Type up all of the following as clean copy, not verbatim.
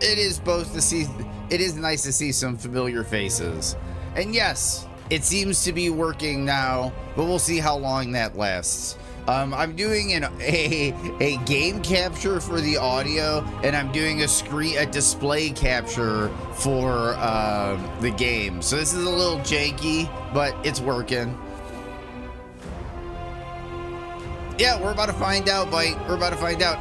It is supposed to see. It is nice to see some familiar faces, and yes, it seems to be working now. But we'll see how long that lasts. I'm doing a game capture for the audio, and I'm doing a display capture for the game. So this is a little janky, but it's working. Yeah, we're about to find out, Bite. We're about to find out.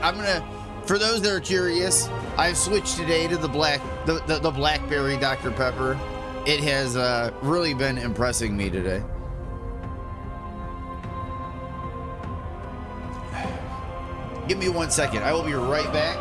For those that are curious, I've switched today to the blackberry Dr. Pepper. It has really been impressing me today. Give me 1 second. I will be right back.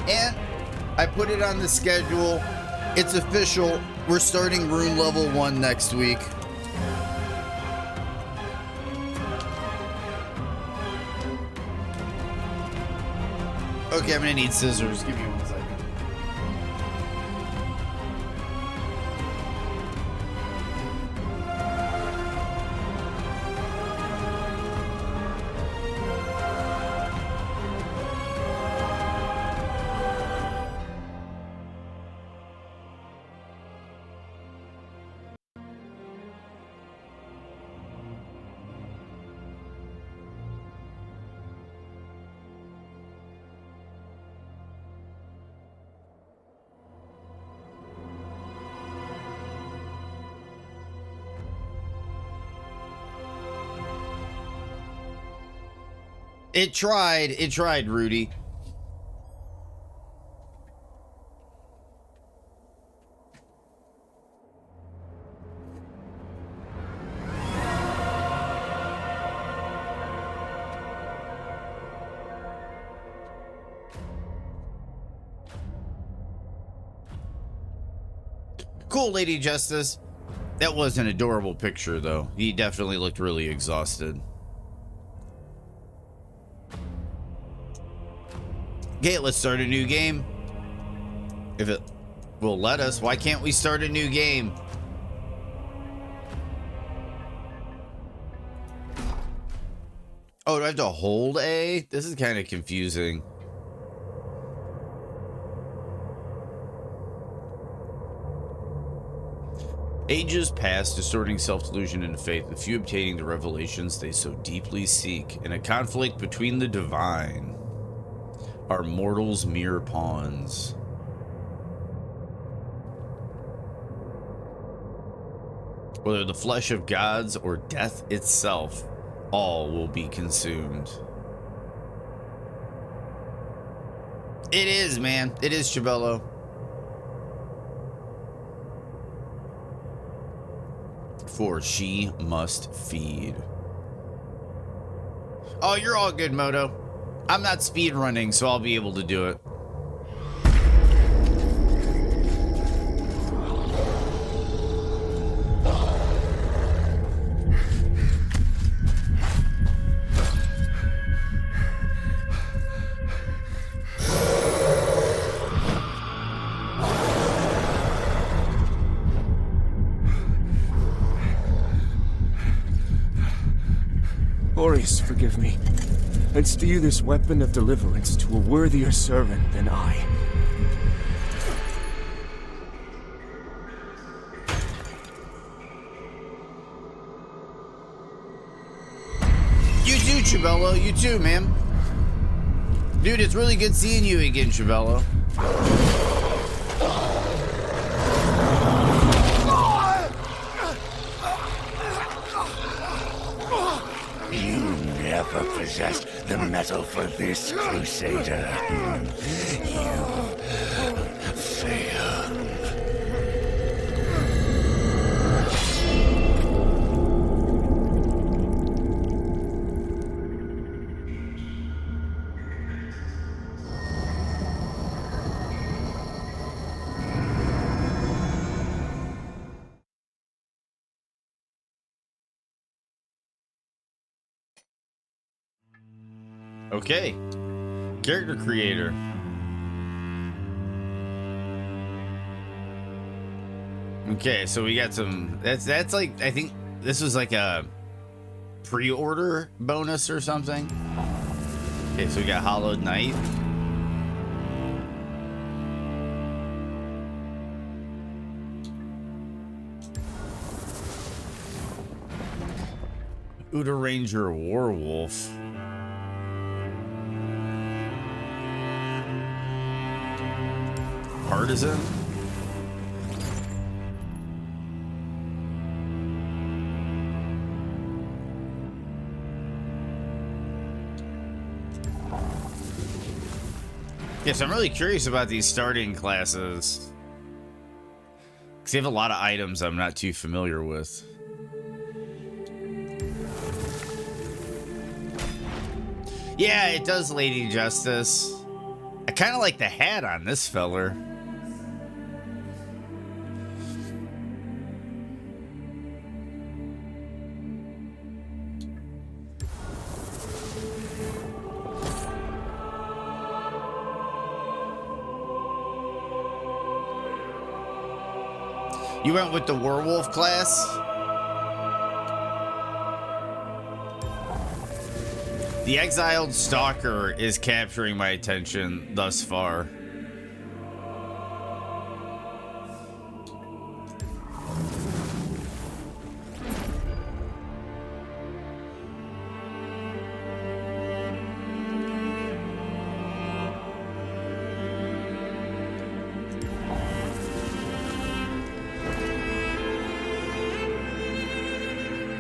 And I put it on the schedule. It's official. We're starting rune level 1 next week. Okay, I'm gonna need scissors. Give me 1 second. It tried, Rudy. Cool, Lady Justice. That was an adorable picture, though. He definitely looked really exhausted. Okay, let's start a new game. If it will let us. Why can't we start a new game? Oh, do I have to hold A? This is kind of confusing. Ages pass, distorting self-delusion into faith, the few obtaining the revelations they so deeply seek. In a conflict between the divine, are mortals mere pawns? Whether the flesh of gods or death itself, all will be consumed. It is, man. It is, Chabello. For she must feed. Oh, you're all good, Moto. I'm not speedrunning, so I'll be able to do it. Boris, forgive me. And steer this weapon of deliverance to a worthier servant than I. You too, Chabello. You too, man. Dude, it's really good seeing you again, Chabello. Never possessed the metal for this, Crusader. You failed. Okay. Character creator. Okay, so we got some. That's like, I think this was like a pre-order bonus or something. Okay, so we got Hollowed Knight. Uda Ranger Warwolf. Partisan. Yes, I'm really curious about these starting classes. Because they have a lot of items I'm not too familiar with. Yeah, it does Lady Justice. I kind of like the hat on this feller. You went with the werewolf class? The Exiled Stalker is capturing my attention thus far.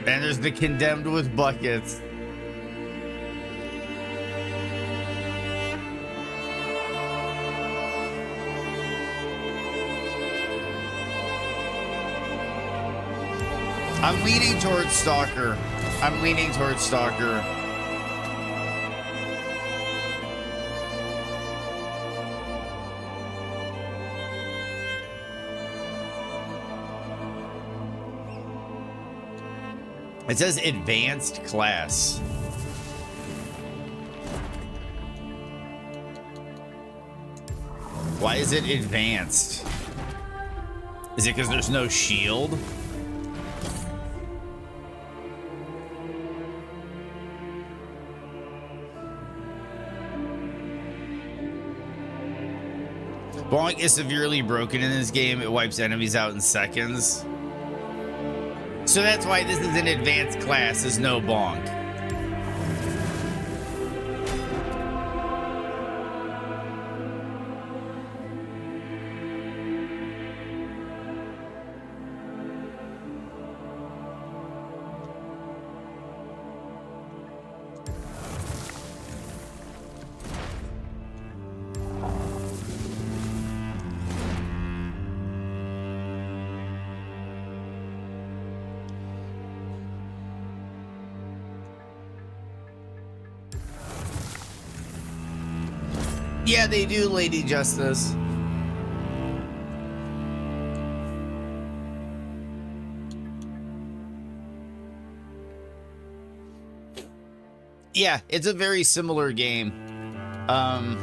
And there's the Condemned with buckets. I'm leaning towards Stalker. I'm leaning towards Stalker. It says advanced class. Why is it advanced? Is it because there's no shield? Bonk is severely broken in this game. It wipes enemies out in seconds. So that's why this is an advanced class, there's no bonk. Yeah, they do, Lady Justice. Yeah, it's a very similar game. I'm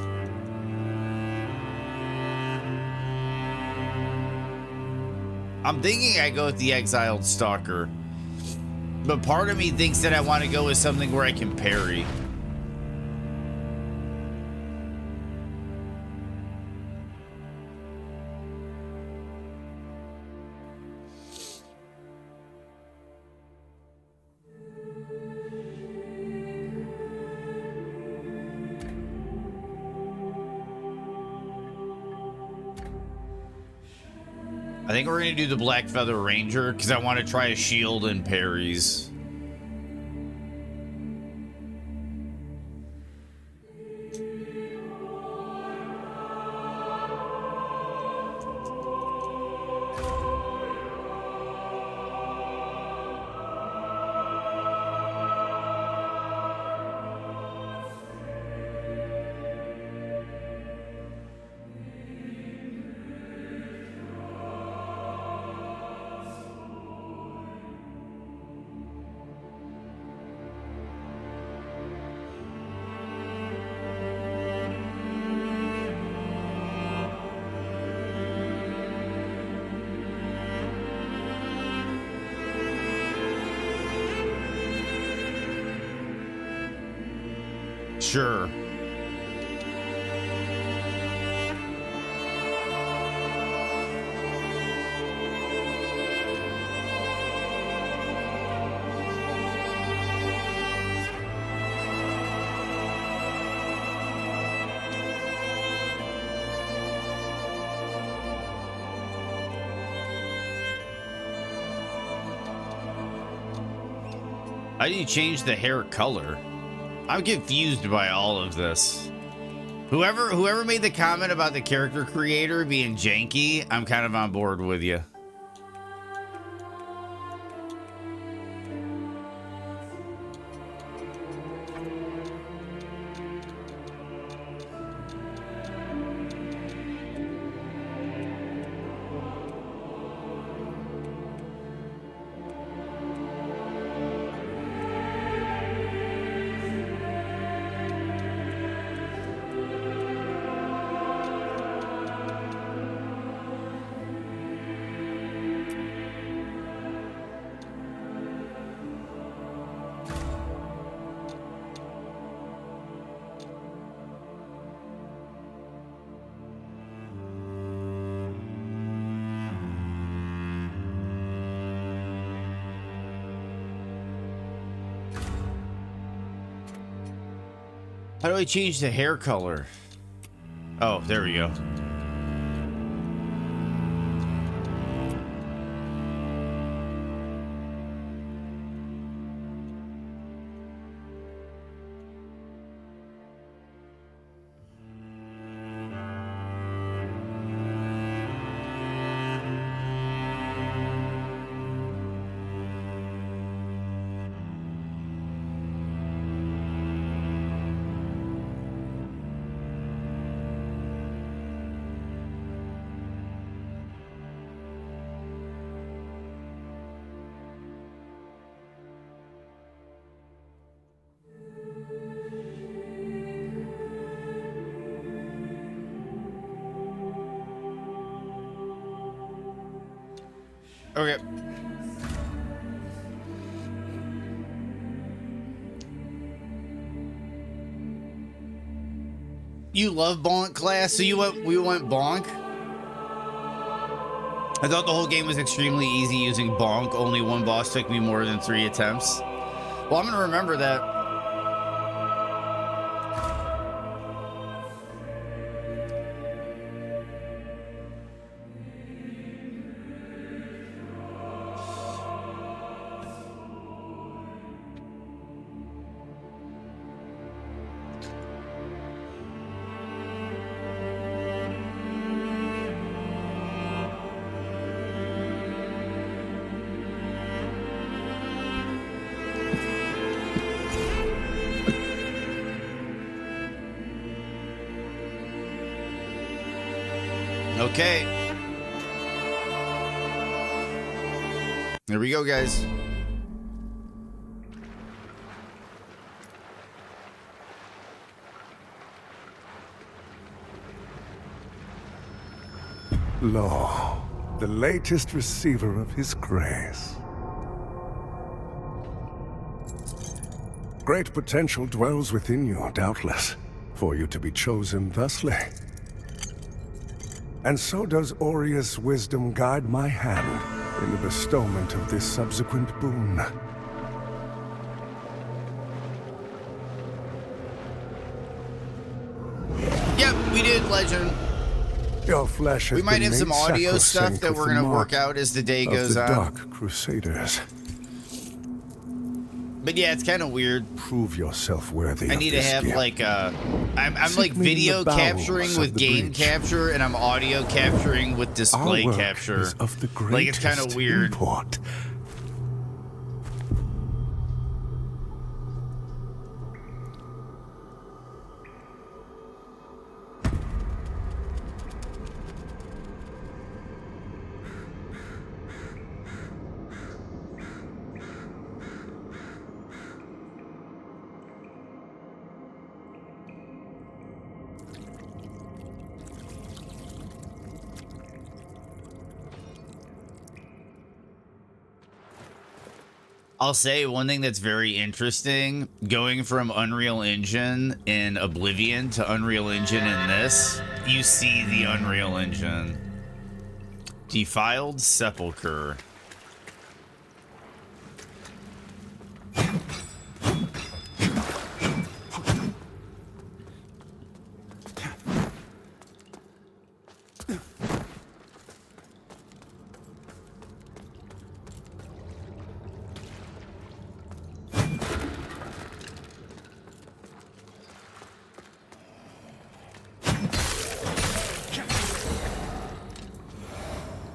thinking I go with the Exiled Stalker. But part of me thinks that I want to go with something where I can parry. I think we're going to do the Black Feather Ranger because I want to try a shield and parries. Sure. How do you change the hair color? I'm confused by all of this. Whoever made the comment about the character creator being janky, I'm kind of on board with you. How do I change the hair color? Oh, there we go. Okay. You love bonk class, so we went bonk? I thought the whole game was extremely easy using bonk. Only one boss took me more than 3 attempts. Well, I'm gonna remember that. Okay. There we go, guys. Lo, the latest receiver of his grace. Great potential dwells within you, doubtless, for you to be chosen thusly. And so does Aureus' wisdom guide my hand in the bestowment of this subsequent boon. Yep, we did, Legend. Your flesh has We might been have some made audio stuff sacrosanct that with we're the going to work mark out as the day of goes the on. Dark Crusaders. But yeah, it's kind of weird. Prove yourself worthy I of need to this have gift. like I'm Seek like me in video the bowels capturing of with the game breach. capture, and I'm audio capturing with display Our work capture. is of the Like, it's kind of greatest weird. import. I'll say one thing that's very interesting, going from Unreal Engine in Oblivion to Unreal Engine in this, you see the Unreal Engine. Defiled Sepulchre.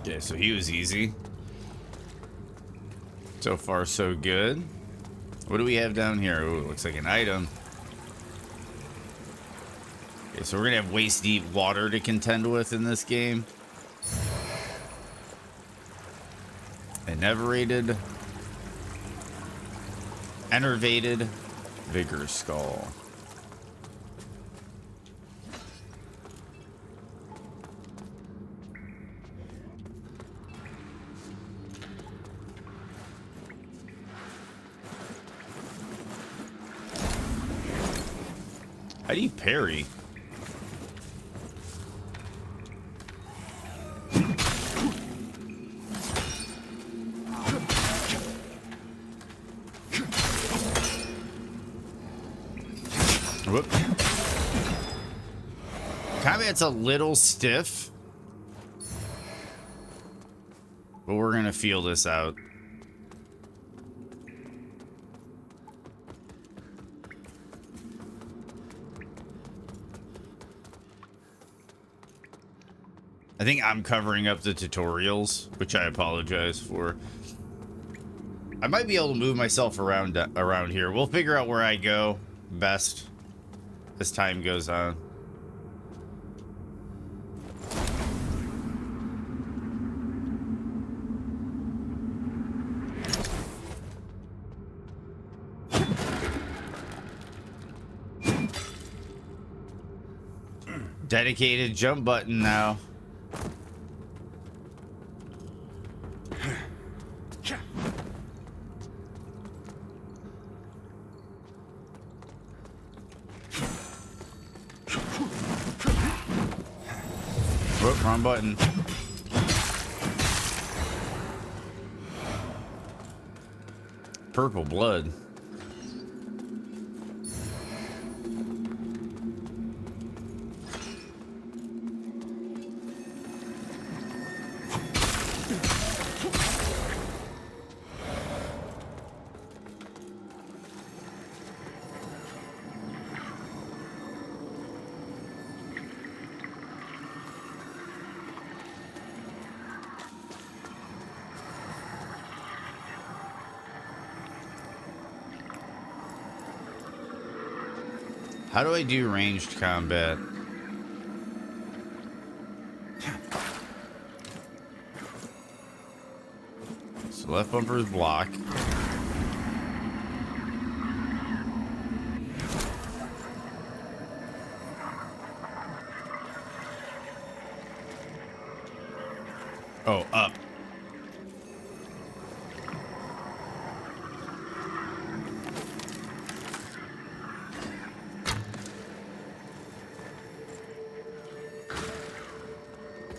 Okay, so he was easy. So far, so good. What do we have down here? Ooh, looks like an item. Okay, so we're gonna have waist-deep water to contend with in this game. Enervated Vigor Skull. How do you parry? Whoop. Combat's a little stiff, but we're gonna feel this out. I think I'm covering up the tutorials, which I apologize for. I might be able to move myself around here. We'll figure out where I go best as time goes on. Dedicated jump button now. Whoop, wrong button. Purple blood. How do I do ranged combat? So left bumper is block. Oh, up.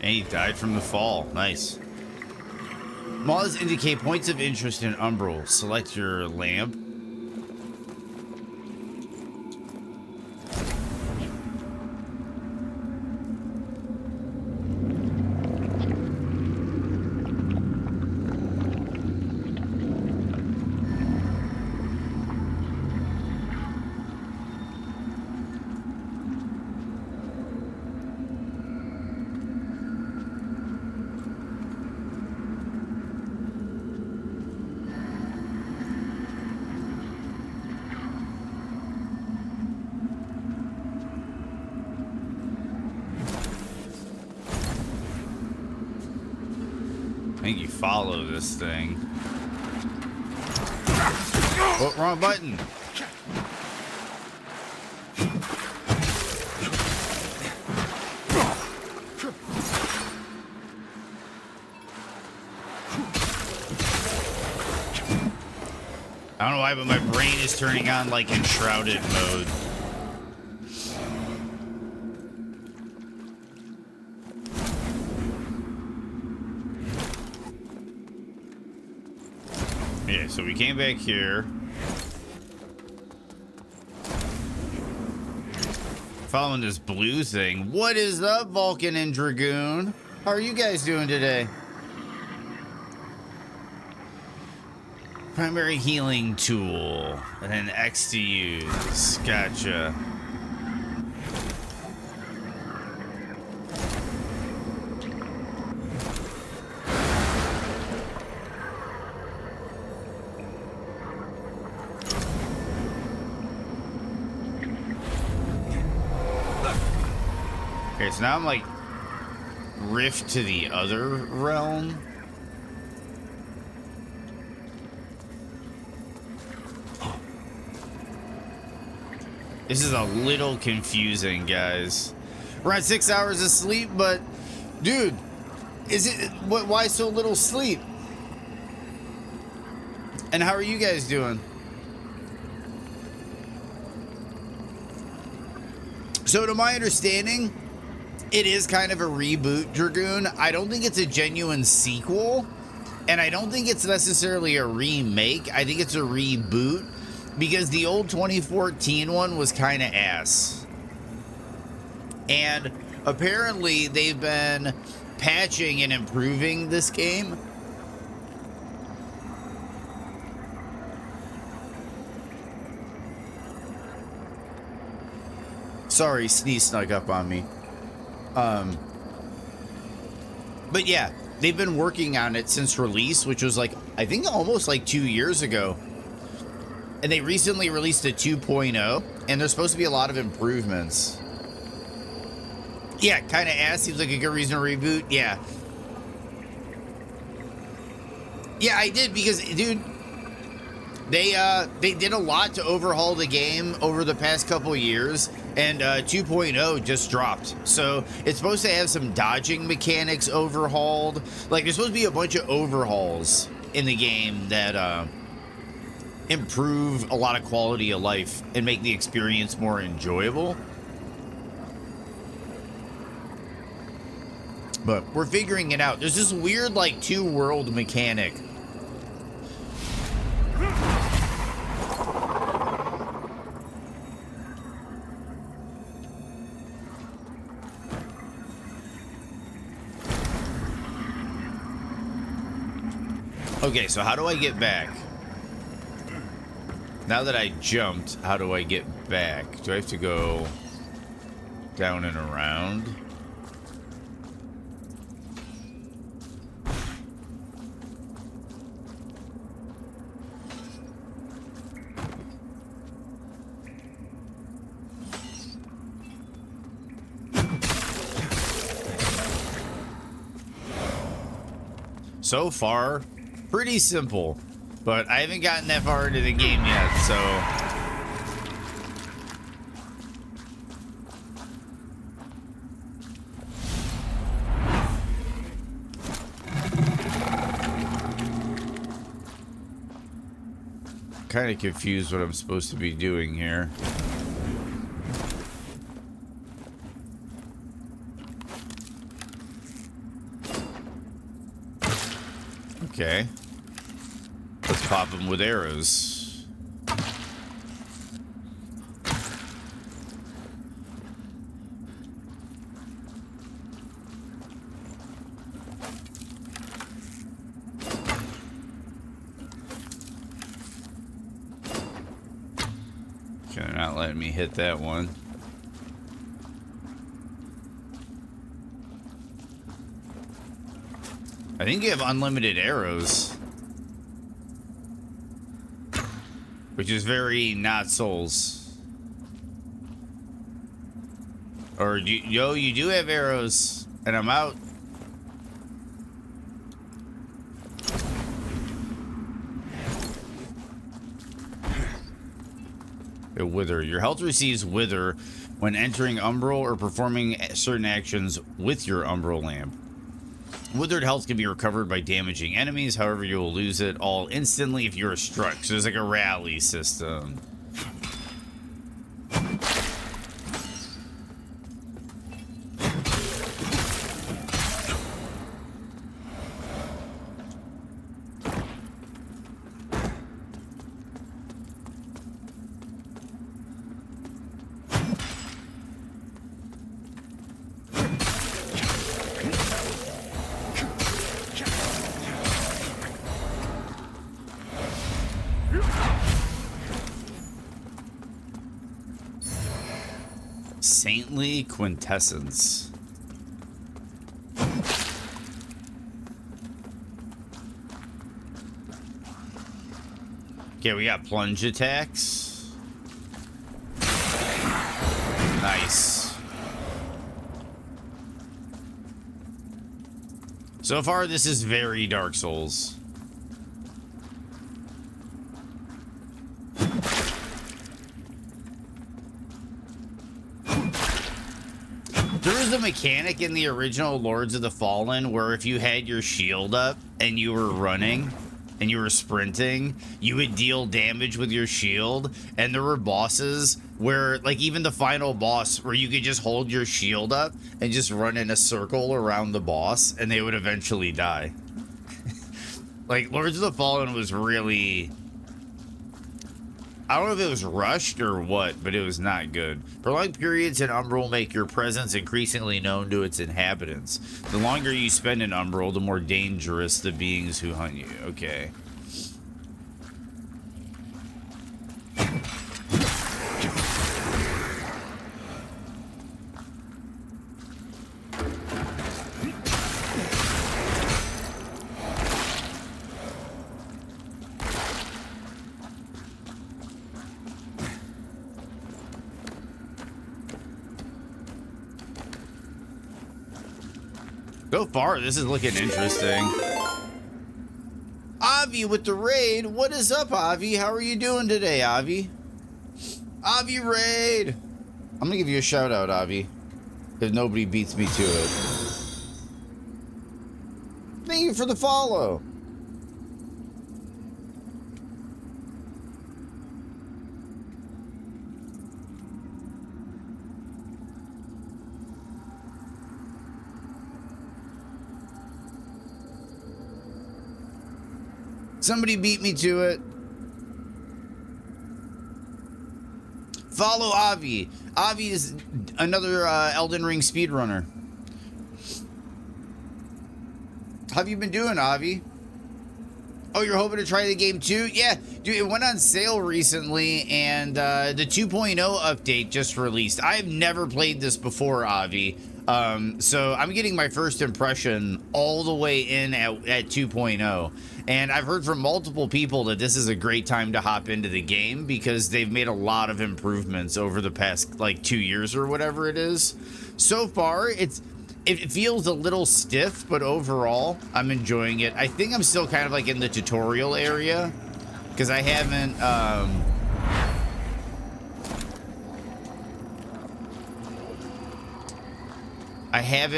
And he died from the fall. Nice. Moths indicate points of interest in Umbral. Select your lamp. I think you follow this thing. Oh, wrong button. I don't know why, but my brain is turning on like enshrouded mode. Yeah, so we came back here. Following this blue thing. What is up, Vulcan and Dragoon? How are you guys doing today? Primary healing tool. And an X to use. Gotcha. Okay, so now I'm like rift to the other realm. This is a little confusing, guys. We're at 6 hours of sleep, but dude, is it why so little sleep? And how are you guys doing? So to my understanding, it is kind of a reboot, Dragoon. I don't think it's a genuine sequel, and I don't think it's necessarily a remake. I think it's a reboot because the old 2014 one was kind of ass. And apparently they've been patching and improving this game. Sorry, Sneeze snuck up on me. But yeah, they've been working on it since release, which was like, I think almost like 2 years ago. And they recently released a 2.0, and there's supposed to be a lot of improvements. Yeah, kind of ass. Seems like a good reason to reboot. Yeah. Yeah, I did because, dude, they did a lot to overhaul the game over the past couple years, and 2.0 just dropped. So it's supposed to have some dodging mechanics overhauled. Like, there's supposed to be a bunch of overhauls in the game that improve a lot of quality of life and make the experience more enjoyable. But we're figuring it out. There's this weird, like, two-world mechanic. Okay, so how do I get back? Now that I jumped, how do I get back? Do I have to go down and around? So far, pretty simple, but I haven't gotten that far into the game yet, so... kind of confused what I'm supposed to be doing here. Okay. Let's pop them with arrows. Okay, they're not letting me hit that one. I think you have unlimited arrows, which is very not Souls. Or you do have arrows, and I'm out. A wither. Your health receives wither when entering umbral or performing certain actions with your umbral lamp. Withered health can be recovered by damaging enemies. However, you will lose it all instantly if you're struck. So there's like a rally system. Saintly Quintessence. Okay, we got plunge attacks. Nice. So far, this is very Dark Souls. There was a mechanic in the original Lords of the Fallen where if you had your shield up and you were running and you were sprinting, you would deal damage with your shield. And there were bosses where, like even the final boss, where you could just hold your shield up and just run in a circle around the boss and they would eventually die. Like Lords of the Fallen was really... I don't know if it was rushed or what, but it was not good. Prolonged periods in Umbral make your presence increasingly known to its inhabitants. The longer you spend in Umbral, the more dangerous the beings who hunt you. Okay. So far, this is looking interesting. Avi with the raid. What is up, Avi? How are you doing today, Avi? Avi raid. I'm gonna give you a shout out, Avi, if nobody beats me to it. Thank you for the follow. Somebody beat me to it. Follow Avi. Avi is another Elden Ring speedrunner. How have you been doing, Avi? Oh, you're hoping to try the game too? Yeah, dude, it went on sale recently, and the 2.0 update just released. I have never played this before, Avi. So I'm getting my first impression all the way in at 2.0. And I've heard from multiple people that this is a great time to hop into the game because they've made a lot of improvements over the past like 2 years or whatever it is. So far, it feels a little stiff, but overall, I'm enjoying it. I think I'm still kind of like in the tutorial area because I haven't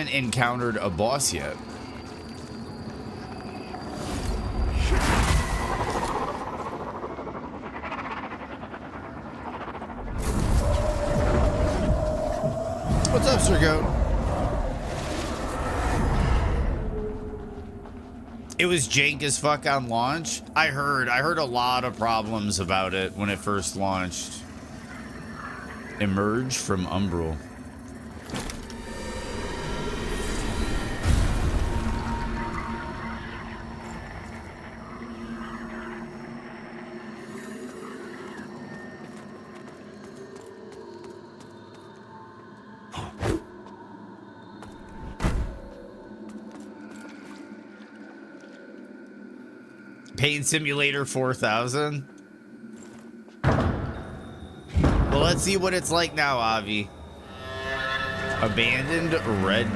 encountered a boss yet. What's up, Sir Goat? It was jank as fuck on launch. I heard a lot of problems about it when it first launched. Emerge from Umbral. Pain Simulator 4000. Well, let's see what it's like now, Avi. Abandoned red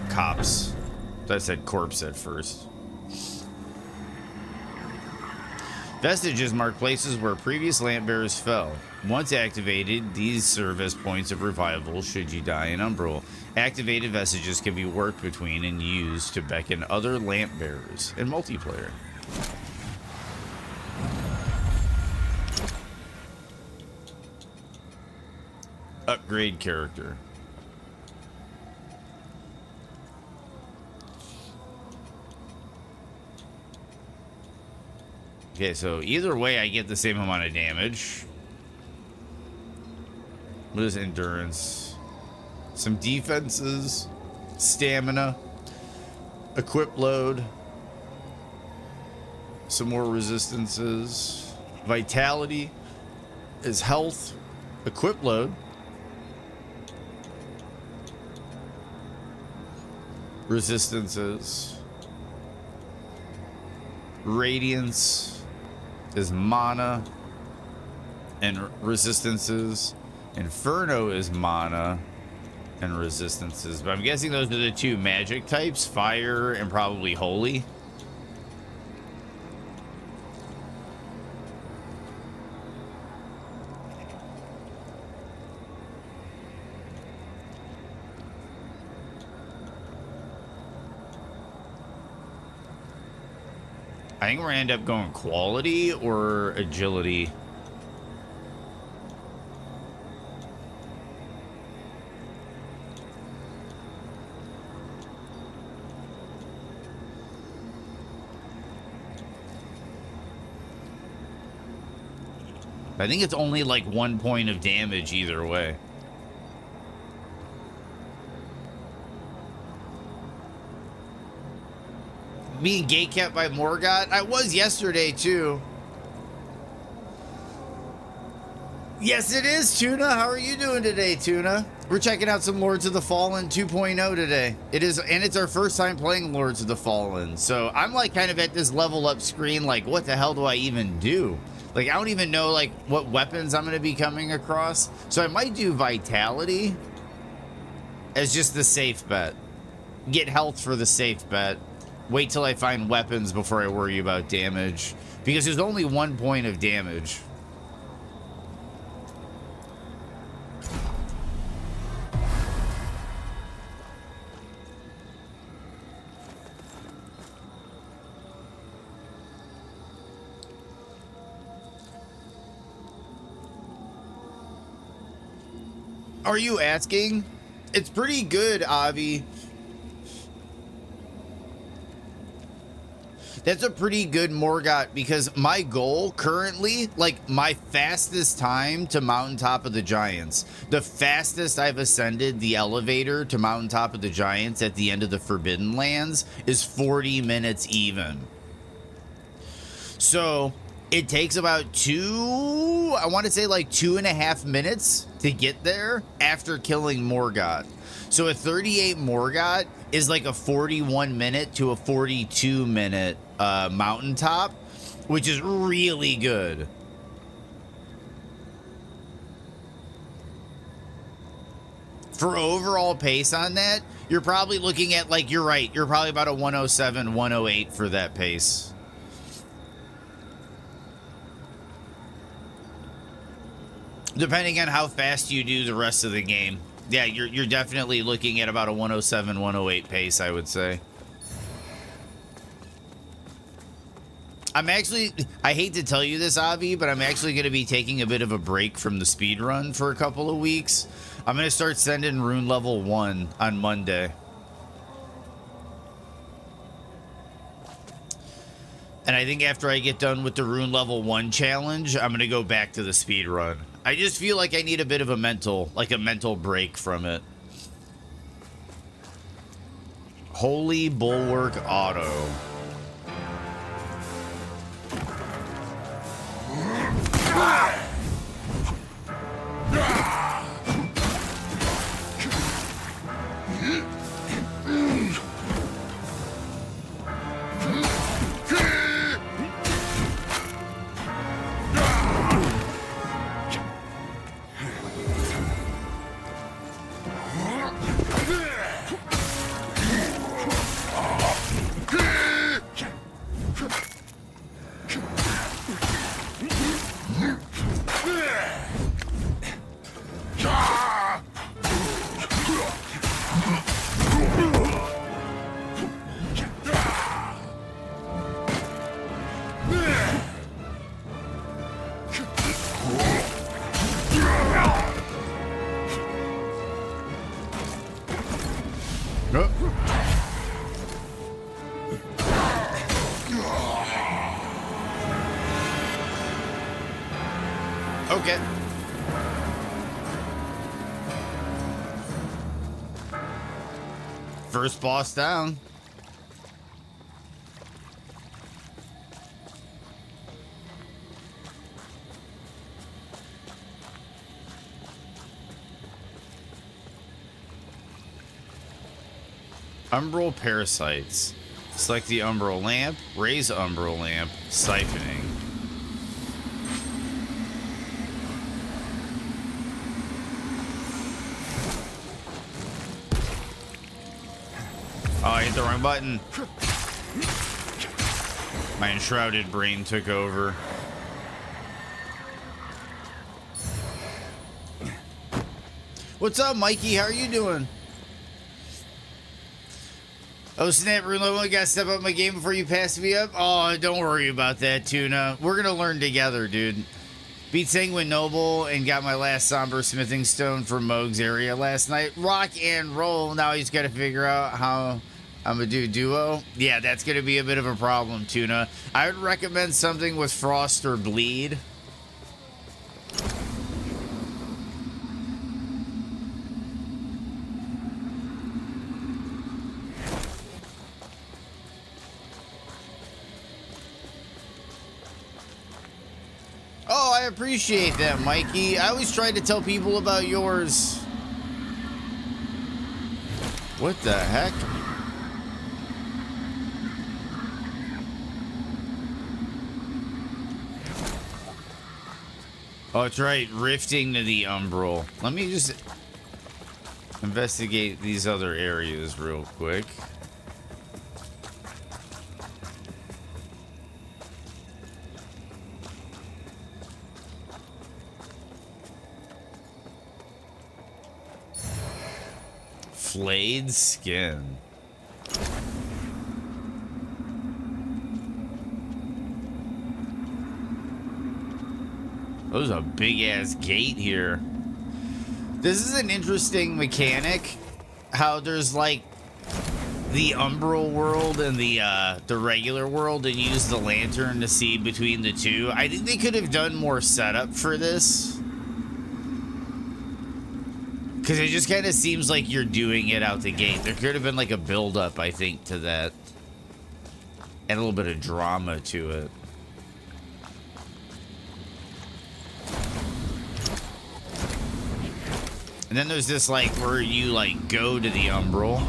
cops. I said corpse at first. Vestiges mark places where previous lamp bearers fell. Once activated, these serve as points of revival should you die in Umbral. Activated vestiges can be worked between and used to beckon other lamp bearers in multiplayer. Upgrade character. Okay, so either way, I get the same amount of damage. What is endurance? Some defenses, stamina, equip load, some more resistances. Vitality is health, equip load. Resistances. Radiance is mana and resistances. Inferno is mana and resistances. But I'm guessing those are the two magic types, fire and probably holy. I think we're gonna end up going quality or agility. I think it's only like 1 point of damage either way. Being gatekept by Morgoth? I was yesterday too. Yes, it is, Tuna. How are you doing today, Tuna? We're checking out some Lords of the Fallen 2.0 today. It is, and it's our first time playing Lords of the Fallen. So I'm like kind of at this level up screen, like what the hell do I even do? Like I don't even know like what weapons I'm gonna be coming across. So I might do Vitality as just the safe bet. Get health for the safe bet. Wait till I find weapons before I worry about damage. Because there's only 1 point of damage. Are you asking? It's pretty good, Avi. That's a pretty good Morgoth because my goal currently, like my fastest time to Mountaintop of the Giants, the fastest I've ascended the elevator to Mountaintop of the Giants at the end of the Forbidden Lands is 40 minutes even. So it takes about I want to say like 2.5 minutes to get there after killing Morgoth. So a 38 Morgoth is like a 41 minute to a 42 minute mountaintop, which is really good. For overall pace on that, you're probably looking at like, you're right, you're probably about a 107, 108 for that pace. Depending on how fast you do the rest of the game. Yeah, you're definitely looking at about a 107, 108 pace, I would say. I hate to tell you this, Avi, but I'm actually going to be taking a bit of a break from the speedrun for a couple of weeks. I'm going to start sending rune level 1 on Monday. And I think after I get done with the rune level 1 challenge, I'm going to go back to the speedrun. I just feel like I need a bit of a mental break from it. Holy Bulwark Auto. Okay. First boss down. Umbral parasites. Select the umbral lamp. Raise umbral lamp. Siphoning. Oh, I hit the wrong button. My enshrouded brain took over. What's up, Mikey? How are you doing? Oh, snap, Rulo, I gotta step up my game before you pass me up. Oh, don't worry about that, Tuna. We're gonna learn together, dude. Beat Sanguine Noble and got my last Somber Smithing Stone from Moog's area last night. Rock and roll. Now he's gotta figure out how I'm gonna do duo. Yeah, that's gonna be a bit of a problem, Tuna. I would recommend something with Frost or Bleed. Oh, I appreciate that, Mikey. I always try to tell people about yours. What the heck? Oh, that's right. Rifting to the Umbral. Let me just investigate these other areas real quick. Flayed skin. There's a big ass gate here. This is an interesting mechanic. How there's like the Umbral world and the regular world, and use the lantern to see between the two. I think they could have done more setup for this. Because it just kind of seems like you're doing it out the gate. There could have been like a build-up, I think, to that. And a little bit of drama to it. And then there's this, like, where you, like, go to the Umbral.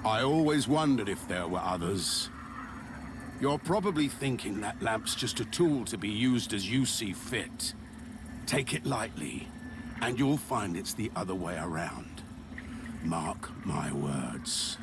I always wondered if there were others. You're probably thinking that lamp's just a tool to be used as you see fit. Take it lightly, and you'll find it's the other way around. Mark my words.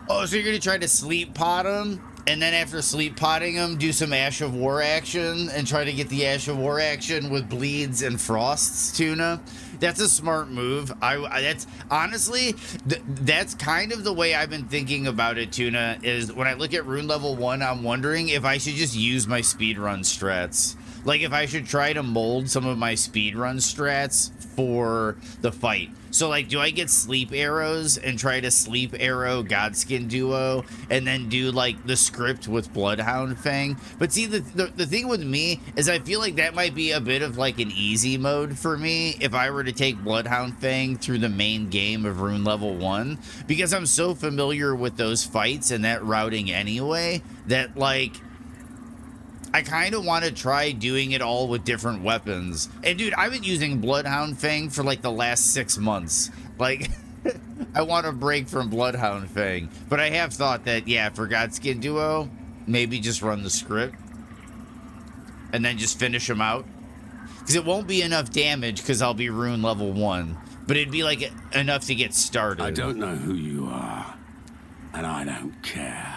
Oh, so you're gonna try to sleep pot him, and then after sleep potting him, do some Ash of War action, and try to get the Ash of War action with bleeds and frosts, Tuna? That's a smart move. That's honestly, that's kind of the way I've been thinking about it, Tuna, is when I look at rune level 1, I'm wondering if I should just use my speedrun strats. Like, if I should try to mold some of my speedrun strats for the fight. So, like, do I get sleep arrows and try to sleep arrow Godskin duo and then do, like, the script with Bloodhound Fang? But see, the thing with me is I feel like that might be a bit of, like, an easy mode for me if I were to take Bloodhound Fang through the main game of rune level 1. Because I'm so familiar with those fights and that routing anyway that, like, I kind of want to try doing it all with different weapons. And dude, I've been using Bloodhound Fang for like the last 6 months. Like, I want to break from Bloodhound Fang. But I have thought that, yeah, for Godskin Duo, maybe just run the script. And then just finish them out. Because it won't be enough damage because I'll be rune level 1. But it'd be like enough to get started. I don't know who you are, and I don't care.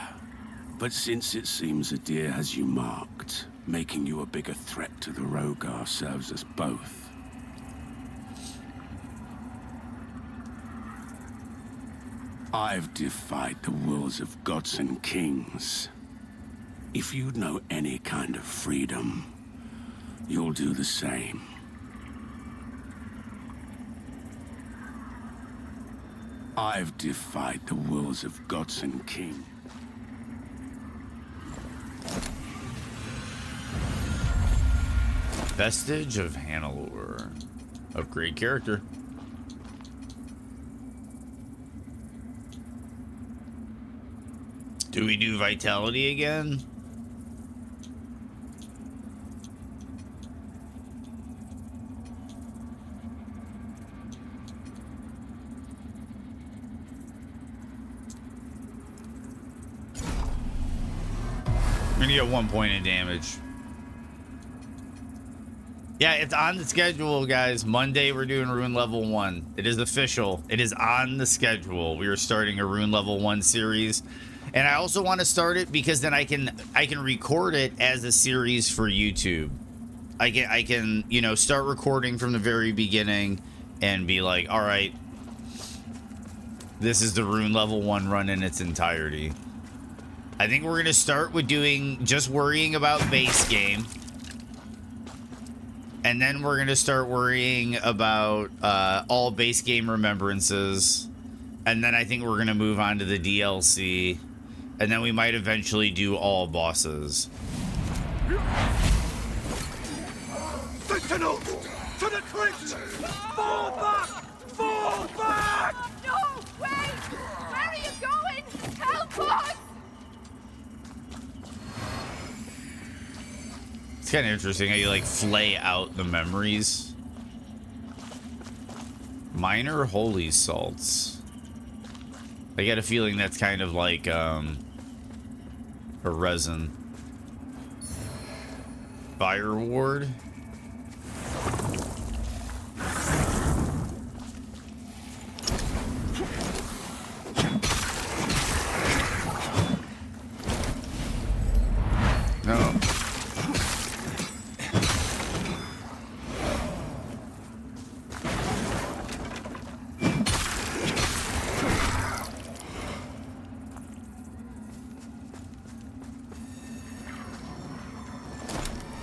But since it seems a deer has you marked, Making you a bigger threat to the Rogar serves us both. I've defied the wills of gods and kings. If you know any kind of freedom, you'll do the same. I've defied the wills of gods and kings. Vestige of Hannelore. Upgrade character. Do we do Vitality again? I'm gonna get 1 point in damage. Yeah, it's on the schedule, guys. Monday, we're doing Rune Level 1. It is official. It is on the schedule. We are starting a Rune Level 1 series. And I also want to start it because then I can record it as a series for YouTube. I can, you know, start recording from the very beginning and be like, all right, this is the Rune Level 1 run in its entirety. I think we're going to start with doing just worrying about base game. And then we're going to start worrying about all base game remembrances. And then I think we're going to move on to the DLC. And then we might eventually do all bosses. Sentinel! To the cliffs! Fall back! Fall back! No! Wait! Where are you going? Help us! It's kind of interesting how you like flay out the memories. Minor holy salts. I get a feeling that's kind of like a resin. Fire ward. No.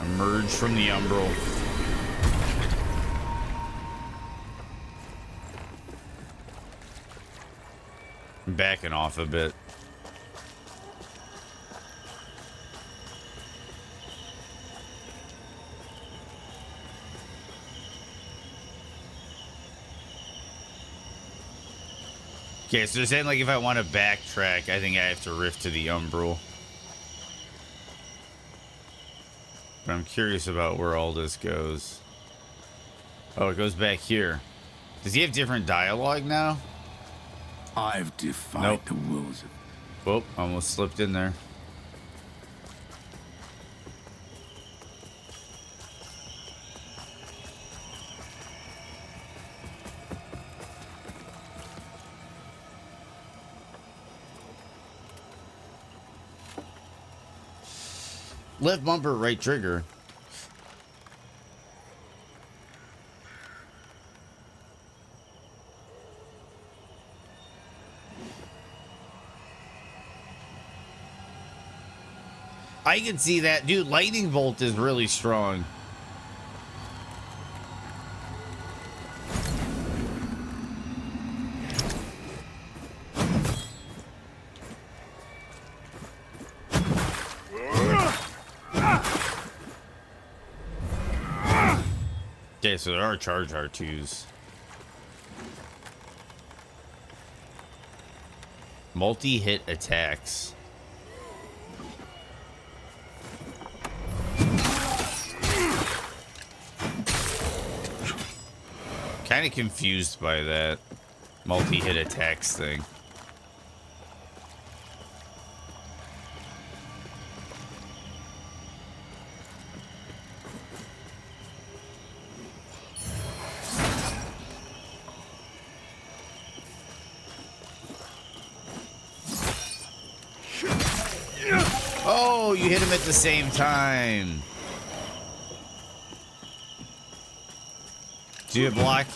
Emerge from the umbral. I'm backing off a bit. Okay, so they're saying like if I want to backtrack, I think I have to rift to the umbral. But I'm curious about where all this goes. Oh, it goes back here. Does he have different dialogue now? I've defied the wills of... Whoop, almost slipped in there. Left bumper, right trigger. I can see that. Dude, lightning bolt is really strong. Okay, so there are charge R2s. Multi-hit attacks. Kind of confused by that multi-hit attacks thing. Oh, you hit him at the same time. So you block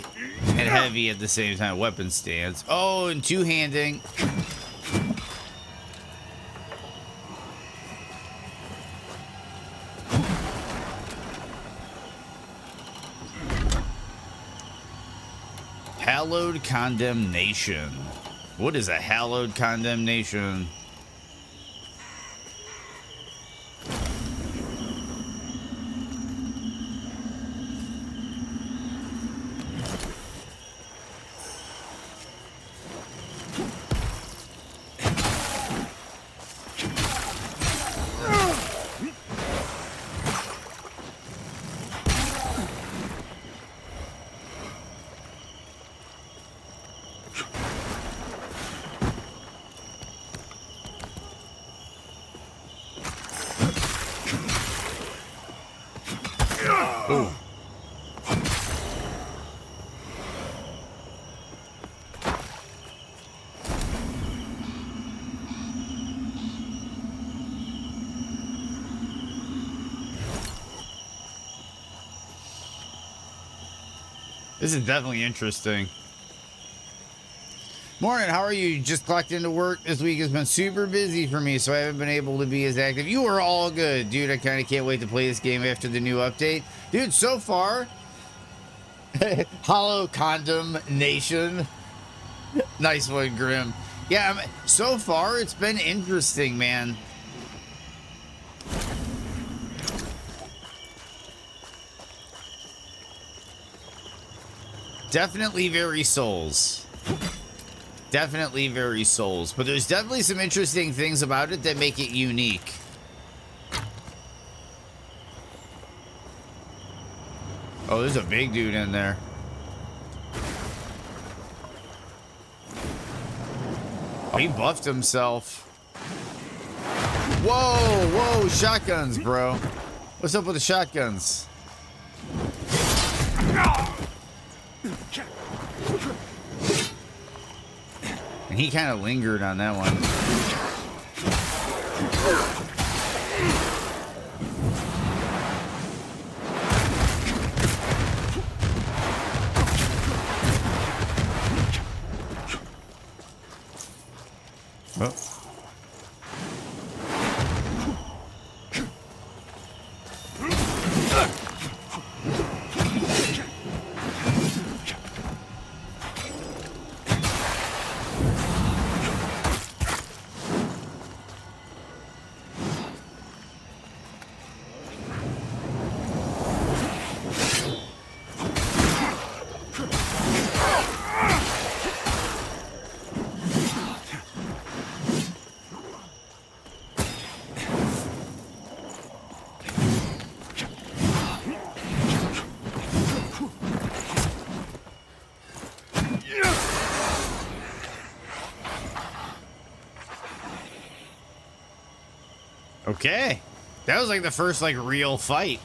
and heavy at the same time. Weapon stance. Oh, and two-handing. Hallowed condemnation. What is a hallowed condemnation? This is definitely interesting. Morning, how are you? Just clocked into work. This week has been super busy for me, so I haven't been able to be as active. You are all good, dude. I kind of can't wait to play this game after the new update. Dude, so far, Hollow Condemnation. Nice one, Grim. Yeah, so far, it's been interesting, man. Definitely very Souls. Definitely very Souls. But there's definitely some interesting things about it that make it unique. Oh, there's a big dude in there. Oh, he buffed himself. Whoa, whoa, shotguns, bro. What's up with the shotguns? And he kind of lingered on that one. Oh. Okay. That was like the first like real fight.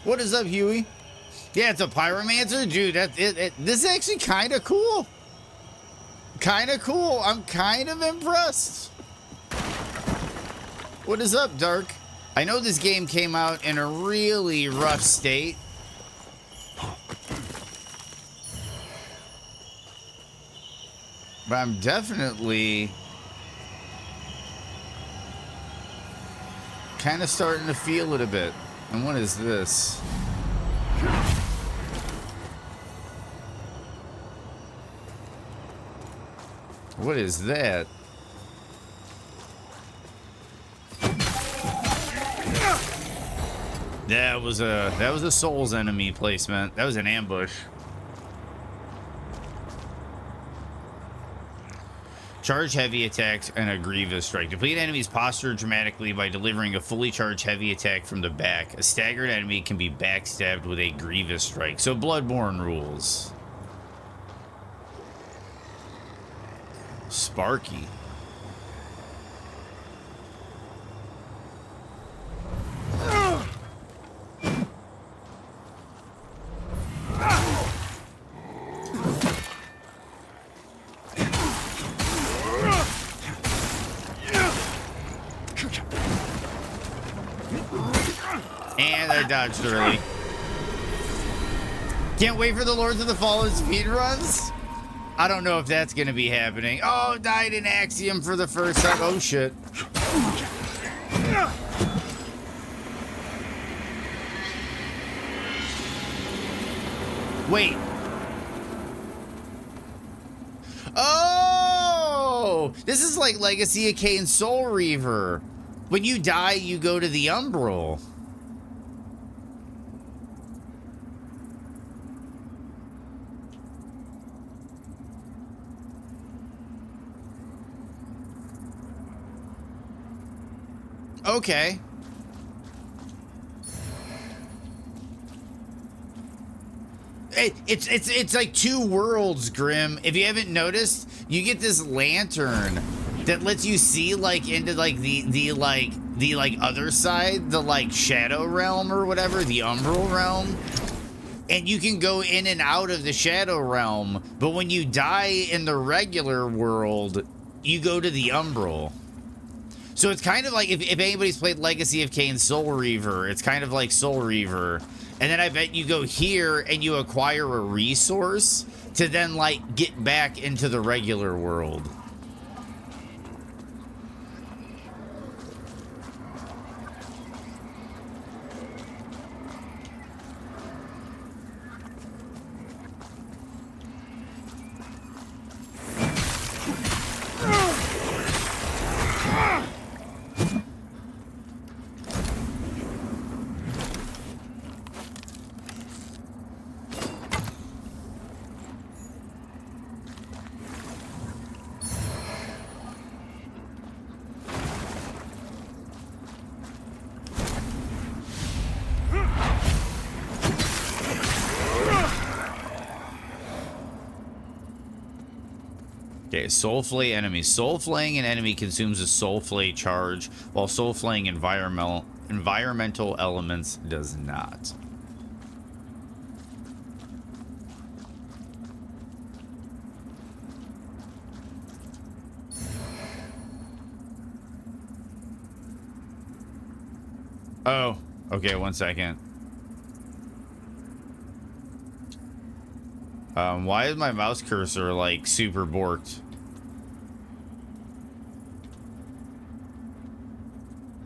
What is up, Huey? Yeah, it's a pyromancer, dude. This is actually kind of cool. Kind of cool. I'm kind of impressed. What is up, Dark? I know this game came out in a really rough state. But I'm definitely kind of starting to feel it a bit. And what is this? What is that? That was a Souls enemy placement. That was an ambush. Charge heavy attacks and a grievous strike. Deplete enemy's posture dramatically by delivering a fully charged heavy attack from the back. A staggered enemy can be backstabbed with a grievous strike. So Bloodborne rules. Sparky. And I dodged early. Can't wait for the Lords of the Fallen speedruns. I don't know if that's going to be happening. Oh, died in Axiom for the first time. Oh, shit. Wait. Oh! This is like Legacy of Kain Soul Reaver. When you die, you go to the Umbral. Okay. It's like two worlds, Grim. If you haven't noticed, you get this lantern that lets you see like into like the other side, the like Shadow Realm or whatever, the Umbral Realm. And you can go in and out of the Shadow Realm, but when you die in the regular world, you go to the Umbral. So it's kind of like, if anybody's played Legacy of Kain Soul Reaver, it's kind of like Soul Reaver. And then I bet you go here and you acquire a resource to then, like, get back into the regular world. Okay, Soul Flay enemy. Soul Flaying an enemy consumes a Soul Flay charge, while Soul Flaying environmental elements does not. Oh, okay, 1 second. Why is my mouse cursor like super borked?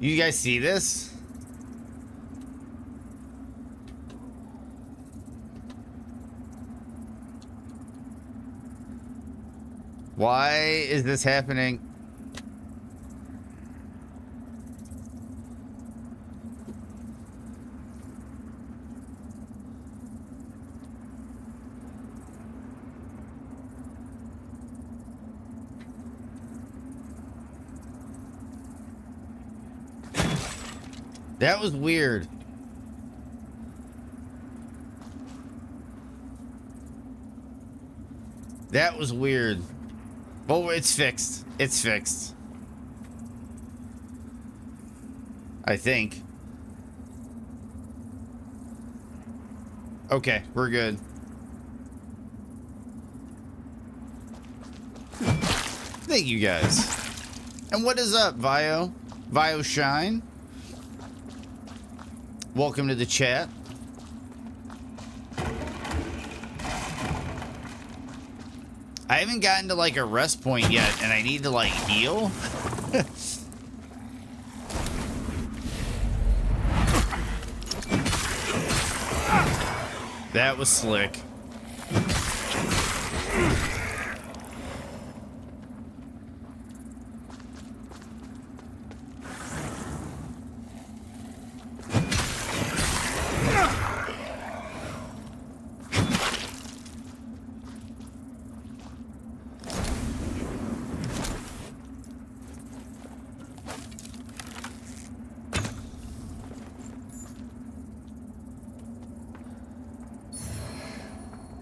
You guys see this? Why is this happening? That was weird. That was weird. Oh, it's fixed. It's fixed. I think. Okay, we're good. Thank you guys. And what is up, Vio? Vio Shine? Welcome to the chat. I haven't gotten to like a rest point yet, and I need to like heal. That was slick.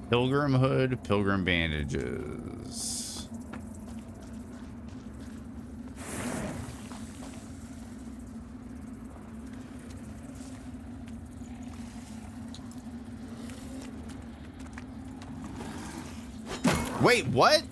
Pilgrim hood, pilgrim bandages. Wait, what?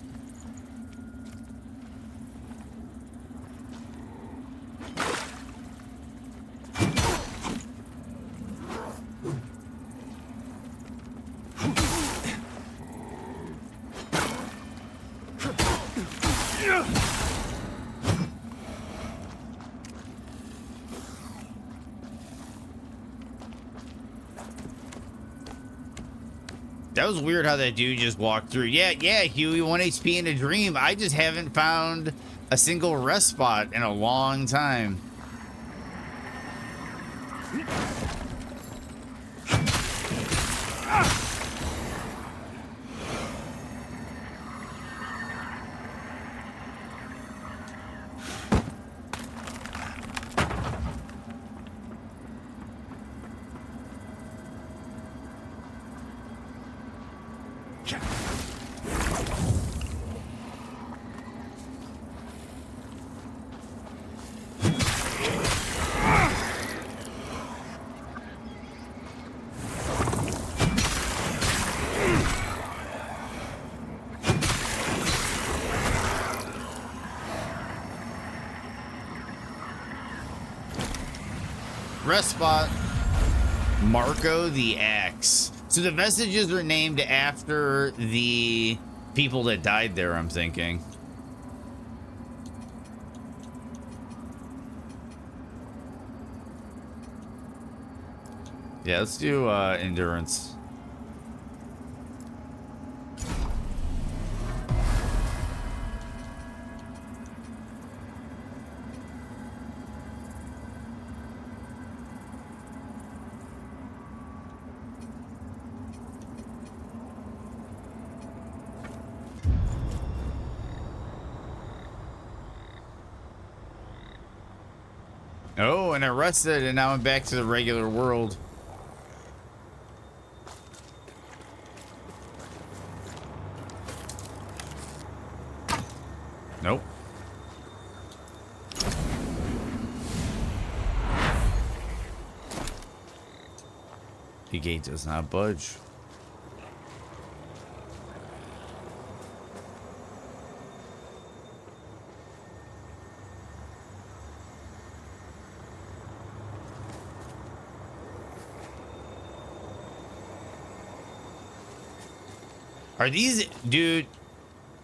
That was weird how that dude just walked through. Yeah, Huey, 1 HP in a dream. I just haven't found a single rest spot in a long time. Rest spot. Marco the Axe. So the vestiges are named after the people that died there, I'm thinking. Yeah, let's do endurance. Oh, and I rested, and now I'm back to the regular world. Nope. The gate does not budge. Are these, dude,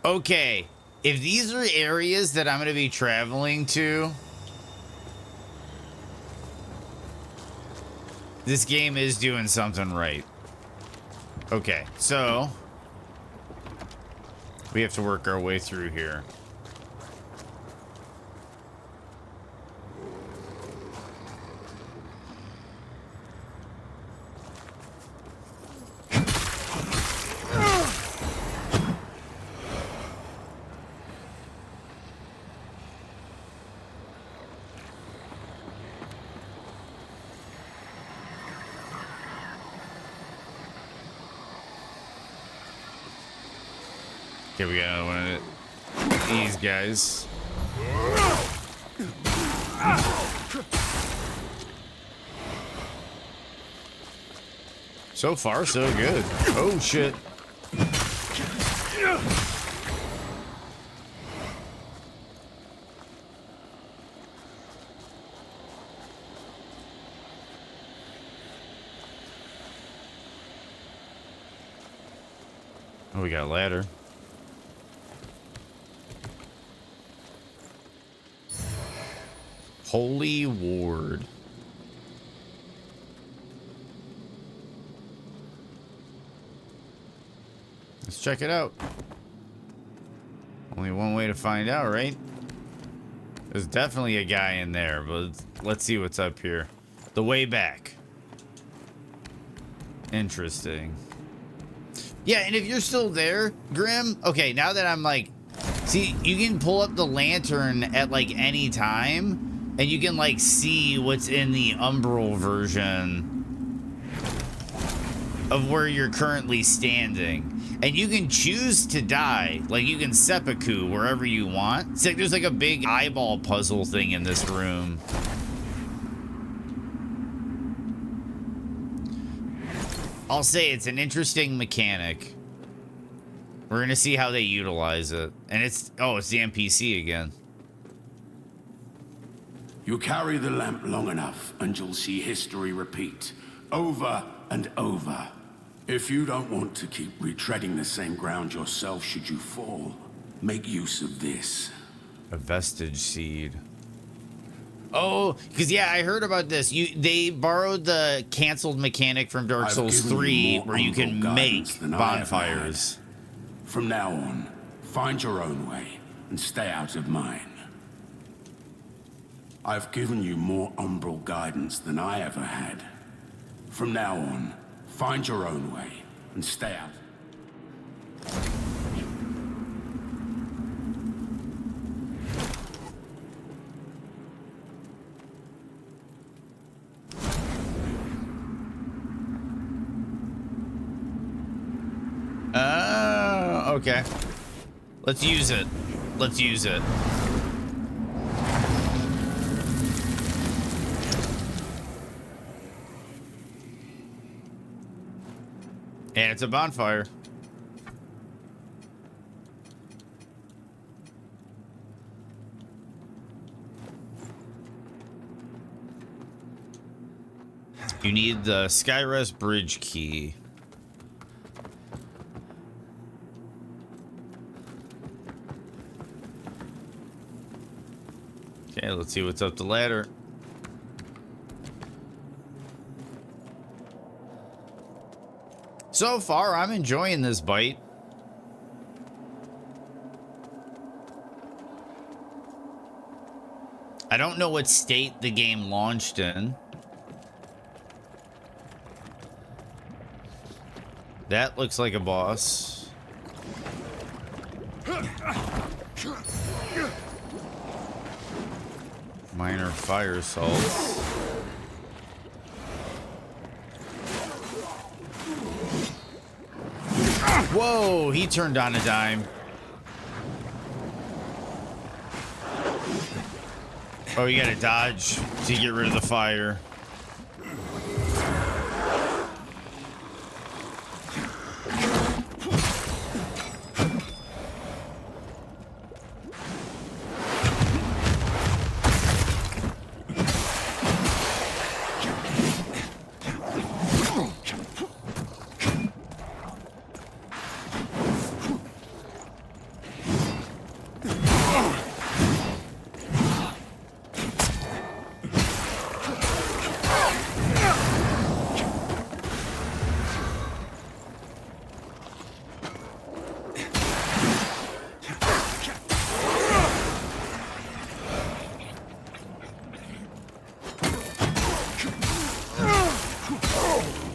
okay, if these are areas that I'm going to be traveling to, this game is doing something right. Okay, so we have to work our way through here. Okay, we got another one of these guys. So far, so good. Oh, shit. Oh, we got a ladder. Holy Ward. Let's check it out. Only one way to find out, right? There's definitely a guy in there, but let's see what's up here. The way back. Interesting. Yeah, and if you're still there, Grim, okay, now that I'm like, see, you can pull up the lantern at like any time. And you can, like, see what's in the umbral version of where you're currently standing. And you can choose to die. Like, you can seppuku wherever you want. It's like there's, like, a big eyeball puzzle thing in this room. I'll say it's an interesting mechanic. We're going to see how they utilize it. And it's, oh, it's the NPC again. You carry the lamp long enough, and you'll see history repeat, over and over. If you don't want to keep retreading the same ground yourself should you fall, Make use of this. A vestige seed. Oh, because yeah, I heard about this. They borrowed the canceled mechanic from Dark I've Souls given you 3 more where you can umbral make guidance than I ever bonfires. From now on, find your own way and stay out of mine. I've given you more umbral guidance than I ever had. From now on, find your own way and stay out. Oh, okay. Let's use it. Let's use it. And it's a bonfire. You need the Skyrest bridge key. Okay, let's see what's up the ladder. So far, I'm enjoying this bite. I don't know what state the game launched in. That looks like a boss. Minor fire salts. Whoa, he turned on a dime. Oh, you gotta dodge to get rid of the fire.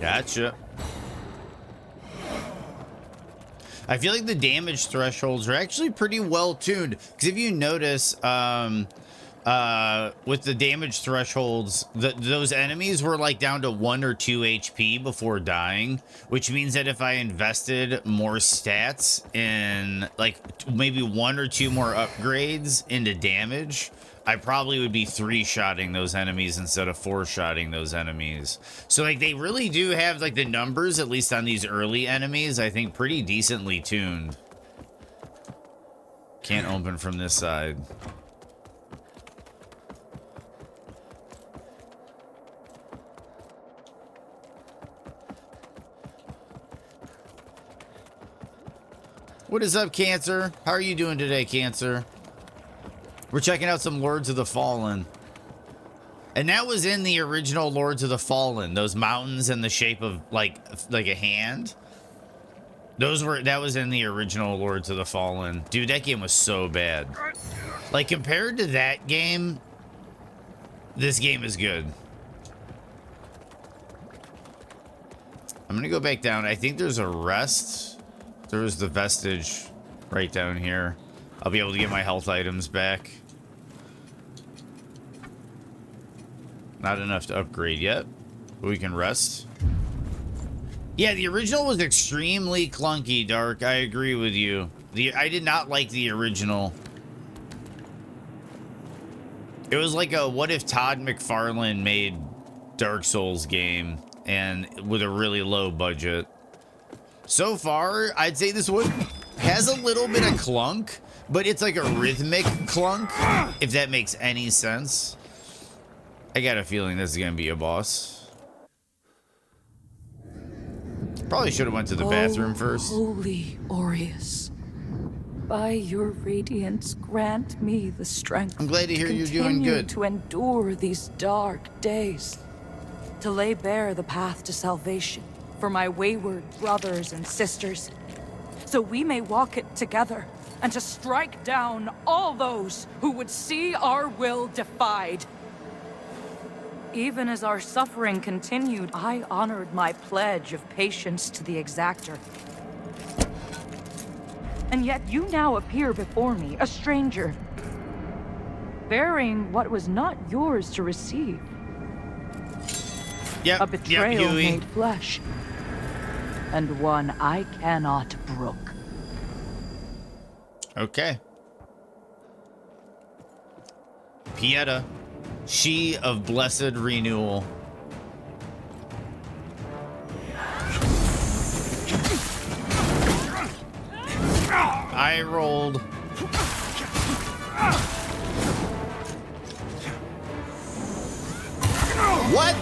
Gotcha. I feel like the damage thresholds are actually pretty well tuned, because if you notice, with the damage thresholds, those enemies were like down to 1 or 2 HP before dying, which means that if I invested more stats in like maybe 1 or 2 more upgrades into damage, I probably would be 3-shotting those enemies instead of 4-shotting those enemies. So like they really do have like the numbers, at least on these early enemies, I think pretty decently tuned. Can't open from this side. What is up, Cancer? How are you doing today, Cancer? We're checking out some Lords of the Fallen. And that was in the original Lords of the Fallen. Those mountains in the shape of like a hand. That was in the original Lords of the Fallen. Dude, that game was so bad. Like compared to that game, this game is good. I'm gonna go back down. I think there's a rest. There was the vestige right down here. I'll be able to get my health items back. Not enough to upgrade yet, but we can rest. Yeah, the original was extremely clunky, Dark. I agree with you. I did not like the original. It was like a what if Todd McFarlane made Dark Souls game and with a really low budget. So far, I'd say this one has a little bit of clunk, but it's like a rhythmic clunk, if that makes any sense. I got a feeling this is gonna be a boss. Probably should have went to the bathroom first. Holy Aureus, By your radiance, grant me the strength I'm glad to hear you're doing continue good. to endure these dark days, to lay bare the path to salvation for my wayward brothers and sisters, so we may walk it together, and to strike down all those who would see our will defied. Even as our suffering continued, I honored my pledge of patience to the exactor. And yet you now appear before me, a stranger, bearing what was not yours to receive. Yep. A betrayal Huey. made flesh, and one I cannot brook. Okay. Pieta, she of blessed renewal. I rolled. What?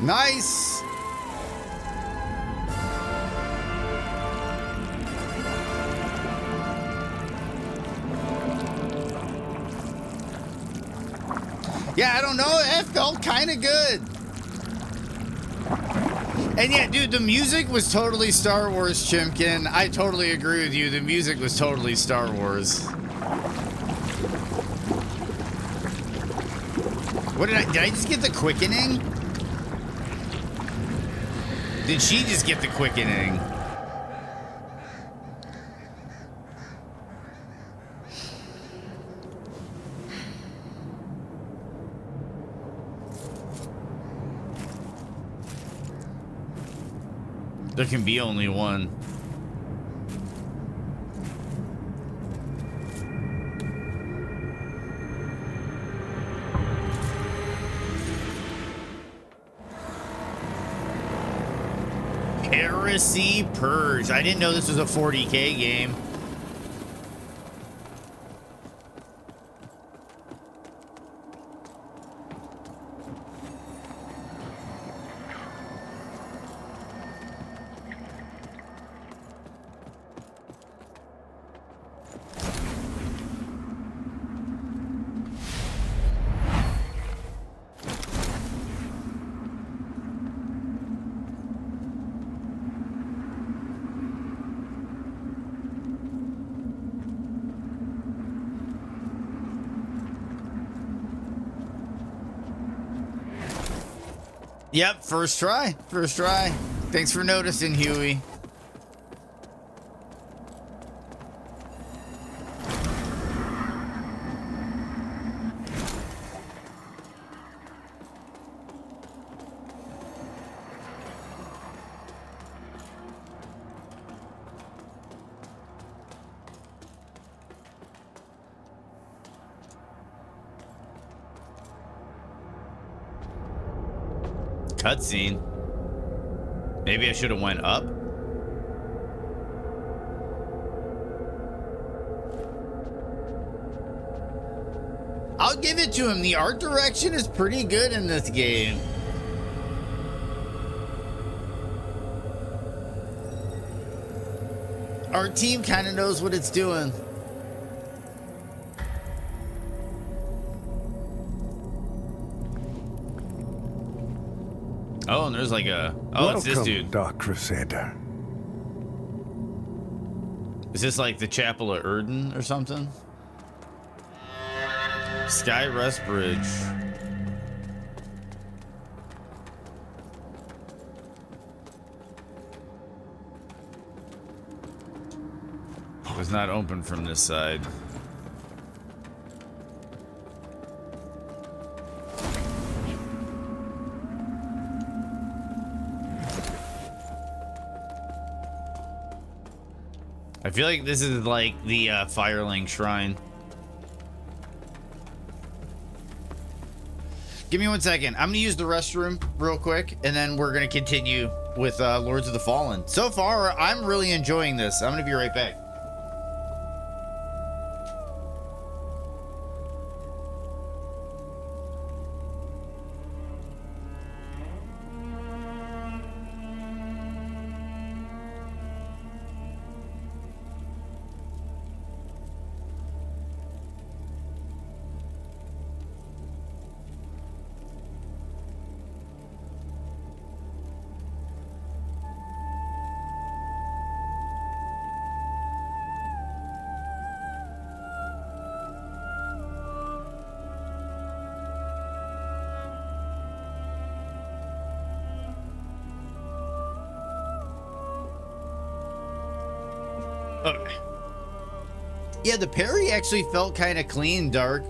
Nice. Yeah, I don't know. It felt kind of good. And yeah, dude, the music was totally Star Wars, Chimkin. I totally agree with you. The music was totally Star Wars. What did I just get the quickening? Did she just get the quickening? There can be only one. Heresy Purge. I didn't know this was a 40K game. Yep, first try. First try. Thanks for noticing, Huey. Cutscene. Maybe I should have went up. I'll give it to him. The art direction is pretty good in this game. Our team kind of knows what it's doing. Oh, and there's like a... Oh, Welcome, it's this dude. Dark Crusader. Is this like the Chapel of Erden or something? Sky Rest Bridge. Was not open from this side. I feel like this is like the Firelink Shrine. Give me 1 second. I'm gonna use the restroom real quick, and then we're gonna continue with Lords of the Fallen. So far, I'm really enjoying this. I'm gonna be right back. Okay. Yeah, the parry actually felt kind of clean, Dark.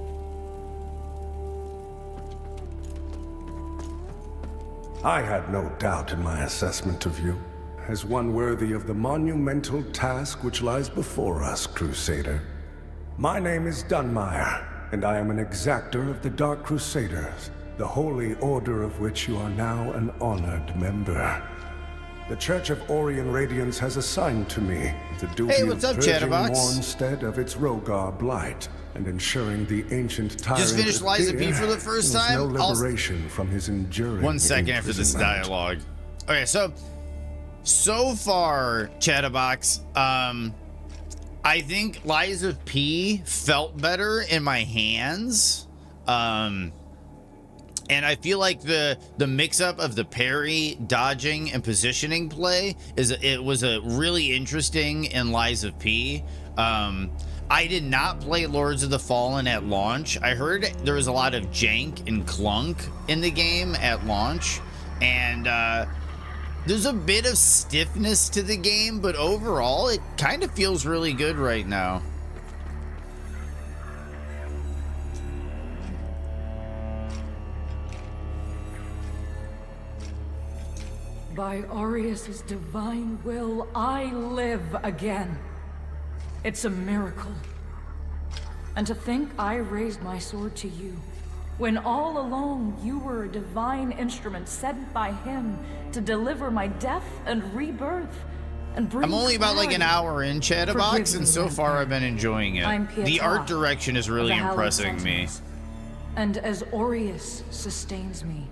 I had no doubt in my assessment of you, as one worthy of the monumental task which lies before us, Crusader. My name is Dunmire, and I am an exactor of the Dark Crusaders, the holy order of which you are now an honored member. The Church of Orien Radiance has assigned to me the duty what's of up, purging Chatterbox? Mornstead of its Rogar blight and ensuring the ancient tyrant Just finished Lies of P for the first knows time? no I'll- liberation from his enduring 1 second after this imprisonment. dialogue. Okay, so far, Chatterbox, I think Lies of P felt better in my hands. And I feel like the mix-up of the parry, dodging, and positioning play was a really interesting in Lies of P. I did not play Lords of the Fallen at launch. I heard there was a lot of jank and clunk in the game at launch, and there's a bit of stiffness to the game, but overall, it kind of feels really good right now. By Aureus' divine will, I live again. It's a miracle. And to think I raised my sword to you, when all along you were a divine instrument sent by him to deliver my death and rebirth, and bring I'm only about like an clarity. hour in Chatterbox, Forgive and me, so far Vampire. I've been enjoying it. I'm The Pietà art direction is of really the Hallowed impressing me. Sentinels. And as Aureus sustains me,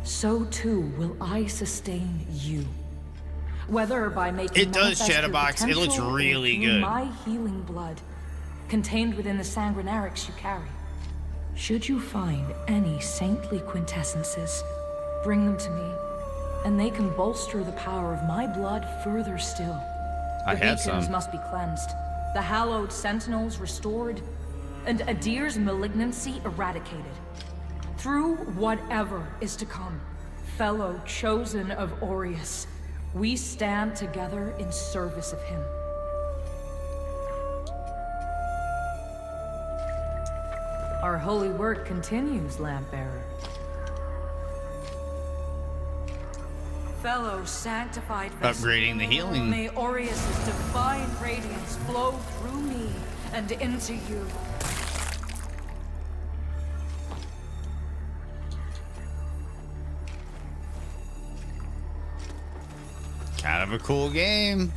so too will I sustain you. Whether by making It does, manifest your Chatterbox. It looks potential or really through good. my healing blood, contained within the sanguinarics you carry. Should you find any saintly quintessences, bring them to me, and they can bolster the power of my blood further still. I The have beacons some. must be cleansed, the hallowed sentinels restored, and Adir's malignancy eradicated. Through whatever is to come, Fellow chosen of Aureus, we stand together in service of him. Our holy work continues, Lampbearer. Fellow sanctified vessel, Upgrading the healing. may Aureus' divine radiance flow through me and into you. Kind of a cool game.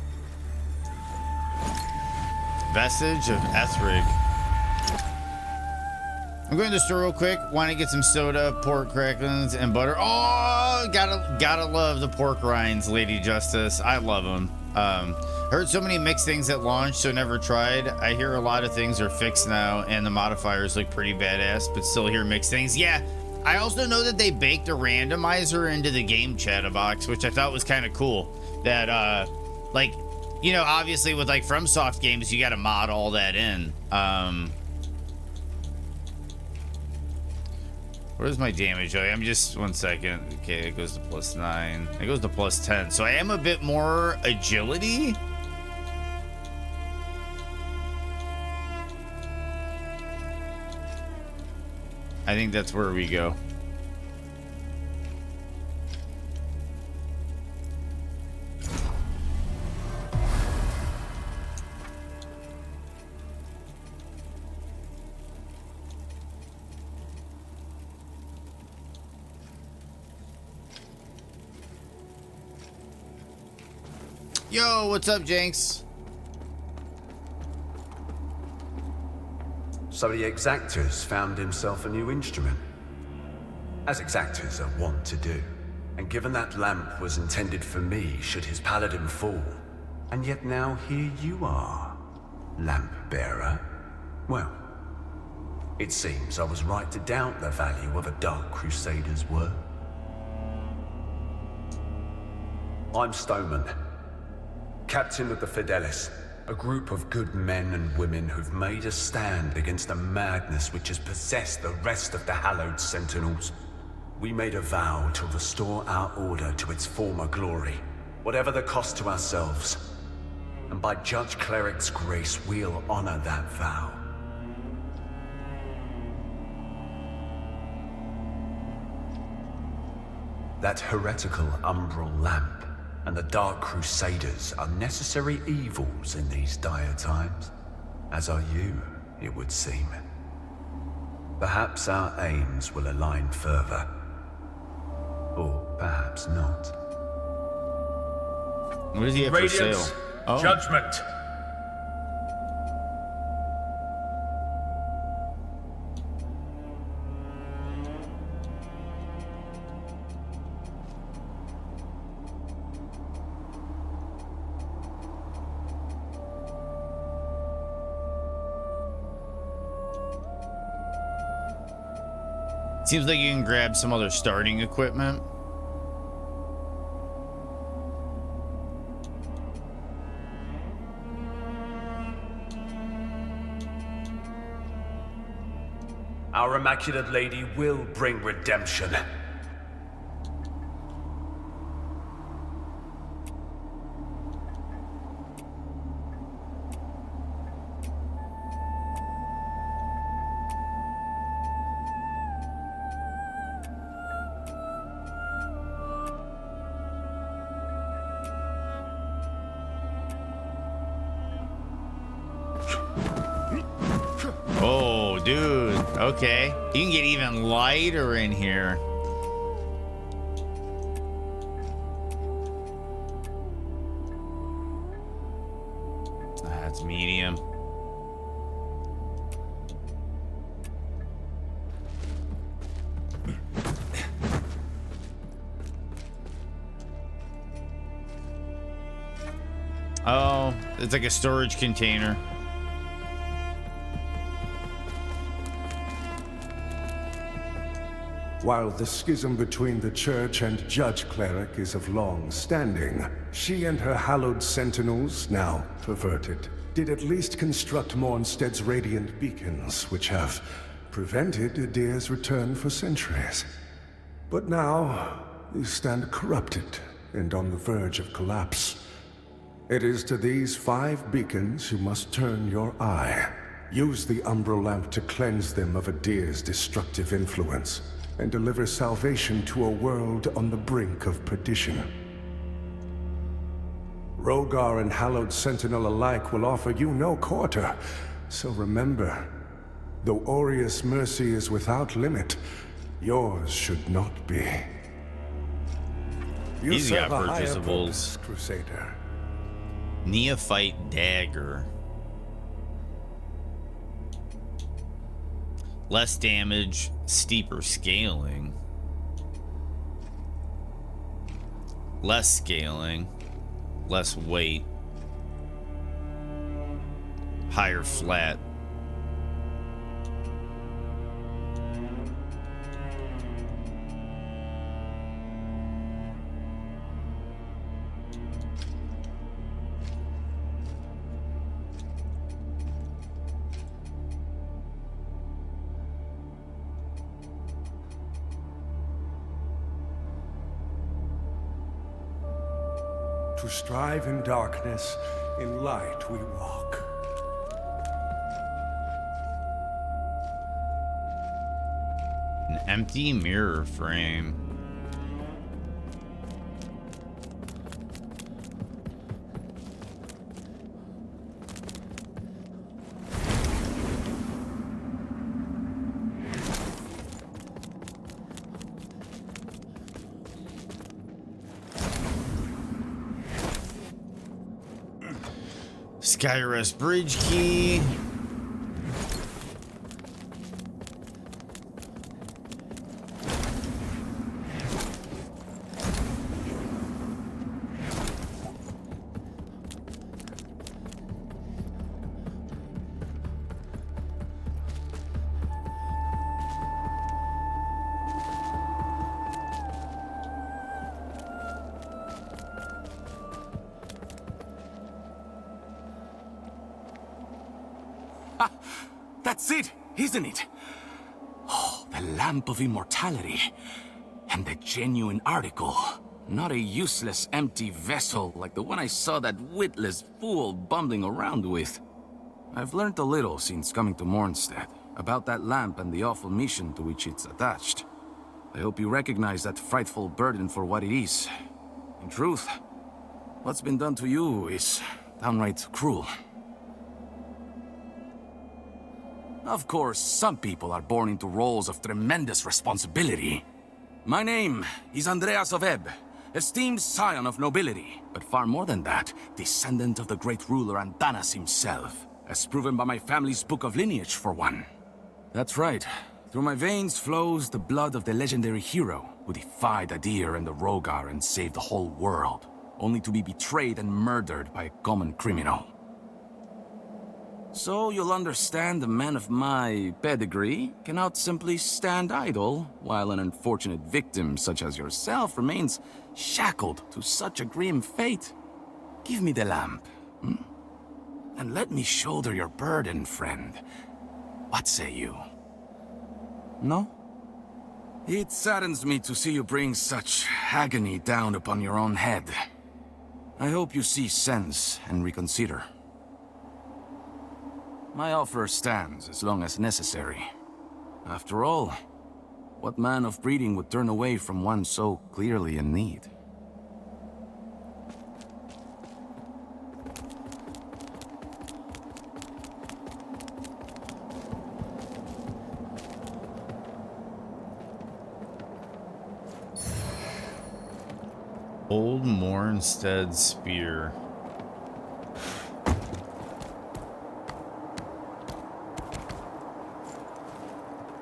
Vestige of Ethric. I'm going to the store real quick. Want to get some soda, pork cracklings, and butter. Oh, gotta love the pork rinds, Lady Justice. I love them. Heard so many mixed things at launch, so never tried. I hear a lot of things are fixed now, and the modifiers look pretty badass, but still hear mixed things. Yeah, I also know that they baked a randomizer into the game chat box, which I thought was kind of cool. That, like, you know, obviously with like FromSoft games, you got to mod all that in. Where's my damage? Oh, I'm just 1 second. Okay, it goes to +9. It goes to +10. So I am a bit more agility. I think that's where we go. Yo, what's up, Jenks? So the Exactors found himself a new instrument, as Exactors are wont to do. And given that lamp was intended for me should his paladin fall, and yet now here you are, lamp bearer. Well, it seems I was right to doubt the value of a Dark Crusader's word. I'm Stoneman, Captain of the Fidelis, a group of good men and women who've made a stand against the madness which has possessed the rest of the hallowed Sentinels. We made a vow to restore our order to its former glory, whatever the cost to ourselves. And by Judge Cleric's grace, we'll honor that vow. That heretical umbral lamp and the Dark Crusaders are necessary evils in these dire times, as are you, it would seem. Perhaps our aims will align further, or perhaps not. What does he have for sale? Radiance, Oh. judgment. Seems like you can grab some other starting equipment. Our Immaculate Lady will bring redemption. Oh, dude. Okay. You can get even lighter in here. That's medium. Oh, it's like a storage container. While the schism between the Church and Judge Cleric is of long standing, she and her hallowed sentinels, now perverted, did at least construct Mornstead's radiant beacons, which have prevented Adir's return for centuries. But now, you stand corrupted and on the verge of collapse. It is to these 5 beacons you must turn your eye. Use the umbral lamp to cleanse them of Adir's destructive influence, and deliver salvation to a world on the brink of perdition. Rogar and Hallowed Sentinel alike will offer you no quarter, so remember, though Aureus' mercy is without limit, yours should not be. You He's got serve a higher purchasables. purpose, Crusader. Neophyte dagger. Less damage, steeper scaling. Less scaling, less weight. Higher flat. To strive in darkness, in light we walk. An empty mirror frame. Skyrest bridge key. That's it, isn't it? Oh, the Lamp of Immortality. And the genuine article. Not a useless, empty vessel like the one I saw that witless fool bumbling around with. I've learned a little since coming to Mornstead about that lamp and the awful mission to which it's attached. I hope you recognize that frightful burden for what it is. In truth, what's been done to you is downright cruel. Of course, some people are born into roles of tremendous responsibility. My name is Andreas of Ebb, esteemed scion of nobility, but far more than that, descendant of the great ruler Andanas himself, as proven by my family's book of lineage, for one. That's right. Through my veins flows the blood of the legendary hero who defied Adir and the Rogar and saved the whole world, only to be betrayed and murdered by a common criminal. So you'll understand a man of my pedigree cannot simply stand idle while an unfortunate victim such as yourself remains shackled to such a grim fate. Give me the lamp, and let me shoulder your burden, friend. What say you? No? It saddens me to see you bring such agony down upon your own head. I hope you see sense and reconsider. My offer stands as long as necessary. After all, what man of breeding would turn away from one so clearly in need? Old Mornstead spear.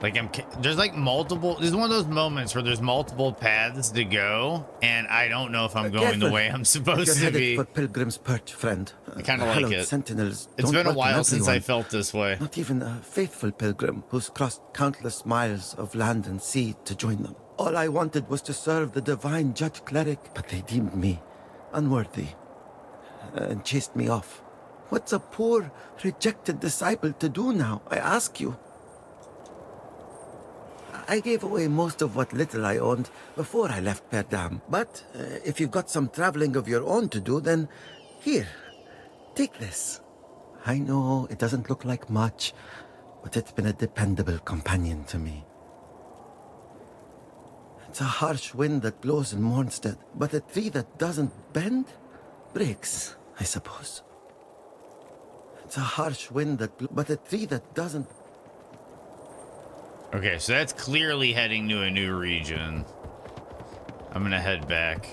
Like there's like multiple. There's one of those moments where there's multiple paths to go, and I don't know if I'm going the way I'm supposed to be. For Pilgrim's Perch, friend. I kind of like it. Sentinels It's been a welcome while since I everyone. felt this way. Not even a faithful pilgrim who's crossed countless miles of land and sea to join them. All I wanted was to serve the divine judge cleric, but they deemed me unworthy and chased me off. What's a poor, rejected disciple to do now, I ask you? I gave away most of what little I owned before I left Perdam. But if you've got some traveling of your own to do, then here, take this. I know it doesn't look like much, but it's been a dependable companion to me. It's a harsh wind that blows in Mornstead, but a tree that doesn't bend breaks, I suppose. It's a harsh wind but a tree that doesn't... Okay, so that's clearly heading to a new region. I'm gonna head back.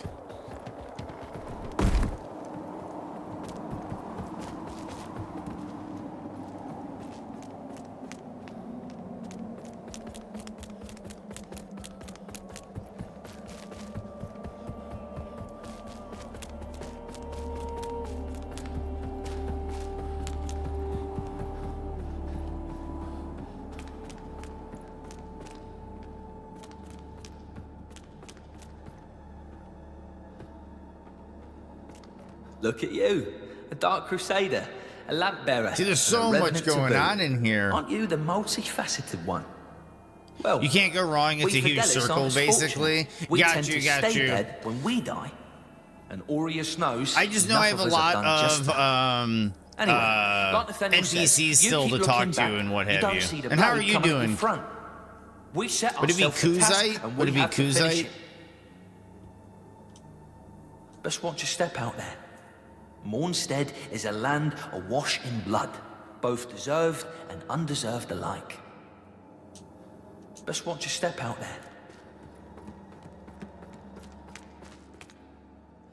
Look at you, a Dark Crusader, a lamp bearer. See, there's so much going on in here. Aren't you the multifaceted one? Well, you can't go wrong. It's a huge circle, basically. We Got tend you, to got stay you. dead when we die. And Aureus knows. I just know I have a lot of Anyway, like Nathaniel NPCs said, you still keep to talk looking to back, and what you have don't you. see the And how are bloody you coming doing? in front. We set Would it be ourselves a task Kuzite? and Would we it be have to finish Kuzite? it. Best watch your step out there. Mornstead is a land awash in blood, both deserved and undeserved alike. Best watch your step out there.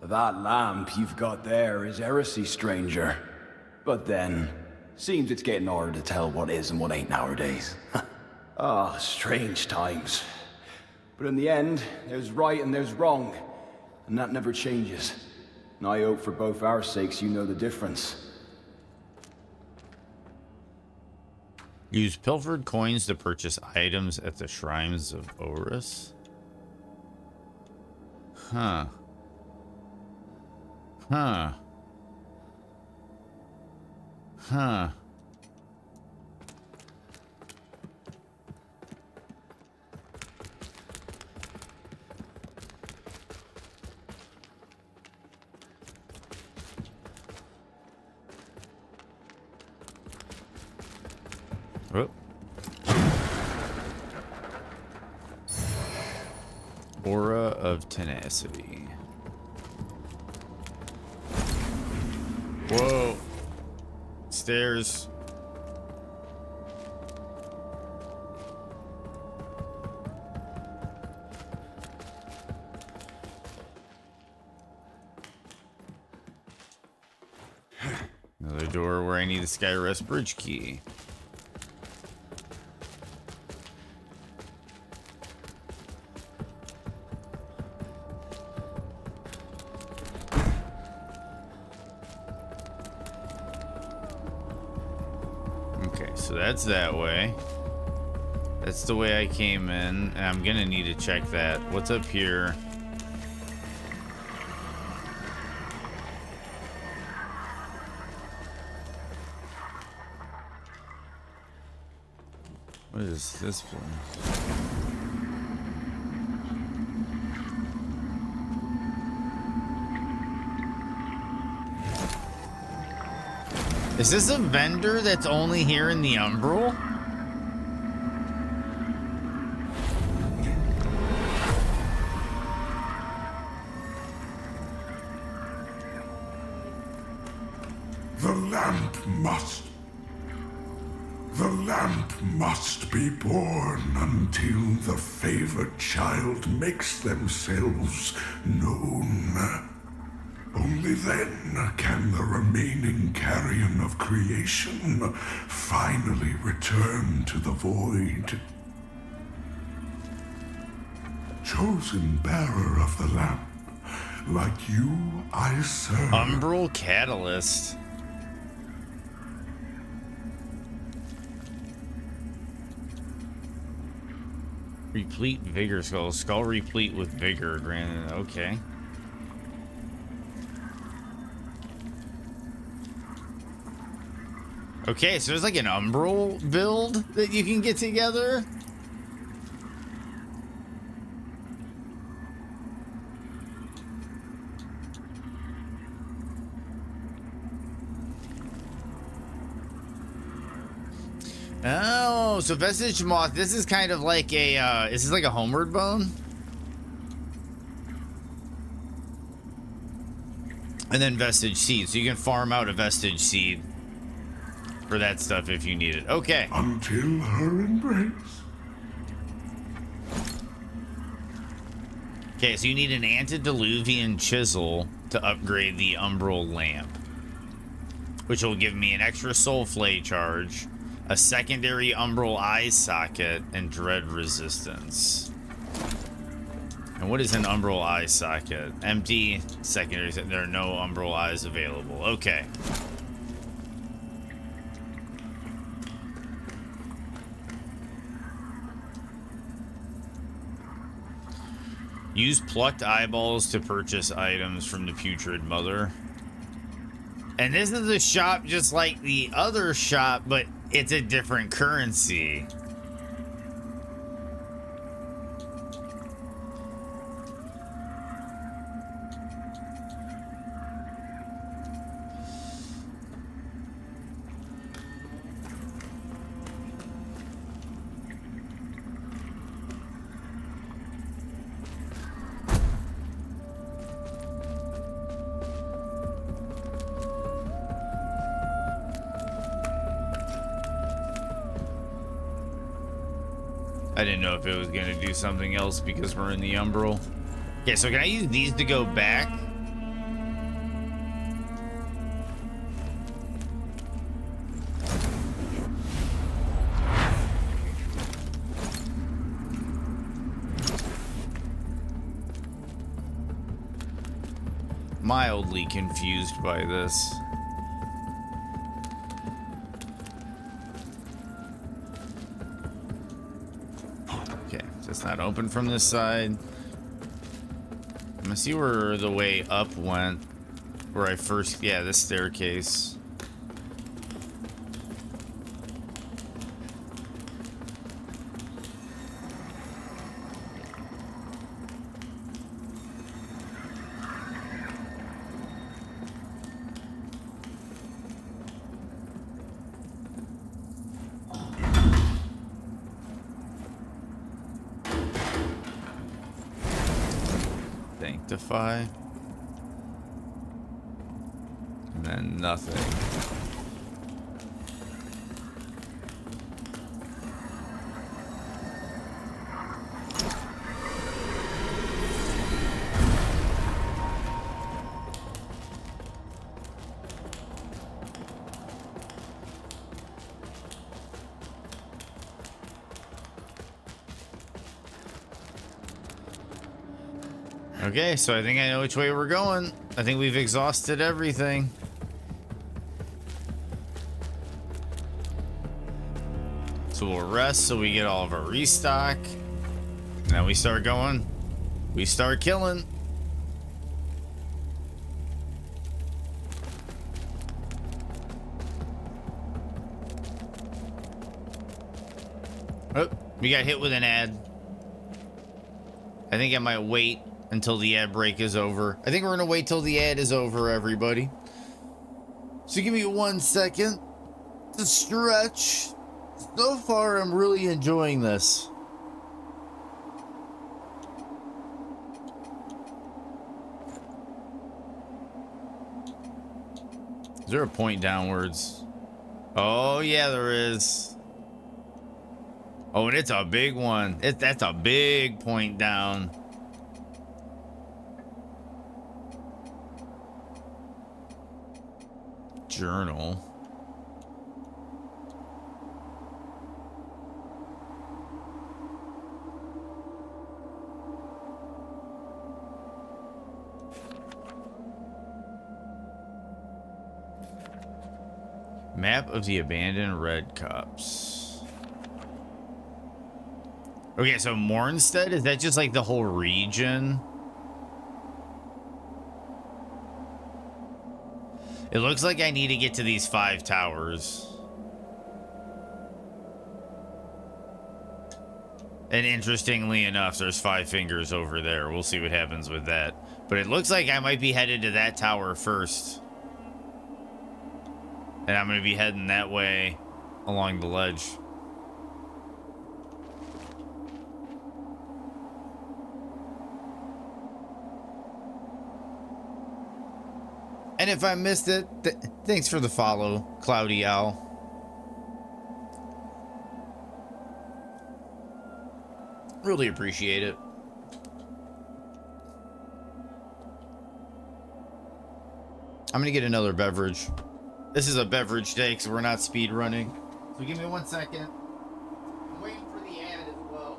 That lamp you've got there is heresy, stranger. But then, seems it's getting harder to tell what is and what ain't nowadays. Strange times. But in the end, there's right and there's wrong, and that never changes. And I hope for both our sakes you know the difference. Use pilfered coins to purchase items at the shrines of Horus. Huh. Huh. Huh. Oh. Aura of tenacity. Whoa. Stairs. Another door where I need the Skyrest bridge key. So that's that way. That's the way I came in, and I'm gonna need to check that. What's up here? What is this place? Is this a vendor that's only here in the Umbral? The lamp must be born until the favored child makes themselves known. Only then can the remaining carrion of creation finally return to the void. Chosen bearer of the lamp, like you I serve. Umbral Catalyst. Replete vigor skull. Skull replete with vigor granted. Okay. Okay, so there's like an Umbral build that you can get together. Oh, so vestige moth. This is kind of like a. Is this like a homeward bone? And then vestige seed. So you can farm out a vestige seed for that stuff if you need it. Okay. Until her embrace. Okay, so you need an antediluvian chisel to upgrade the umbral lamp, which will give me an extra soul flay charge, a secondary umbral eye socket, and dread resistance. And what is an umbral eye socket? Empty secondary. There are no umbral eyes available. Okay. Use plucked eyeballs to purchase items from the putrid mother. And this is a shop just like the other shop, but it's a different currency. I didn't know if it was going to do something else because we're in the umbral. Okay, so can I use these to go back? Mildly confused by this. It's not open from this side. I'm gonna see where the way up went. Where I first, yeah, this staircase. Sanctify. And then nothing. Okay, so I think I know which way we're going. I think we've exhausted everything. So we'll rest so we get all of our restock. Now we start going. We start killing. Oh, we got hit with an ad. I think I might wait until the ad break is over. I think we're gonna wait till the ad is over, everybody. So give me 1 second to stretch. So far, I'm really enjoying this. Is there a point downwards? Oh yeah, there is. Oh, and it's a big one. That's a big point down. Journal. Map of the abandoned red cups. Okay, so Mornstead, is that just like the whole region? It looks like I need to get to these 5 towers. And interestingly enough, there's 5 fingers over there. We'll see what happens with that. But it looks like I might be headed to that tower first. And I'm going to be heading that way along the ledge. And if I missed it, thanks for the follow, Cloudy Owl. Really appreciate it. I'm gonna get another beverage. This is a beverage day because we're not speed running. So give me 1 second. I'm waiting for the ad as well.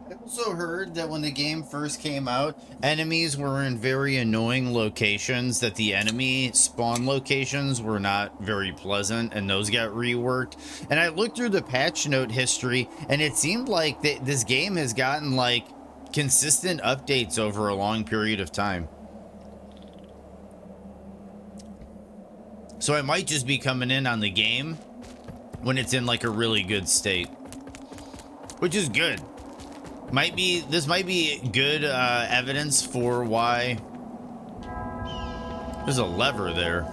I also heard that when the game first came out, enemies were in very annoying locations, that the enemy spawn locations were not very pleasant, and those got reworked. And I looked through the patch note history, and it seemed like this game has gotten, like, consistent updates over a long period of time. So I might just be coming in on the game when it's in, like, a really good state. Which is good. This might be good evidence for why there's a lever there.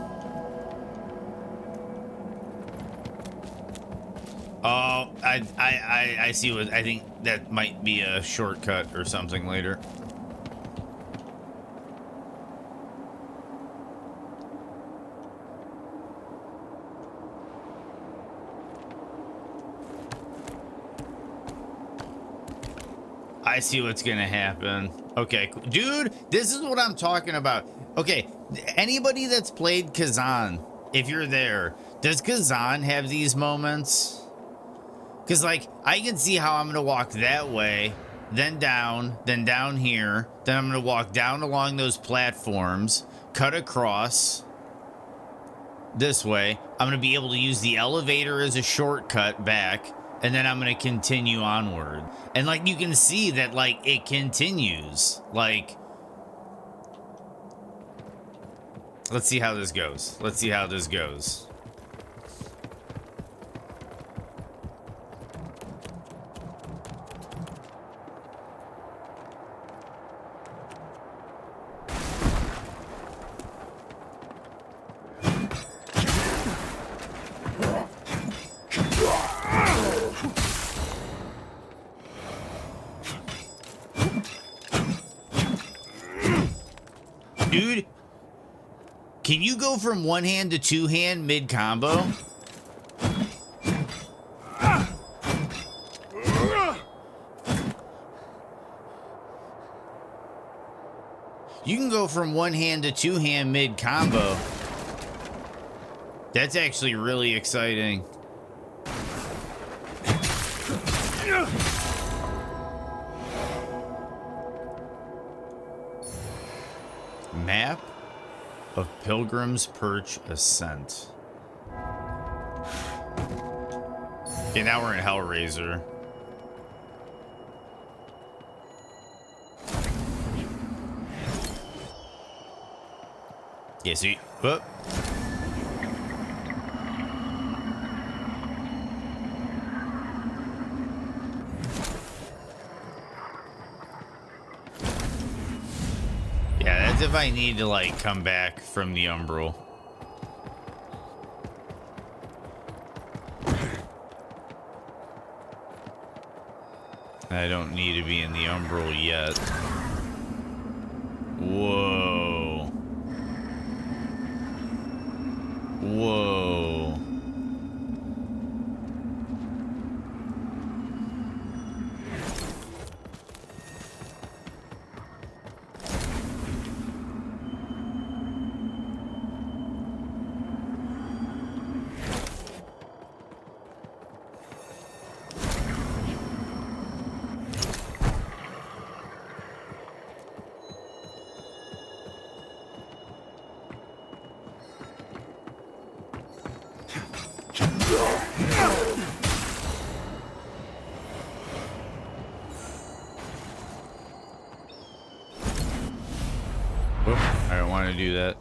Oh, I see what I think that might be a shortcut or something later. I see what's gonna happen. Okay, dude, this is what I'm talking about. Okay, anybody that's played Kazan, if you're there, does Kazan have these moments? Because, like, I can see how I'm gonna walk that way, then down here, then I'm gonna walk down along those platforms, cut across this way. I'm gonna be able to use the elevator as a shortcut back, and then I'm going to continue onward. And, like, you can see that, like, it continues. Like, let's see how this goes. Let's see how this goes. Dude, can you go from one hand to two hand mid combo? You can go from one hand to two hand mid combo. That's actually really exciting. Map of Pilgrim's Perch Ascent. Okay, now we're in Hellraiser. Yeah, see, whoop. Yeah, that's if I need to, like, come back from the Umbral. I don't need to be in the Umbral yet. Whoa. Whoa. I don't want to do that.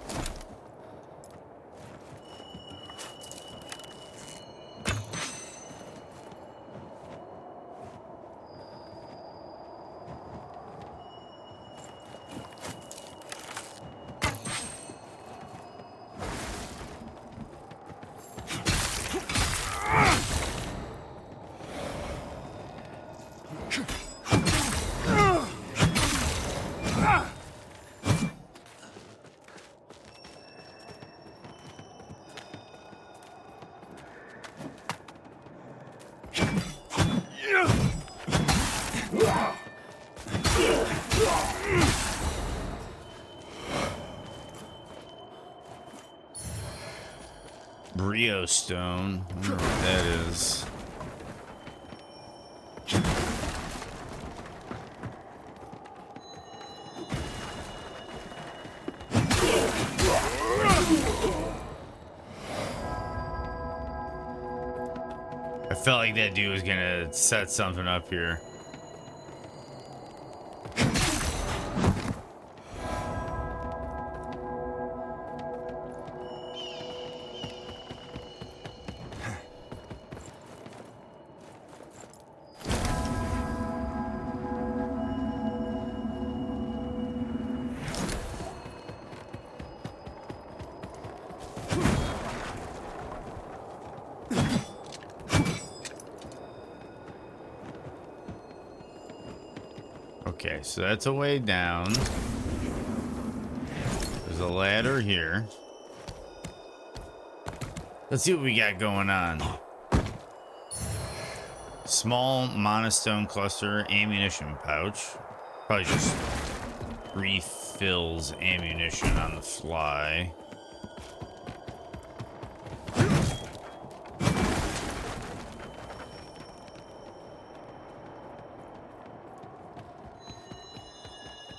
Brio stone. I wonder what that is. I felt like that dude was gonna set something up here. Okay, so that's a way down. There's a ladder here. Let's see what we got going on. Small monostone cluster ammunition pouch. Probably just refills ammunition on the fly.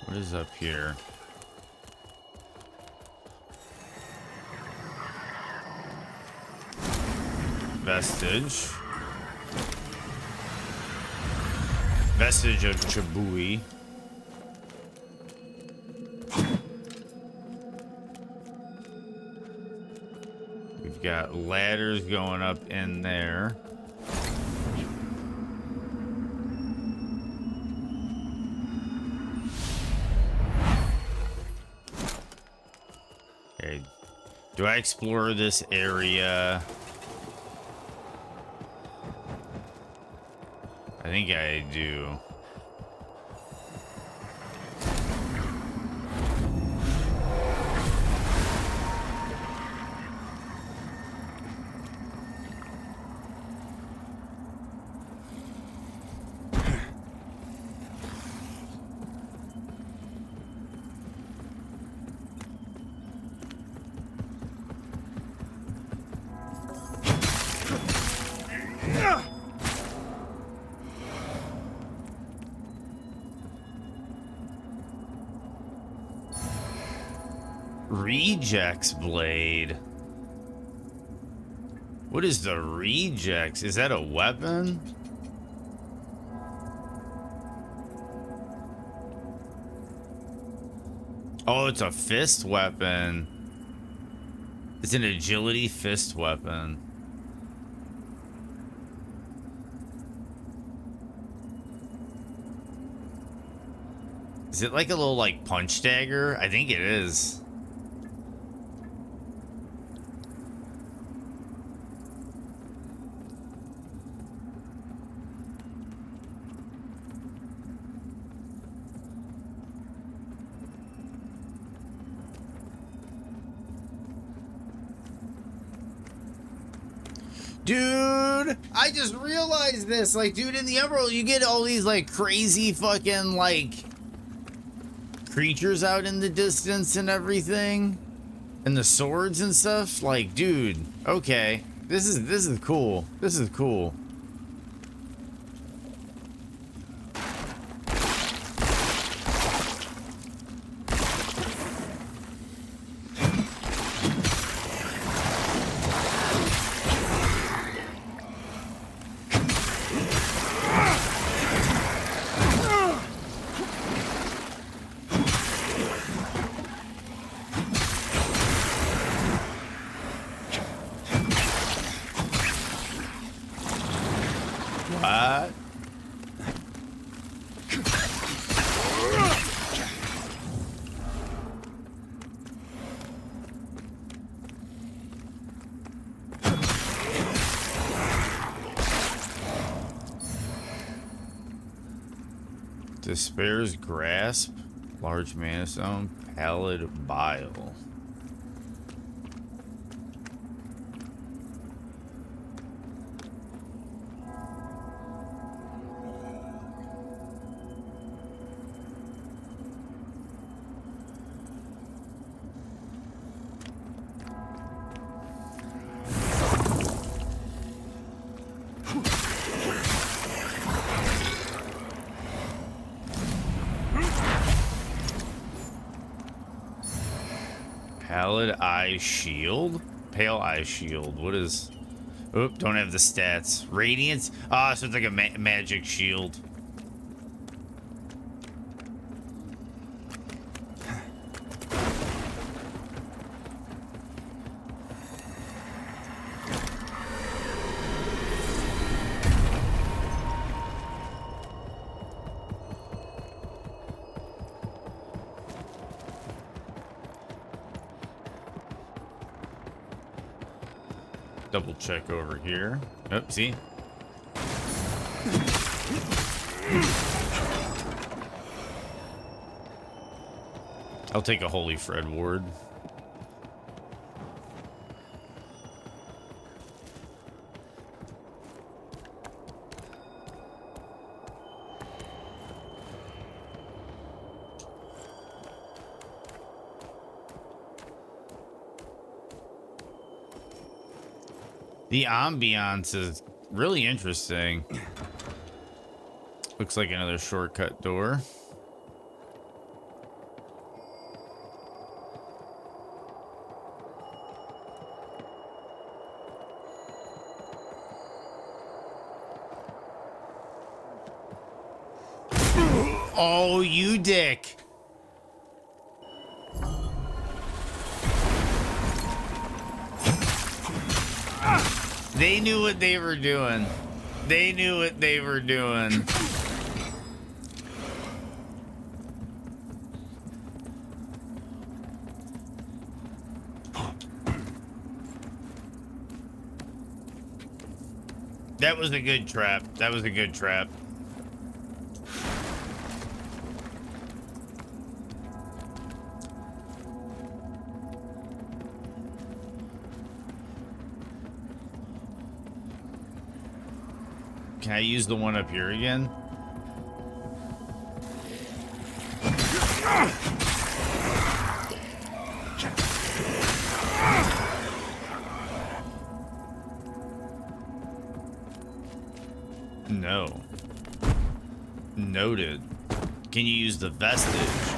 What is up here? Vestige. Vestige of Chabui. We've got ladders going up in there. Okay. Do I explore this area? I think I do. Rejects blade. What is the rejects? Is that a weapon? Oh, it's a fist weapon. It's an agility fist weapon. Is it like a little like punch dagger? I think it is. Dude, I just realized this. Like, dude, in the Emerald, you get all these, like, crazy fucking, like, creatures out in the distance and everything. And the swords and stuff. Like, dude, okay. This is cool. This is cool. Despair's Grasp, Large Mana Stone, Pallid Bile. Pallid Eye Shield? Pale Eye Shield. What is... Oop, don't have the stats. Radiance? Ah, so it's like a magic shield. Double check over here. Oh, see? I'll take a Holy Fred Ward. The ambiance is really interesting. Looks like another shortcut door. Oh, you dick. They knew what they were doing. They knew what they were doing. That was a good trap. That was a good trap. Can I use the one up here again? No. Noted. Can you use the vestige?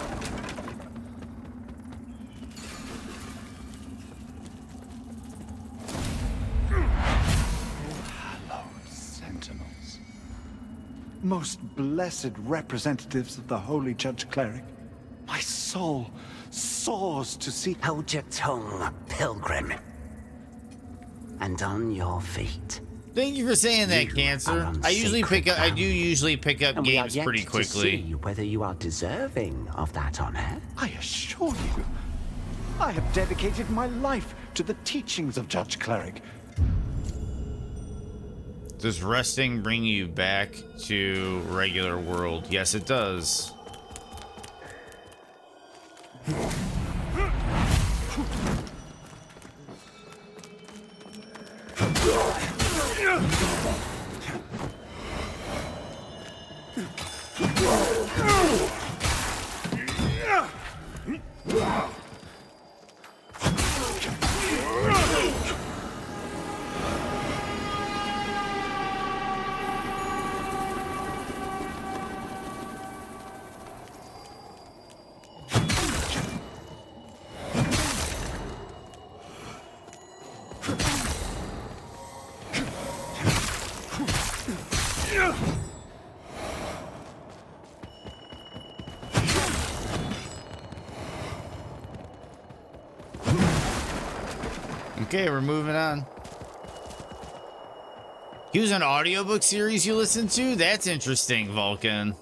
Most blessed representatives of the Holy Judge Cleric, my soul soars to see. Hold your tongue, pilgrim. And on your feet. Thank you for saying that, Cancer. I usually pick up. I do usually pick up games pretty quickly. To see whether you are deserving of that honor. I assure you, I have dedicated my life to the teachings of Judge Cleric. Does resting bring you back to regular world? Yes, it does. Okay, we're moving on. Here's an audiobook series you listen to? That's interesting, Vulcan.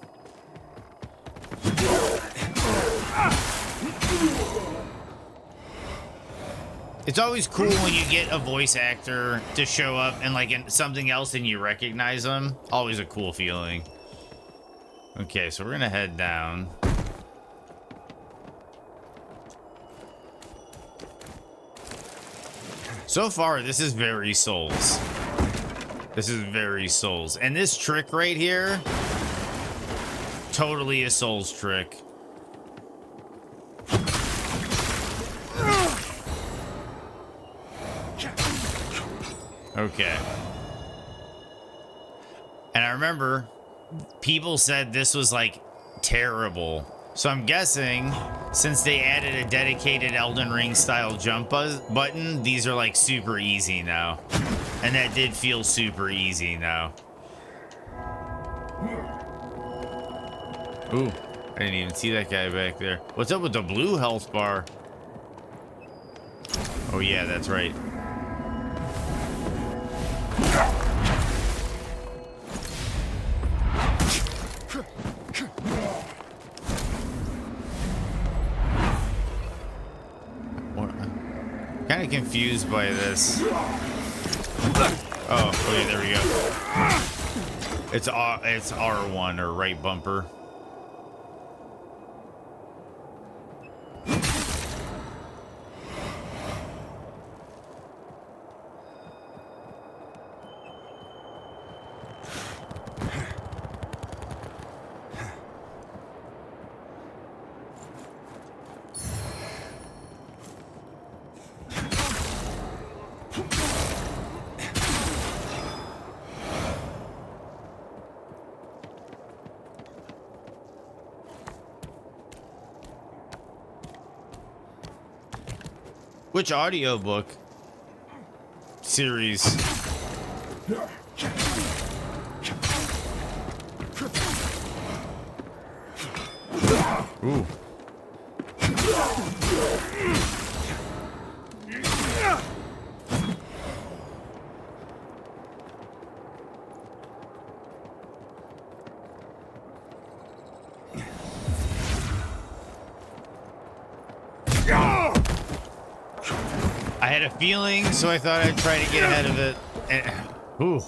It's always cool when you get a voice actor to show up and like in something else and you recognize them. Always a cool feeling. Okay, so we're gonna head down. So far, this is very Souls. This is very Souls. And this trick right here, totally a Souls trick. Okay. And I remember people said this was like terrible. So I'm guessing since they added a dedicated Elden Ring style jump button, these are like super easy now. And that did feel super easy now. Ooh, I didn't even see that guy back there. What's up with the blue health bar? Oh yeah, that's right. Kind of confused by this. Oh, okay, there we go. It's R1 or right bumper. Which audiobook series? Ooh. I had a feeling, so I thought I'd try to get ahead of it. Ooh.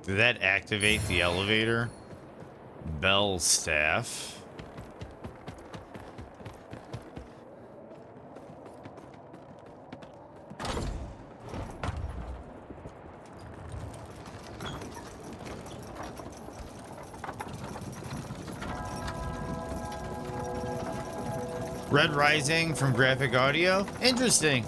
Did that activate the elevator? Bell staff. Red Rising from Graphic Audio? Interesting.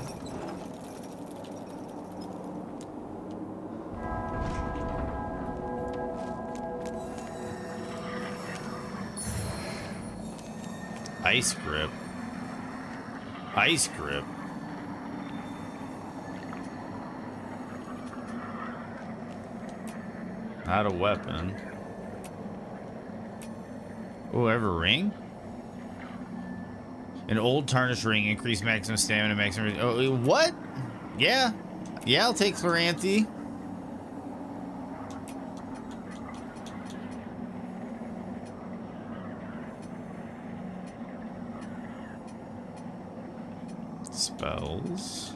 Ice grip. Ice grip. Not a weapon. Oh, I have a ring? An old tarnished ring. Increase maximum stamina, maximum... Oh, what? Yeah. Yeah, I'll take Chloranthy. Spells.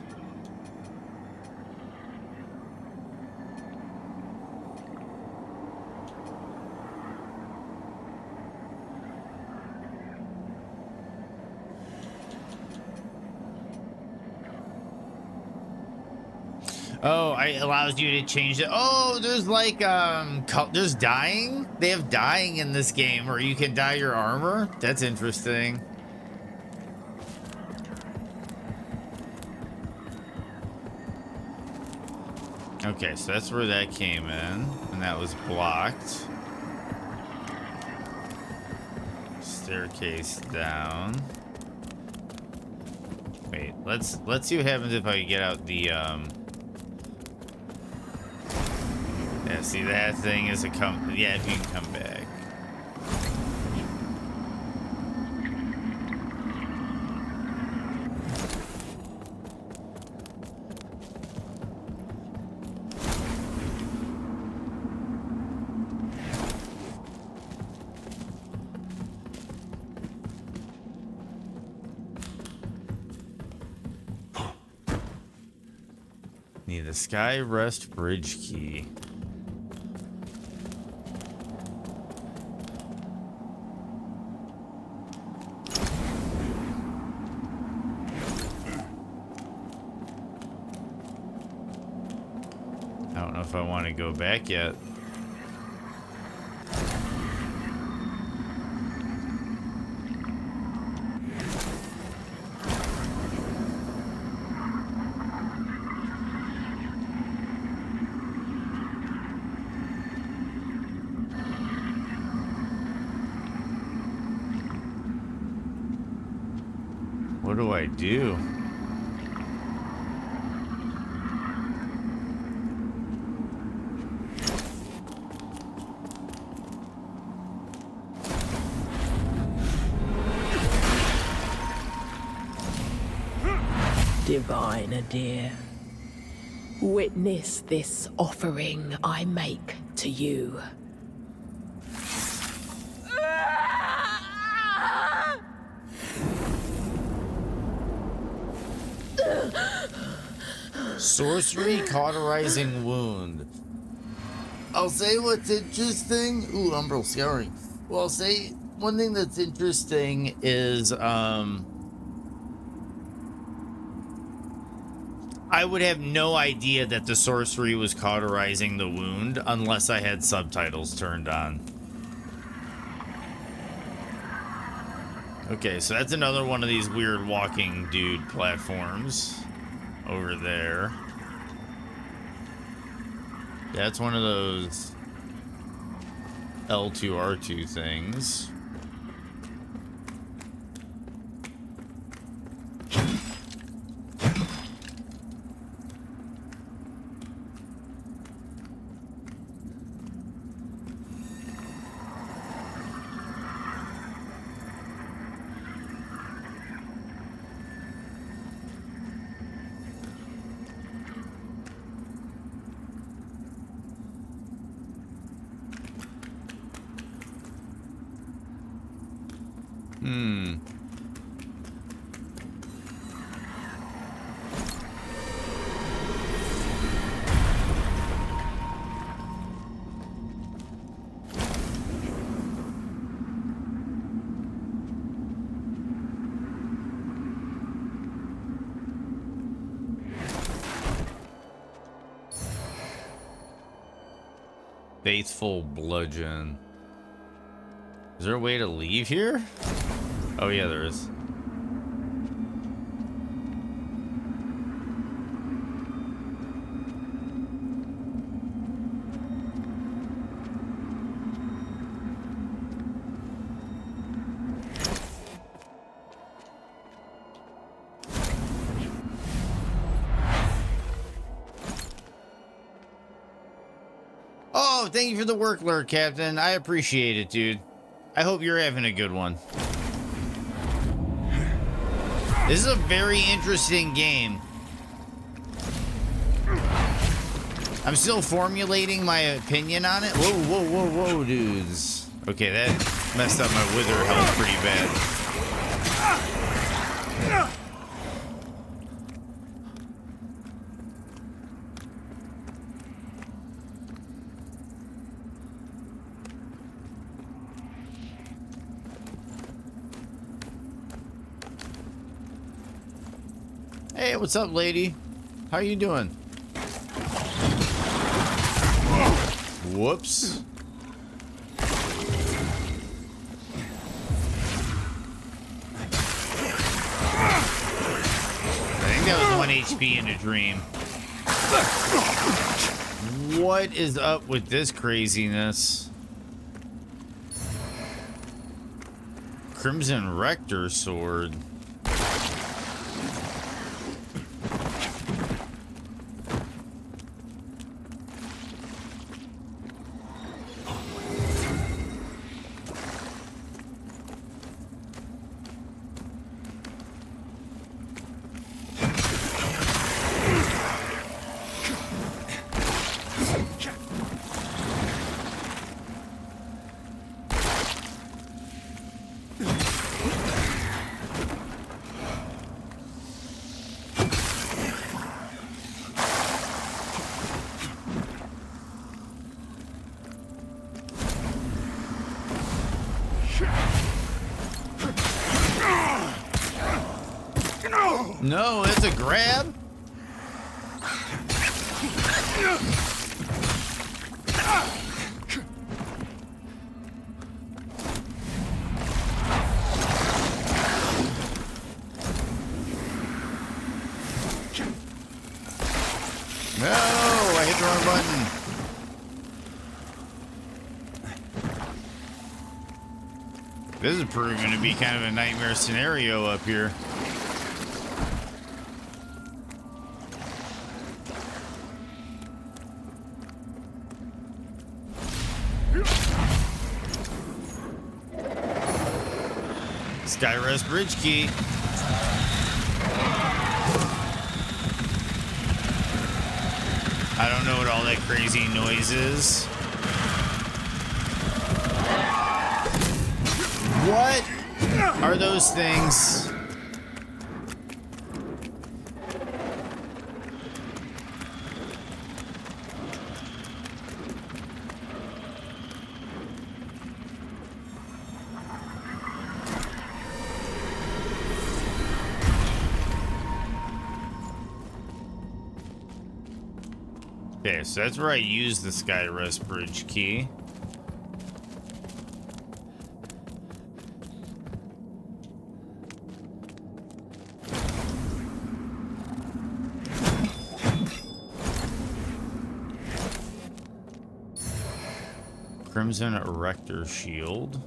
Oh, it allows you to change it. Oh, there's like there's dyeing. They have dyeing in this game where you can dye your armor. That's interesting. Okay, so that's where that came in, and that was blocked. Staircase down. Wait, let's see what happens if I get out the yeah, see that thing is a yeah, if you can come back. Need the Sky Rest Bridge key. I don't know if I want to go back yet. What do I do? Divine Adir, witness this offering I make to you. Sorcery cauterizing wound. I'll say what's interesting. Ooh, umbral scarring. Well, I'll say one thing that's interesting is I would have no idea that the sorcery was cauterizing the wound unless I had subtitles turned on. Okay, so that's another one of these weird walking dude platforms over there. That's one of those L2, R2 things. Faithful bludgeon. Is there a way to leave here? Oh yeah, there is. Oh, thank you for the work lure, Captain. I appreciate it, dude. I hope you're having a good one. This is a very interesting game. I'm still formulating my opinion on it. Whoa, whoa, whoa, whoa, dudes. Okay, that messed up my wither health pretty bad. Hey, what's up, lady? How you doing? Whoops. I think that was 1 HP in a dream. What is up with this craziness? Crimson Rector sword. No, it's a grab. No, I hit the wrong button. This is proving to be kind of a nightmare scenario up here. Skyrest bridge key. I don't know what all that crazy noise is. What are those things? Okay, so that's where I use the Skyrest bridge key. Crimson Erector Shield.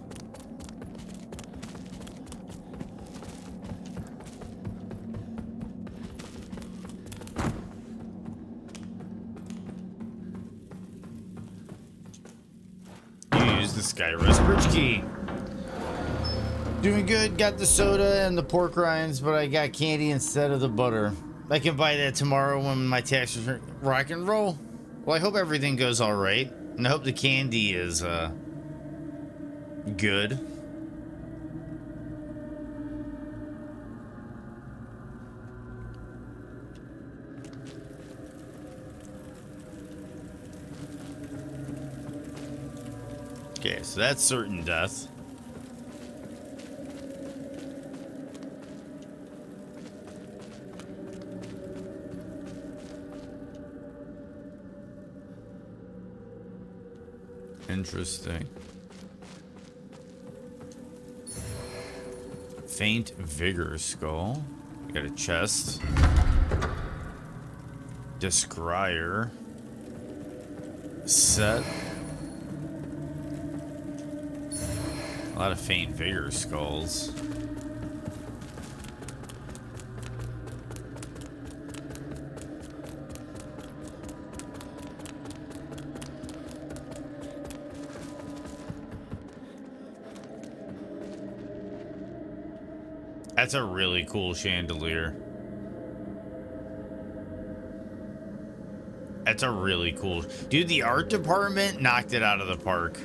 Use the Skyrest bridge key. Doing good. Got the soda and the pork rinds, but I got candy instead of the butter. I can buy that tomorrow when my tax return. Rock and roll. Well, I hope everything goes all right. And I hope the candy is, good. Okay, so that's certain death. Interesting. Faint Vigor Skull. We got a chest. Descryer. Set. A lot of Faint Vigor Skulls. That's a really cool chandelier. That's a really cool... Dude, the art department knocked it out of the park.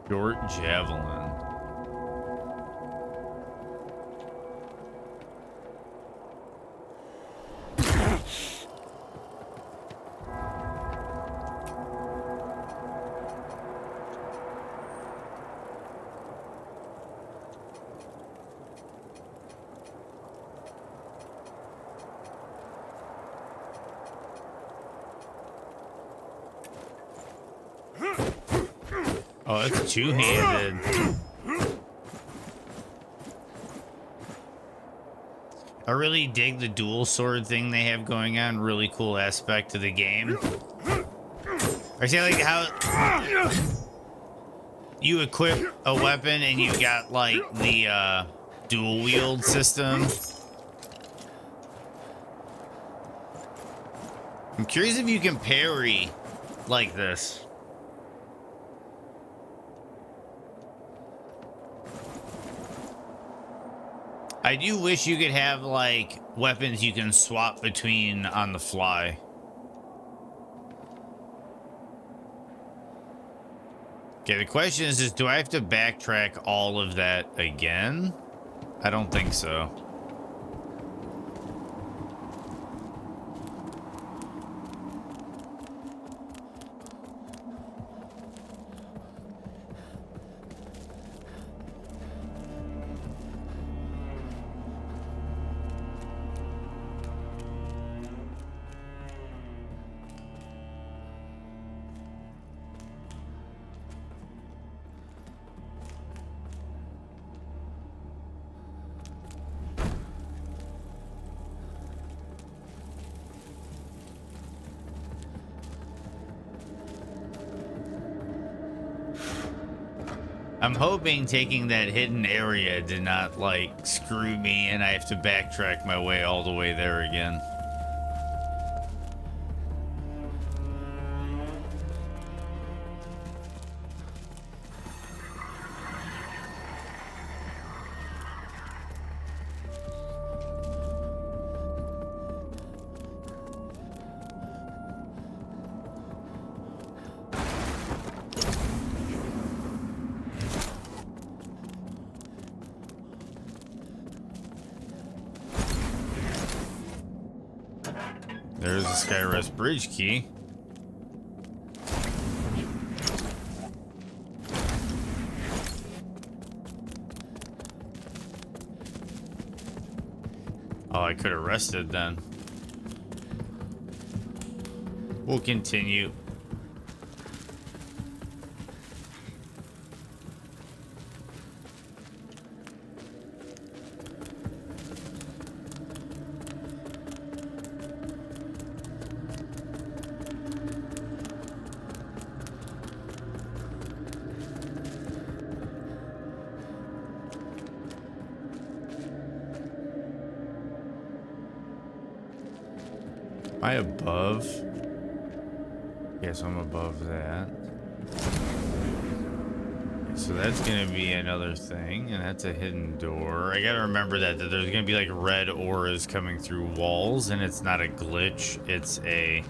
Short javelin. Oh, it's two-handed. I really dig the dual sword thing they have going on. Really cool aspect to the game. I see like how you equip a weapon and you got like the dual wield system. I'm curious if you can parry like this. I do wish you could have, like, weapons you can swap between on the fly. Okay, the question is do I have to backtrack all of that again? I don't think so. I'm hoping taking that hidden area did not, like, screw me and I have to backtrack my way all the way there again. There's the Skyrest bridge key. Oh, I could have rested then. We'll continue. Am I above? Yes, I'm above that. So that's gonna be another thing, and that's a hidden door. I gotta remember that there's gonna be like red auras coming through walls, and it's not a glitch, it's a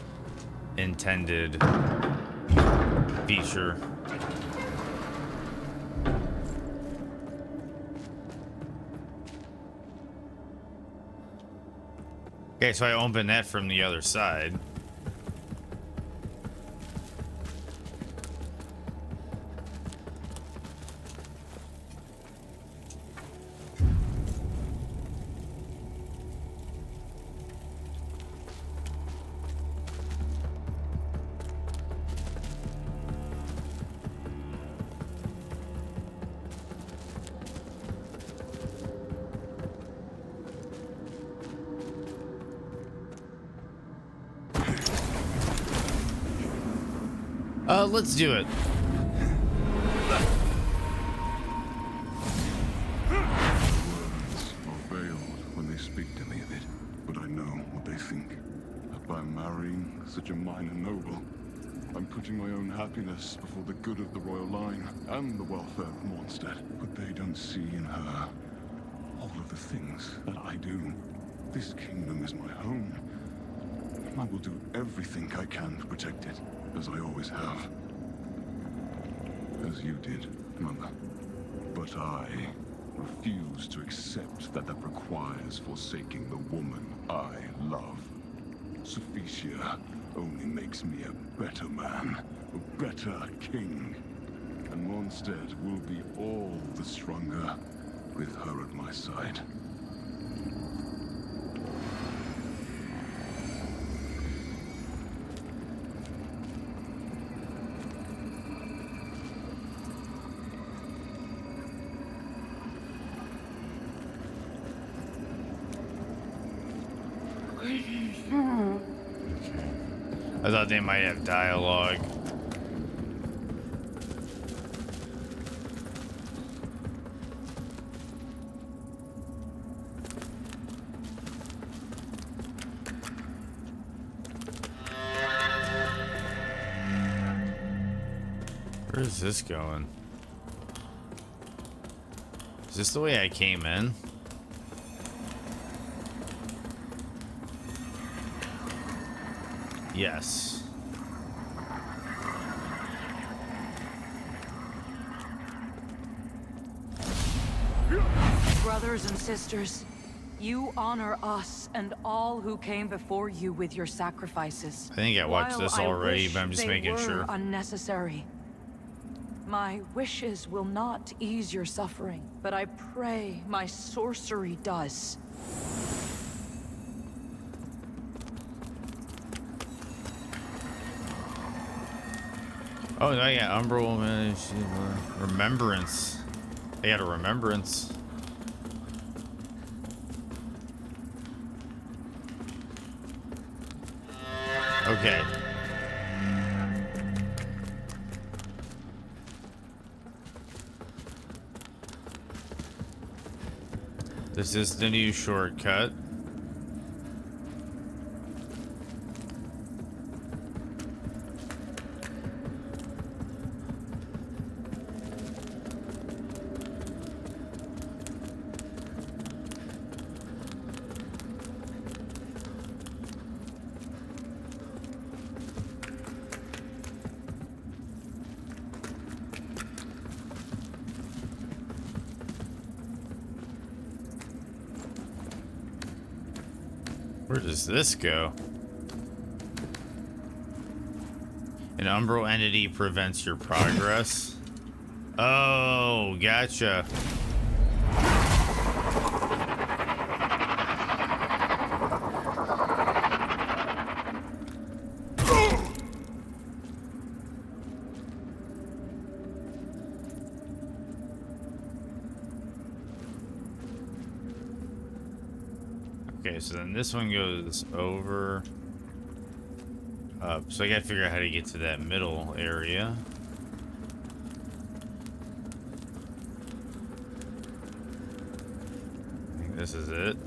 intended feature. Okay, so I opened that from the other side. Let's do it. Words are veiled when they speak to me of it, but I know what they think. That by marrying such a minor noble, I'm putting my own happiness before the good of the royal line and the welfare of Mornstead. But they don't see in her all of the things that I do. This kingdom is my home. I will do everything I can to protect it, as I always have. As you did, Mother. But I refuse to accept that requires forsaking the woman I love. Sophicia only makes me a better man, a better king. And Mornstead will be all the stronger with her at my side. I thought they might have dialogue. Where is this going? Is this the way I came in? Yes. Brothers and sisters, you honor us and all who came before you with your sacrifices. I think I watched While this I already, wish but I'm just they making were sure. Unnecessary. My wishes will not ease your suffering, but I pray my sorcery does. Oh, no, yeah, Umbra Woman, remembrance. I got a remembrance. Okay. This is the new shortcut. Where does this go? An umbral entity prevents your progress. Oh, gotcha. Okay, so then this one goes over up. So I gotta figure out how to get to that middle area. I think this is it.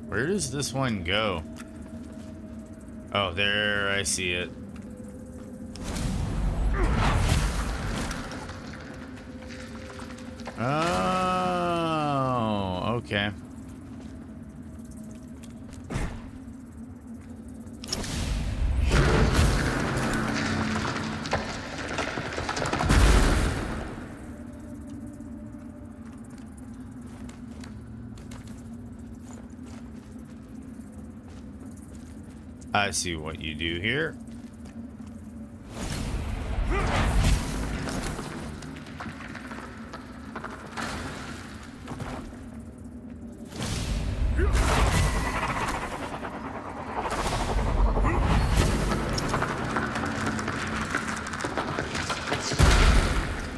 Where does this one go? Oh, there, I see it. Oh, okay. I see what you do here.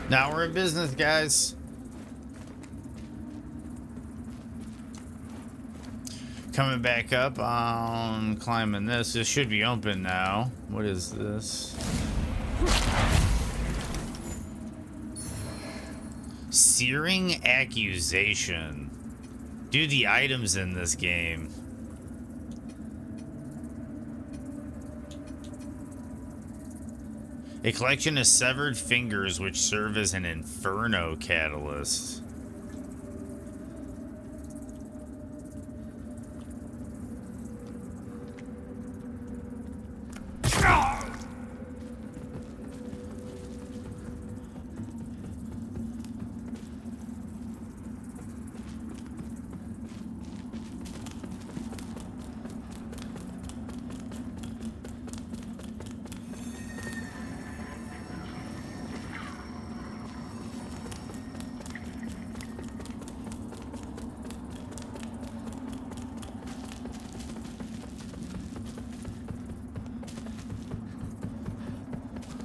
Now we're in business, guys. Coming back up on climbing this. This should be open now. What is this? Searing accusation. Dude, the items in this game. A collection of severed fingers which serve as an inferno catalyst.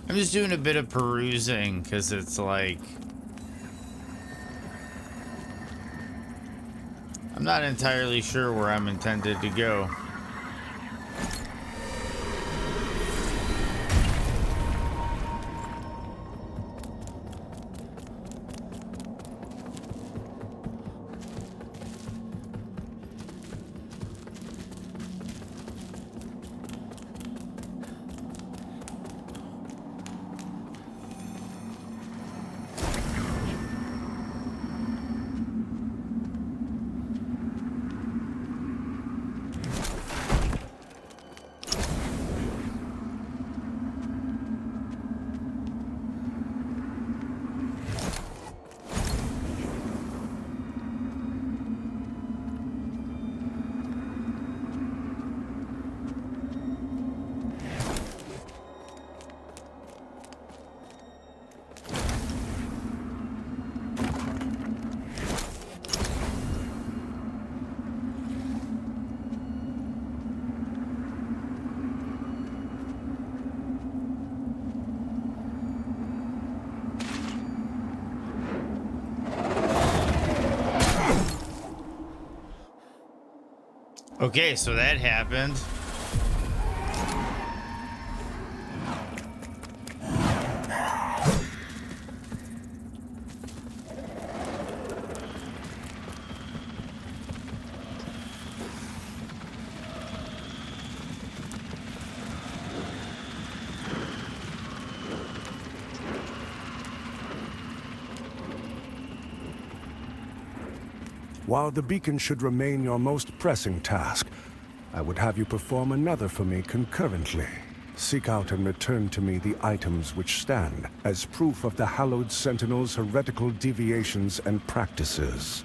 I'm just doing a bit of perusing because it's like I'm not entirely sure where I'm intended to go. Okay, so that happened. While the beacon should remain your most pressing task, I would have you perform another for me concurrently. Seek out and return to me the items which stand as proof of the Hallowed Sentinel's heretical deviations and practices.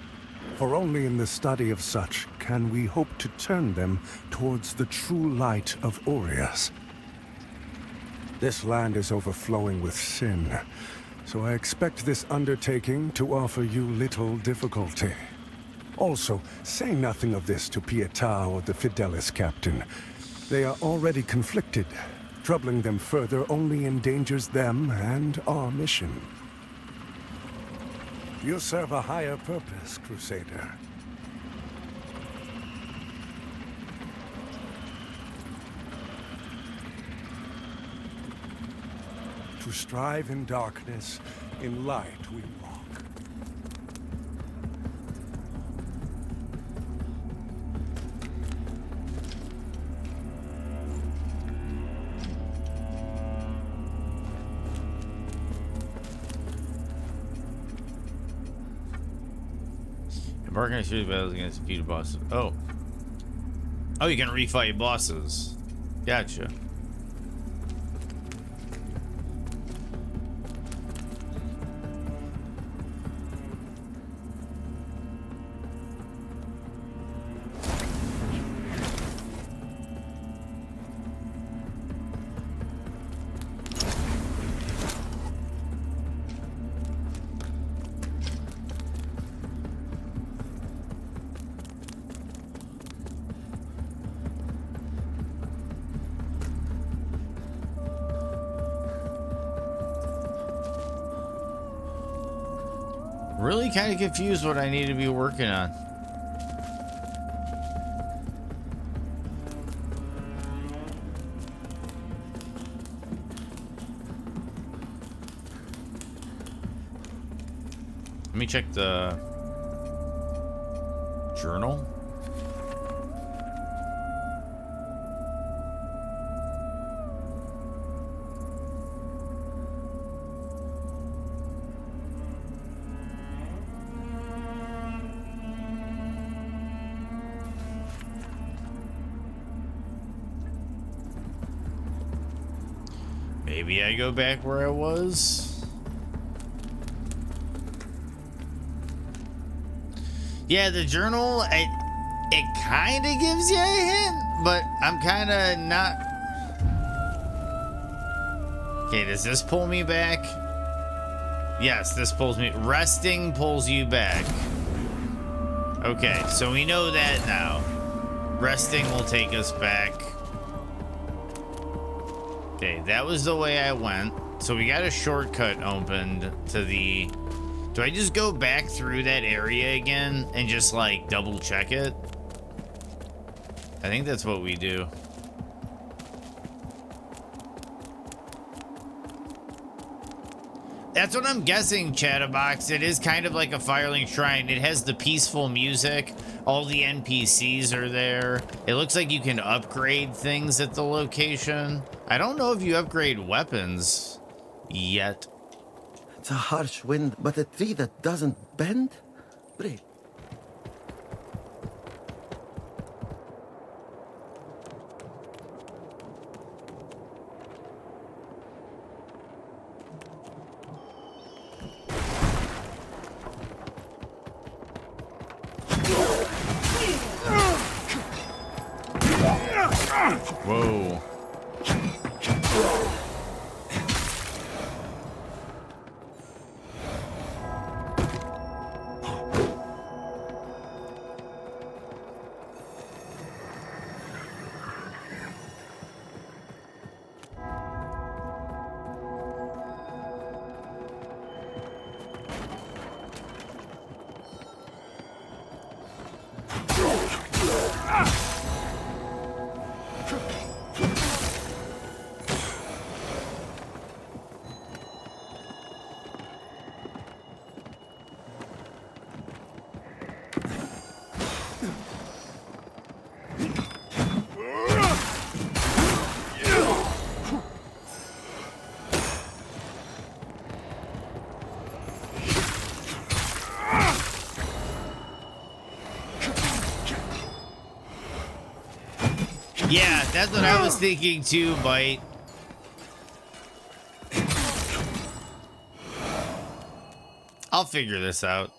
For only in the study of such can we hope to turn them towards the true light of Aureus. This land is overflowing with sin, so I expect this undertaking to offer you little difficulty. Also, say nothing of this to Pietà or the Fidelis captain. They are already conflicted. Troubling them further only endangers them and our mission. You serve a higher purpose, Crusader. To strive in darkness, in light we walk. Embark on shooting battles against defeated bosses. Oh. Oh, you can refight bosses. Gotcha. Really kind of confused what I need to be working on. Let me check the journal. Maybe I go back where I was. Yeah, the journal, it kind of gives you a hint, but I'm kind of not. Okay, does this pull me back? Yes, this pulls me. Resting pulls you back. Okay, so we know that now. Resting will take us back. Okay, that was the way I went. So we got a shortcut opened to the... Do I just go back through that area again and just like double check it? I think that's what we do. That's what I'm guessing, Chatterbox. It is kind of like a Firelink Shrine. It has the peaceful music. All the NPCs are there. It looks like you can upgrade things at the location. I don't know if you upgrade weapons yet. It's a harsh wind, but a tree that doesn't bend? Brave. Whoa. Yeah, that's what I was thinking too, Bite. I'll figure this out.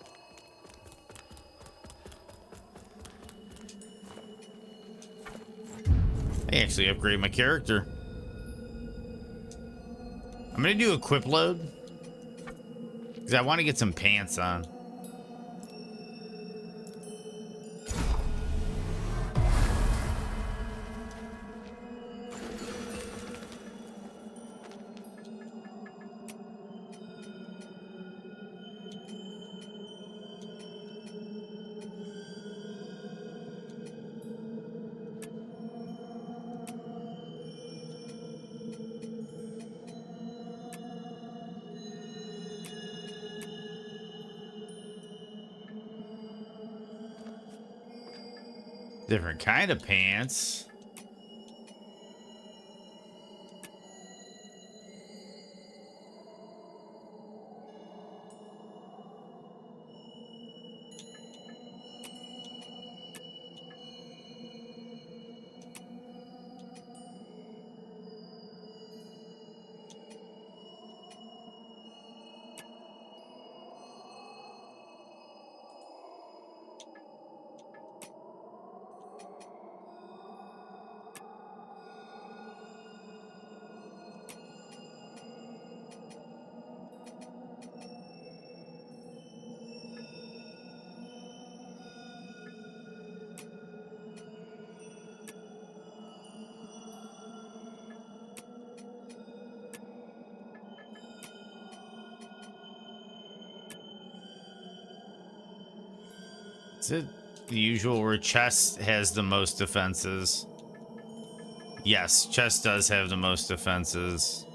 I actually upgrade my character. I'm gonna do a equip load because I want to get some pants on. Different kind of pants. Is it the usual where chest has the most defenses? Yes, chest does have the most defenses.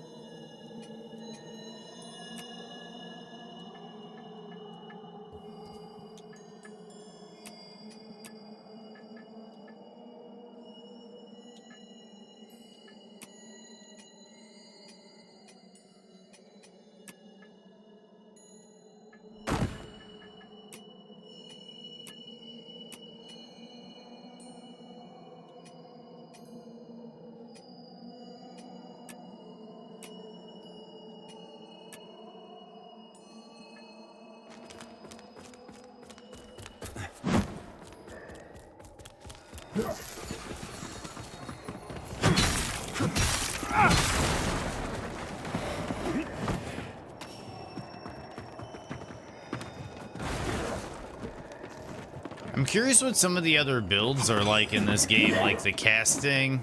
I'm curious what some of the other builds are like in this game, like the casting.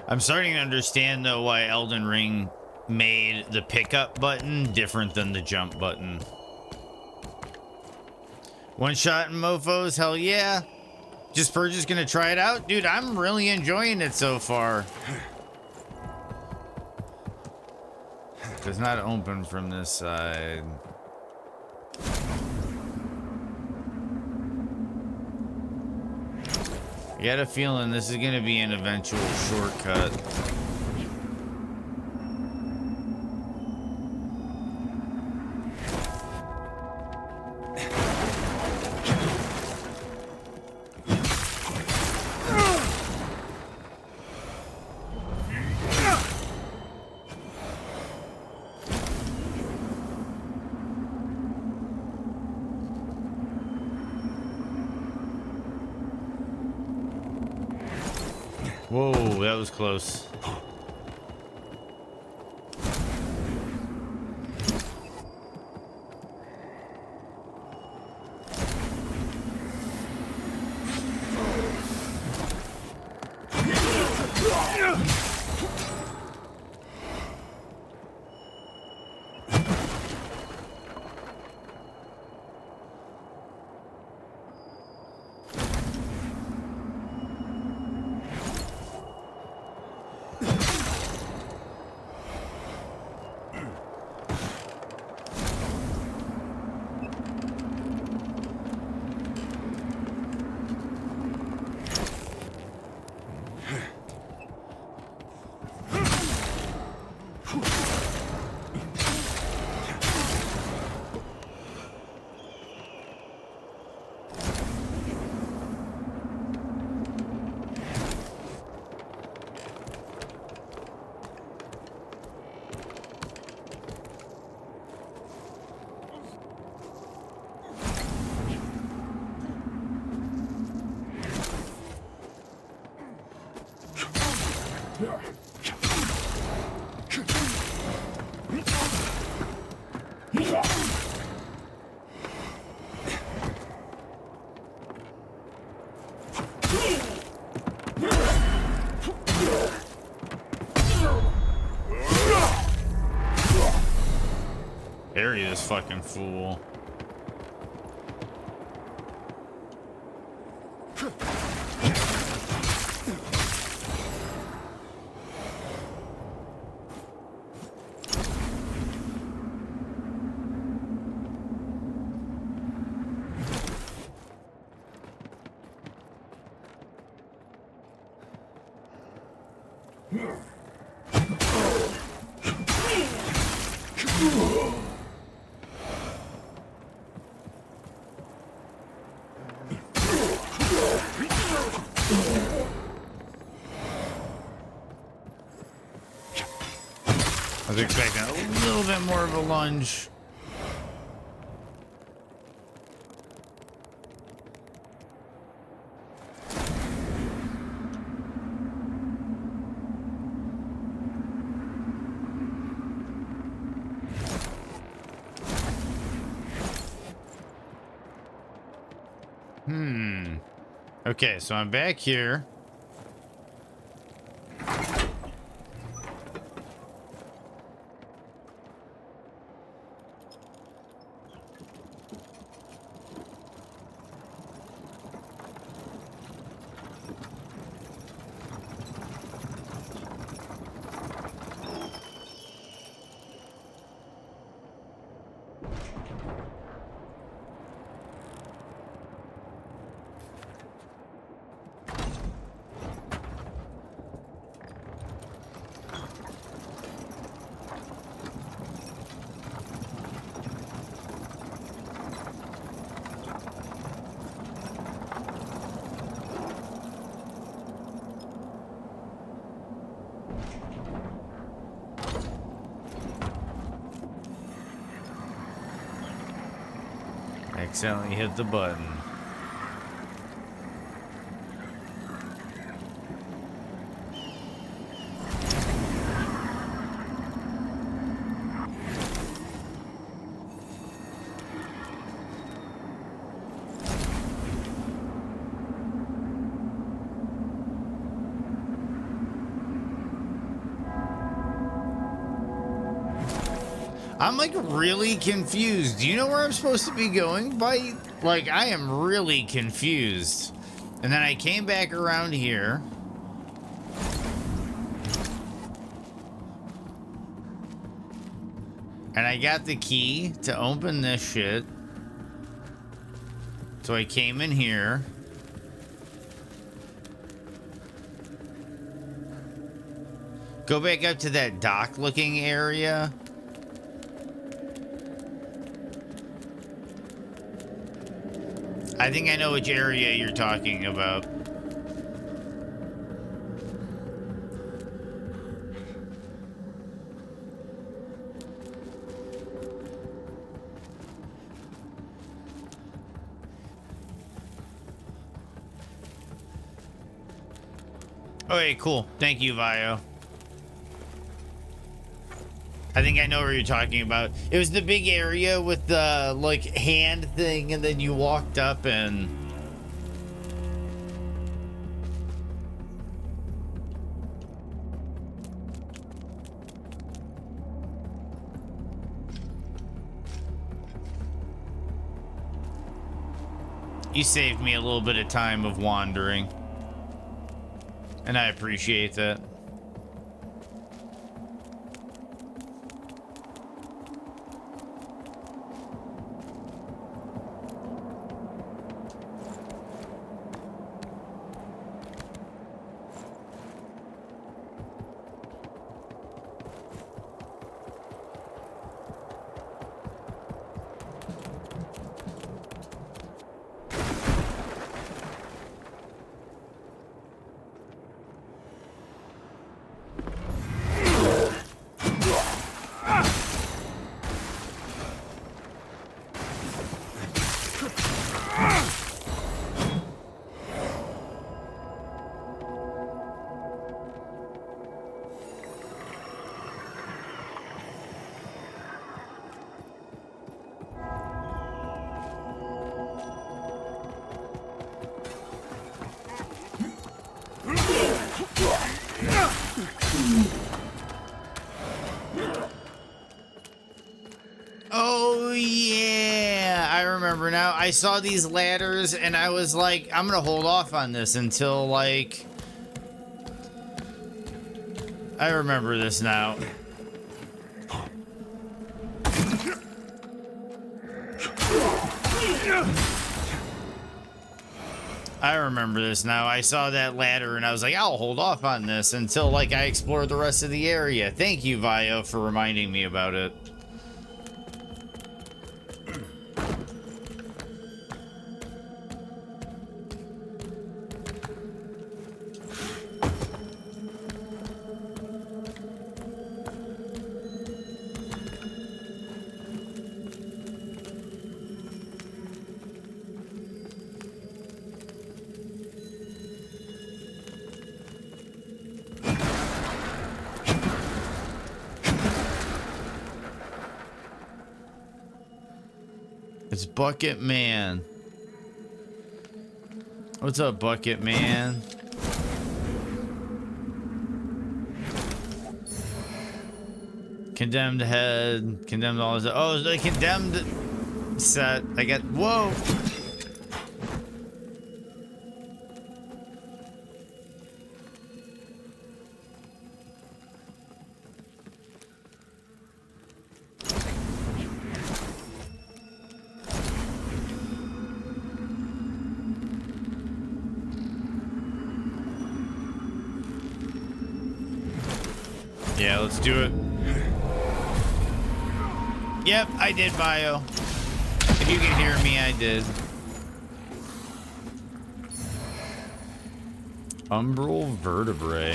I'm starting to understand, though, why Elden Ring made the pickup button different than the jump button. One shot and mofos, hell yeah. Just gonna try it out? Dude, I'm really enjoying it so far. It's not open from this side. I got a feeling this is gonna be an eventual shortcut. Whoa, that was close. carry this fucking fool. I was expecting a little bit more of a lunge. Okay, so I'm back here. Accidentally hit the button. I'm like really confused. Do you know where I'm supposed to be going? Like, I am really confused. And then I came back around here. And I got the key to open this shit. So I came in here. Go back up to that dock looking area. I think I know which area you're talking about. Okay, cool. Thank you, Vio. I think I know what you're talking about. It was the big area with the, like, hand thing, and then you walked up and... You saved me a little bit of time of wandering. And I appreciate that. I saw these ladders and I was like, I'm gonna hold off on this until like I remember this now. I remember this now. I saw that ladder and I was like, I'll hold off on this until like I explore the rest of the area. Thank you, Vio, for reminding me about it. It's Bucket Man. What's up, Bucket Man? Condemned head, condemned all this. Oh, the condemned set. I got, whoa. Yeah, let's do it. Yep, I did, Bio. If you can hear me, I did. Umbral vertebrae.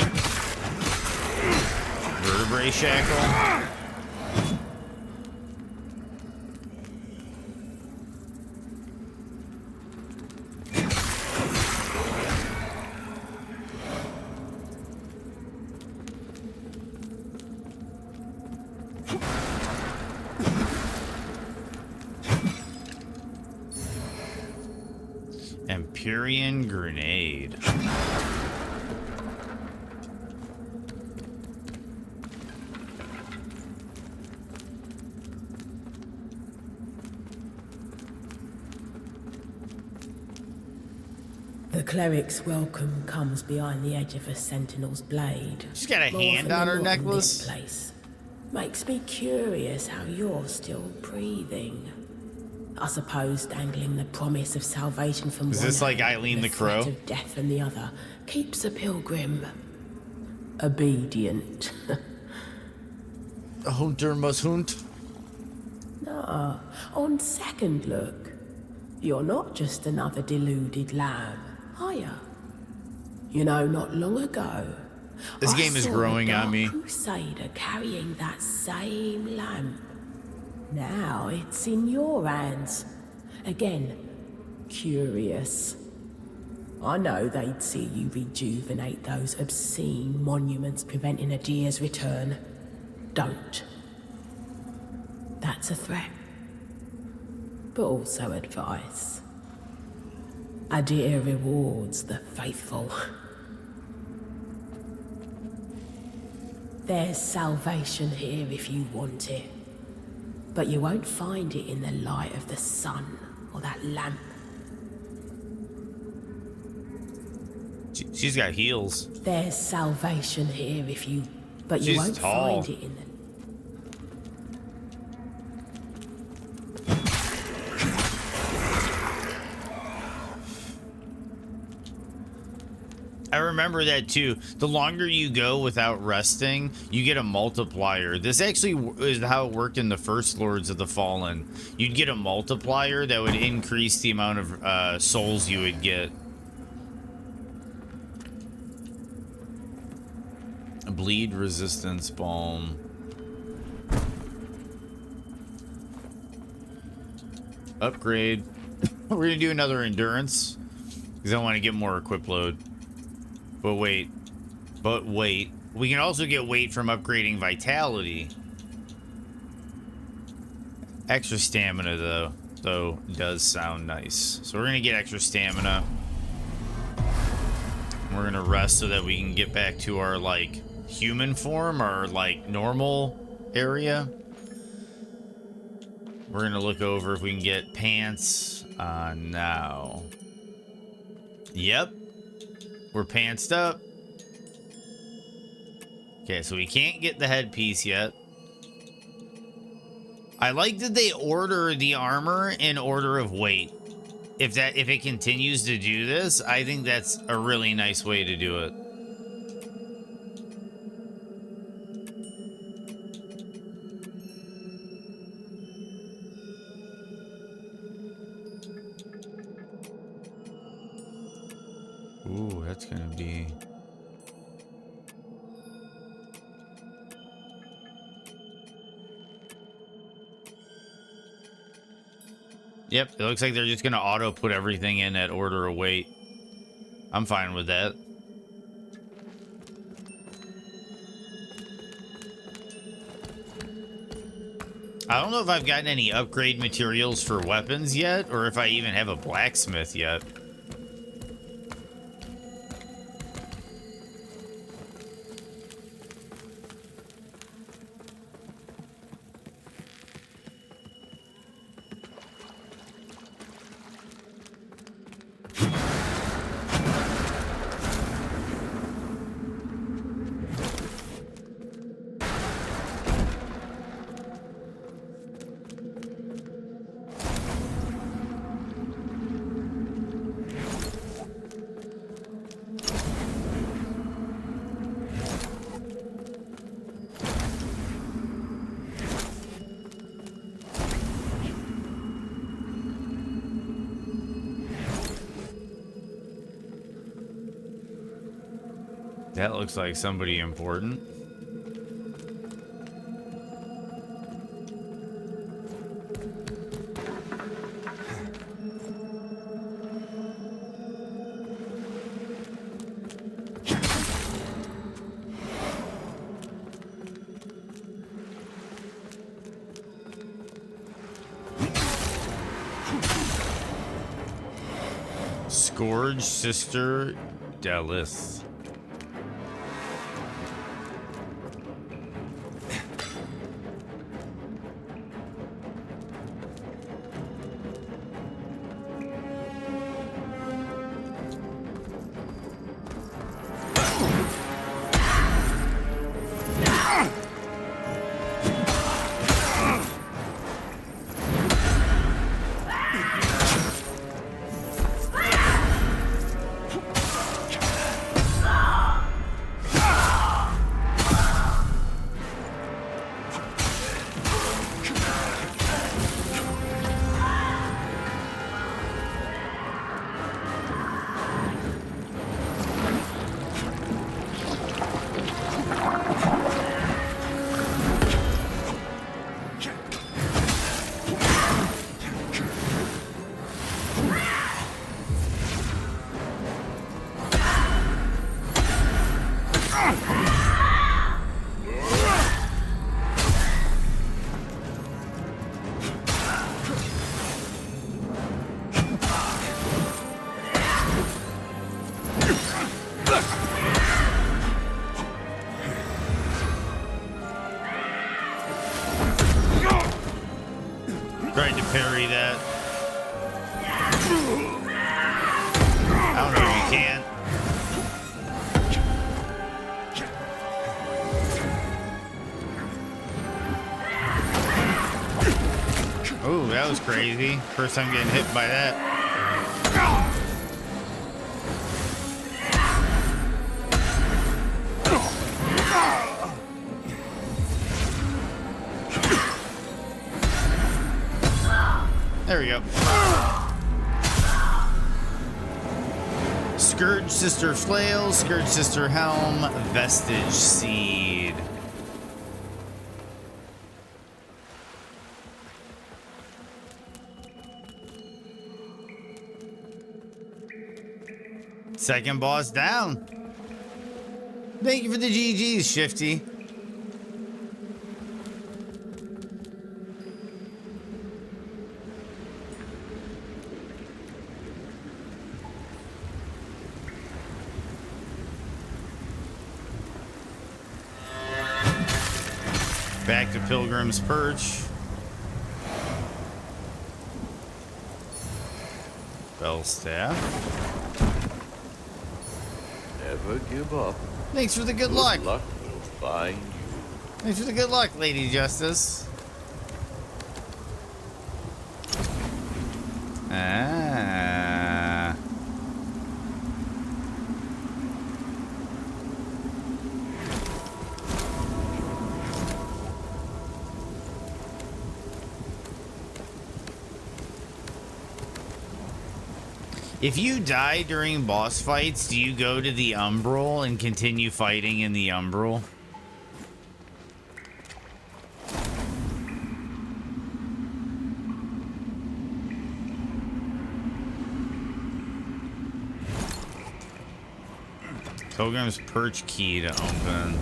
Vertebrae shackle. Empyrean grenade. The cleric's welcome comes behind the edge of a sentinel's blade. She's got a hand on her necklace. Place. Makes me curious how you're still breathing. I suppose dangling the promise of salvation from one Is this like hand Eileen and the Crow? threat of death from the other keeps a pilgrim obedient. A hunter must hunt. No, on second look, you're not just another deluded lamb, are you? You know, not long ago, This game is growing on me. I saw a crusader carrying that same lamp. Now it's in your hands. Again, curious. I know they'd see you rejuvenate those obscene monuments preventing a deer's return. Don't. That's a threat. But also advice. A deer rewards the faithful. There's salvation here if you want it. But you won't find it in the light of the sun or that lamp. She's got heels. There's salvation here if you... But you She's won't tall. find it in the... I remember that too. The longer you go without resting, you get a multiplier. This actually is how it worked in the first Lords of the Fallen. You'd get a multiplier that would increase the amount of souls you would get. A bleed resistance balm. Upgrade. We're gonna do another endurance because I want to get more equip load. But wait, we can also get weight from upgrading vitality. Extra stamina though does sound nice. So we're gonna get extra stamina. We're gonna rest so that we can get back to our like human form, our like normal area. We're gonna look over if we can get pants now. Yep. We're pantsed up. Okay, so we can't get the headpiece yet. I like that they order the armor in order of weight. If it continues to do this, I think that's a really nice way to do it. Ooh, that's gonna be... Yep, it looks like they're just gonna auto put everything in at order of weight. I'm fine with that. I don't know if I've gotten any upgrade materials for weapons yet, or if I even have a blacksmith yet. That looks like somebody important. Scourge Sister Dallis. Tried to parry that. I don't know if you can. Oh, that was crazy. First time getting hit by that. There we go. Scourge Sister Flail, Scourge Sister Helm, Vestige Seed. Second boss down. Thank you for the GGs, Shifty. Back to Pilgrim's Perch. bell staff. Never give up. Thanks for the good luck. Good luck will find you. Thanks for the good luck, Lady Justice. Ah. If you die during boss fights, do you go to the Umbral and continue fighting in the Umbral? Pilgrim's Perch key to open.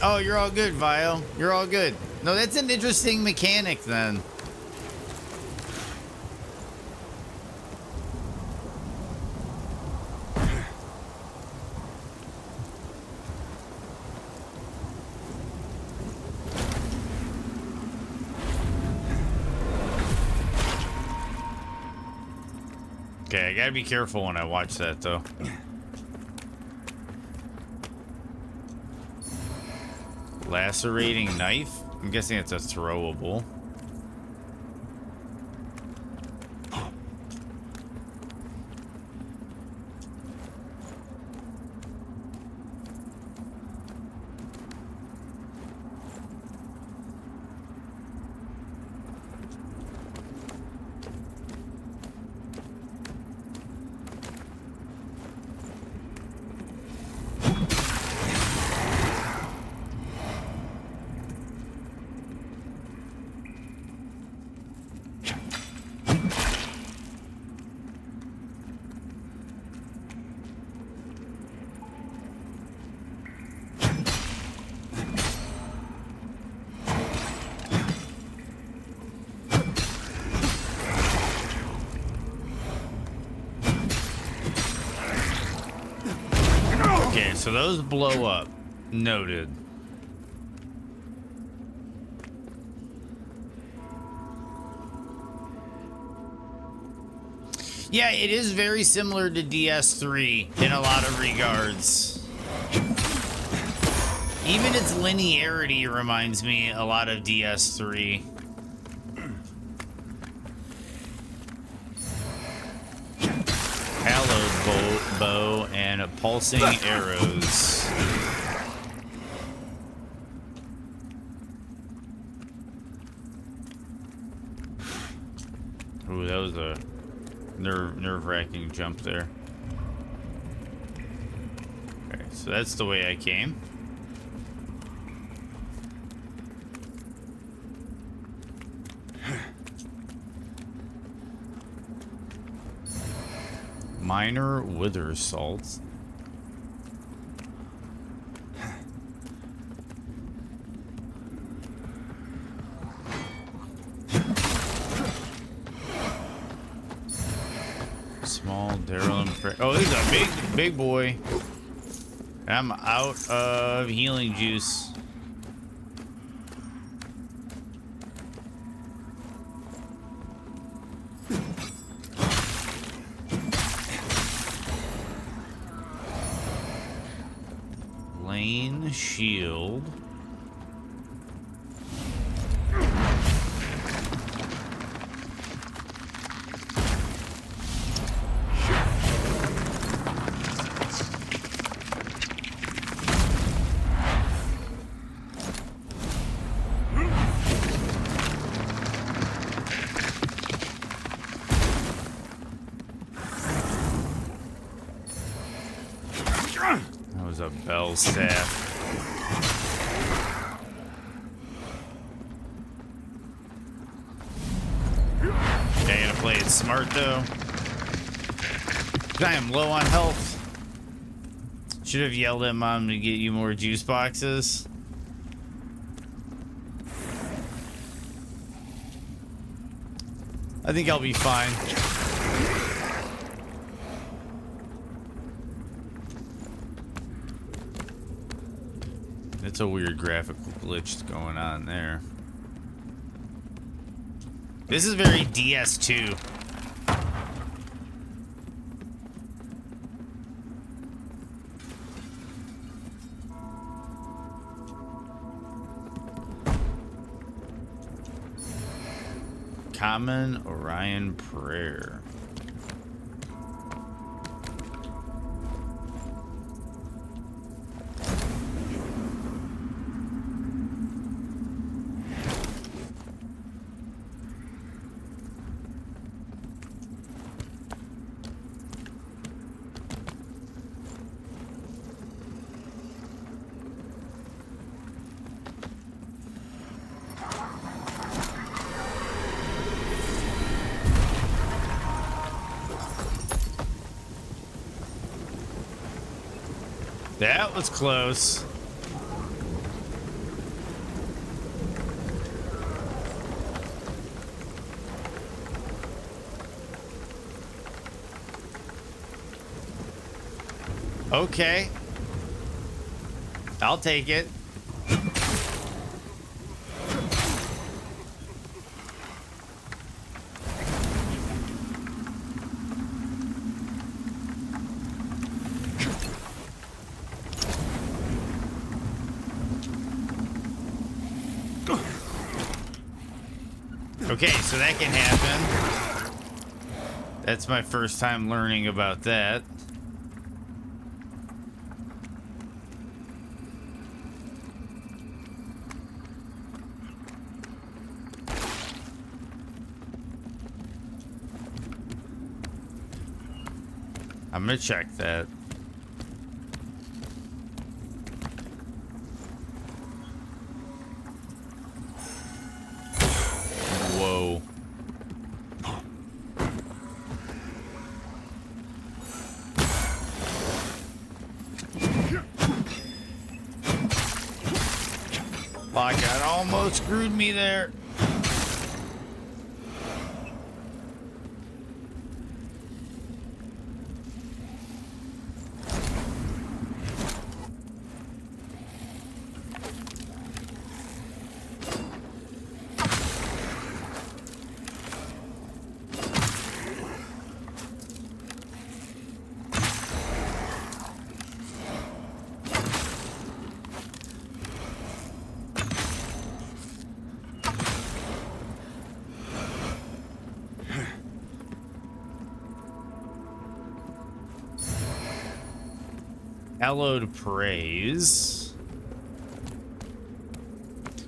Oh, you're all good, Vio. You're all good. No, that's an interesting mechanic then. Okay, I gotta be careful when I watch that though. Lacerating knife? I'm guessing it's a throwable. Okay, so those blow up. Noted. Yeah, it is very similar to DS3 in a lot of regards. Even its linearity reminds me a lot of DS3. Hallowed bow and pulsing arrows. Ooh, that was a nerve-wracking jump there. Okay, so that's the way I came. Minor wither salts. Small Daryl and oh, he's a big boy. I'm out of healing juice. Lane shield. That was a bell staff. Okay, I gotta play it smart though. I am low on health. Should have yelled at Mom to get you more juice boxes. I think I'll be fine. It's a weird graphical glitch going on there. This is very DS2. Common Orion Prayer. That was close. Okay. I'll take it. Okay, so that can happen. That's my first time learning about that. I'm gonna check that. Whoa. Fuck, that almost screwed me there. Hallowed praise.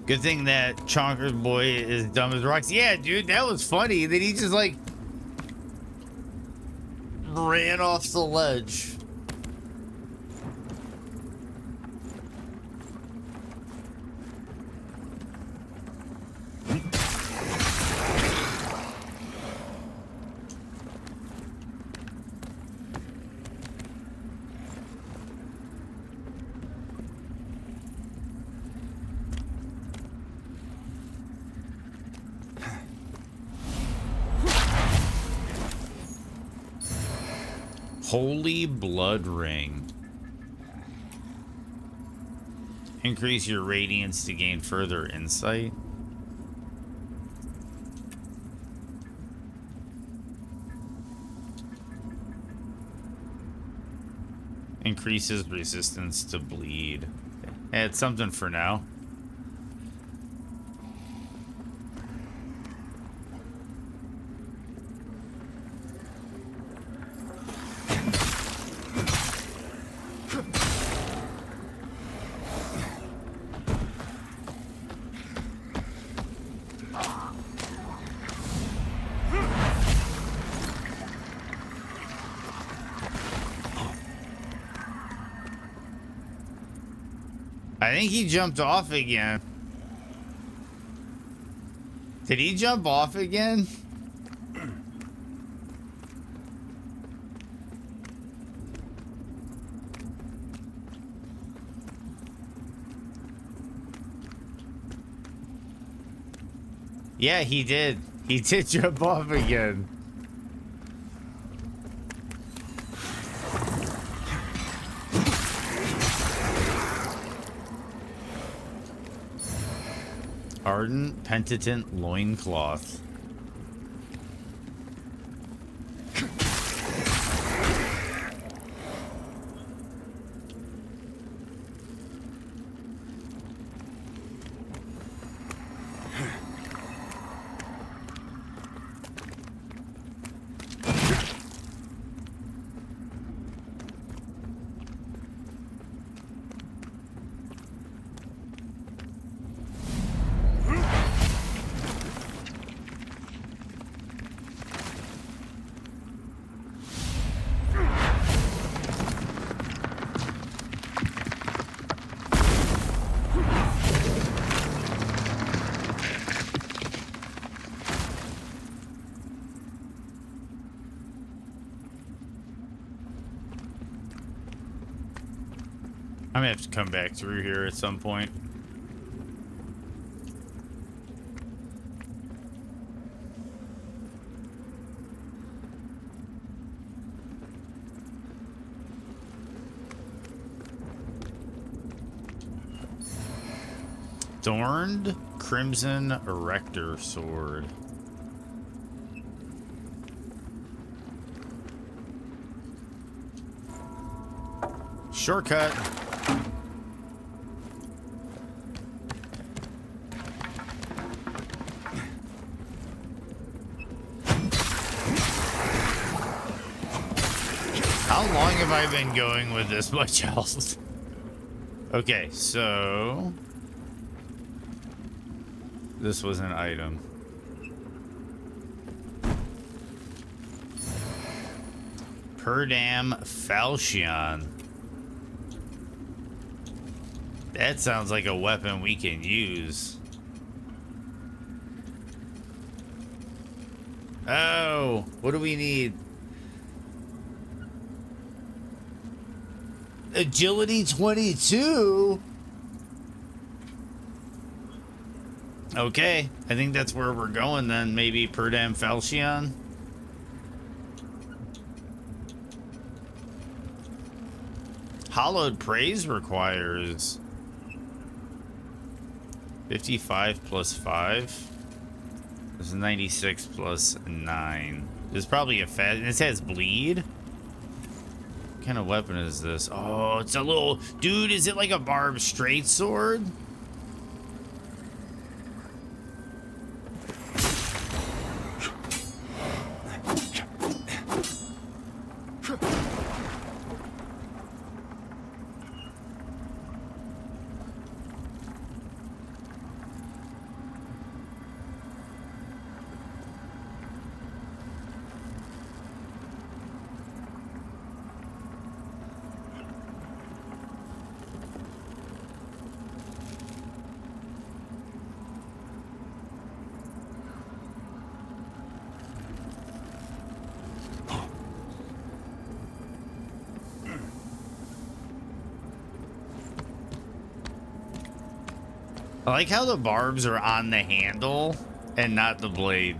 Good thing that Chonker's boy is dumb as rocks. Yeah, dude, that was funny. That he just like ran off the ledge. Holy Blood Ring. Increase your radiance to gain further insight. Increases resistance to bleed. It's something for now. I think he jumped off again. Did he jump off again? Yeah, he did. He did jump off again. Ardent Penitent Loincloth. I'm gonna have to come back through here at some point. Adorned Crimson Erector Sword. Shortcut. How long have I been going with this much health? Okay, so this was an item. Perdam Falchion. That sounds like a weapon we can use. Oh, what do we need? Agility 22? Okay, I think that's where we're going then. Maybe Perdam Falchion. Hallowed Praise requires 55 plus 5. This is 96 plus 9. This is probably a fast. This has bleed. What kind of weapon is this? Oh, it's a little. Dude, is it like a barbed straight sword? I like how the barbs are on the handle and not the blade.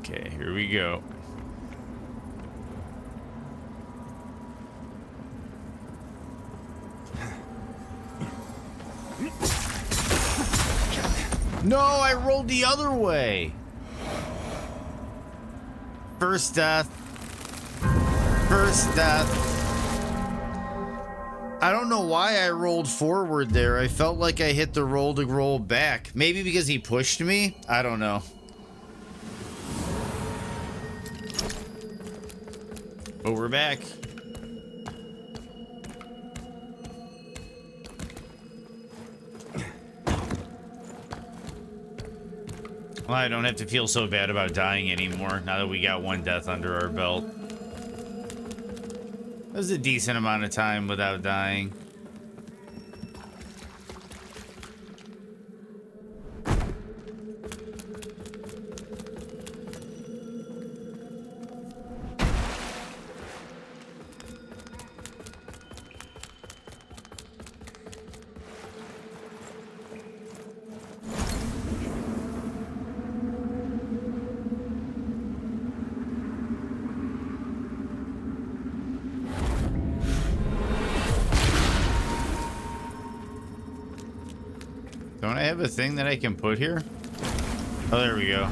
Okay, here we go. No, I rolled the other way. First death. First death. I don't know why I rolled forward there. I felt like I hit the roll to roll back. Maybe because he pushed me? I don't know. But we're back. Well, I don't have to feel so bad about dying anymore now that we got one death under our belt. That was a decent amount of time without dying. Don't I have a thing that I can put here? Oh, there we go.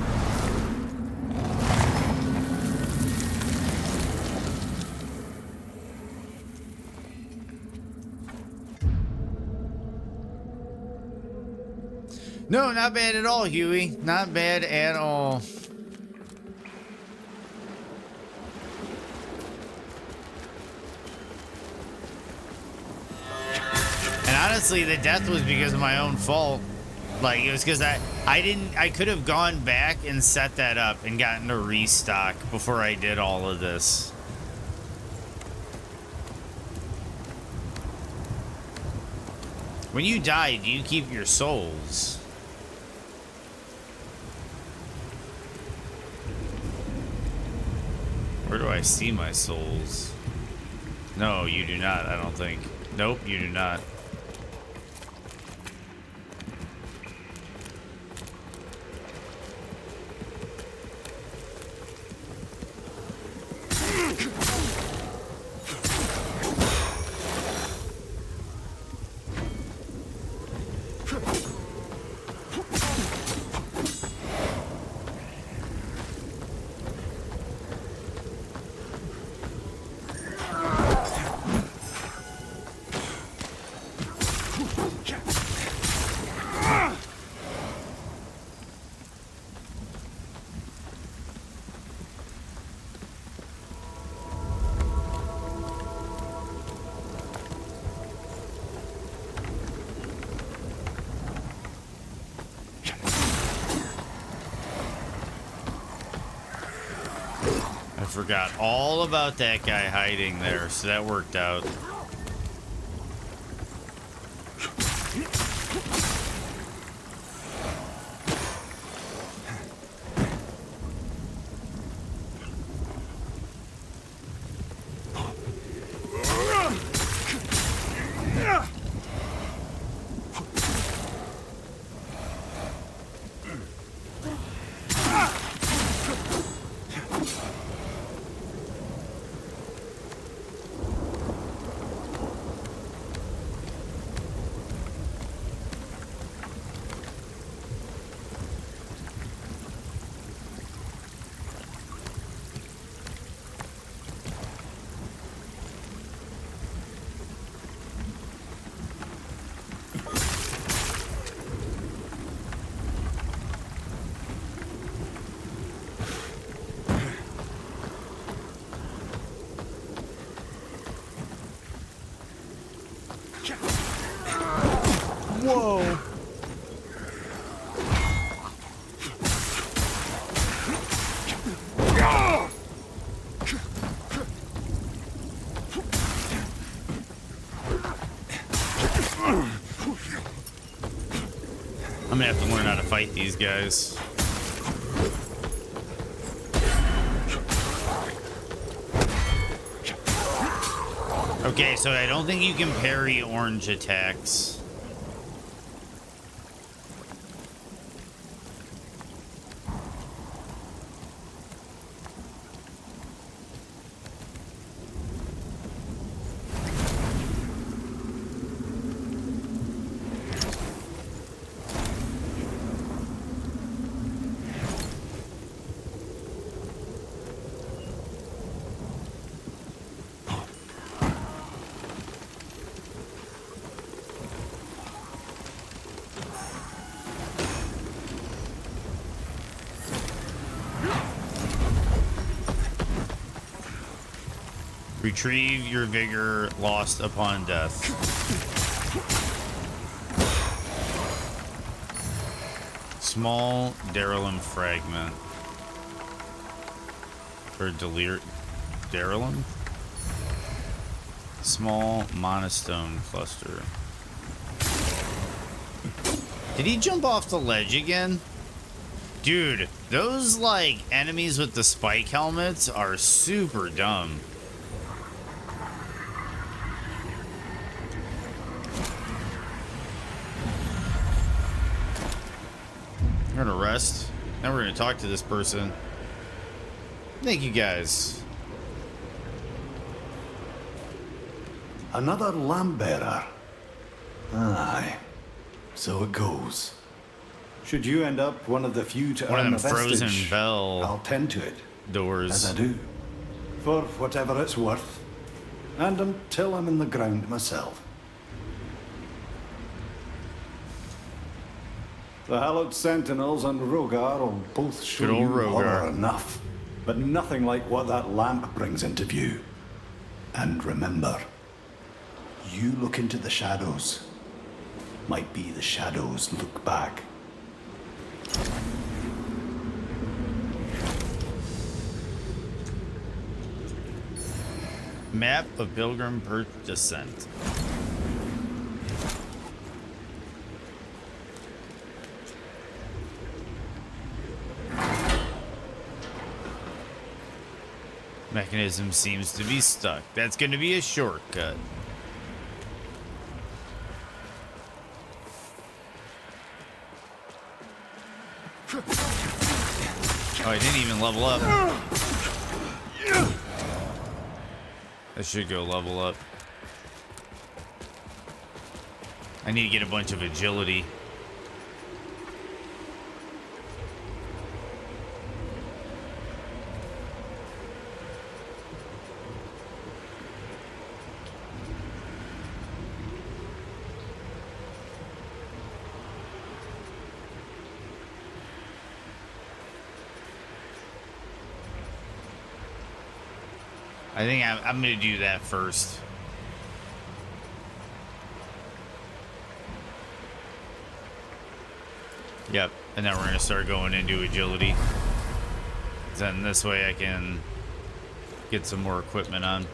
No, not bad at all, Huey. Not bad at all. honestly, the death was because of my own fault. Like, it was because I could have gone back and set that up and gotten a restock before I did all of this. When you die, do you keep your souls? Where do I see my souls? No, you do not, I don't think. Nope, you do not. I forgot all about that guy hiding there, so that worked out. Whoa! I'm gonna have to learn how to fight these guys. Okay, so I don't think you can parry orange attacks. Retrieve your vigor lost upon death. Small Darylum fragment. Or Darylum? Small monostone cluster. Did he jump off the ledge again? Dude, those like enemies with the spike helmets are super dumb. We're gonna rest. Now we're gonna talk to this person. Thank you guys. Another lamp bearer. Aye. So it goes. Should you end up one of the few to One of earn them the frozen vestige, bell I'll tend to it. doors. As I do. For whatever it's worth. And until I'm in the ground myself. The hallowed sentinels and Rogar will both show Good old you Rogar. horror enough, but nothing like what that lamp brings into view. And remember, you look into the shadows, Might be the shadows look back. Map of Pilgrim Perch Descent. Mechanism seems to be stuck. That's going to be a shortcut. Oh, I didn't even level up. I should go level up. I need to get a bunch of agility. I think I'm going to do that first. Yep, and then we're going to start going into agility. Then this way I can get some more equipment on.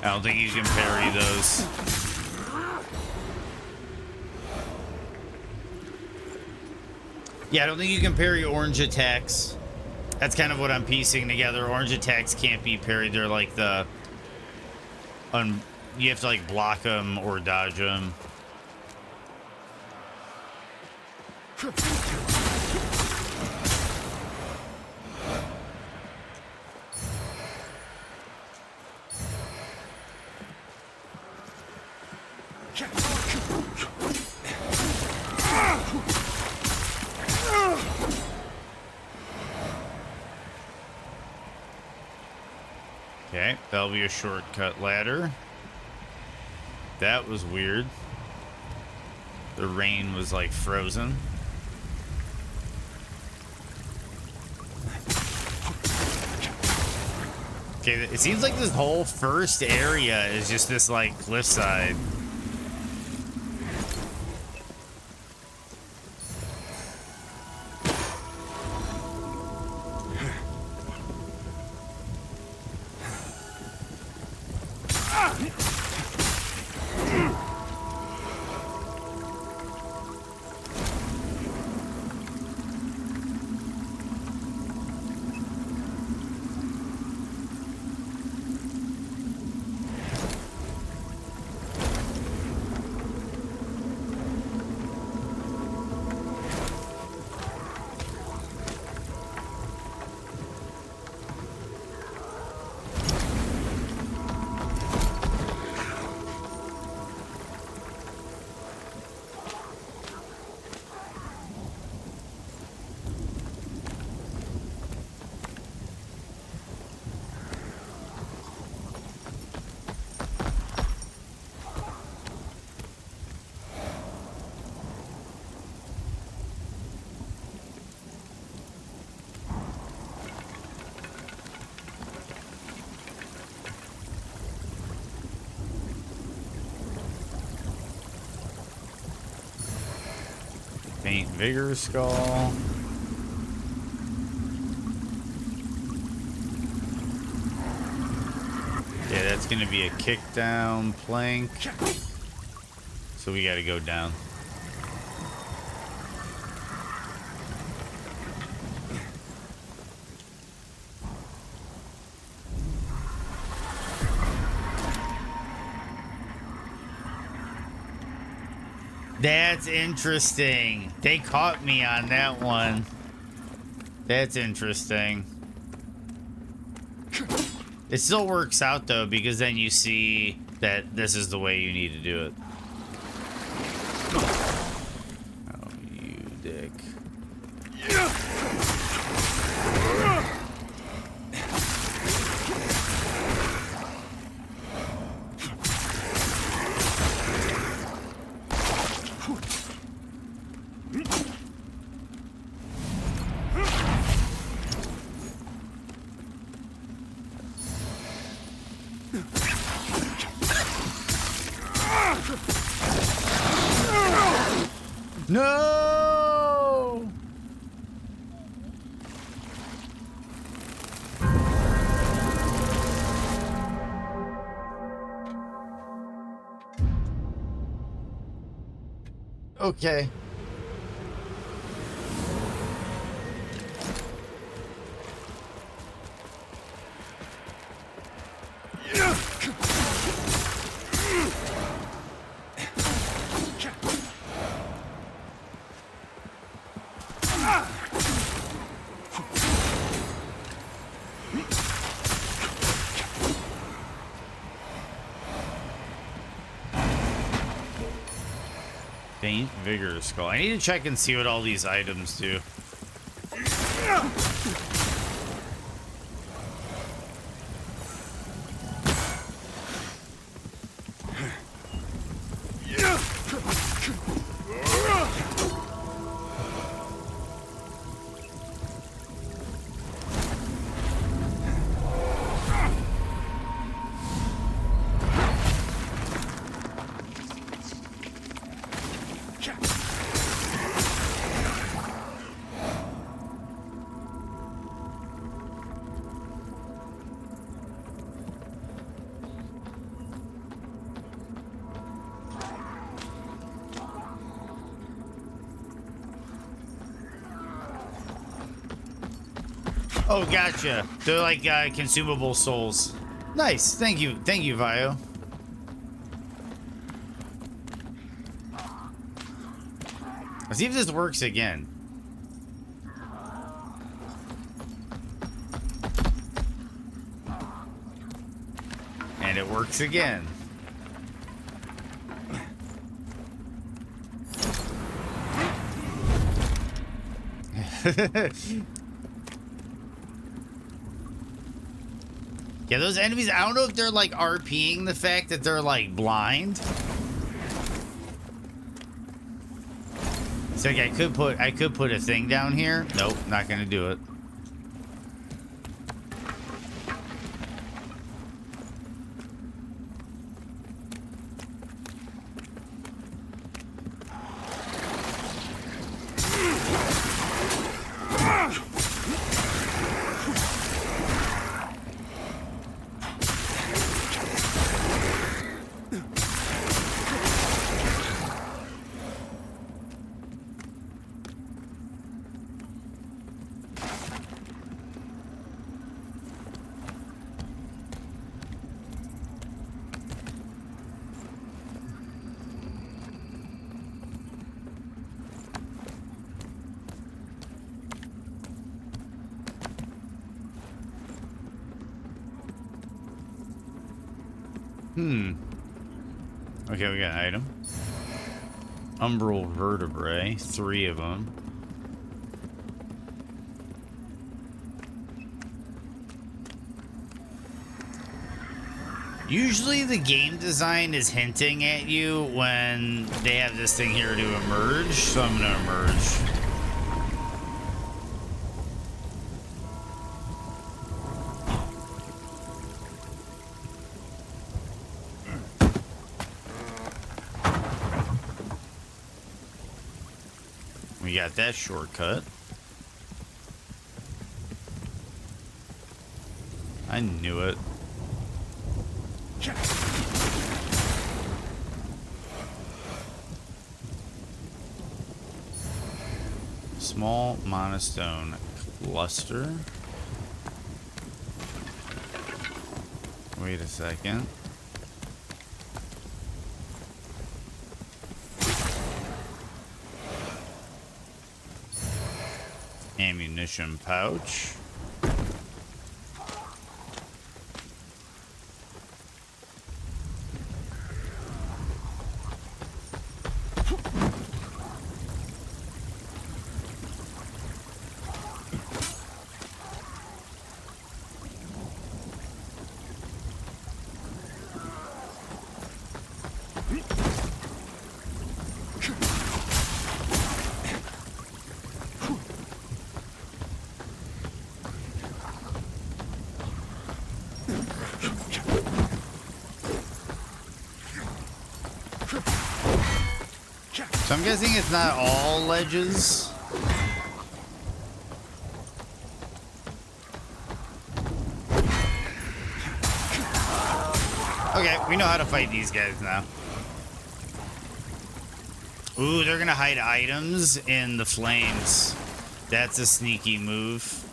I don't think you can parry those. Yeah, I don't think you can parry orange attacks. That's kind of what I'm piecing together. Orange attacks can't be parried. They're like the... you have to like block them or dodge them. Okay, that'll be a shortcut ladder. That was weird. The rain was like frozen. Okay, it seems like this whole first area is just this like cliffside. Faint Vigor Skull. Yeah, that's gonna be a kick down plank. So we gotta go down. That's interesting. They caught me on that one. That's interesting. It still works out though, because then you see that this is the way you need to do it. Oh, you dick. No! Okay. Faint vigor skull. I need to check and see what all these items do. Oh, gotcha. They're like consumable souls. Nice. Thank you, Vio. Let's see if this works again. And it works again. Yeah, those enemies, I don't know if they're like RPing the fact that they're like blind. It's like I could put a thing down here. Nope, not gonna do it. Okay, we got an item. Umbral vertebrae, 3 of them. Usually the game design is hinting at you when they have this thing here to emerge, so I'm gonna emerge. We got that shortcut. I knew it. Small monostone cluster. Wait a second. Ammunition pouch. So I'm guessing it's not all ledges. Okay, we know how to fight these guys now. Ooh, they're gonna hide items in the flames. That's a sneaky move.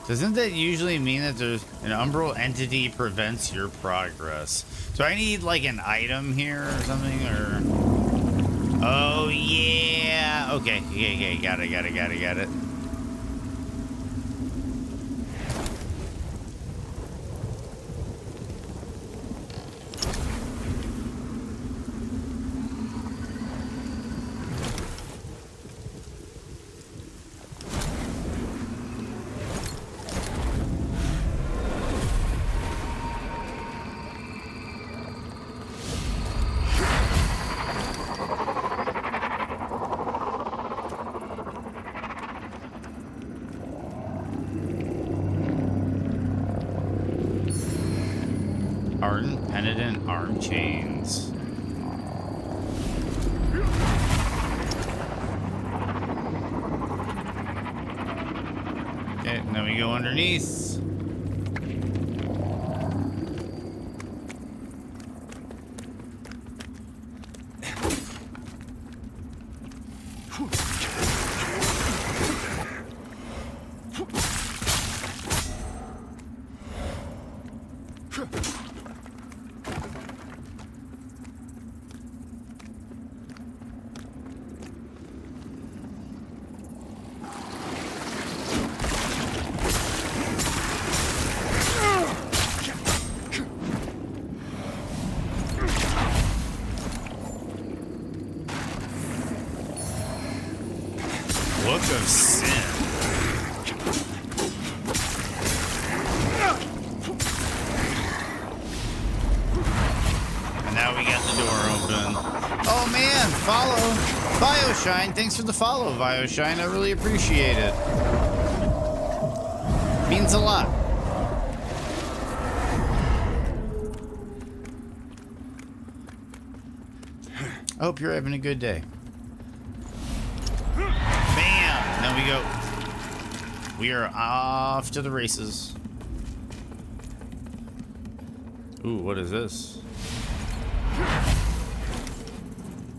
Doesn't that usually mean that there's an umbral entity prevents your progress? Do I need like an item here or something, or? Oh yeah. Okay. Yeah. Got it. Ardent Penitent arm chains. Okay, now we go underneath. Book of Sin. And now we got the door open. Oh man, follow Bioshine. Thanks for the follow, Bioshine. I really appreciate it. Means a lot. I hope you're having a good day. Now we go. We are off to the races. Ooh, what is this?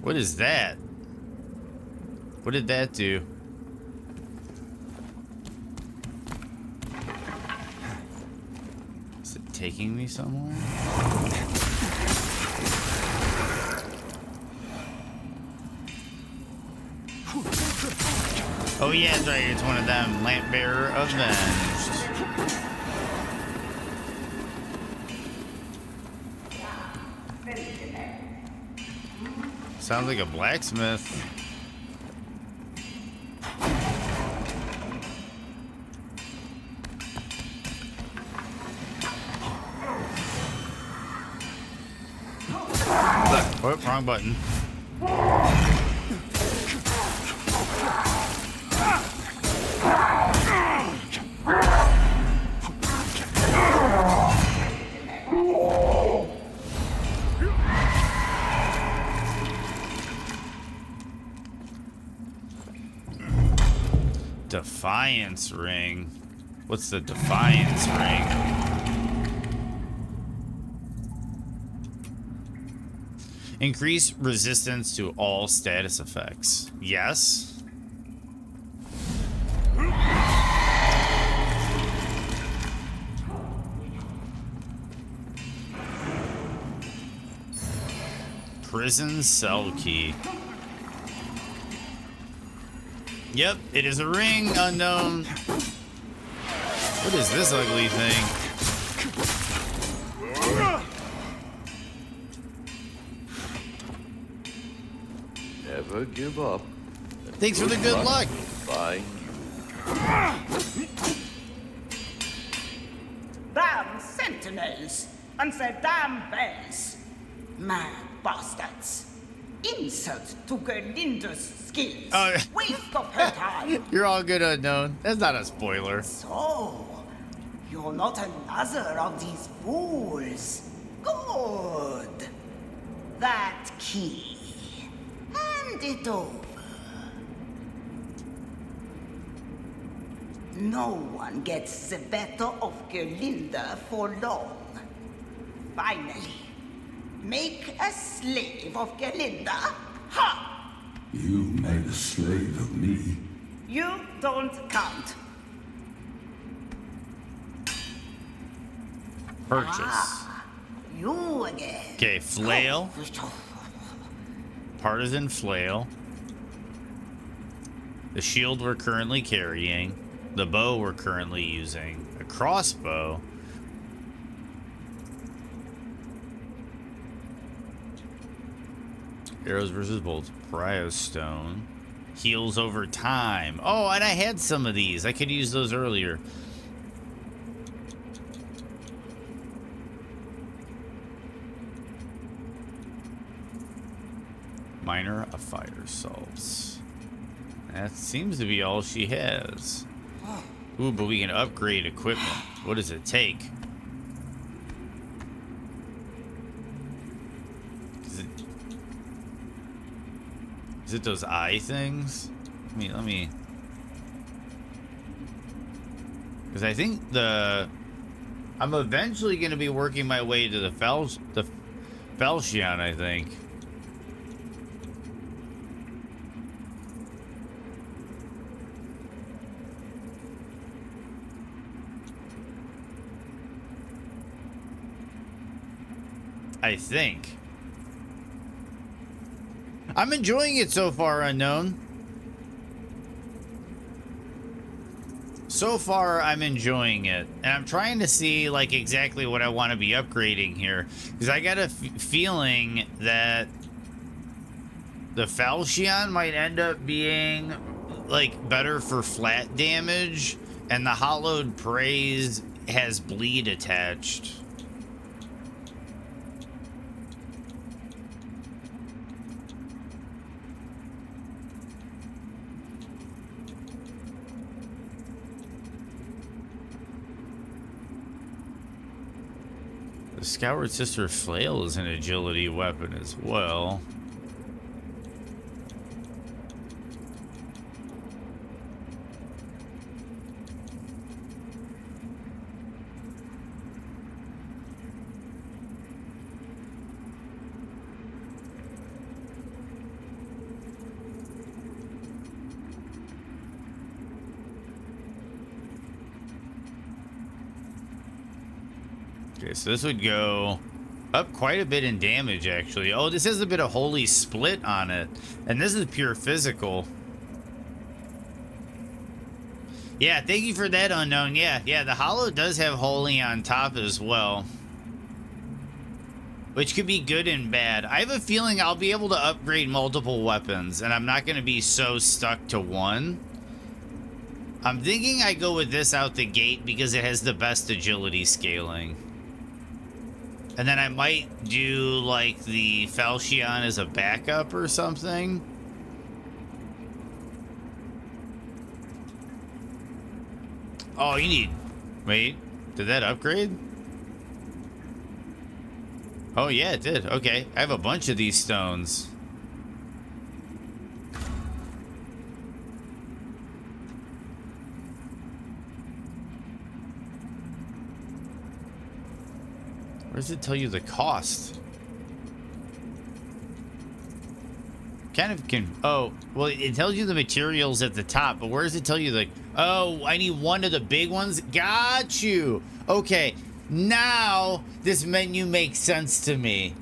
What is that? What did that do? Is it taking me somewhere? Oh yeah, that's right, it's one of them. Lamp Bearer Avenged. Sounds like a blacksmith. Oh, wrong button. Defiance ring. What's the Defiance ring? Increase resistance to all status effects. Yes. Prison cell key. Yep, it is a ring, unknown. What is this ugly thing? Never give up. Thanks for the good luck. Find Damn sentinels and their damn bells. Mad bastards. Insult to Gerlinda's skills. Waste of her time. You're all good, unknown. That's not a spoiler. So, you're not another of these fools. Good. That key. Hand it over. No one gets the better of Gerlinda for long. Finally, make a slave of Gerlinda. Ha! You made a slave of me. You don't count. Purchase. You again. Okay, flail. Partisan flail. The shield we're currently carrying. The bow we're currently using. A crossbow. Arrows versus bolts. Pryostone. Heals over time. Oh, and I had some of these. I could use those earlier. Miner of fire salts. That seems to be all she has. Ooh, but we can upgrade equipment. What does it take? Is it those eye things? Let me. Because I think I'm eventually going to be working my way to the Falchion, I think. I think. I'm enjoying it so far, unknown. So far, I'm enjoying it. And I'm trying to see, like, exactly what I want to be upgrading here. Because I got a feeling that the Falchion might end up being, like, better for flat damage. And the Hollowed Praise has bleed attached. The Scoured Sister Flail is an agility weapon as well. Okay, so this would go up quite a bit in damage, actually. Oh, this has a bit of Holy Split on it. And this is pure physical. Yeah, thank you for that, unknown. Yeah, the Hollow does have Holy on top as well. Which could be good and bad. I have a feeling I'll be able to upgrade multiple weapons, and I'm not going to be so stuck to one. I'm thinking I go with this out the gate because it has the best agility scaling. And then I might do, like, the Falchion as a backup or something. Oh, you need... Wait, did that upgrade? Oh, yeah, it did. Okay, I have a bunch of these stones. Where does it tell you the cost? Kind of can... Oh, well, it tells you the materials at the top, but where does it tell you the... Oh, I need one of the big ones? Got you! Okay, now this menu makes sense to me.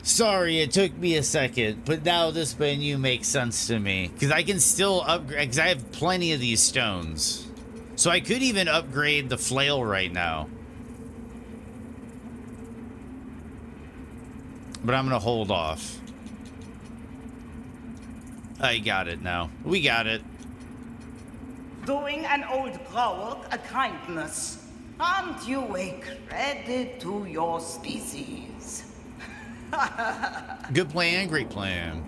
Sorry, it took me a second, but now this menu makes sense to me. Because I can still upgrade, because I have plenty of these stones. So I could even upgrade the flail right now. But I'm going to hold off. I got it now. We got it. Doing an old Grauerk a kindness. Aren't you a credit to your species? Good plan, great plan.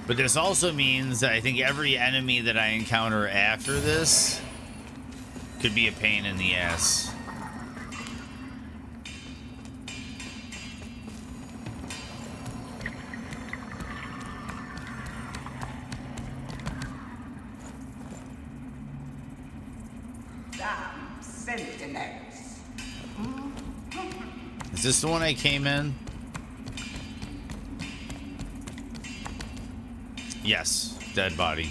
But this also means that I think every enemy that I encounter after this could be a pain in the ass. Damn sentinels. Is this the one I came in? Yes, dead body.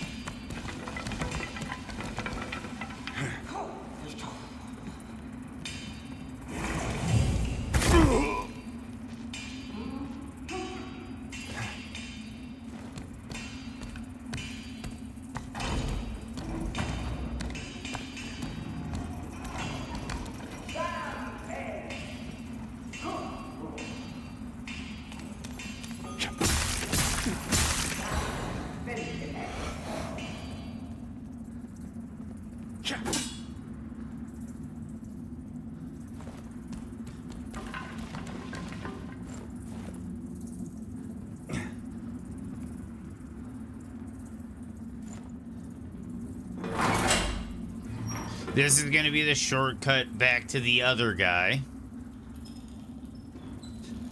This is going to be the shortcut back to the other guy.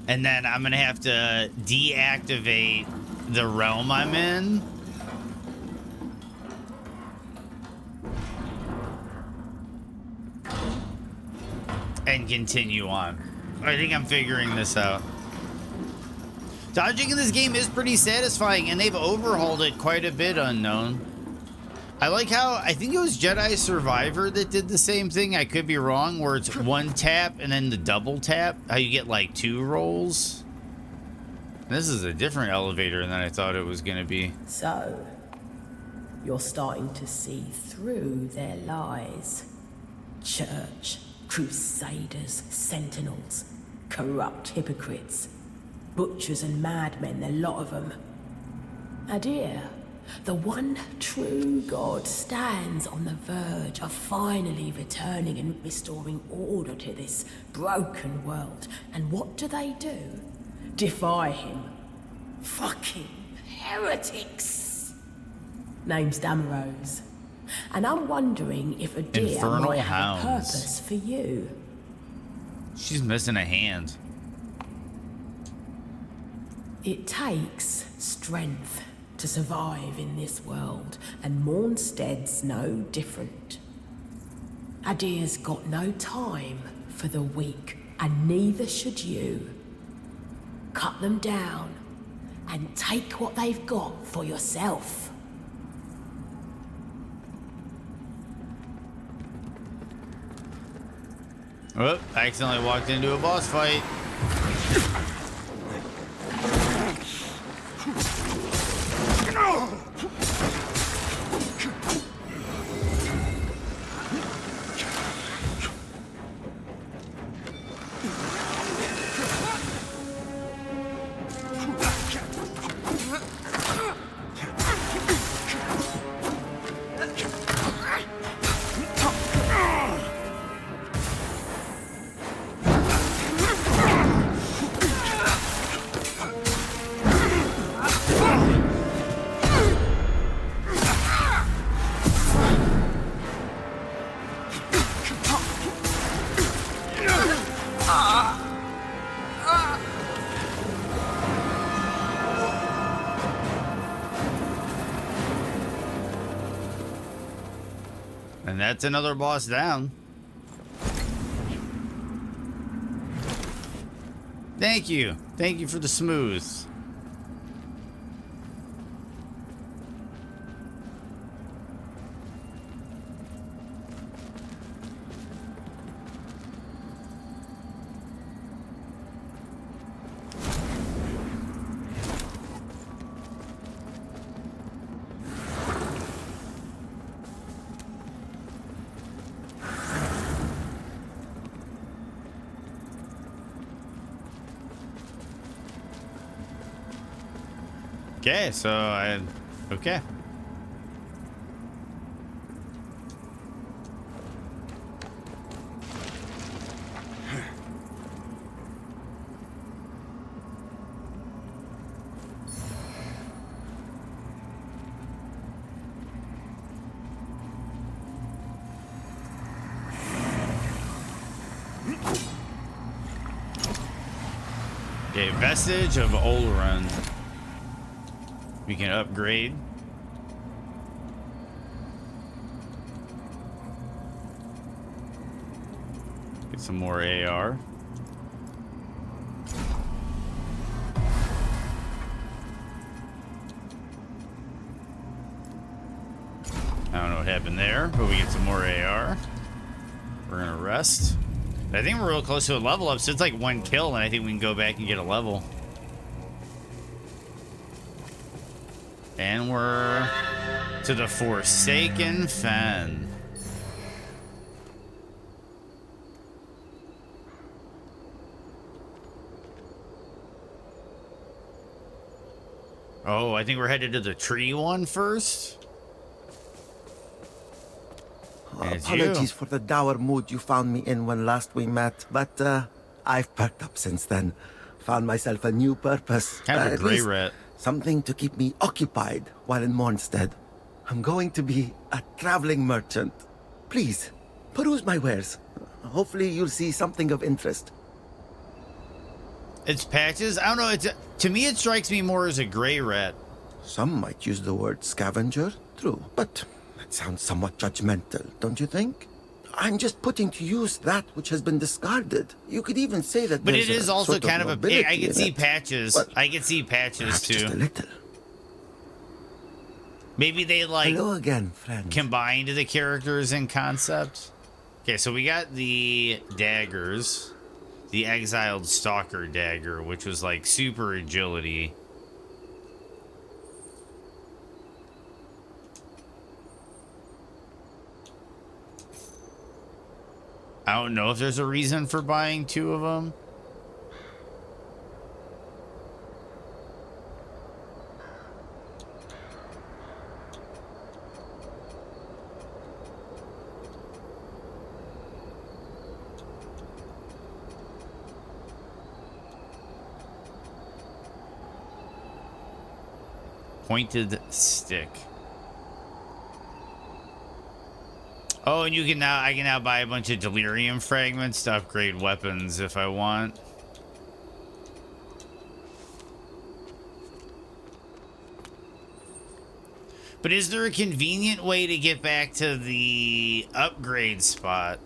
And then I'm going to have to deactivate the realm I'm in. And continue on. I think I'm figuring this out. Dodging in this game is pretty satisfying, and they've overhauled it quite a bit, Unknown. I like how, I think it was Jedi Survivor that did the same thing. I could be wrong, where it's one tap and then the double tap. How you get like 2 rolls. This is a different elevator than I thought it was going to be. So, you're starting to see through their lies. Church, crusaders, sentinels, corrupt hypocrites, butchers and madmen, the lot of them. Adir, the one true God, stands on the verge of finally returning and restoring order to this broken world. And what do? Defy him. Fucking heretics. Name's Damaros. And I'm wondering if Adir Infernal might have a Hounds. purpose for you. She's missing a hand. It takes strength to survive in this world, and Mornstead's no different. Adir's got no time for the weak, and neither should you. Cut them down, and take what they've got for yourself. Oh, I accidentally walked into a boss fight. And that's another boss down. Thank you. Thank you for the smooth. Okay, so okay. Okay, vestige of Olrun. We can upgrade. Get some more AR. I don't know what happened there, but we get some more AR. We're gonna rest. I think we're real close to a level up, so it's like 1 kill, and I think we can go back and get a level. And we're to the Forsaken Fen. Oh, I think we're headed to the tree one first. Apologies for the dour mood you found me in when last we met, but I've perked up since then. Found myself a new purpose. Kind of a at gray least rat. Something to keep me occupied while in Mornstead. I'm going to be a traveling merchant. Please, peruse my wares. Hopefully you'll see something of interest. It's patches? I don't know. To me, it strikes me more as a gray rat. Some might use the word scavenger, true, but that sounds somewhat judgmental, don't you think? I'm just putting to use that which has been discarded. You could even say that. But there's it is a also sort kind of a. nobility I can in see it. patches. But I can see patches too. just a little. Maybe they like. Hello again, friend. Combined the characters and concept. Okay, so we got the daggers, the exiled stalker dagger, which was like super agility. I don't know if there's a reason for buying 2 of them. Pointed stick. Oh, and I can now buy a bunch of delirium fragments to upgrade weapons if I want. But is there a convenient way to get back to the upgrade spot?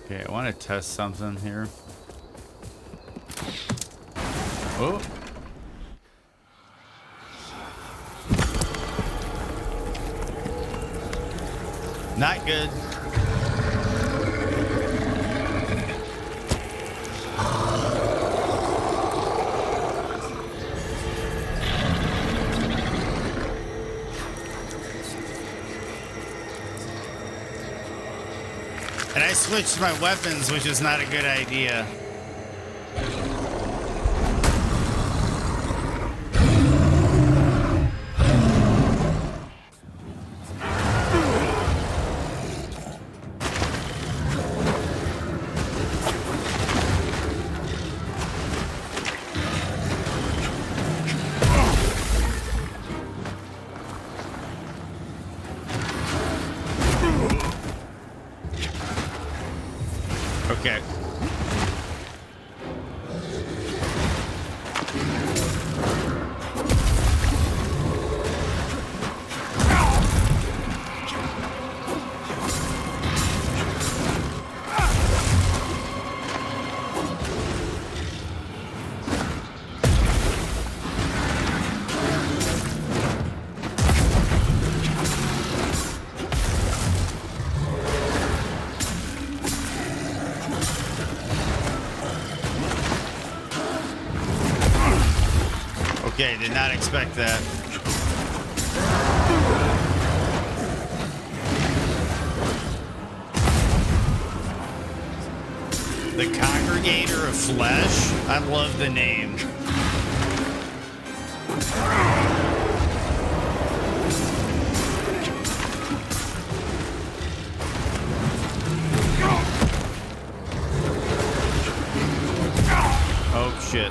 Okay, I want to test something here. Oh. Not good. And I switched my weapons, which is not a good idea. Okay. Okay, did not expect that. The Congregator of Flesh? I love the name. Oh, shit.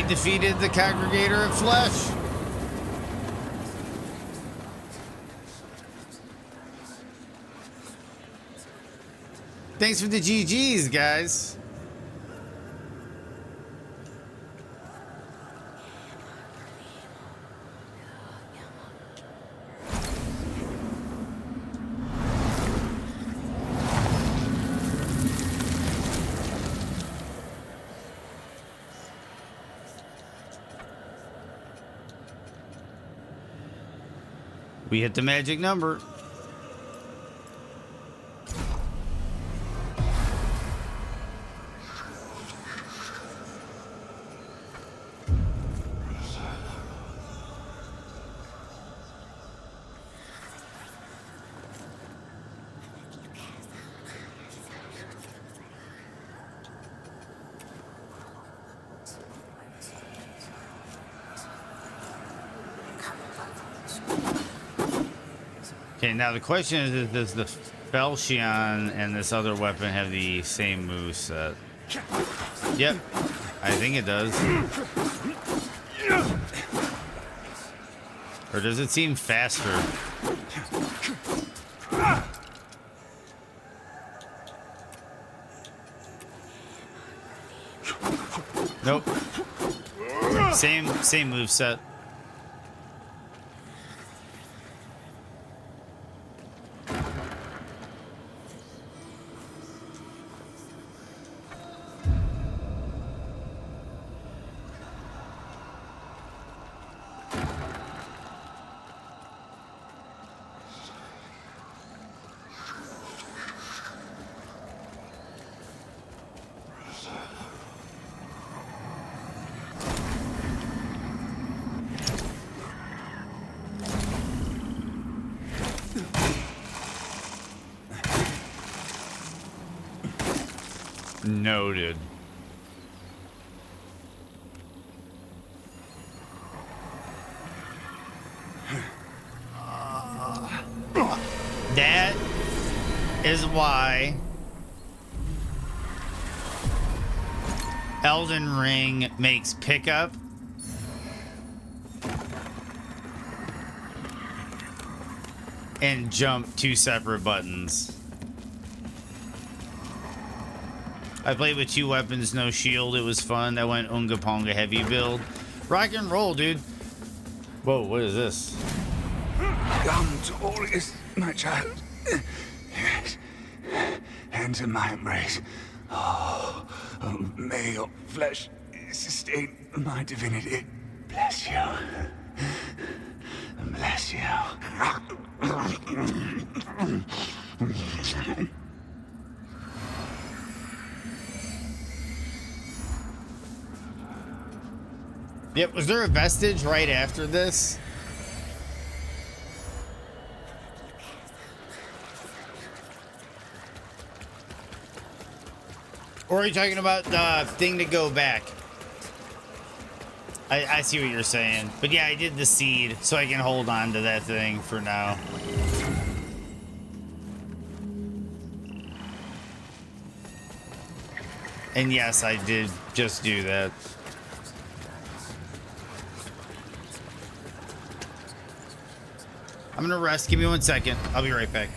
Defeated the Congregator of Flesh. Thanks for the GGs, guys. We hit the magic number. Okay, now the question is, does the Falchion and this other weapon have the same moveset? Yep, I think it does. Or does it seem faster? Nope. Same moveset. Noted. That is why Elden Ring makes pickup and jump two separate buttons. I played with two weapons, no shield. It was fun. That went Unga Ponga heavy build. Rock and roll, dude. Whoa, what is this? Come to Aureus, my child. Yes. Enter my embrace. Oh, may your flesh sustain my divinity. Bless you. Bless you. Yep, was there a vestige right after this? Or are you talking about the thing to go back? I see what you're saying. But yeah, I did the seed, so I can hold on to that thing for now. And yes, I did just do that. I'm gonna rest. Give me 1 second. I'll be right back.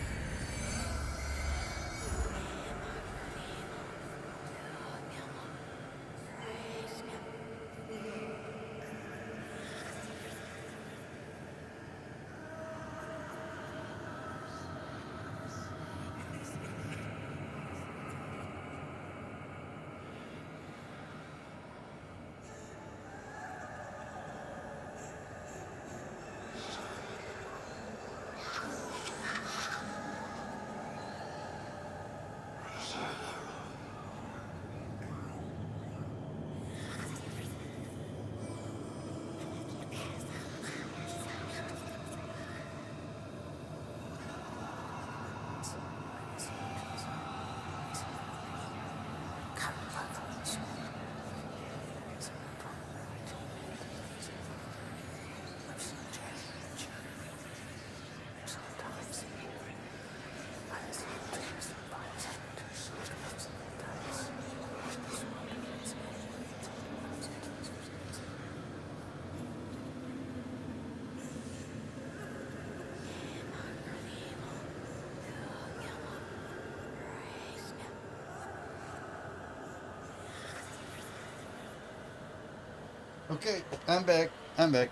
Okay, I'm back. I'm back.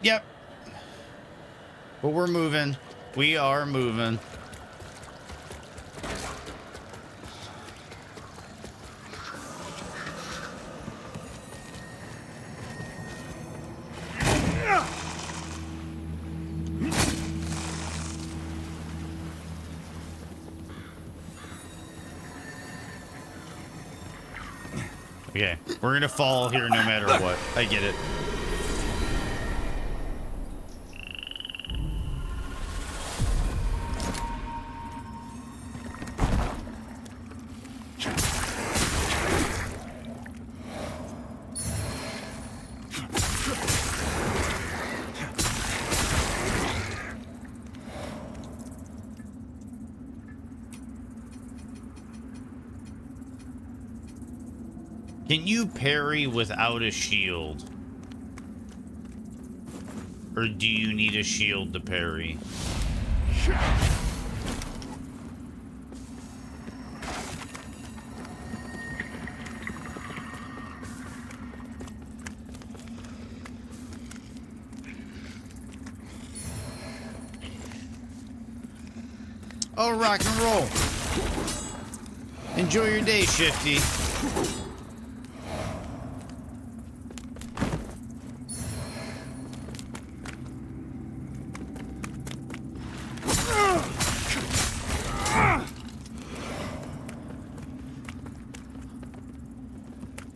Yep. But we're moving. We are moving. Okay, we're gonna fall here no matter what. I get it. Can you parry without a shield? Or do you need a shield to parry? Oh, rock and roll. Enjoy your day, Shifty.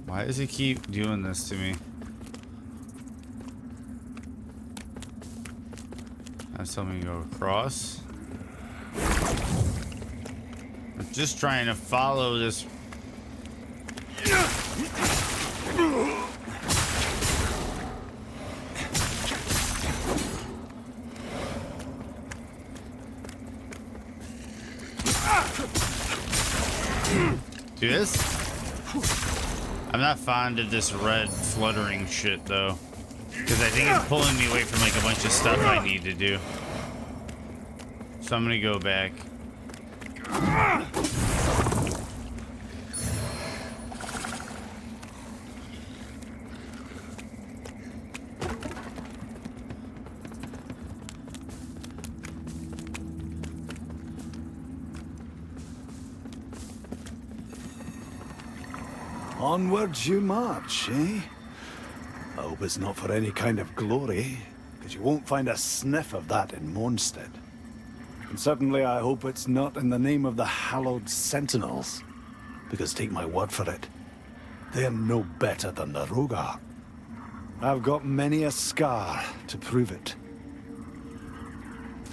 Why does he keep doing this to me? That's something to go across. I'm just trying to follow this. Do this? I'm not fond of this red fluttering shit though, because I think it's pulling me away from like a bunch of stuff I need to do. So I'm gonna go back. Onwards you march, eh? I hope it's not for any kind of glory, because you won't find a sniff of that in Mondstadt. And certainly I hope it's not in the name of the hallowed sentinels, because take my word for it, they're no better than the Rogar. I've got many a scar to prove it.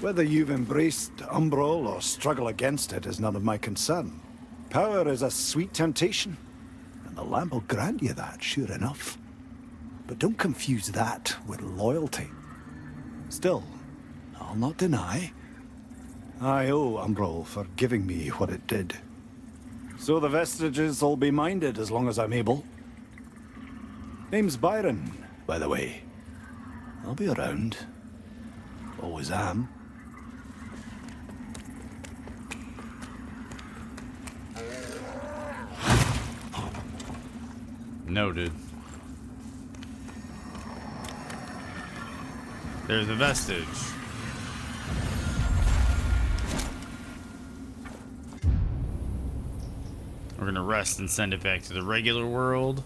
Whether you've embraced Umbral or struggle against it is none of my concern. Power is a sweet temptation. And the lamp will grant you that, sure enough. But don't confuse that with loyalty. Still, I'll not deny, I owe Umbral for giving me what it did. So the vestiges will be minded as long as I'm able. Name's Byron, by the way. I'll be around. Always am. Noted. There's a vestige. We're gonna rest and send it back to the regular world.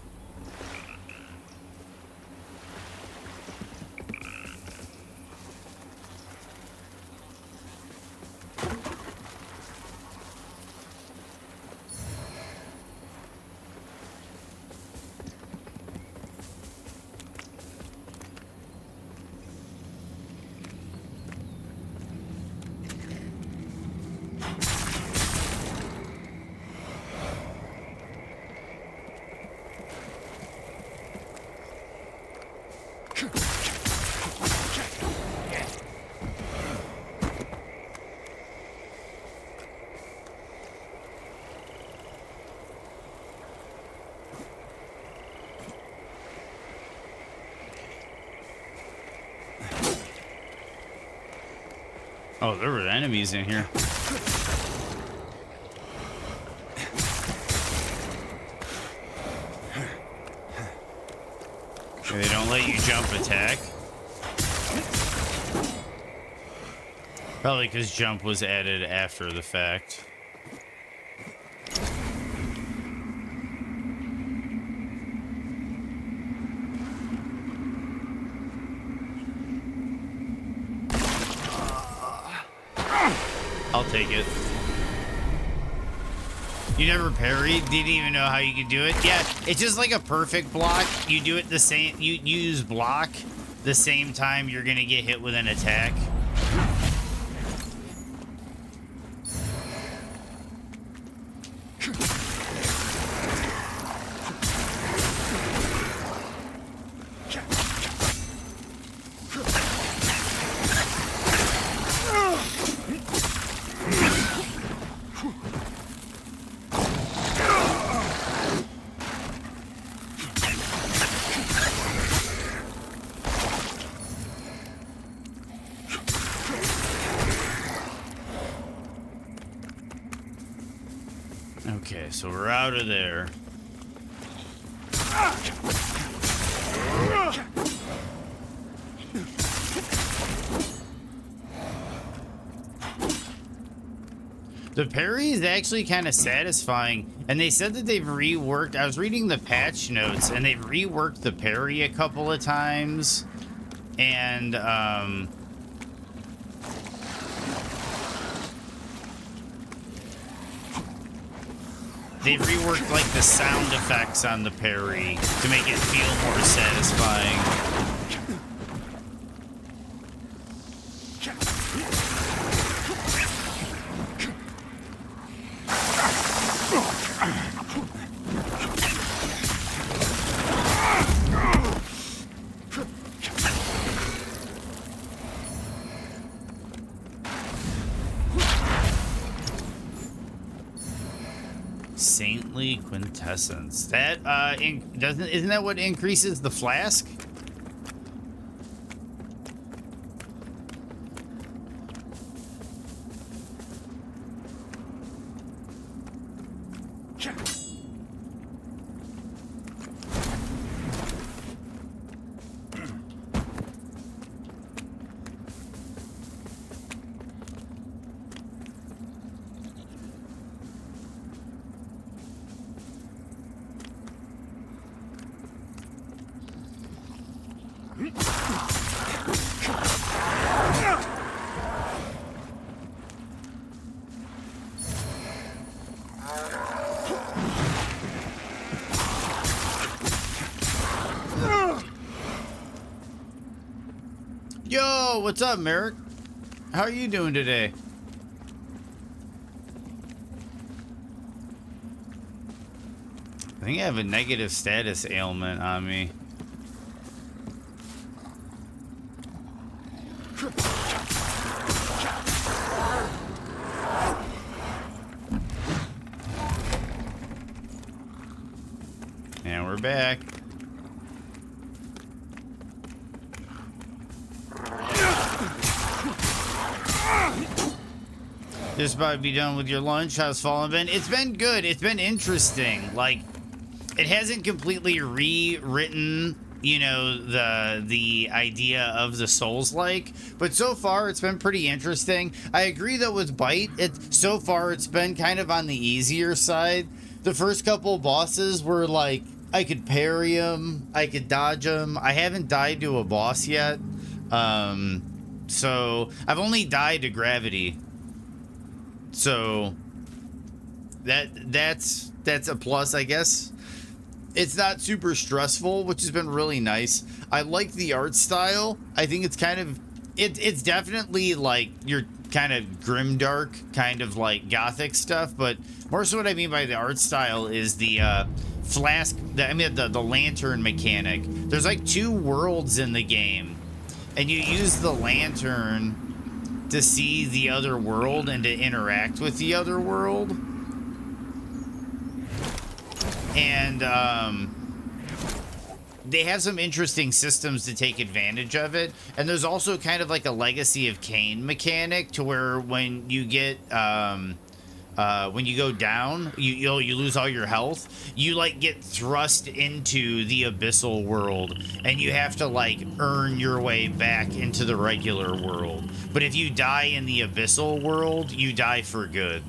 Oh, there were enemies in here. Okay, they don't let you jump attack. Probably because jump was added after the fact. I'll take it. You never parried? Didn't even know how you could do it? Yeah, it's just like a perfect block. You do it the same, you use block the same time you're gonna get hit with an attack. Okay, so we're out of there. The parry is actually kind of satisfying, and they said that they've reworked. I was reading the patch notes, and they've reworked the parry a couple of times, and they reworked like the sound effects on the parry to make it feel more satisfying. Saintly quintessence. That isn't that what increases the flask? Yo, what's up, Merrick? How are you doing today? I think I have a negative status ailment on me. we're back. Just about to be done with your lunch. How's Fallen been? It's been good. It's been interesting. Like, it hasn't completely rewritten, you know, the idea of the Souls-like, but so far it's been pretty interesting. I agree though with Bite. So far it's been kind of on the easier side. The first couple bosses were like, I could parry them, I could dodge them. I haven't died to a boss yet. So I've only died to gravity. So that's a plus, I guess. It's not super stressful, which has been really nice. I like the art style. I think it's kind of it's definitely like your kind of grimdark, kind of like gothic stuff, but more so what I mean by the art style is the flask, the lantern mechanic. There's like 2 worlds in the game, and you use the lantern to see the other world and to interact with the other world. And they have some interesting systems to take advantage of it. And there's also kind of like a Legacy of Kain mechanic to where when you get when you go down, you lose all your health. You like get thrust into the abyssal world, and you have to like earn your way back into the regular world. But if you die in the abyssal world, you die for good.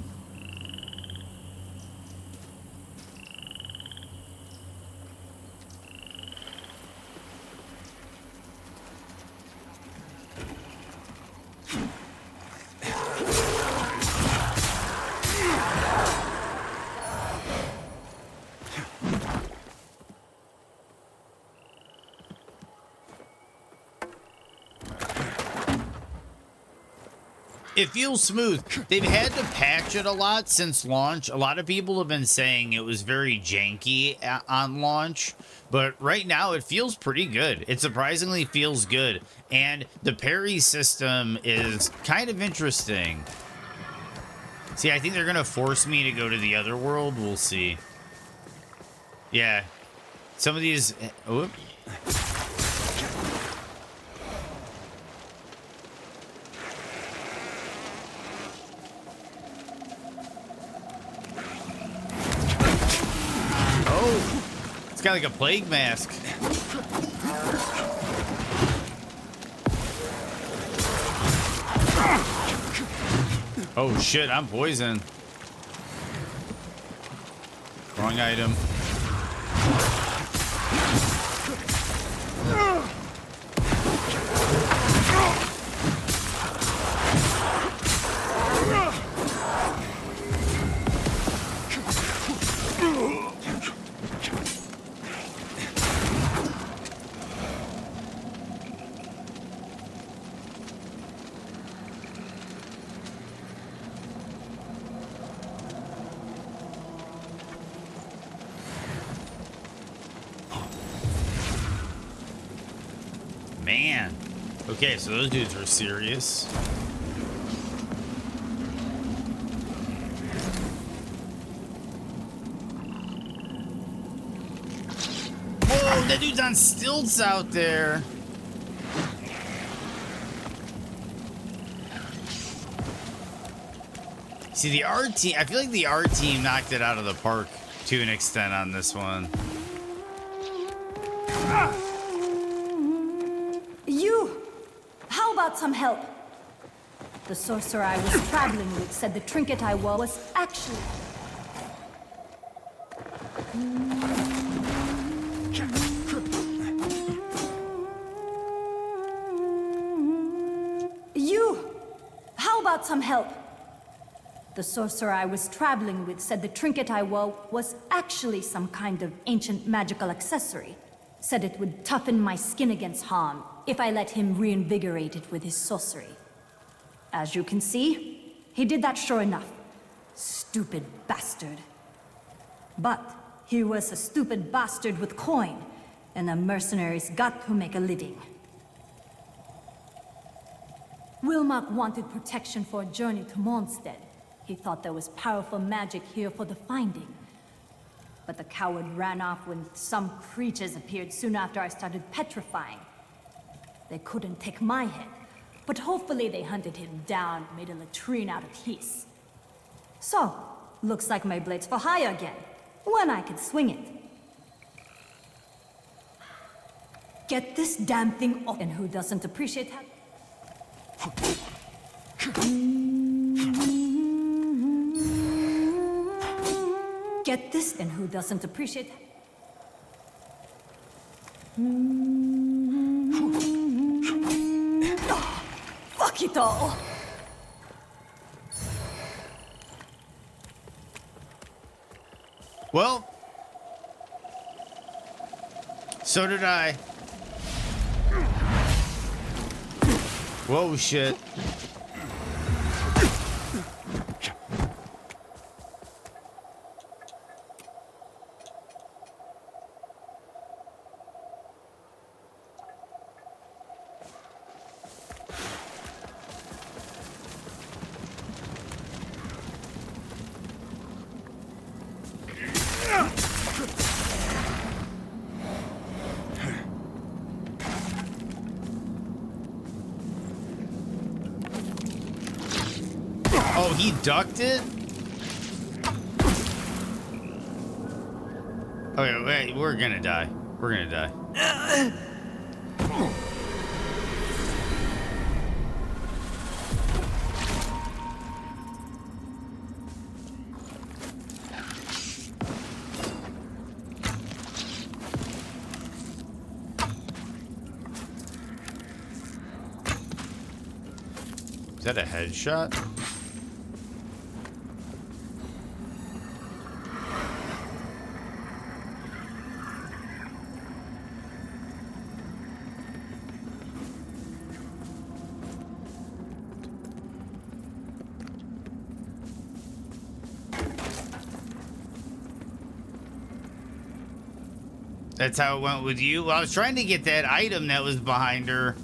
It feels smooth. They've had to patch it a lot since launch. A lot of people have been saying it was very janky on launch, but right now it feels pretty good. It surprisingly feels good. And the parry system is kind of interesting. See, I think they're going to force me to go to the other world. We'll see. Yeah. Some of these... Whoop. It's got like a plague mask. Oh shit, I'm poisoned. Wrong item. Man. Okay, so those dudes were serious. Whoa, that dude's on stilts out there. See, the art team, I feel like the art team knocked it out of the park to an extent on this one. You! How about some help? The sorcerer I was traveling with said the trinket I wore was actually... You! How about some help? The sorcerer I was traveling with said the trinket I wore was actually some kind of ancient magical accessory. Said it would toughen my skin against harm if I let him reinvigorate it with his sorcery. As you can see, he did that sure enough. Stupid bastard. But he was a stupid bastard with coin, and a mercenary's gut who make a living. Wilmot wanted protection for a journey to Mondstadt. He thought there was powerful magic here for the finding. but the coward ran off when some creatures appeared soon after I started petrifying. They couldn't take my head, but hopefully they hunted him down, made a latrine out of his. So, looks like my blade's for hire again, when I can swing it. Get this damn thing off, and who doesn't appreciate how... Get this, and who doesn't appreciate... Oh, fuck it all! Well, so did I. Whoa, shit. Oh, he ducked it? Okay, wait, we're gonna die. We're gonna die. Is that a headshot? That's how it went with you? Well, I was trying to get that item that was behind her.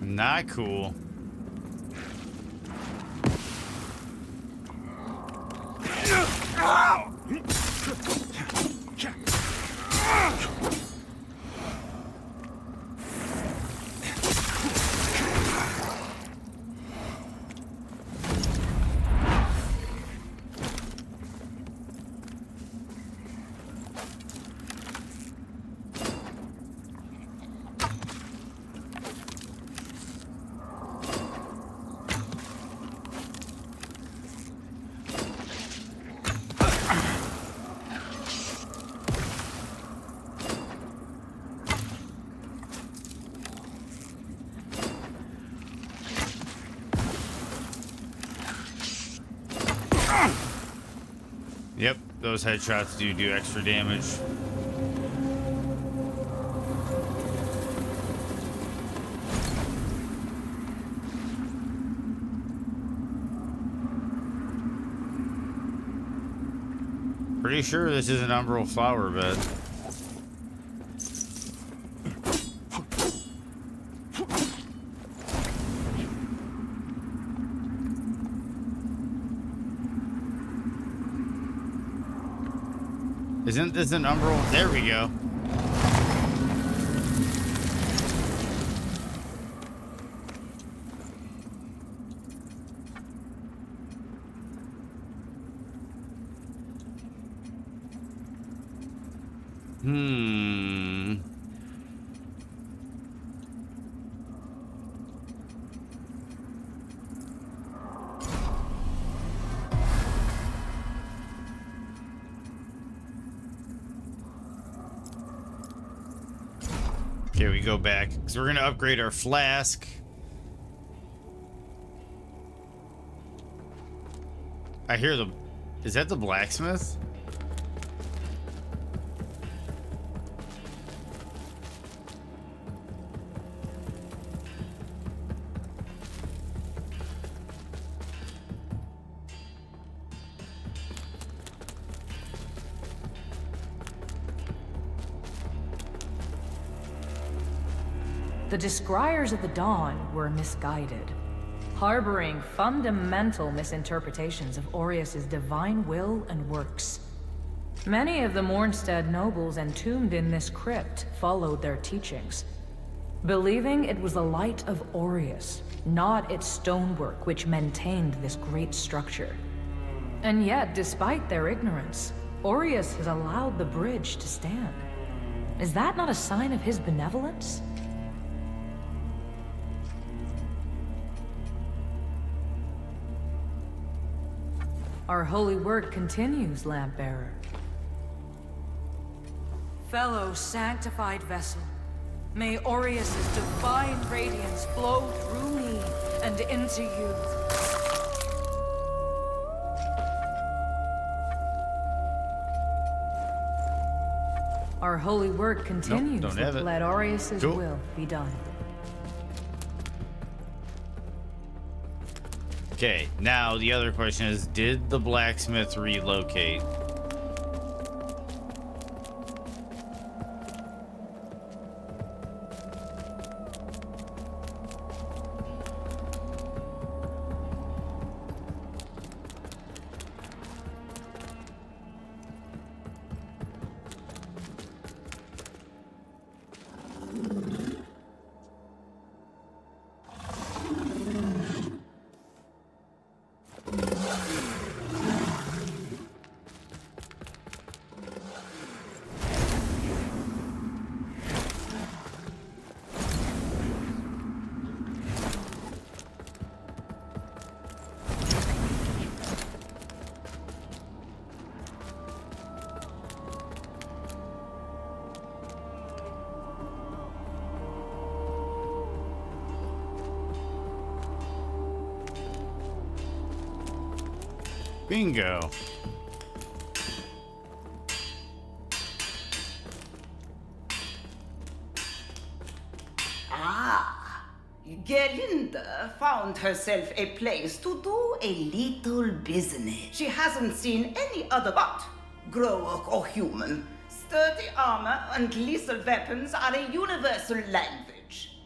Not cool. Yep, those headshots do extra damage. Pretty sure this is an umbral flower bed. Isn't this an umbral? There we go. go back because we're gonna upgrade our flask. I hear the... Is that the blacksmith? The Descryers of the Dawn were misguided, harboring fundamental misinterpretations of Aureus's divine will and works. Many of the Mornstead nobles entombed in this crypt followed their teachings, believing it was the light of Aureus, not its stonework, which maintained this great structure. And yet, despite their ignorance, Aureus has allowed the bridge to stand. Is that not a sign of his benevolence? Our holy work continues, Lampbearer. Fellow sanctified vessel, may Aureus's divine radiance flow through me and into you. Our holy work continues. Nope, don't have it. Let Aureus's Cool. will be done. Okay, now the other question is, did the blacksmith relocate? Bingo. Ah, Gerlinda found herself a place to do a little business. She hasn't seen any other but Growok or human. Sturdy armor and lethal weapons are a universal language.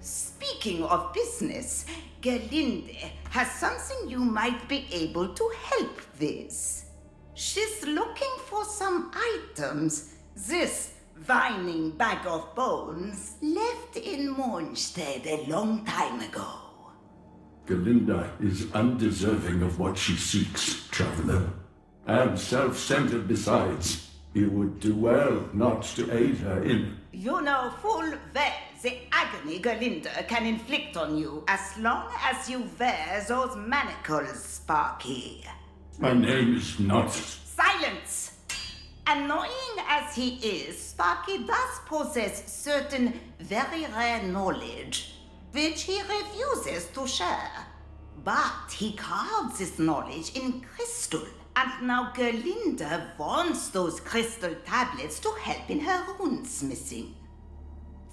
Speaking of business, Gerlinde has something you might be able to help with. She's looking for some items. This vining bag of bones left in Mornstead a long time ago. Galinda is undeserving of what she seeks, traveler. And self-centered besides. You would do well not to aid her in... You know full well the agony Gerlinda can inflict on you as long as you wear those manacles, Sparky. My name is not... Silence! Annoying as he is, Sparky does possess certain very rare knowledge, which he refuses to share. But he carves this knowledge in crystal, and now Gerlinda wants those crystal tablets to help in her runesmithing.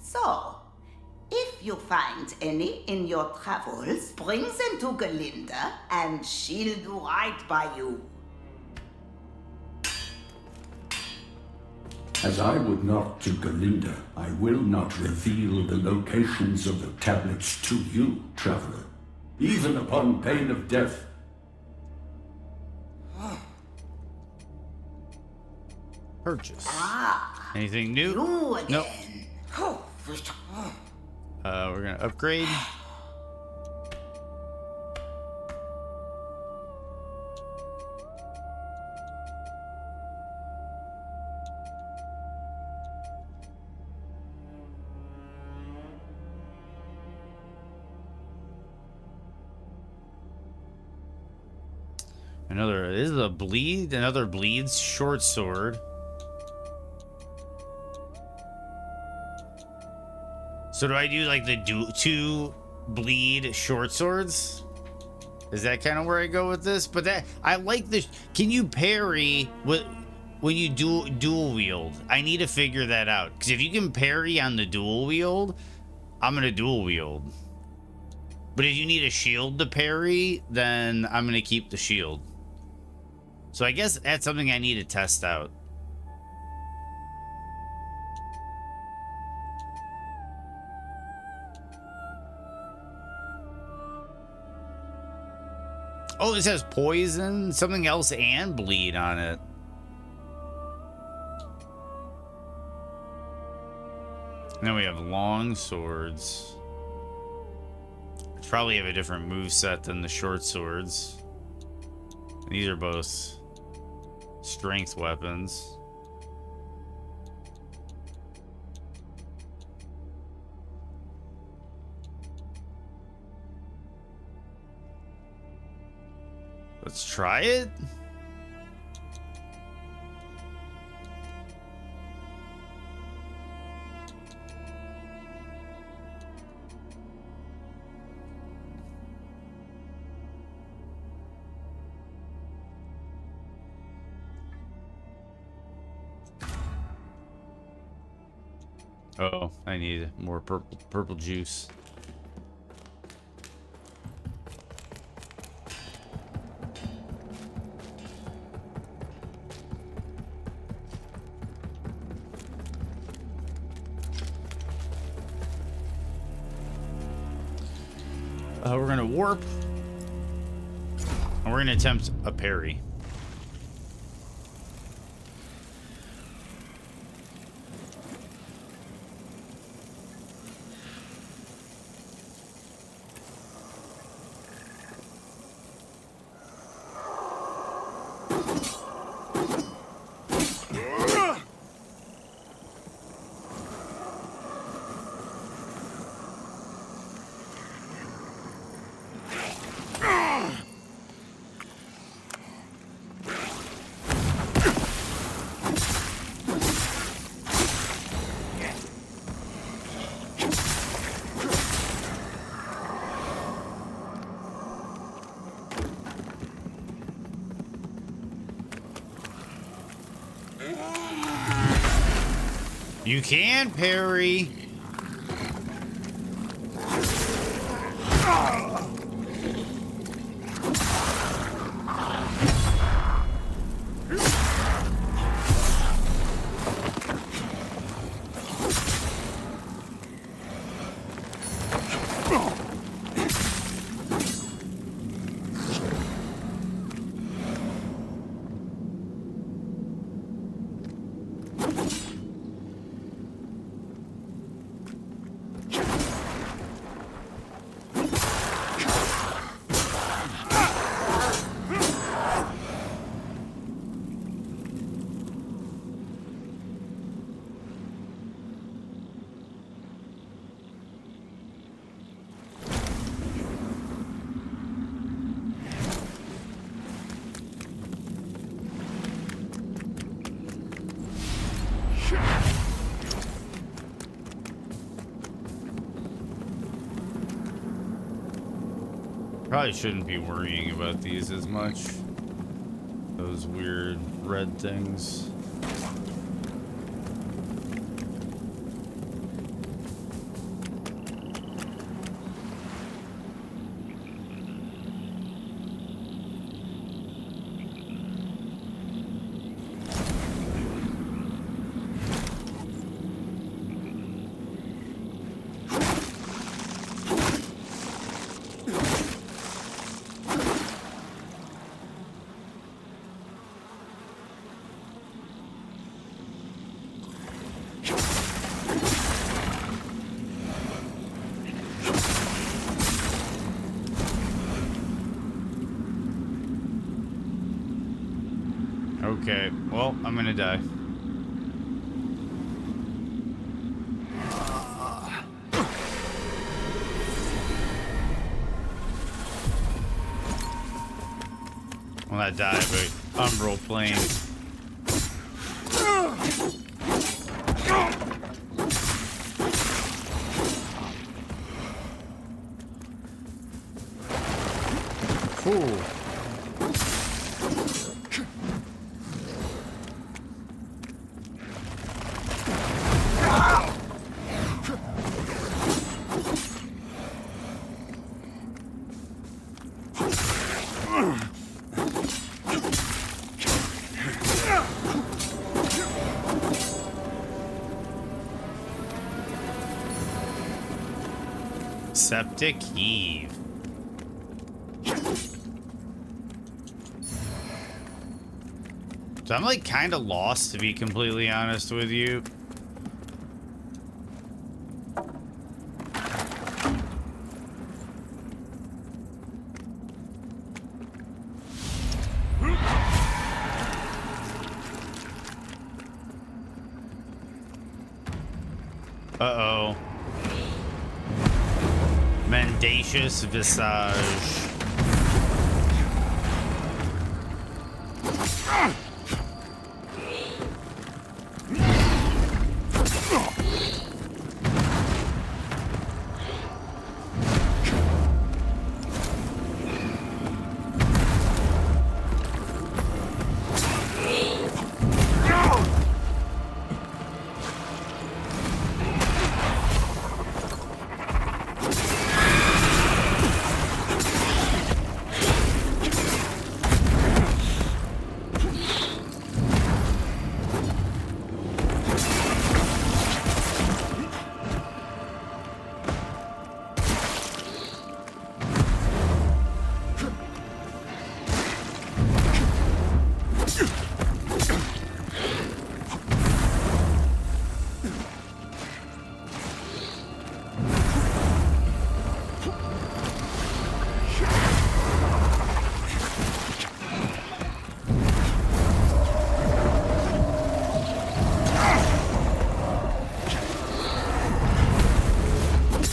So, if you find any in your travels, bring them to Gerlinda, and she'll do right by you. As I would not to Galinda, I will not reveal the locations of the tablets to you, traveler, even upon pain of death. Purchase. Ah. Anything new? You again. Nope. Oh. We're gonna upgrade. This is a bleed, another bleeds short sword. So do I do like the two bleed short swords? Is that kind of where I go with this? But that I like this. Can you parry when you dual wield? I need to figure that out, because if you can parry on the dual wield, I'm gonna dual wield. But if you need a shield to parry, then I'm gonna keep the shield. So I guess that's something I need to test out. Oh, it says poison, something else, and bleed on it. Now we have long swords. Which probably have a different moveset than the short swords. And these are both strength weapons. Let's try it. Oh, I need more purple juice. We're gonna warp, and we're gonna attempt a parry. You can parry. Probably shouldn't be worrying about these as much. Those weird red things. Okay, well, I'm gonna die. Well, not die, but umbral plane. Ooh. Septic heave. So I'm like kind of lost, to be completely honest with you. Uh-oh. Mendacious visage.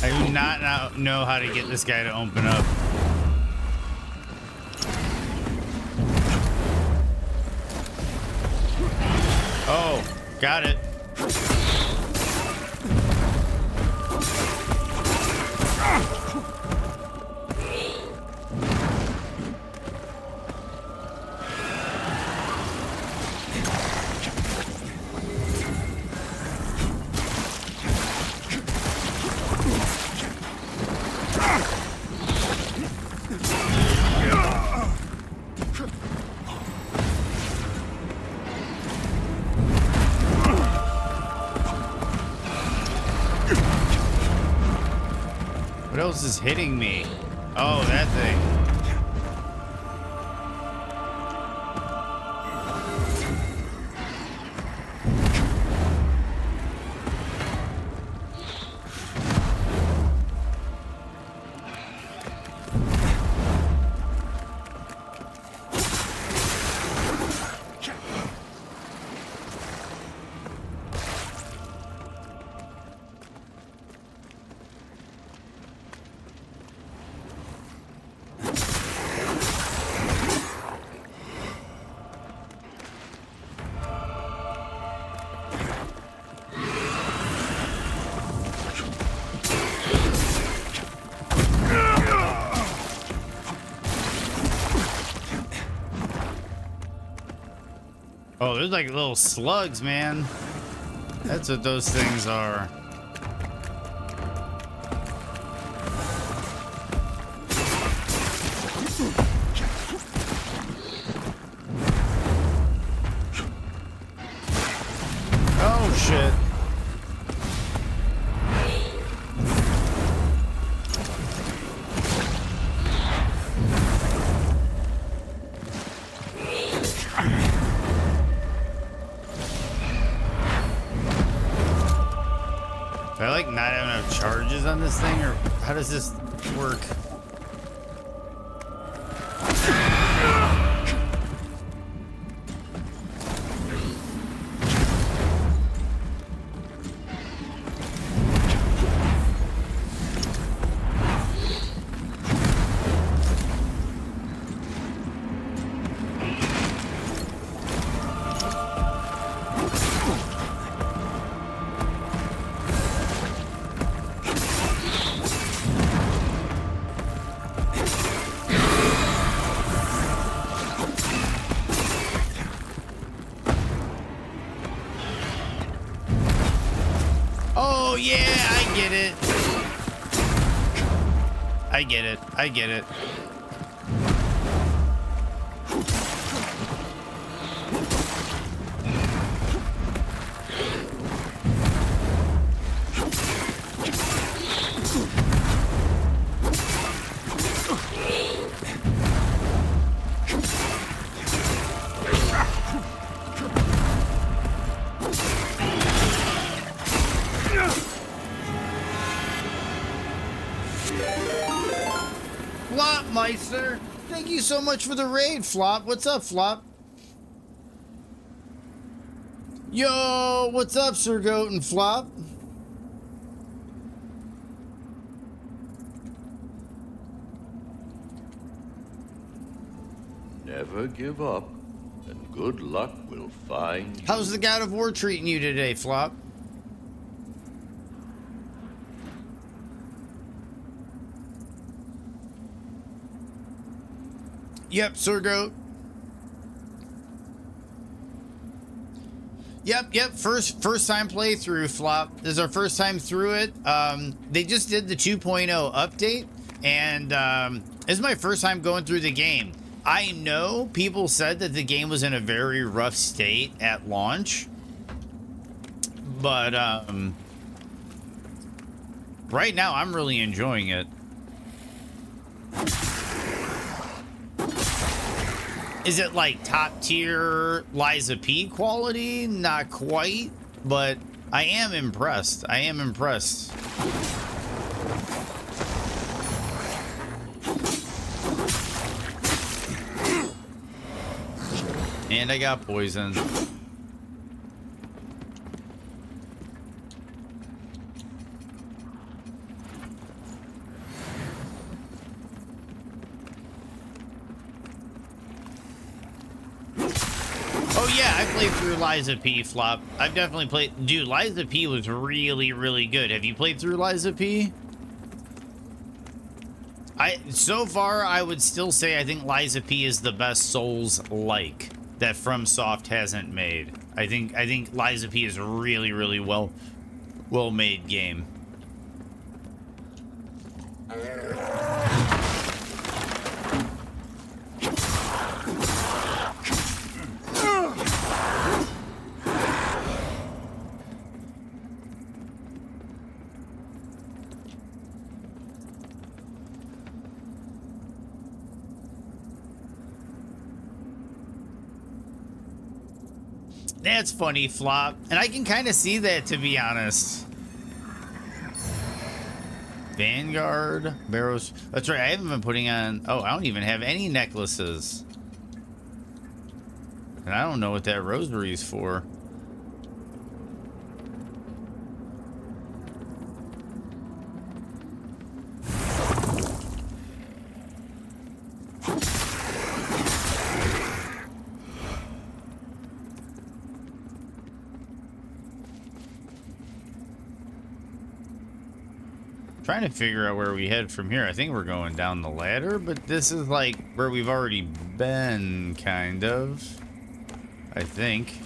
I do not know how to get this guy to open up. Oh, got it. What else is hitting me? Oh, that thing. Oh, there's like little slugs, man. That's what those things are. Oh, shit. Do I like not have enough charges on this thing, or how does this work? I get it. I get it. Flop Meister, thank you so much for the raid, Flop. What's up, Flop? Yo, what's up, Sir Goat and Flop? Never give up, and good luck will find you. How's the God of War treating you today, Flop? Yep, Sir Goat. Yep. First time playthrough, Flop. This is our first time through it. They just did the 2.0 update, and this is my first time going through the game. I know people said that the game was in a very rough state at launch, but right now I'm really enjoying it. Is it like top tier Liza P quality? Not quite, but I am impressed. I am impressed. And I got poisoned. Oh yeah, I played through Liza P, Flop. I've definitely played... Dude, Liza P was really, really good. Have you played through Liza P? So far, I would still say I think Liza P is the best Souls-like that FromSoft hasn't made. I think Liza P is a really, really well-made game. That's funny, Flop. And I can kind of see that, to be honest. Vanguard, Barrows. That's right, I haven't been putting on... Oh, I don't even have any necklaces. And I don't know what that rosary's for. Trying to figure out where we head from here. I think we're going down the ladder, but this is like where we've already been, kind of. I think.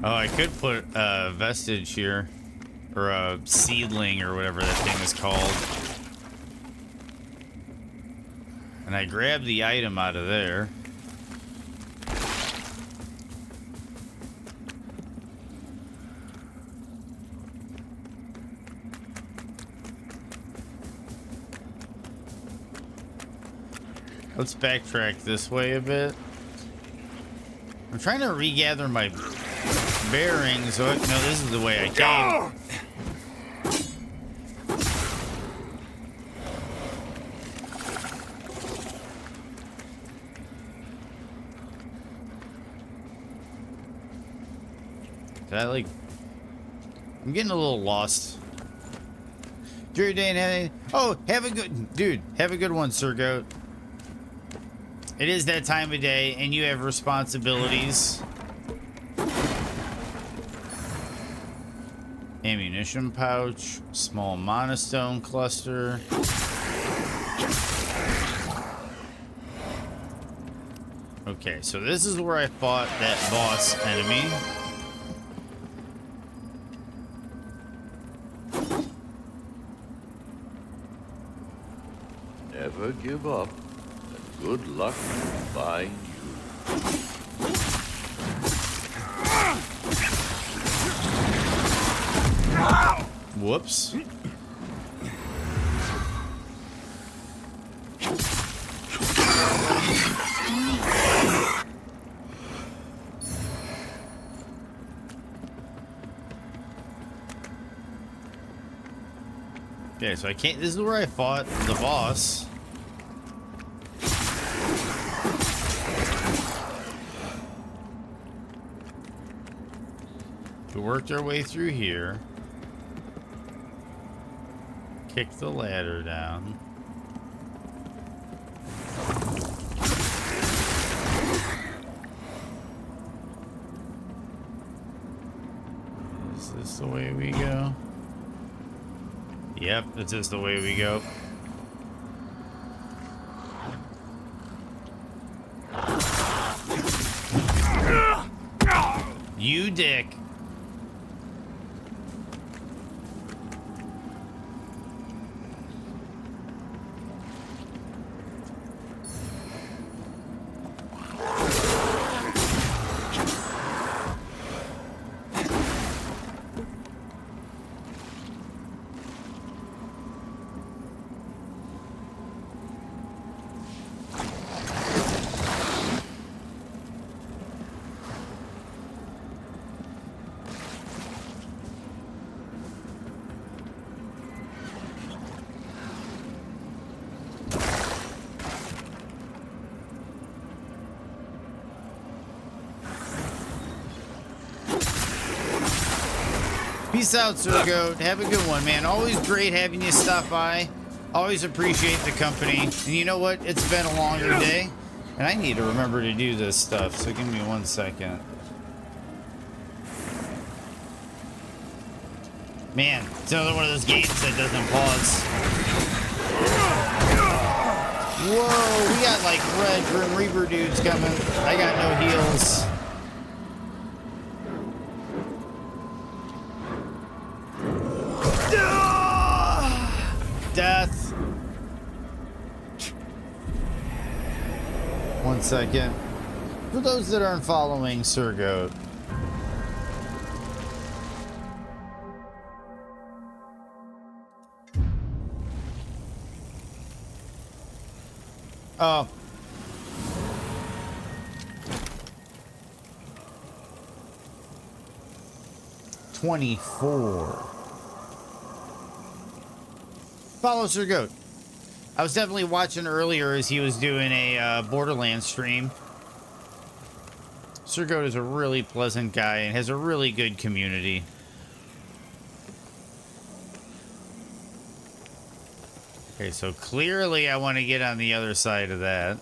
Oh, I could put a vestige here, or a seedling, or whatever that thing is called. And I grabbed the item out of there. Let's backtrack this way a bit. I'm trying to regather my bearings. No, this is the way I came. I'm getting a little lost. Drew Dane, oh, have a good one, Sir Goat. It is that time of day, and you have responsibilities. Ammunition pouch, small monostone cluster. Okay, so this is where I fought that boss enemy. Never give up, and good luck will find you. Whoops. Okay, so I can't. This is where I fought the boss. We worked our way through here. Kicked the ladder down. Is this the way we go? Yep, this is the way we go. You dick. Peace out, Sir Goat. Have a good one, man. Always great having you stop by. Always appreciate the company. And you know what? It's been a longer day, and I need to remember to do this stuff, so give me 1 second. Man, it's another one of those games that doesn't pause. Whoa, we got like red Grim Reaper dudes coming. I got no heals. Death. 1 second. For those that aren't following Sir Goat. Oh. $24. Follow Sir Goat. I was definitely watching earlier as he was doing a Borderlands stream. Sir Goat is a really pleasant guy and has a really good community. Okay, so clearly I want to get on the other side of that.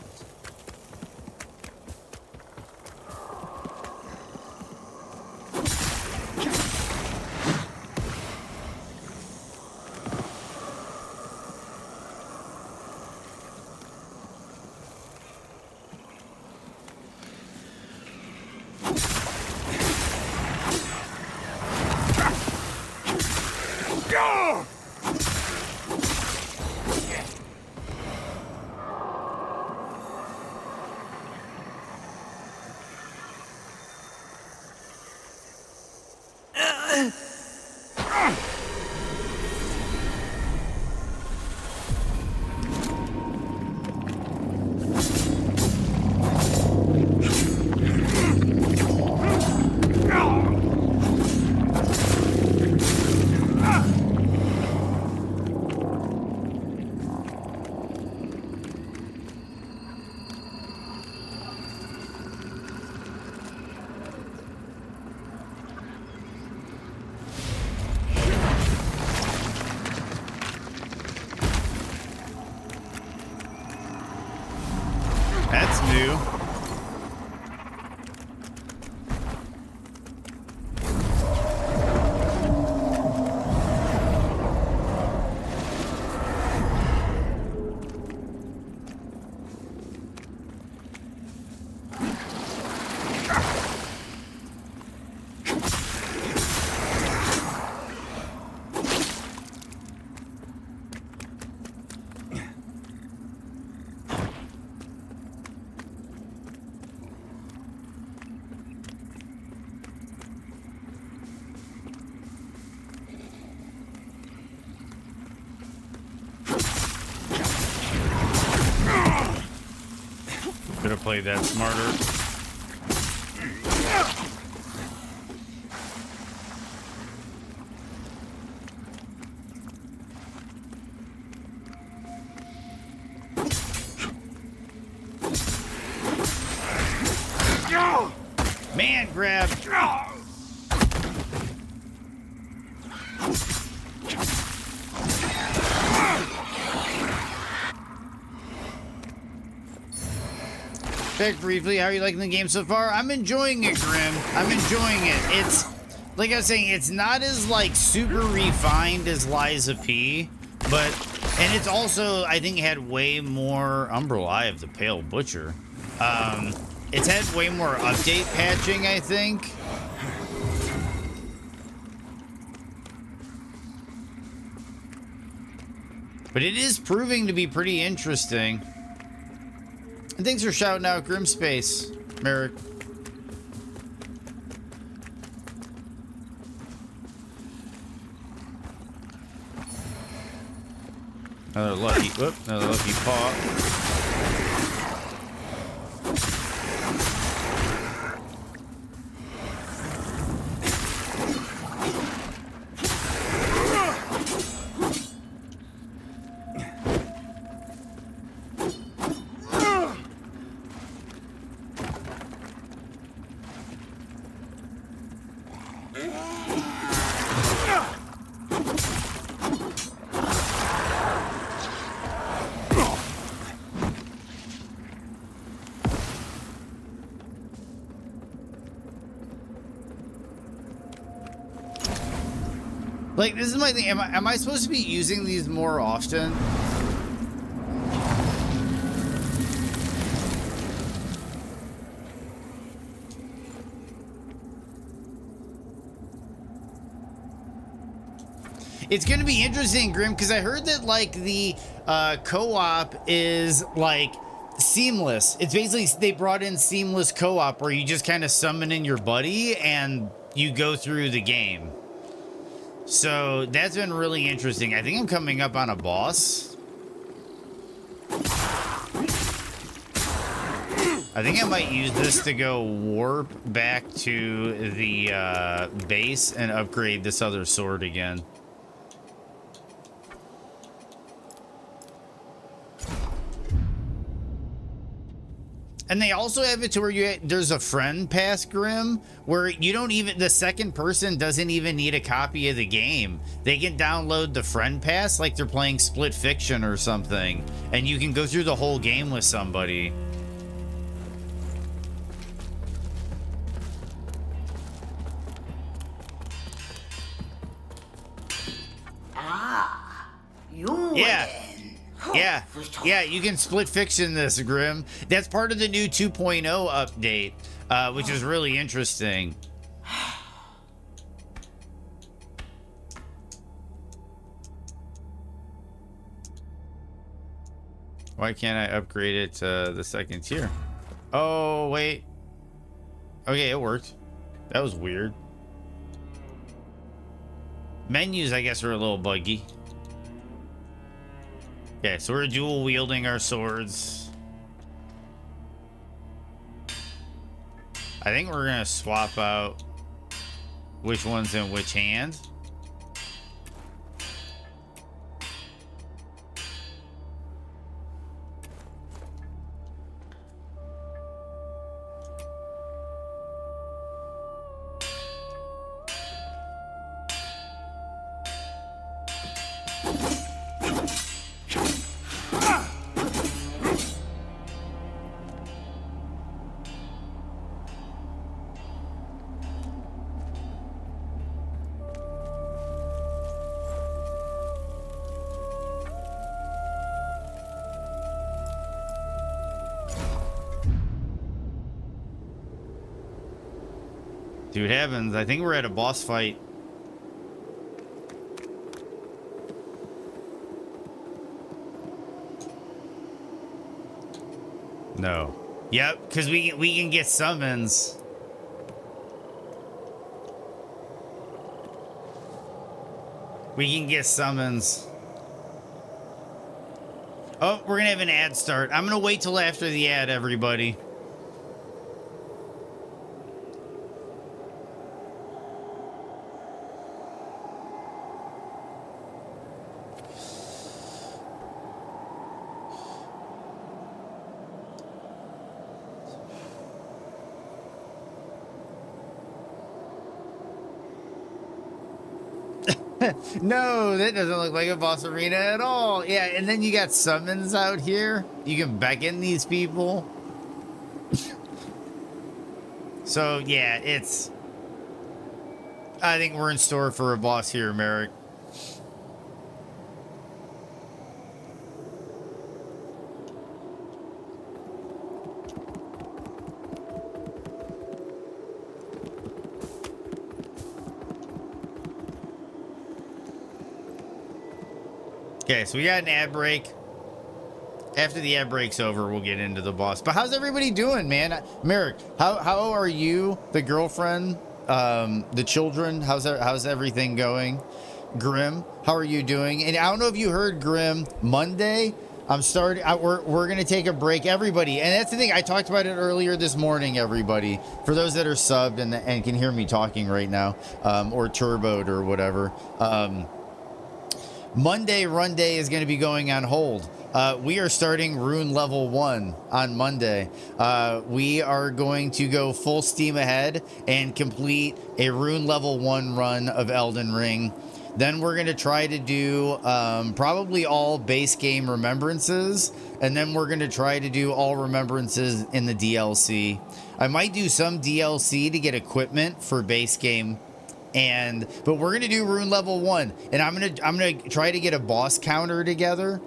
That's new. Could have played that smarter. Man grab. Back briefly, how are you liking the game so far? I'm enjoying it, Grim. I'm enjoying it. It's, like I was saying, it's not as, like, super refined as Liza P, but, and it's also, I think, had way more, Umbrella Eye of the Pale Butcher. It's had way more update patching, I think. But it is proving to be pretty interesting. And thanks for shouting out Grimspace, Merrick. Another lucky paw. Like, this is my thing. Am I supposed to be using these more often? It's going to be interesting, Grim, because I heard that, like, the co-op is, like, seamless. It's basically, they brought in seamless co-op where you just kind of summon in your buddy and you go through the game. So that's been really interesting. I think I'm coming up on a boss. I think I might use this to go warp back to the base and upgrade this other sword again. And they also have it to where there's a friend pass, Grim, where you don't even, the second person doesn't even need a copy of the game. They can download the friend pass like they're playing Split Fiction or something, and you can go through the whole game with somebody. Ah, you Yeah. again. Yeah, you can Split Fiction this, Grim. That's part of the new 2.0 update, which is really interesting. Why can't I upgrade it to the second tier? Oh, wait. Okay, it worked. That was weird. Menus, I guess, are a little buggy. Okay, so we're dual wielding our swords. I think we're gonna swap out which one's in which hand. See what happens. I think we're at a boss fight. No. Yep, because we can get summons. We can get summons. Oh, we're gonna have an ad start. I'm gonna wait till after the ad, everybody. No, that doesn't look like a boss arena at all. Yeah, and then you got summons out here. You can beckon these people. So, yeah, I think we're in store for a boss here, Merrick. Okay, so we got an ad break. After the ad break's over, we'll get into the boss. But how's everybody doing, man? Merrick, how are you, the girlfriend, the children? How's everything going? Grim, how are you doing? And I don't know if you heard, Grim, Monday, we're going to take a break, everybody. And that's the thing, I talked about it earlier this morning, everybody. For those that are subbed and can hear me talking right now, or turboed or whatever. Monday Run Day is going to be going on hold. We are starting Rune Level 1 on Monday. We are going to go full steam ahead and complete a Rune Level 1 run of Elden Ring. Then we're going to try to do probably all base game remembrances. And then we're going to try to do all remembrances in the DLC. I might do some DLC to get equipment for base game. But we're gonna do Rune Level 1, and I'm gonna try to get a boss counter together.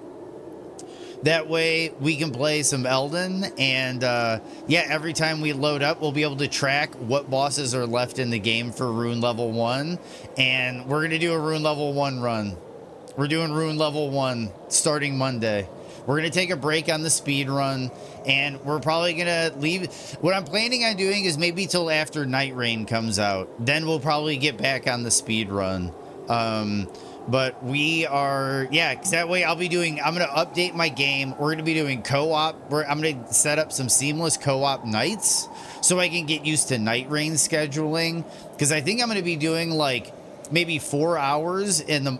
That way we can play some Elden, and yeah, every time we load up, we'll be able to track what bosses are left in the game for Rune Level 1, and we're gonna do a Rune Level 1 run. We're doing Rune Level 1 starting Monday. We're going to take a break on the speed run, and we're probably going to leave. What I'm planning on doing is maybe till after Night Rain comes out. Then we'll probably get back on the speed run. But we are, yeah, because that way I'm going to update my game. We're going to be doing co-op. I'm going to set up some seamless co-op nights so I can get used to Night Rain scheduling. Because I think I'm going to be doing like maybe 4 hours in the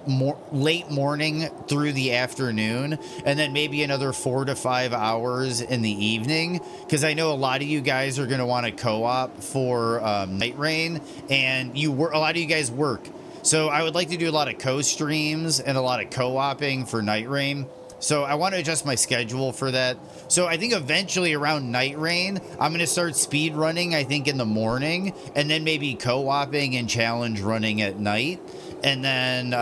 late morning through the afternoon, and then maybe another 4 to 5 hours in the evening, because I know a lot of you guys are going to want to co-op for Night Rain, and a lot of you guys work, so I would like to do a lot of co-streams and a lot of co-oping for Night Rain. So I want to adjust my schedule for that. So I think eventually around Night Rain, I'm going to start speed running, I think, in the morning, and then maybe co-oping and challenge running at night. And then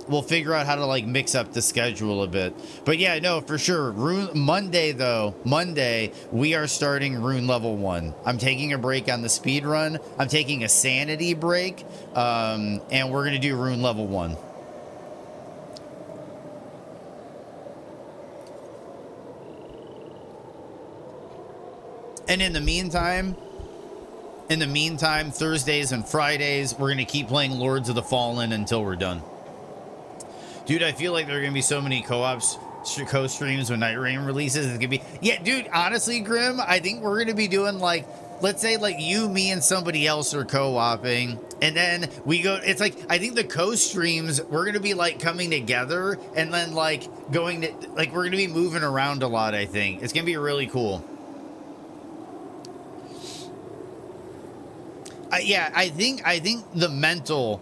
we'll figure out how to like mix up the schedule a bit. But yeah, no, for sure. Monday, we are starting Rune Level 1. I'm taking a break on the speed run. I'm taking a sanity break. And we're going to do Rune Level 1. And in the meantime, Thursdays and Fridays, we're going to keep playing Lords of the Fallen until we're done. Dude, I feel like there are going to be so many co-streams when Night Rain releases. It's going to be, yeah, dude, honestly, Grim, I think we're going to be doing like, let's say like you, me, and somebody else are co-oping. And then we go, it's like, I think the co-streams, we're going to be like coming together and then like going to, like, we're going to be moving around a lot, I think. It's going to be really cool. Yeah, I think the mental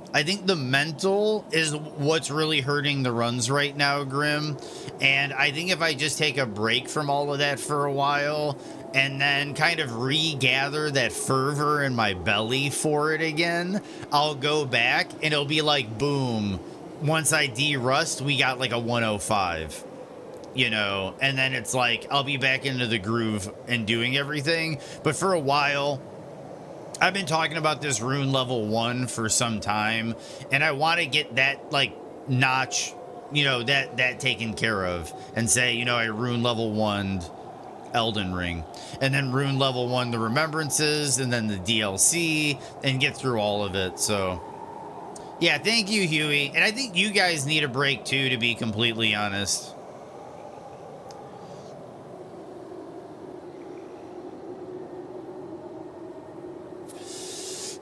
is what's really hurting the runs right now, Grim. And I think if I just take a break from all of that for a while and then kind of regather that fervor in my belly for it again, I'll go back and it'll be like, boom. Once I de-rust, we got like a 105. You know, and then it's like, I'll be back into the groove and doing everything. But for a while, I've been talking about this Rune Level 1 for some time, and I want to get that, like, notch, you know, that taken care of, and say, you know, I Rune Level 1 Elden Ring, and then Rune Level 1 the Remembrances, and then the DLC, and get through all of it. So, yeah, thank you, Huey. And I think you guys need a break, too, to be completely honest.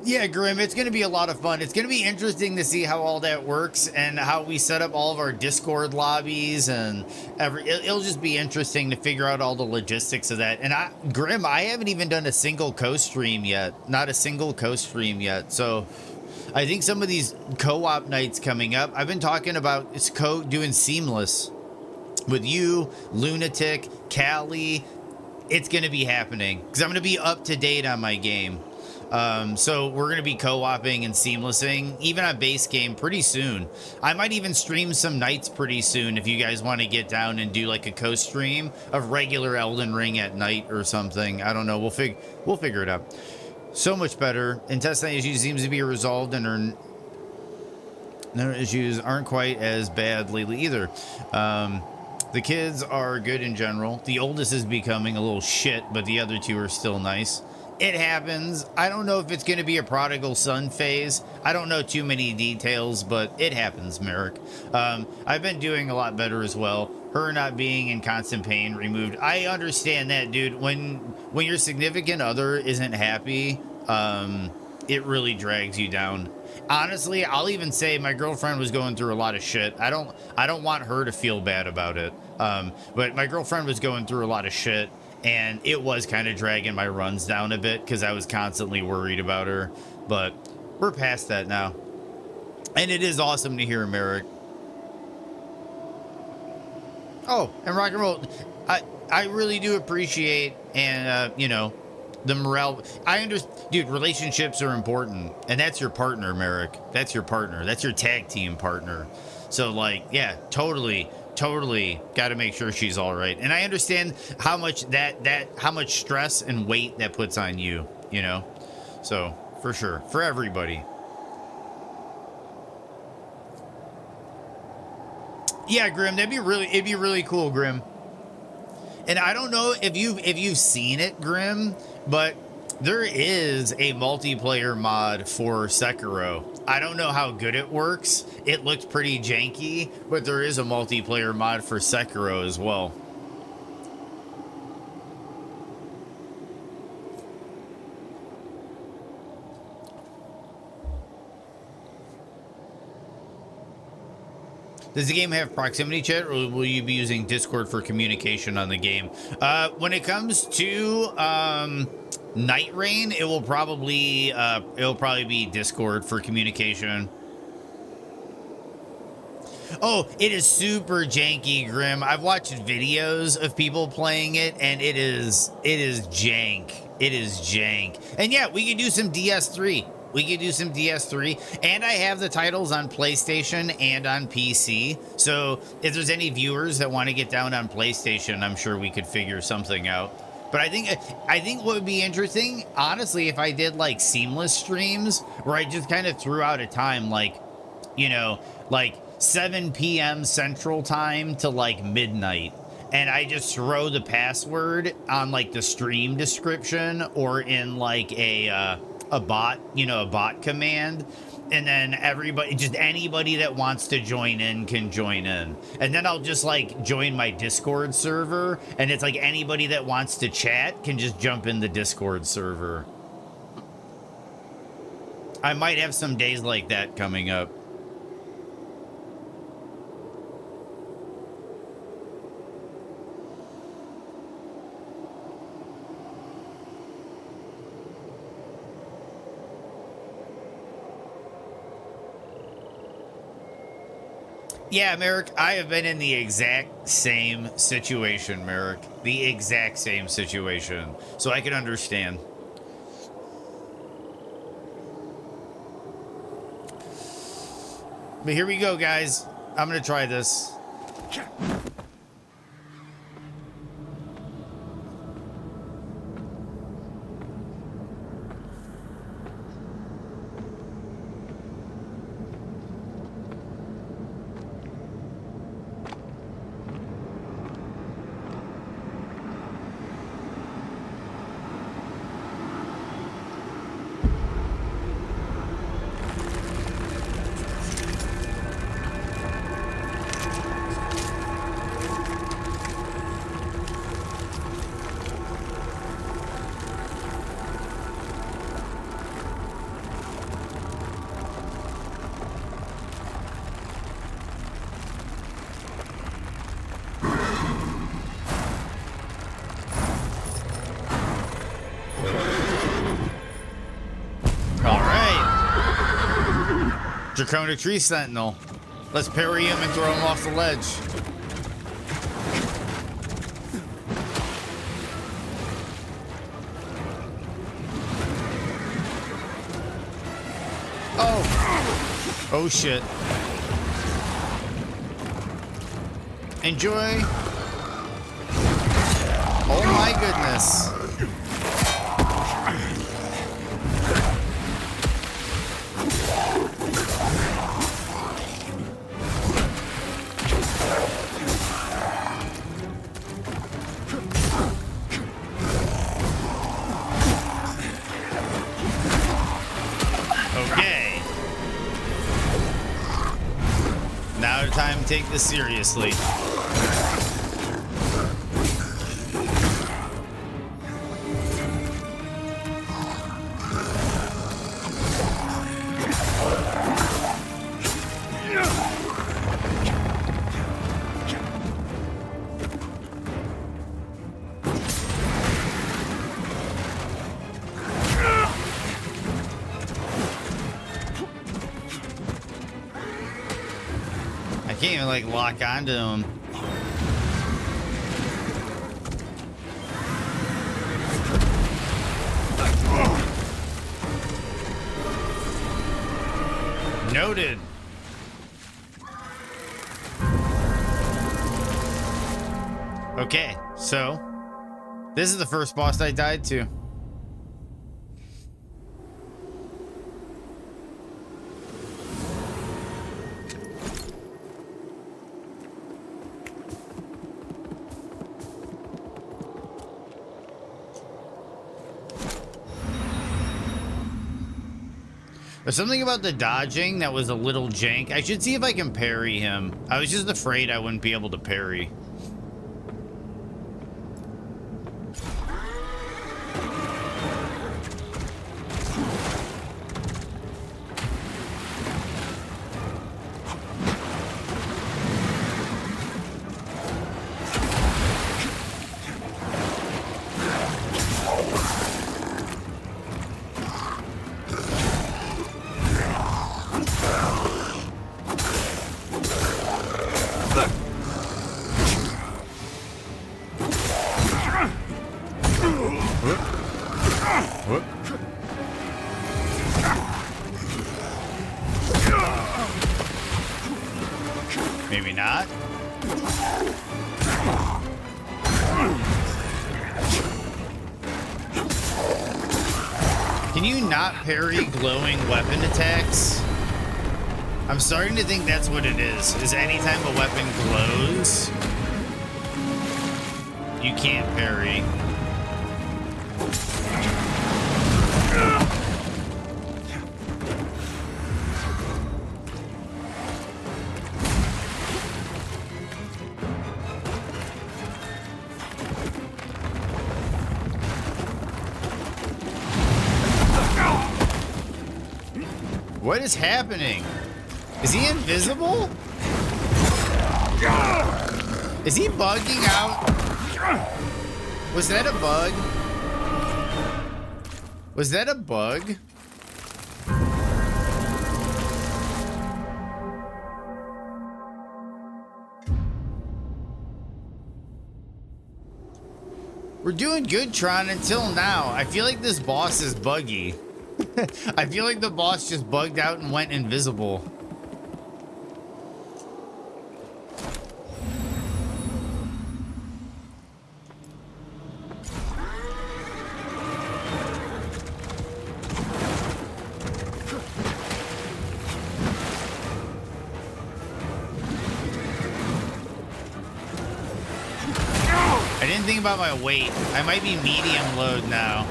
Yeah, Grim, it's going to be a lot of fun. It's going to be interesting to see how all that works and how we set up all of our Discord lobbies and it'll just be interesting to figure out all the logistics of that. And Grim, I haven't even done a single co-stream yet. Not a single co-stream yet. So I think some of these co-op nights coming up, I've been talking about doing Seamless with you, Lunatic, Callie. It's going to be happening because I'm going to be up to date on my game. So we're going to be co-oping and seamlessing, even on base game pretty soon. I might even stream some nights pretty soon if you guys want to get down and do like a co-stream of regular Elden Ring at night or something. I don't know. We'll figure it out. So much better. Intestinal issues seems to be resolved and no issues aren't quite as bad lately either. The kids are good in general. The oldest is becoming a little shit, but the other two are still nice. It happens. I don't know if it's going to be a prodigal son phase. I don't know too many details, but it happens, Merrick. I've been doing a lot better as well. Her not being in constant pain removed. I understand that, dude. When your significant other isn't happy, it really drags you down. Honestly, I'll even say my girlfriend was going through a lot of shit. I don't want her to feel bad about it. But my girlfriend was going through a lot of shit. And it was kind of dragging my runs down a bit because I was constantly worried about her. But we're past that now. And it is awesome to hear Merrick. Oh, and rock and roll. I really do appreciate and, you know, the morale. I understand. Dude, relationships are important. And that's your partner, Merrick. That's your partner. That's your tag team partner. So, like, yeah, totally got to make sure she's all right. And I understand how much how much stress and weight that puts on you, you know? So for sure, for everybody. Yeah, Grim, it'd be really cool, Grim. And I don't know if you've seen it, Grim, but there is a multiplayer mod for Sekiro. I don't know how good it works. It looks pretty janky, but there is a multiplayer mod for Sekiro as well. Does the game have proximity chat, or will you be using Discord for communication on the game? When it comes to Night Rain, it will probably be Discord for communication. Oh, it is super janky, Grim. I've watched videos of people playing it, and it is jank. It is jank. And yeah, we could do some DS3. And I have the titles on PlayStation and on PC. So if there's any viewers that want to get down on PlayStation, I'm sure we could figure something out. But I think what would be interesting, honestly, if I did like seamless streams where I just kind of threw out a time, like, you know, like 7 p.m. Central Time to like midnight. And I just throw the password on like the stream description or in like a bot, you know, a bot command. And then anybody that wants to join in can join in. And then I'll just like join my Discord server. And it's like anybody that wants to chat can just jump in the Discord server. I might have some days like that coming up. Yeah, Merrick, I have been in the exact same situation, Merrick. The exact same situation. So I can understand. But here we go, guys. I'm going to try this. Draconic Tree Sentinel. Let's parry him and throw him off the ledge. Oh! Oh shit. Enjoy. Oh my goodness. Okay. Now time to take this seriously. I can't even like lock onto him. Noted. Okay, so this is the first boss I died to. There's something about the dodging that was a little jank. I should see if I can parry him. I was just afraid I wouldn't be able to parry. Maybe not. Can you not parry glowing weapon attacks? I'm starting to think that's what it is anytime a weapon glows, you can't parry. What is happening? Is he invisible? Is he bugging out? Was that a bug? Was that a bug? We're doing good, Tron, until now. I feel like this boss is buggy. I feel like the boss just bugged out and went invisible. I didn't think about my weight. I might be medium load now.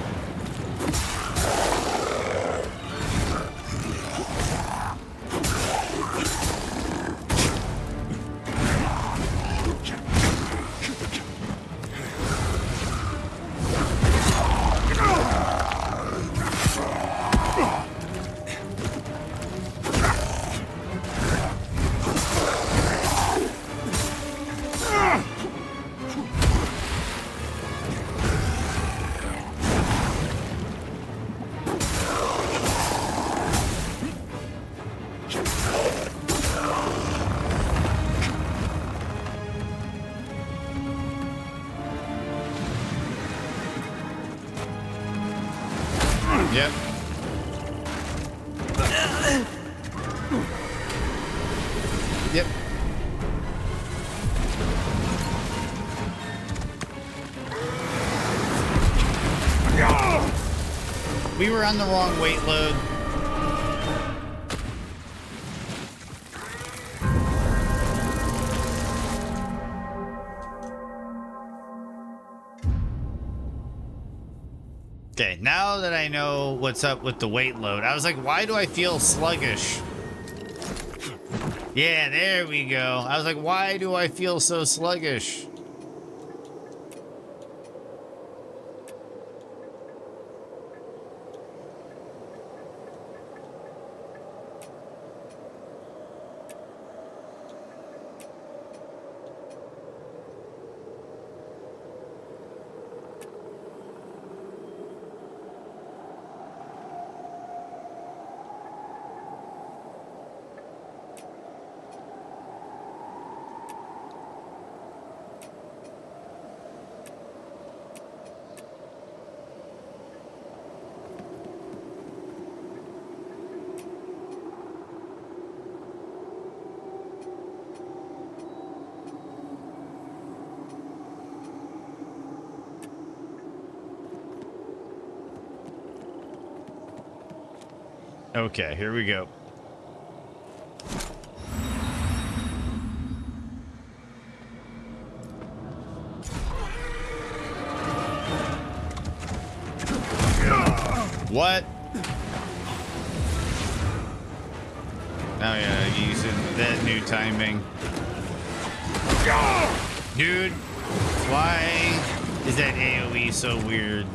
Yep. Yep. We were on the wrong weight load. Okay, now that I know what's up with the weight load, I was like, why do I feel sluggish? Yeah, there we go. I was like, why do I feel so sluggish? Okay, here we go. What? Oh yeah, using that new timing. Dude, why is that AoE so weird?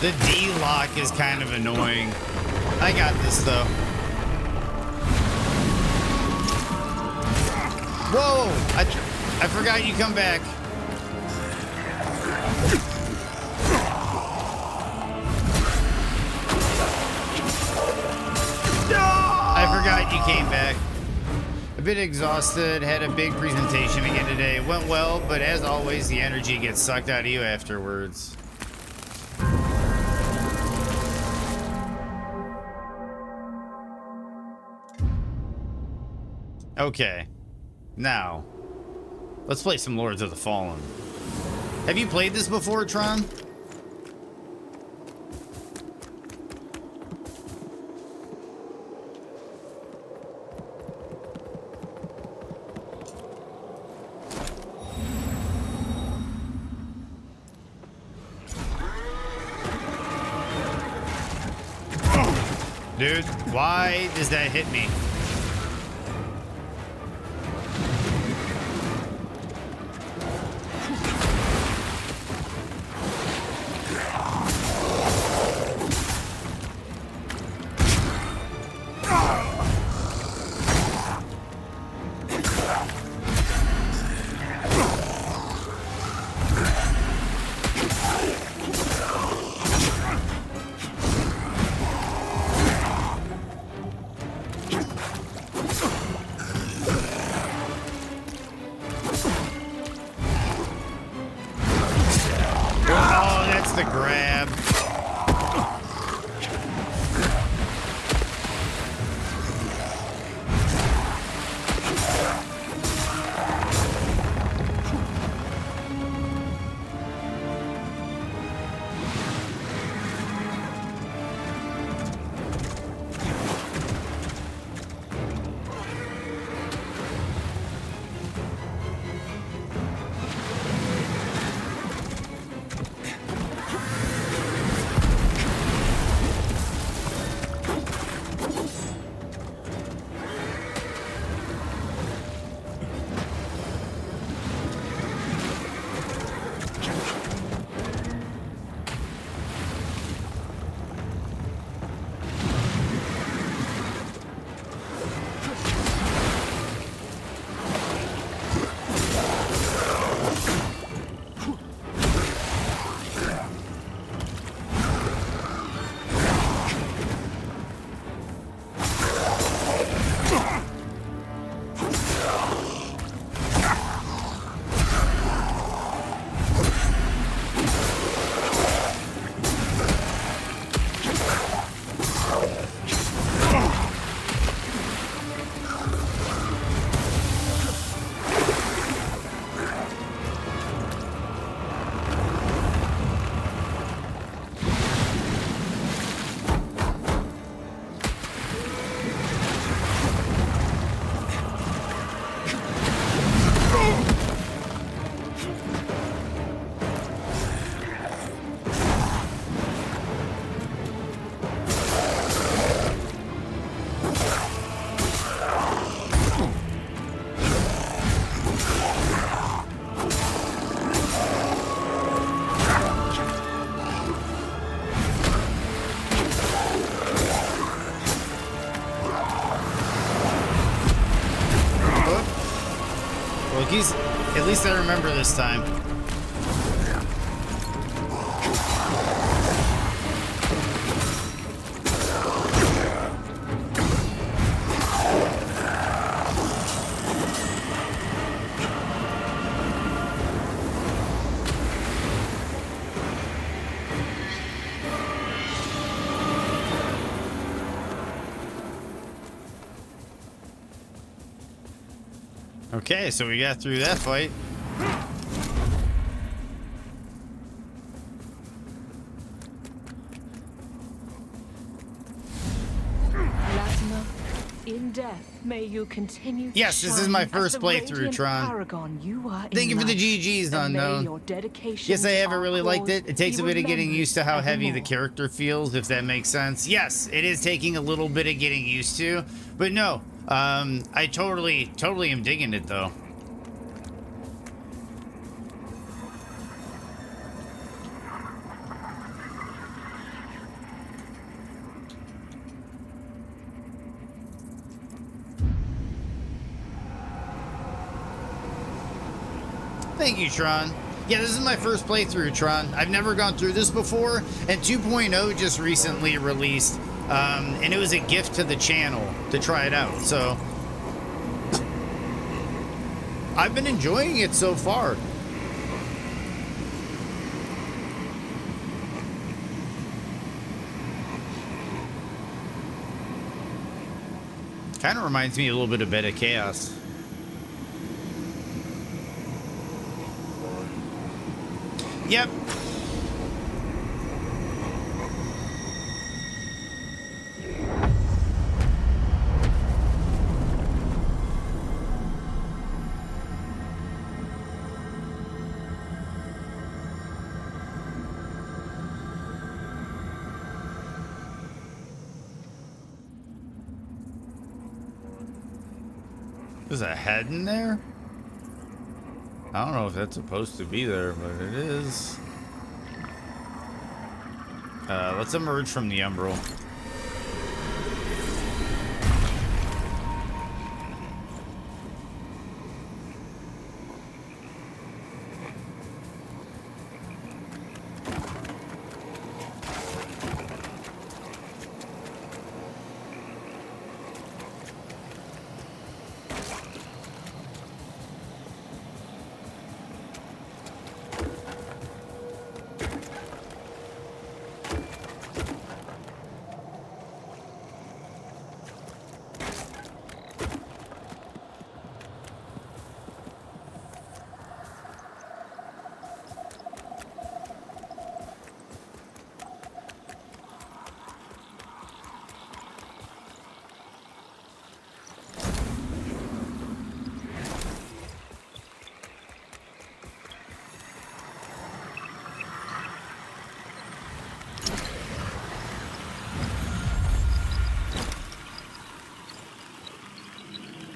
The D-lock is kind of annoying. I got this, though. Whoa! I forgot you come back. I forgot you came back. A bit exhausted, had a big presentation again today. It went well, but as always, the energy gets sucked out of you afterwards. Okay, now, let's play some Lords of the Fallen. Have you played this before, Tron? dude. Why does that hit me? Oh, that's the grab. At least I remember this time. Okay, so we got through that fight. In death, may you continue. Yes, this is my first playthrough, Tron. Paragon you are. Thank you for the GGs, Unknown. Yes, I haven't really liked it. It takes a bit of getting used to how heavy the character feels, if that makes sense. Yes, it is taking a little bit of getting used to, but no, I totally am digging it though. Thank you, Tron. Yeah, this is my first playthrough, Tron. I've never gone through this before, and 2.0 just recently released, and it was a gift to the channel to try it out, so I've been enjoying it so far. Kind of reminds me a little bit of Bed of Chaos. Yep. There's a head in there? I don't know if that's supposed to be there, but it is. Let's emerge from the umbral.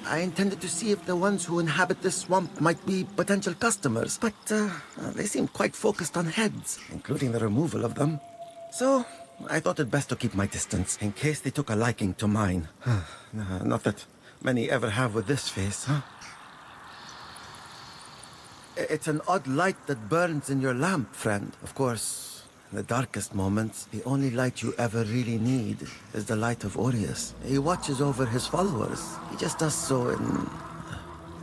I intended to see if the ones who inhabit this swamp might be potential customers, but they seem quite focused on heads, including the removal of them. So, I thought it best to keep my distance, in case they took a liking to mine. Not that many ever have with this face, huh? It's an odd light that burns in your lamp, friend. Of course, in the darkest moments, the only light you ever really need is the light of Aureus. He watches over his followers. He just does so in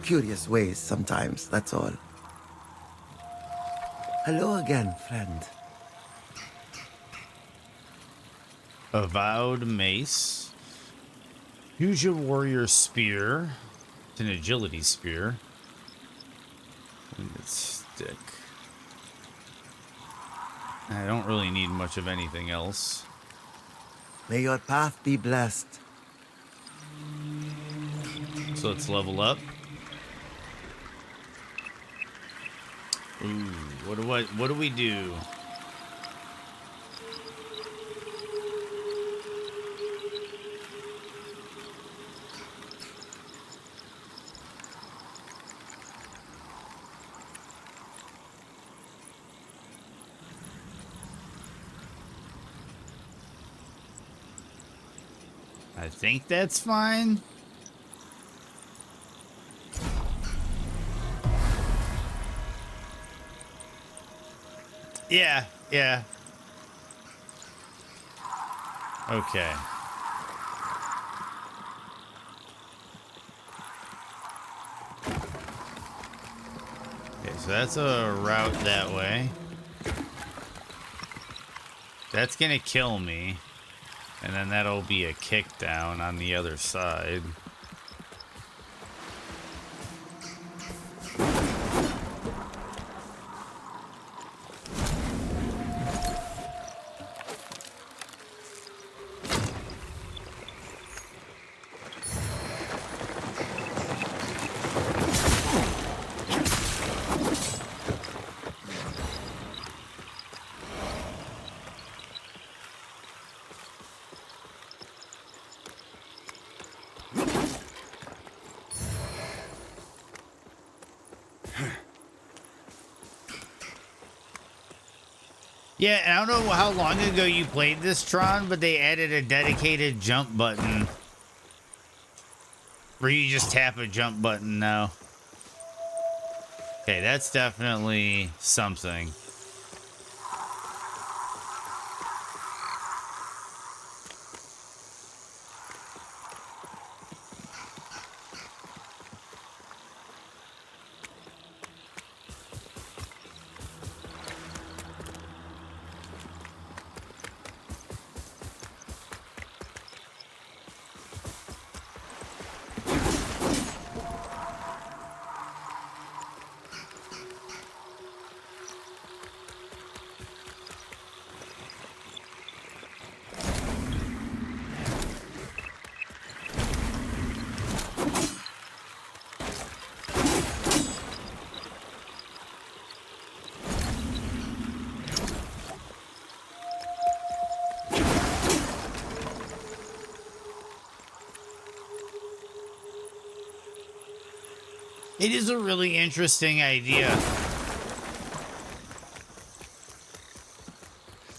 curious ways sometimes, that's all. Hello again, friend. Avowed mace. Use your warrior spear. It's an agility spear. Winged stick. I don't really need much of anything else. May your path be blessed. So let's level up. Ooh, what do we do? I think that's fine. Yeah. Okay. Okay, so that's a route that way. That's gonna kill me. And then that'll be a kick down on the other side. Yeah, and I don't know how long ago you played this, Tron, but they added a dedicated jump button. Where you just tap a jump button now. Okay, that's definitely something. It is a really interesting idea.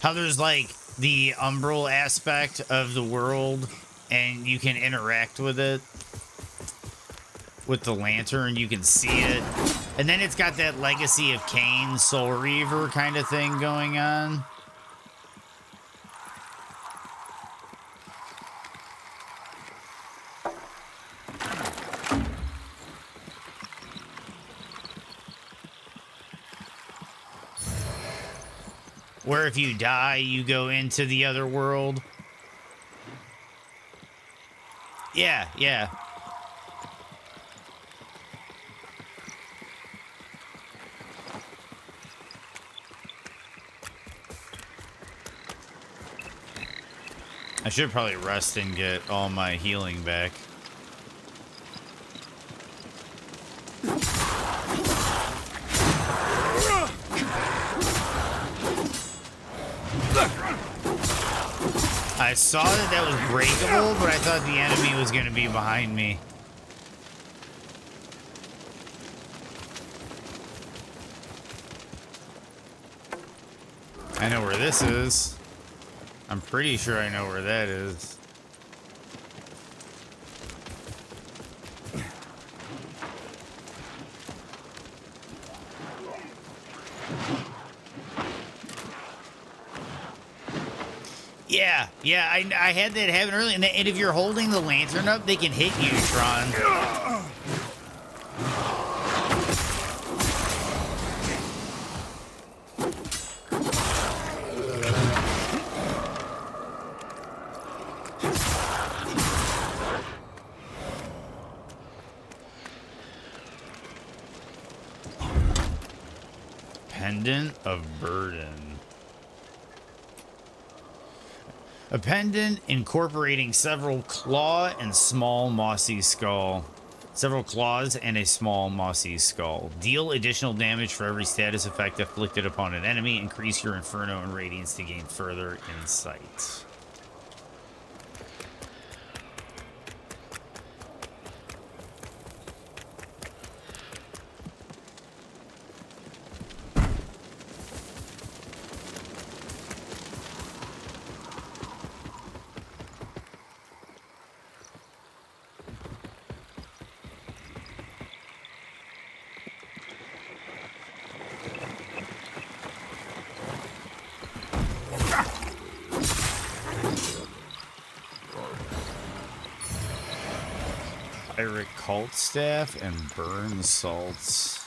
How there's like the umbral aspect of the world and you can interact with it. With the lantern, you can see it. And then it's got that Legacy of Kain, Soul Reaver kind of thing going on. Where if you die, you go into the other world. Yeah, yeah. I should probably rest and get all my healing back. I saw that was breakable, but I thought the enemy was going to be behind me. I know where this is. I'm pretty sure I know where that is. Yeah, I had that happen earlier. And if you're holding the lantern up, they can hit you, Tron. Pendant of Burden. A pendant incorporating several claw and small mossy skull. Several claws and a small mossy skull. Deal additional damage for every status effect inflicted upon an enemy. Increase your Inferno and Radiance to gain further insight. Pirate Cult Staff and Burn Salts.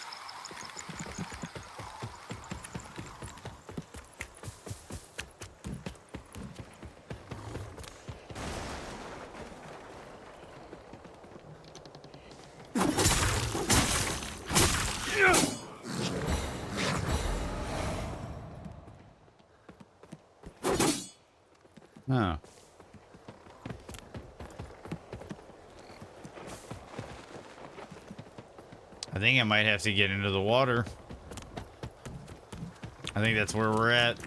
Oh. I think I might have to get into the water. I think that's where we're at.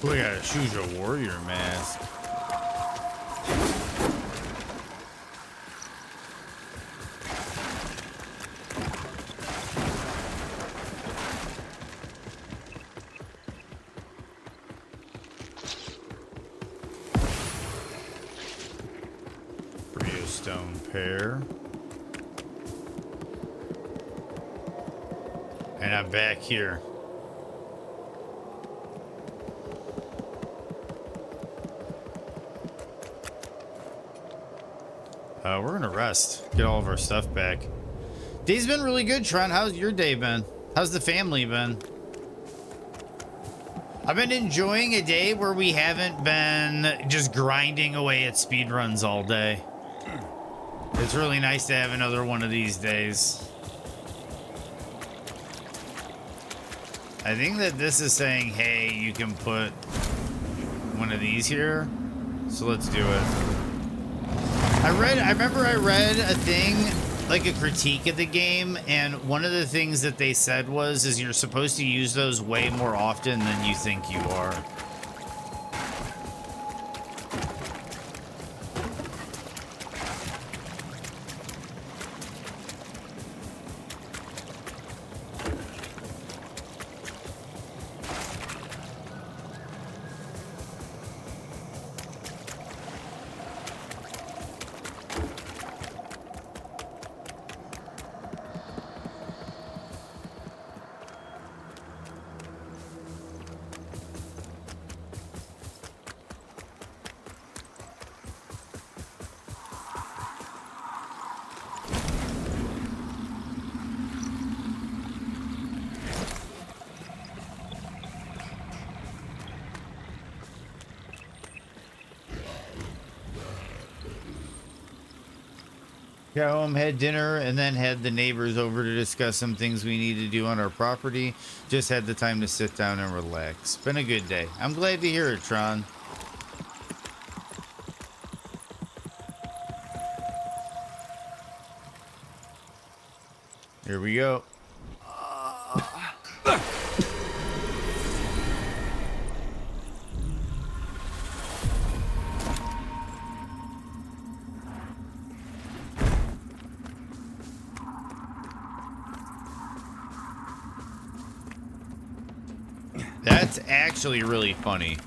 We got a Shuja warrior mask. Stone pair. And I'm back here. We're gonna rest. Get all of our stuff back. Day's been really good, Tron. How's your day been? How's the family been? I've been enjoying a day where we haven't been just grinding away at speedruns all day. It's really nice to have another one of these days. I think that this is saying, hey, you can put one of these here. So let's do it. I remember I read a thing, like a critique of the game, and one of the things that they said is you're supposed to use those way more often than you think you are. Got home, had dinner, and then had the neighbors over to discuss some things we need to do on our property. Just had the time to sit down and relax. Been a good day. I'm glad to hear it, Tron. Here we go. That's actually really funny.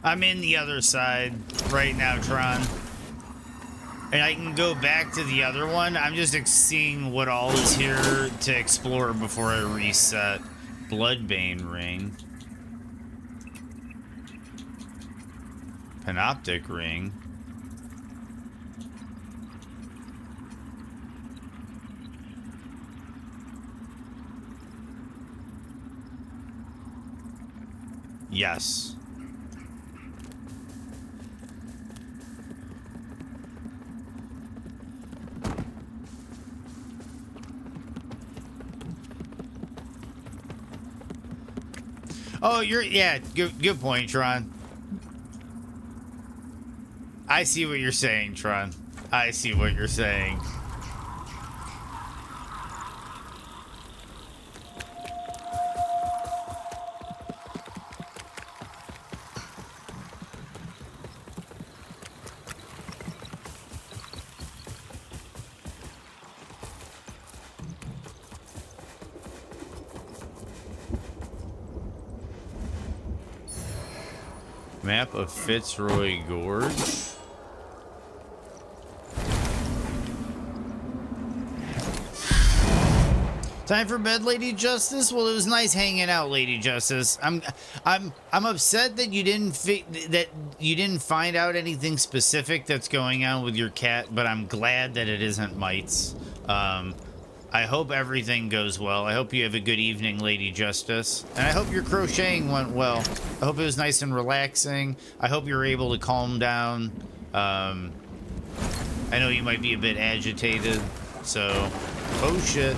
I'm in the other side right now, Tron. And I can go back to the other one. I'm just seeing what all is here to explore before I reset. Bloodbane ring. Panoptic ring. Yes. Oh, yeah, good point, Tron. I see what you're saying, Tron. I see what you're saying. Map of Fitzroy Gorge. Time for bed, Lady Justice. Well, it was nice hanging out, Lady Justice. I'm upset that you didn't find out anything specific that's going on with your cat, but I'm glad that it isn't mites. I hope everything goes well. I hope you have a good evening, Lady Justice. And I hope your crocheting went well. I hope it was nice and relaxing. I hope you're able to calm down. I know you might be a bit agitated, so... Oh, shit.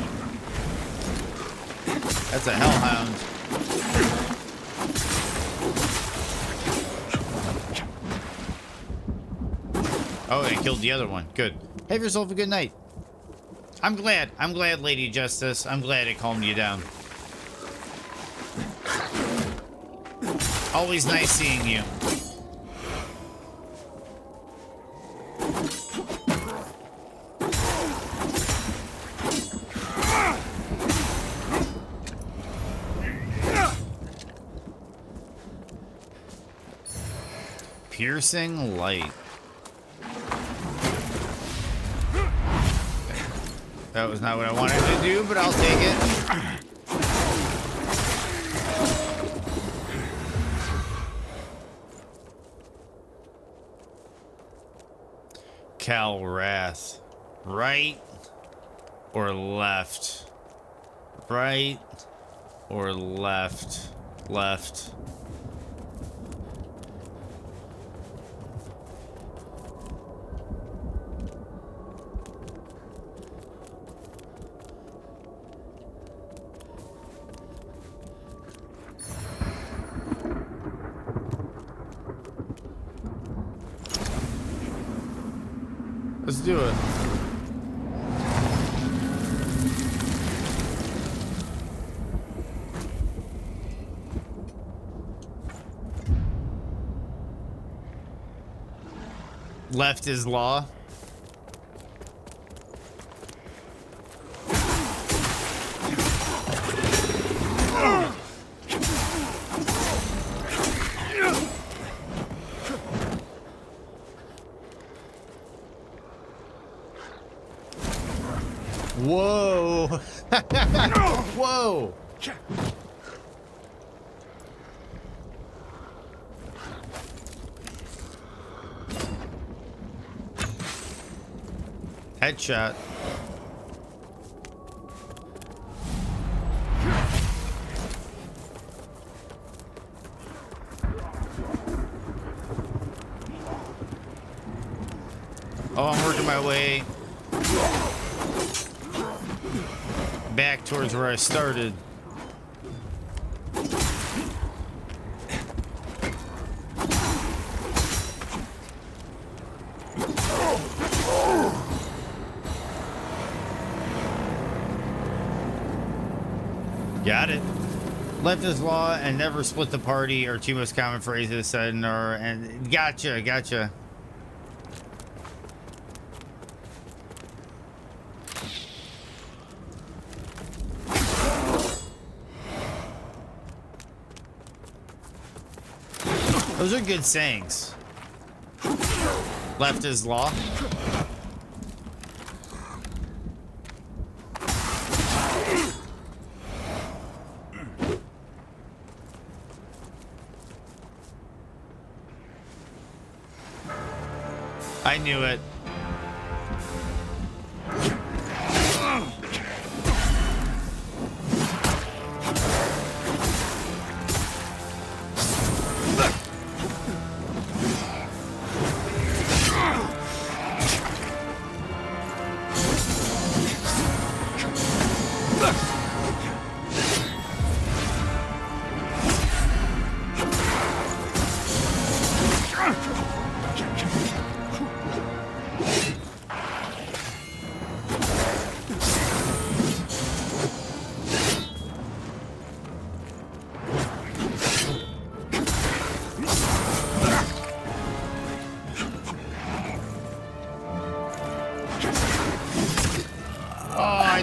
That's a hellhound. Oh, I killed the other one. Good. Have yourself a good night. I'm glad, Lady Justice. I'm glad it calmed you down. Always nice seeing you. Piercing light. That was not what I wanted to do, but I'll take it. Cal Wrath. Right or left? Right or left? Left. Let's do it. Left is law. Whoa. Whoa. Headshot. Oh, I'm working my way back towards where I started. Got it. Left is law and never split the party are two most common phrases said in our and gotcha. Those are good sayings. Left is law. I knew it.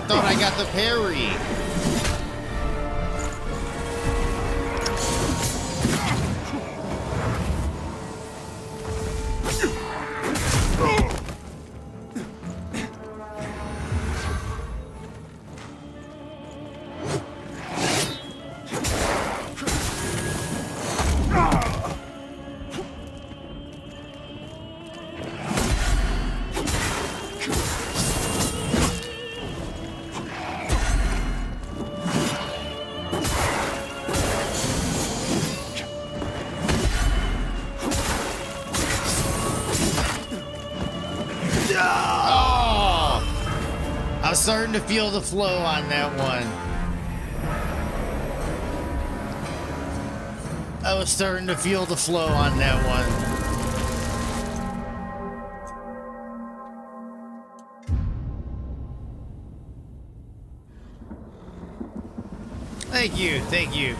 thought I got the parry. I was starting to feel the flow on that one. I was starting to feel the flow on that one. Thank you, thank you.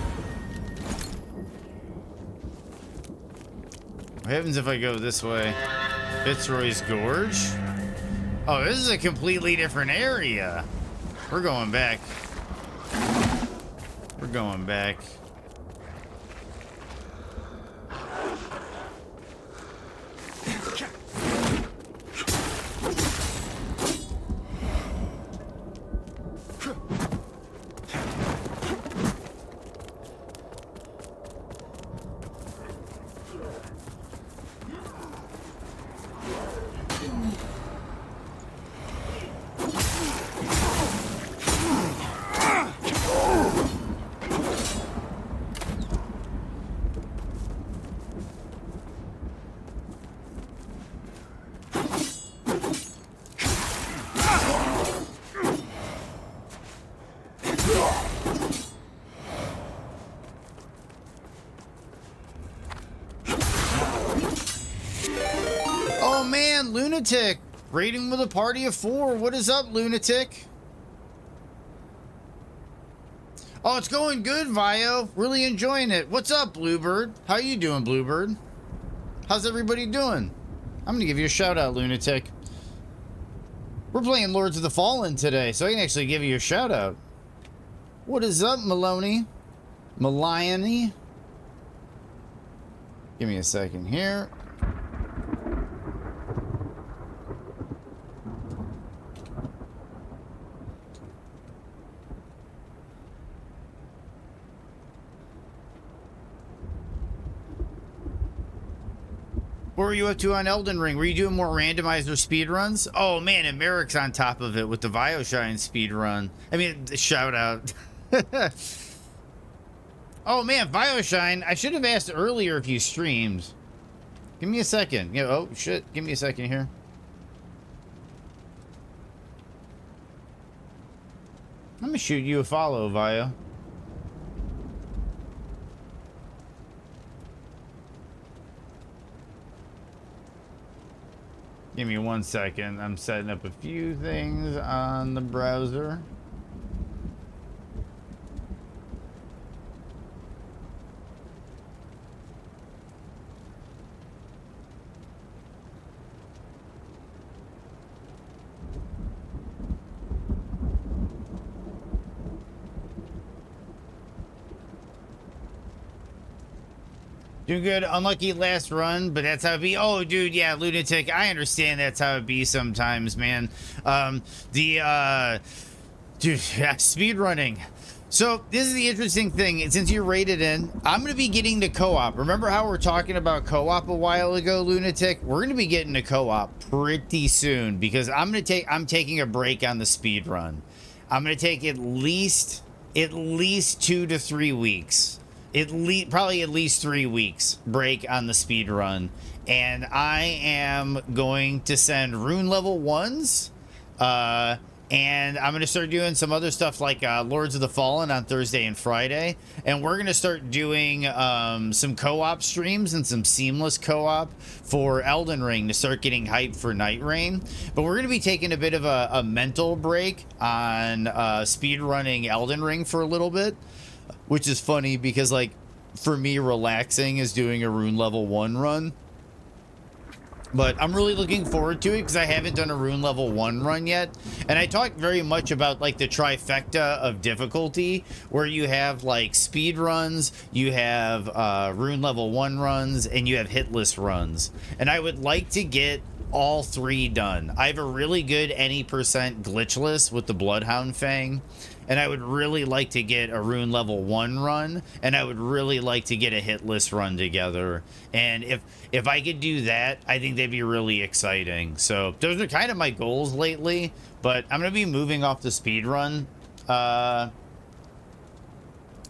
What happens if I go this way? Fitzroy's Gorge? Oh, this is a completely different area. We're going back. We're going back. Oh man, Lunatic! Raiding with a party of 4. What is up, Lunatic? Oh, it's going good, Vio. Really enjoying it. What's up, Bluebird? How you doing, Bluebird? How's everybody doing? I'm gonna give you a shout out, Lunatic. We're playing Lords of the Fallen today, so I can actually give you a shout out. What is up, Maloney? Maliony? Give me a second here. What were you up to on Elden Ring? Were you doing more randomizer speedruns? Oh man, and Merrick's on top of it with the Bioshine speedrun. I mean, shout out. Oh man, Bioshine, I should have asked earlier if you streamed. Give me a second. Yeah, oh shit, give me a second here. I'm gonna shoot you a follow, Vio. Give me 1 second. I'm setting up a few things on the browser. Doing good. Unlucky last run, but that's how it be. Oh, dude, yeah, Lunatic. I understand that's how it be sometimes, man. Dude, yeah, speed running. So this is the interesting thing. Since you rated in, I'm going to be getting to co-op. Remember how we're talking about co-op a while ago, Lunatic? We're going to be getting to co-op pretty soon because I'm taking a break on the speed run. I'm going to take at least 2 to 3 weeks. Probably at least 3 weeks break on the speed run, and I am going to send rune level 1s, and I'm going to start doing some other stuff like Lords of the Fallen on Thursday and Friday, and we're going to start doing some co-op streams and some seamless co-op for Elden Ring to start getting hyped for Night Rain. But we're going to be taking a bit of a mental break on speed running Elden Ring for a little bit. Which is funny because, like, for me, relaxing is doing a rune level 1 run. But I'm really looking forward to it because I haven't done a rune level 1 run yet. And I talked very much about like the trifecta of difficulty where you have like speed runs, you have rune level 1 runs, and you have hitless runs. And I would like to get all 3 done. I have a really good any percent glitchless with the Bloodhound Fang. And I would really like to get a rune level 1 run, and I would really like to get a hitless run together. And if I could do that, I think that'd be really exciting. So those are kind of my goals lately, but I'm gonna be moving off the speedrun the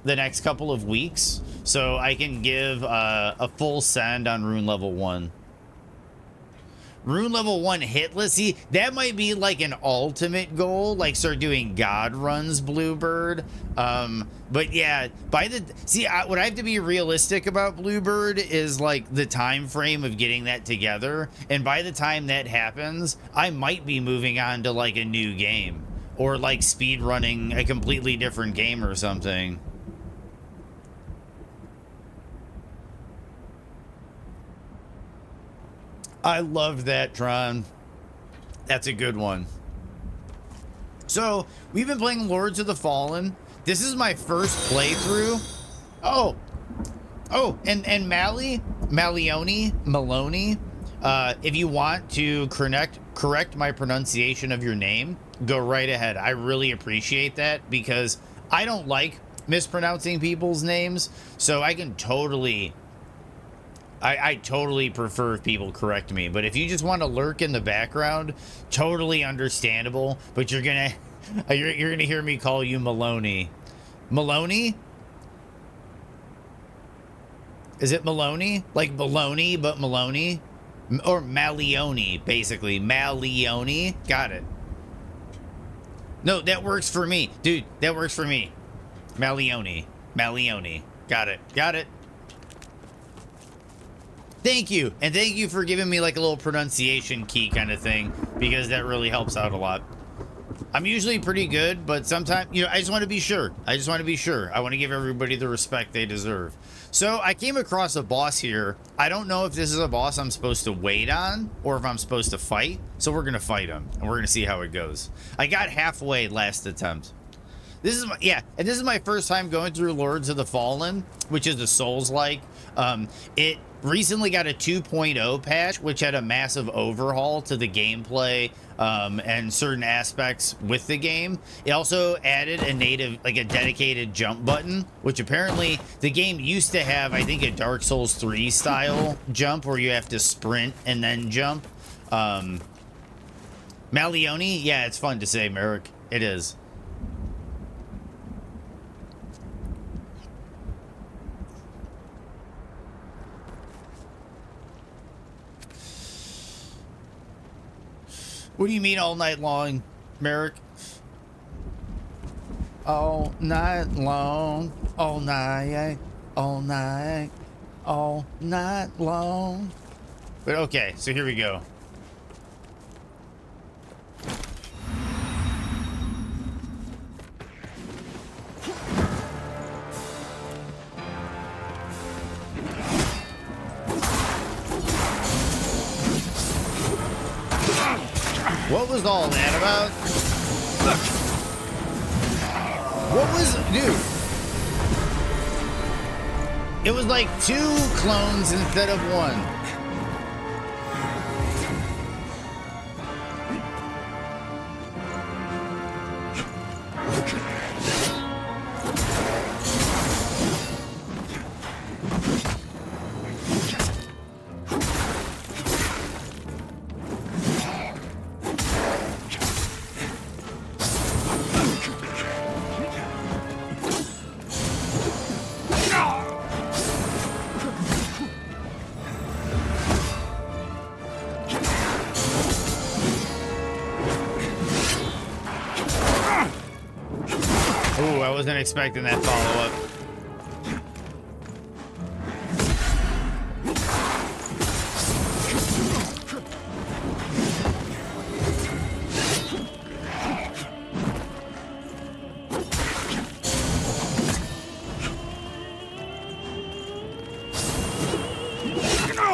next couple of weeks, so I can give a full send on rune level 1. Rune level 1 hitless, see, that might be like an ultimate goal, like start doing God runs Bluebird. But yeah, what I have to be realistic about Bluebird is like the time frame of getting that together. And by the time that happens, I might be moving on to like a new game or like speed running a completely different game or something. I love that, Tron. That's a good one. So, we've been playing Lords of the Fallen. This is my first playthrough. Oh, and Maloney, if you want to correct my pronunciation of your name, go right ahead. I really appreciate that because I don't like mispronouncing people's names, so I can totally... I totally prefer if people correct me, but if you just want to lurk in the background, totally understandable. But you're gonna hear me call you Maloney. Maloney? Is it Maloney? Like Maloney, but Maloney? Or Malioni, basically. Malioni. Got it. No, that works for me. Dude, that works for me. Malioni. Malioni. Got it. Got it. Thank you. And thank you for giving me like a little pronunciation key kind of thing, because that really helps out a lot. I'm usually pretty good, but sometimes, you know, I just want to be sure. I just want to be sure. I want to give everybody the respect they deserve. So I came across a boss here. I don't know if this is a boss I'm supposed to wait on or if I'm supposed to fight. So we're going to fight him and we're going to see how it goes. I got halfway last attempt. This is my first time going through Lords of the Fallen, which is a Souls-like. It recently got a 2.0 patch, which had a massive overhaul to the gameplay and certain aspects with the game. It also added a dedicated jump button, which apparently the game used to have, I think, a Dark Souls 3 style jump where you have to sprint and then jump. Malioni, yeah, it's fun to say, Merrick. It is. What do you mean all night long, Merrick? All night long, all night, all night, all night long. But okay, so here we go. What was all that about? What was, dude? It was like 2 clones instead of 1. Wasn't expecting that follow-up.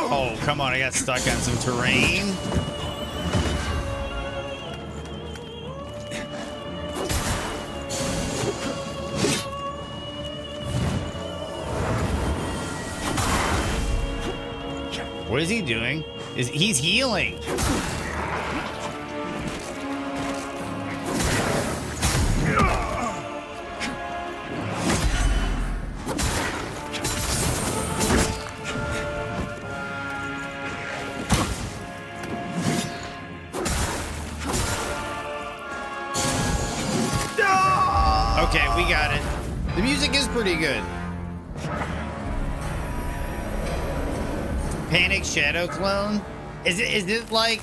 Oh, come on. I got stuck on some terrain. What is he doing? He's healing. Okay, we got it. The music is pretty good. Panic Shadow Clone? Is it like...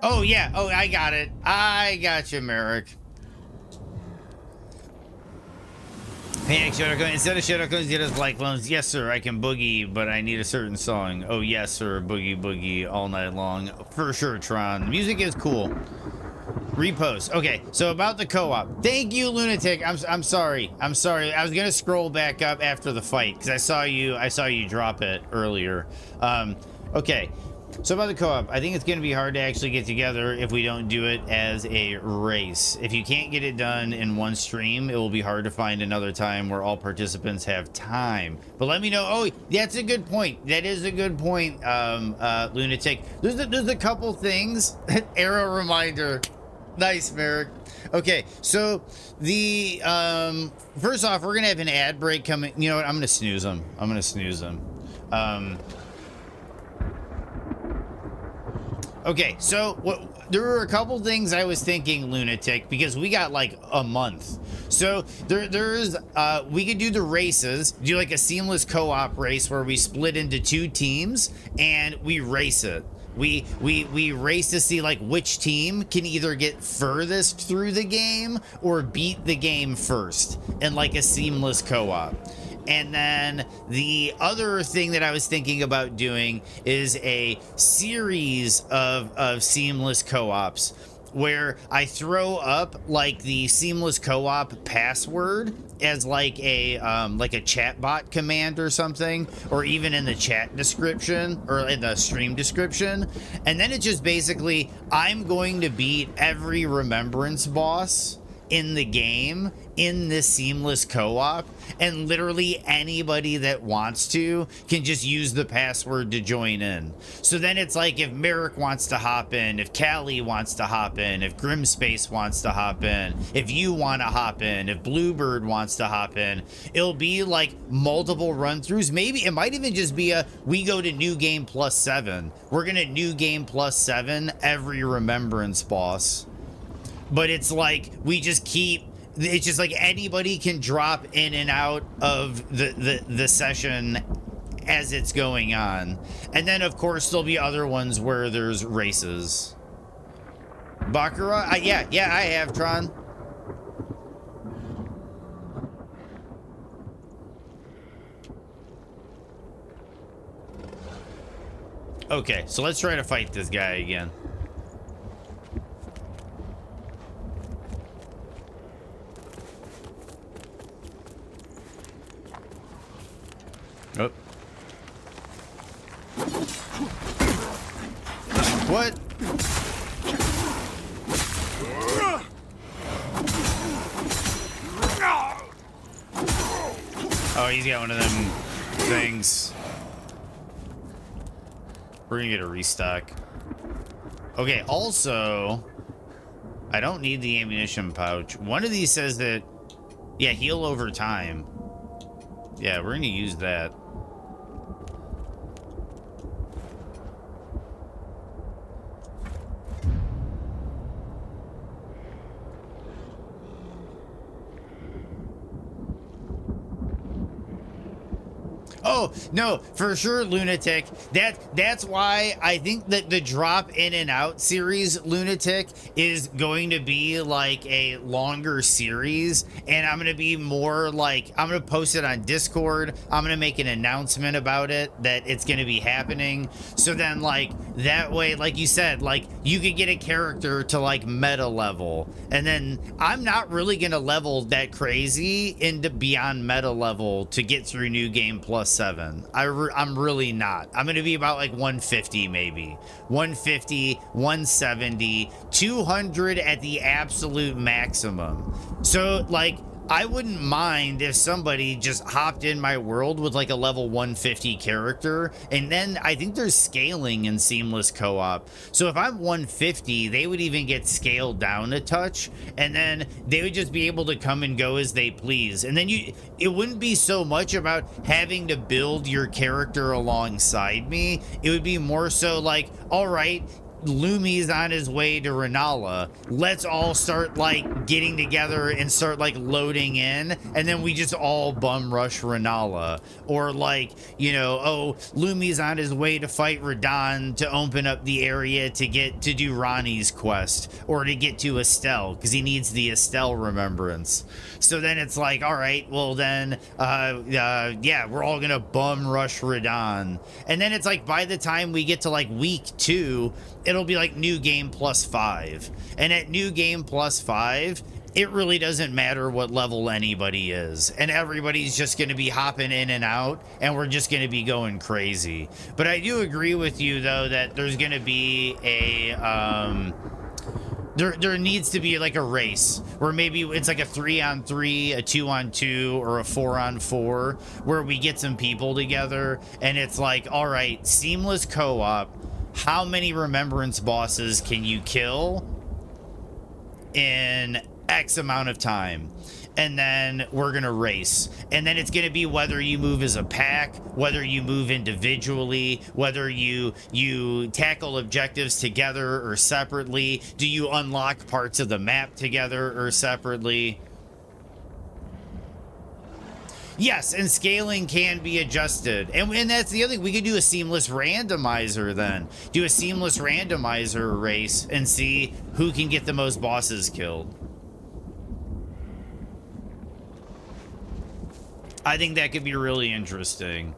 Oh, yeah. Oh, I got it. I got you, Merrick. Panic Shadow Clone. Instead of Shadow Clones, get us Light Clones. Yes, sir, I can boogie, but I need a certain song. Oh, yes, sir. Boogie, boogie all night long. For sure, Tron. The music is cool. Repost. Okay, so about the co-op. Thank you, Lunatic. I'm sorry. I'm sorry. I was gonna scroll back up after the fight because I saw you drop it earlier. Okay. So about the co-op, I think it's gonna be hard to actually get together if we don't do it as a race. If you can't get it done in one stream, it will be hard to find another time where all participants have time. But let me know. Oh, that's a good point. That is a good point, Lunatic. There's a couple things. Arrow reminder. Nice, Merrick. Okay, so the first off, we're gonna have an ad break coming. You know what? I'm gonna snooze them. Okay, so there were a couple things I was thinking, Lunatic, because we got like a month. So there's we could do the races, do like a seamless co-op race where we split into 2 teams and we race it. We race to see like which team can either get furthest through the game or beat the game first in like a seamless co-op. And then the other thing that I was thinking about doing is a series of seamless co-ops where I throw up like the seamless co-op password as like a chatbot command or something, or even in the chat description or in the stream description. And then it's just basically, I'm going to beat every remembrance boss in the game in this seamless co-op, and literally anybody that wants to can just use the password to join in. So then it's like if Merrick wants to hop in, if Callie wants to hop in, if Grimspace wants to hop in, if you want to hop in, if Bluebird wants to hop in, it'll be like multiple run-throughs. Maybe it might even just be we go to New Game +7. We're gonna New Game +7 every remembrance boss. But it's like we just keep, it's just like anybody can drop in and out of the session as it's going on. And then of course there'll be other ones where there's races. Baccarat? Yeah, I have, Tron. Okay, so let's try to fight this guy again. Oh. What? Oh, he's got one of them things. We're gonna get a restock. Okay, also, I don't need the ammunition pouch. One of these says that, yeah, heal over time. Yeah, we're gonna use that. Oh, no, for sure, Lunatic. That's why I think that the drop in and out series, Lunatic, is going to be like a longer series. And I'm going to be more like, I'm going to post it on Discord. I'm going to make an announcement about it, that it's going to be happening. So then, like, that way, like you said, like, you could get a character to like meta level. And then I'm not really going to level that crazy into beyond meta level to get through New Game Plus 7. I'm really not. I'm going to be about like 150 maybe. 150, 170, 200 at the absolute maximum. So like, I wouldn't mind if somebody just hopped in my world with like a level 150 character, and then I think there's scaling in seamless co-op. So if I'm 150, they would even get scaled down a touch, and then they would just be able to come and go as they please. And then it wouldn't be so much about having to build your character alongside me. It would be more so like, all right, Lumi's on his way to Renala. Let's all start like getting together and start like loading in, and then we just all bum rush Renala. Or like, you know, oh, Lumi's on his way to fight Radahn to open up the area to get to do Ronnie's quest, or to get to Estelle because he needs the Estelle remembrance. So then it's like, all right, well then, yeah, we're all gonna bum rush Radahn. And then it's like, by the time we get to like week 2, it'll be like New Game Plus 5. And at New Game Plus 5, it really doesn't matter what level anybody is. And everybody's just gonna be hopping in and out, and we're just gonna be going crazy. But I do agree with you though, that there's gonna be a, there needs to be like a race where maybe it's like a 3-on-3, a 2-on-2, or a 4-on-4, where we get some people together and it's like, all right, seamless co-op, how many remembrance bosses can you kill in X amount of time? And then we're gonna race, and then it's gonna be whether you move as a pack, whether you move individually, whether you tackle objectives together or separately. Do you unlock parts of the map together or separately? Yes, and scaling can be adjusted. And that's the other thing. We could do a seamless randomizer then. Do a seamless randomizer race and see who can get the most bosses killed. I think that could be really interesting.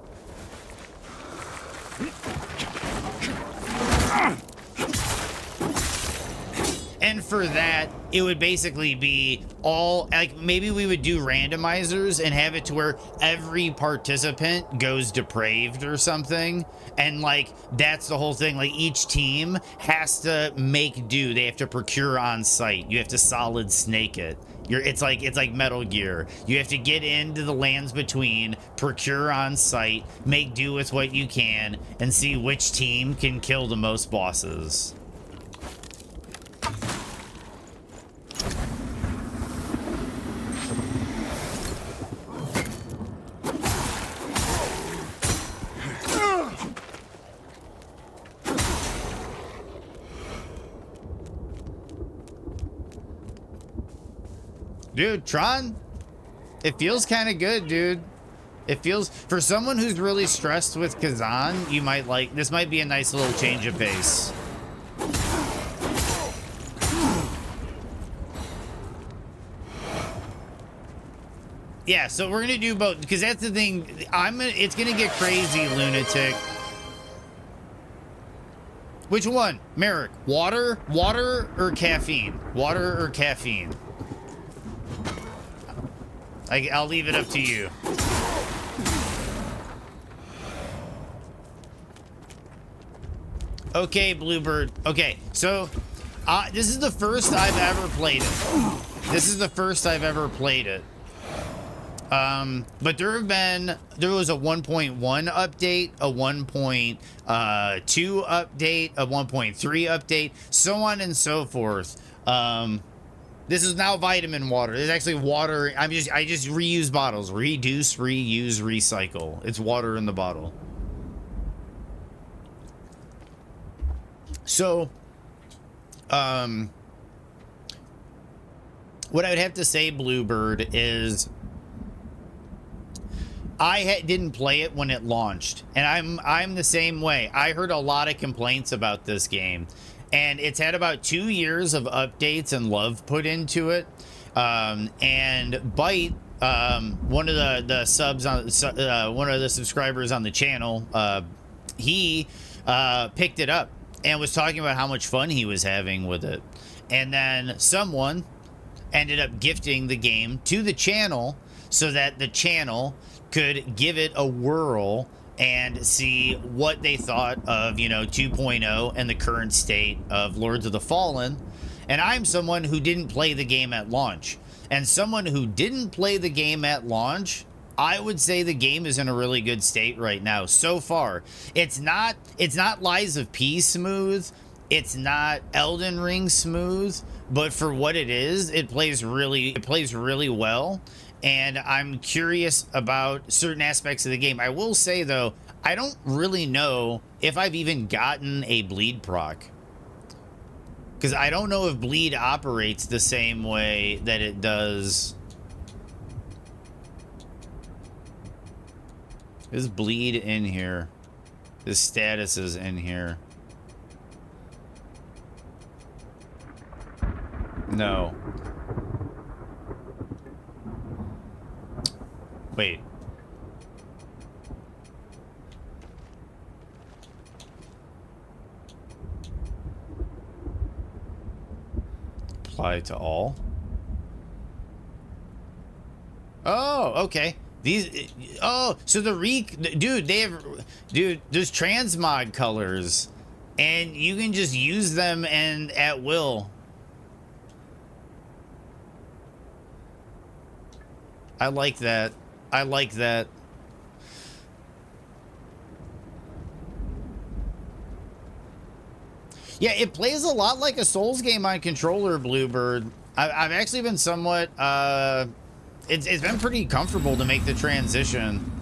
And for that, it would basically be all, like, maybe we would do randomizers and have it to where every participant goes depraved or something. And like, that's the whole thing. Like, each team has to make do. They have to procure on site. You have to solid snake it. It's like Metal Gear. You have to get into the lands between, procure on site, make do with what you can, and see which team can kill the most bosses. Dude, Tron, it feels kind of good, dude. It feels, for someone who's really stressed with Kazan, you might like, this might be a nice little change of pace. Yeah, so we're gonna do both, because that's the thing. It's gonna get crazy, Lunatic. Which one, Merrick? Water or caffeine? Water or caffeine? I'll leave it up to you. Okay, Bluebird. Okay, so this is the first I've ever played it. This is the first I've ever played it. But there was a 1.1 update, a 1.2 update, a 1.3 update, so on and so forth. This is now vitamin water. It's actually water. I just reuse bottles. Reduce, reuse, recycle. It's water in the bottle. So, what I would have to say, Bluebird, is didn't play it when it launched, and I'm the same way. I heard a lot of complaints about this game, and it's had about 2 years of updates and love put into it. And Byte, one of the subs on one of the subscribers on the channel, he picked it up and was talking about how much fun he was having with it. And then someone ended up gifting the game to the channel so that the channel could give it a whirl and see what they thought of, you know, 2.0 and the current state of Lords of the Fallen. And I'm someone who didn't play the game at launch. And someone who didn't play the game at launch, I would say the game is in a really good state right now so far. It's not Lies of P smooth, it's not Elden Ring smooth, but for what it is, it plays really well. And I'm curious about certain aspects of the game. I will say though, I don't really know if I've even gotten a bleed proc, because I don't know if bleed operates the same way that it does. Is bleed in here? His status is in here. No. Wait. Apply to all. Oh, okay. These, oh, so the dude, there's transmog colors, and you can just use them and at will. I like that. I like that. Yeah, it plays a lot like a Souls game on controller, Bluebird. I've actually been somewhat, it's been pretty comfortable to make the transition.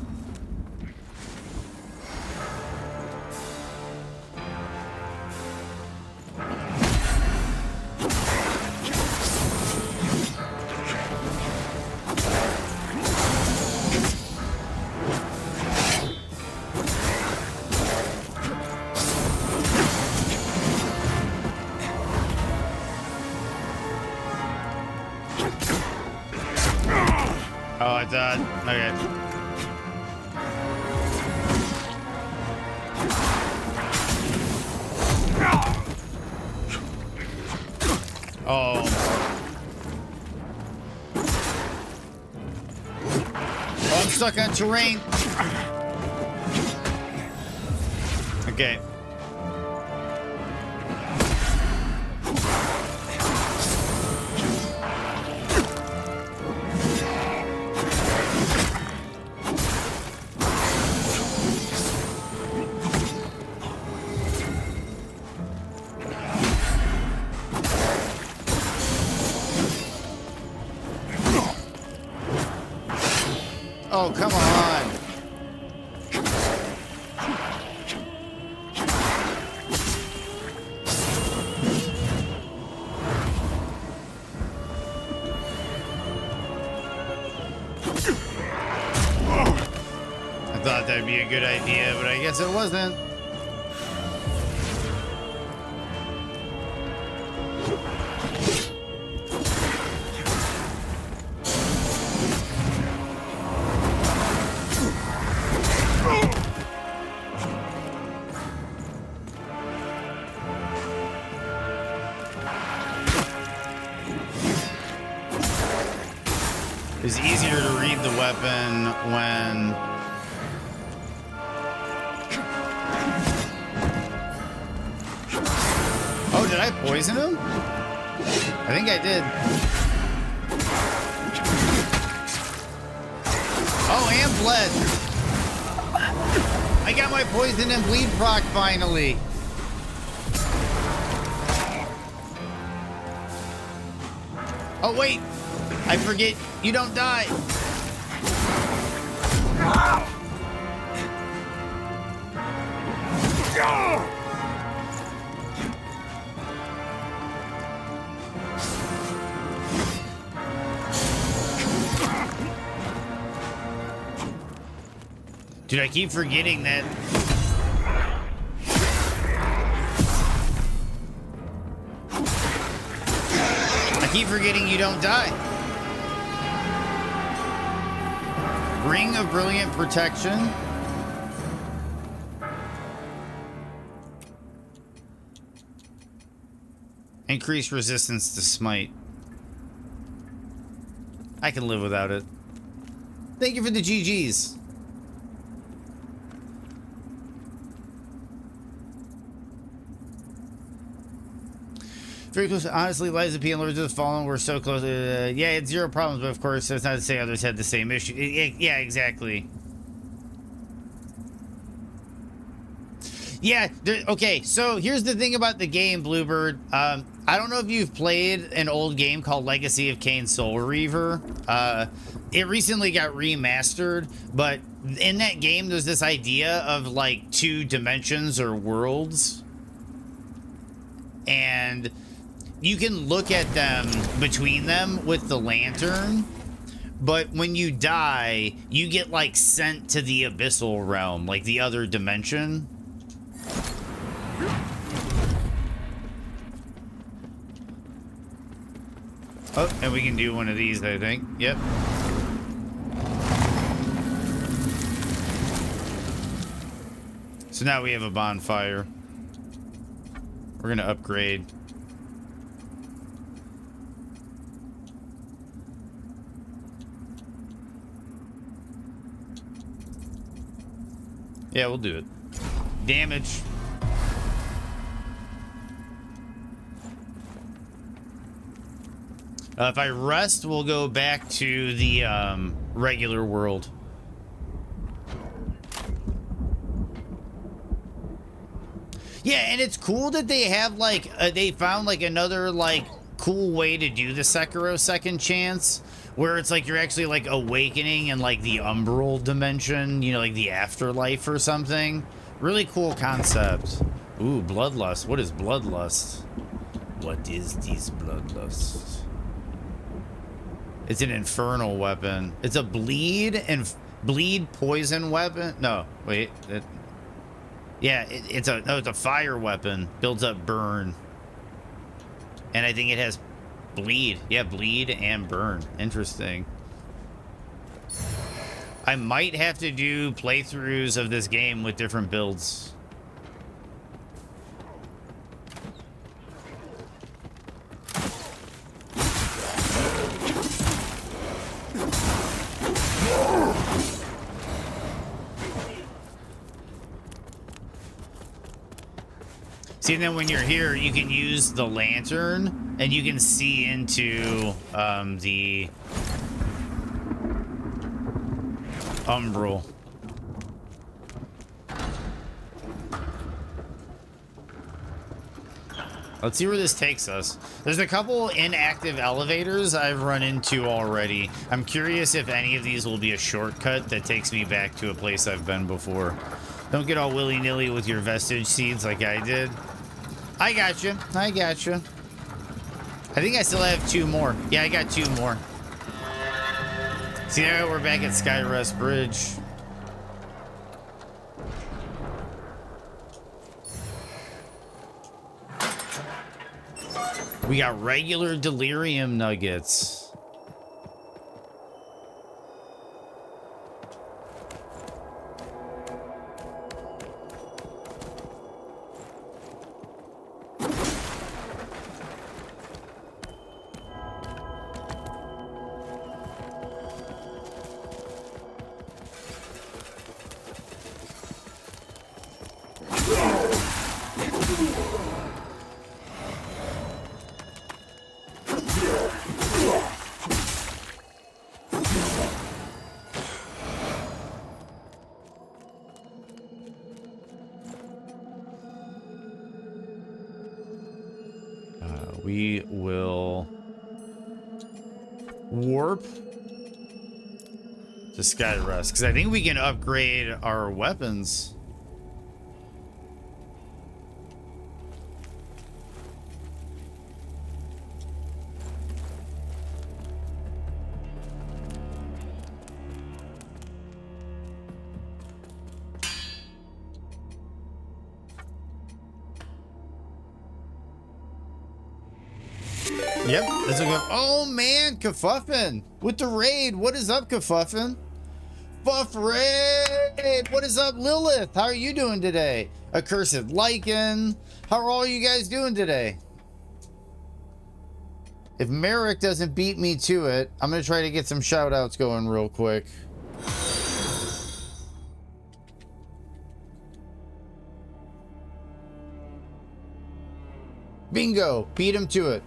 Oh, I thought, okay. Oh. Oh, I'm stuck on terrain. Okay. Oh, come on. I thought that'd be a good idea, but I guess it wasn't. It's easier to read the weapon when... Oh, did I poison him? I think I did. Oh, and bled. I got my poison and bleed proc finally. Oh, wait. I forget, you don't die. Dude, I keep forgetting that. I keep forgetting you don't die. Ring of Brilliant Protection. Increased resistance to smite. I can live without it. Thank you for the GGs. Very close. Honestly, Liza P and Lords of the Fallen were so close. Yeah, it's zero problems, but of course, that's not to say others had the same issue. Yeah, exactly. Yeah, okay, so here's the thing about the game, Bluebird. I don't know if you've played an old game called Legacy of Kain Soul Reaver. It recently got remastered, but in that game, there's this idea of like 2 dimensions or worlds. And you can look at them between them with the lantern, but when you die, you get like sent to the abyssal realm, like the other dimension. Oh, and we can do one of these, I think. Yep. So now we have a bonfire. We're gonna upgrade. Yeah, we'll do it. Damage. If I rest, we'll go back to the regular world. Yeah, and it's cool that they have like they found like another like cool way to do the Sekiro Second Chance, where it's like you're actually like awakening in like the umbral dimension, you know, like the afterlife or something. Really cool concept. Ooh, bloodlust. What is bloodlust? What is this bloodlust? It's an infernal weapon. It's a bleed poison weapon. No, wait. It's a fire weapon. Builds up burn. And I think it has bleed. Yeah, bleed and burn. Interesting. I might have to do playthroughs of this game with different builds. See, and then when you're here, you can use the lantern, and you can see into the umbral. Let's see where this takes us. There's a couple inactive elevators I've run into already. I'm curious if any of these will be a shortcut that takes me back to a place I've been before. Don't get all willy-nilly with your vestige seeds like I did. I got you. I got you. I think I still have 2 more. Yeah, I got 2 more. See, now we're back at Skyrest Bridge. We got regular delirium nuggets. We will warp to Skyrest, because I think we can upgrade our weapons. Yep, that's a good. Oh man, Kafuffin with the raid. What is up, Kafuffin? Buff raid. What is up, Lilith? How are you doing today? Accursed Lycan. How are all you guys doing today? If Merrick doesn't beat me to it, I'm gonna try to get some shout outs going real quick. Bingo, beat him to it.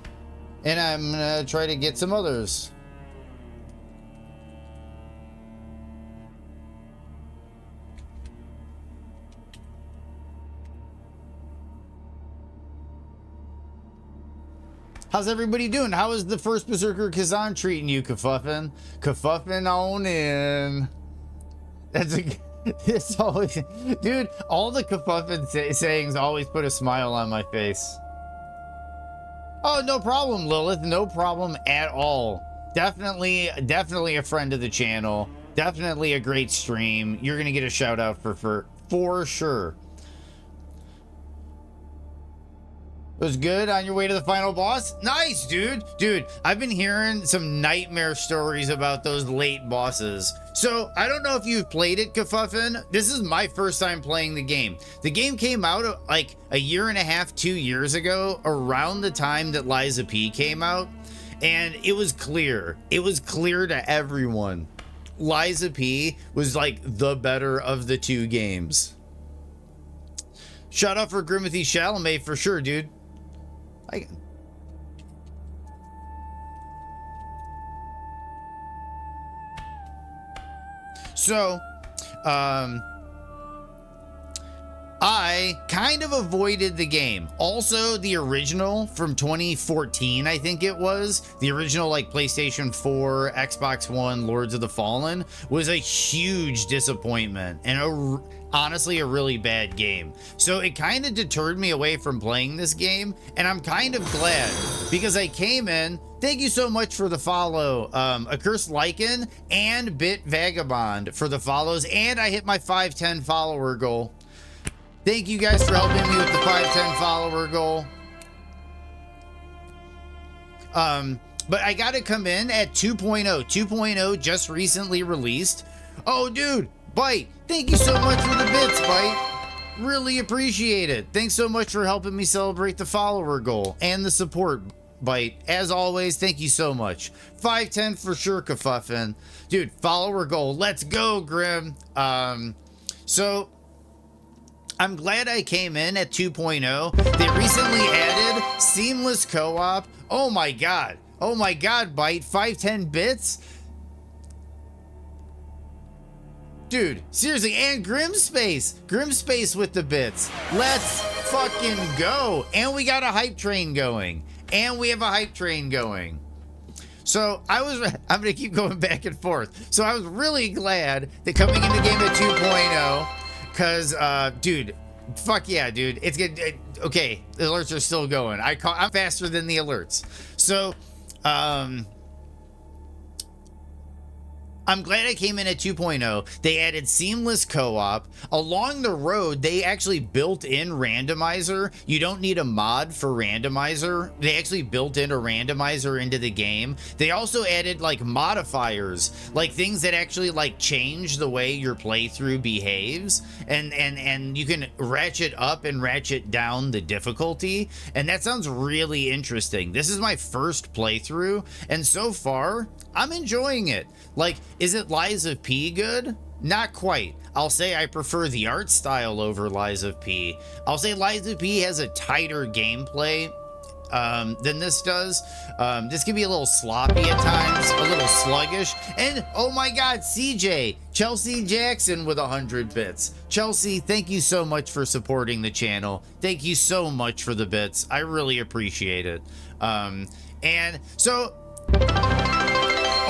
And I'm gonna try to get some others. How's everybody doing? How is the first Berserker Kazan treating you, Kafuffin? Kafuffin on in. That's a... It's always... Dude, all the Kafuffin sayings always put a smile on my face. Oh, no problem, Lilith. No problem at all. Definitely a friend of the channel. Definitely a great stream. You're gonna get a shout out for sure. It was good on your way to the final boss? Nice, dude. Dude, I've been hearing some nightmare stories about those late bosses. So, I don't know if you've played it, Kafuffin. This is my first time playing the game. The game came out like a year and a half, 2 years ago, around the time that Liza P came out. And it was clear. It was clear to everyone. Liza P was like the better of the two games. Shout out for Grimothy Chalamet for sure, dude. So, I kind of avoided the game. Also, the original from 2014, I think it was, the original like PlayStation 4, Xbox One, Lords of the Fallen, was a huge disappointment and honestly a really bad game. So it kind of deterred me away from playing this game, and I'm kind of glad because I came in. Thank you so much for the follow, Accursed Lycan and Bit Vagabond for the follows, and I hit my 510 follower goal. Thank you guys for helping me with the 510 follower goal. But I gotta come in at 2.0. 2.0 just recently released. Oh, dude, Bite, thank you so much for the bits, Bite. Really appreciate it. Thanks so much for helping me celebrate the follower goal and the support, Bite. As always, thank you so much. 510 for sure, Kafuffin. Dude, follower goal. Let's go, Grim. So I'm glad I came in at 2.0. They recently added seamless co-op. Oh my god. Oh my god, Bite. 510 bits? Dude, seriously, and Grimspace. Grimspace with the bits. Let's fucking go. And we got a hype train going. And we have a hype train going. So I'm gonna keep going back and forth. So I was really glad that coming in the game at 2.0, because, dude, fuck yeah, dude. It's good. Okay, the alerts are still going. I'm faster than the alerts. So, I'm glad I came in at 2.0. They added seamless co-op. Along the road, they actually built in randomizer. You don't need a mod for randomizer. They actually built in a randomizer into the game. They also added like modifiers, like things that actually like change the way your playthrough behaves. And you can ratchet up and ratchet down the difficulty. And that sounds really interesting. This is my first playthrough, and so far, I'm enjoying it. Like, is it Lies of P good? Not quite. I'll say I prefer the art style over Lies of P. I'll say Lies of P has a tighter gameplay than this does. This can be a little sloppy at times, a little sluggish. And oh my god, CJ, Chelsea Jackson with 100 bits. Chelsea, thank you so much for supporting the channel. Thank you so much for the bits. I really appreciate it. And so,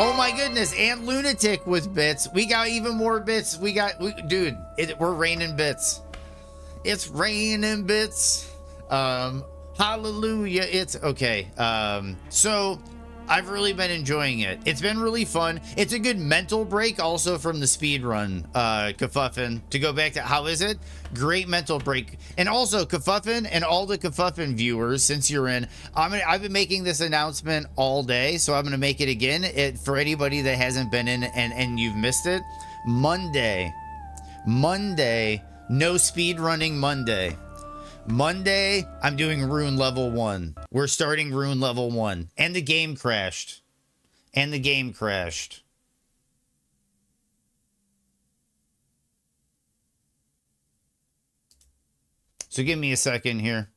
oh my goodness, and Lunatic with bits. We got even more bits. Dude, we're raining bits. It's raining bits. Hallelujah. It's okay. So I've really been enjoying it. It's been really fun. It's a good mental break also from the speedrun, Kerfuffin. To go back to how is it? Great mental break. And also Kerfuffin and all the Kerfuffin viewers, since you're in, I've been making this announcement all day, so I'm gonna make it again. For anybody that hasn't been in and you've missed it, Monday, no speedrunning Monday. Monday, I'm doing rune level 1. We're starting rune level 1. And the game crashed. So give me a second here.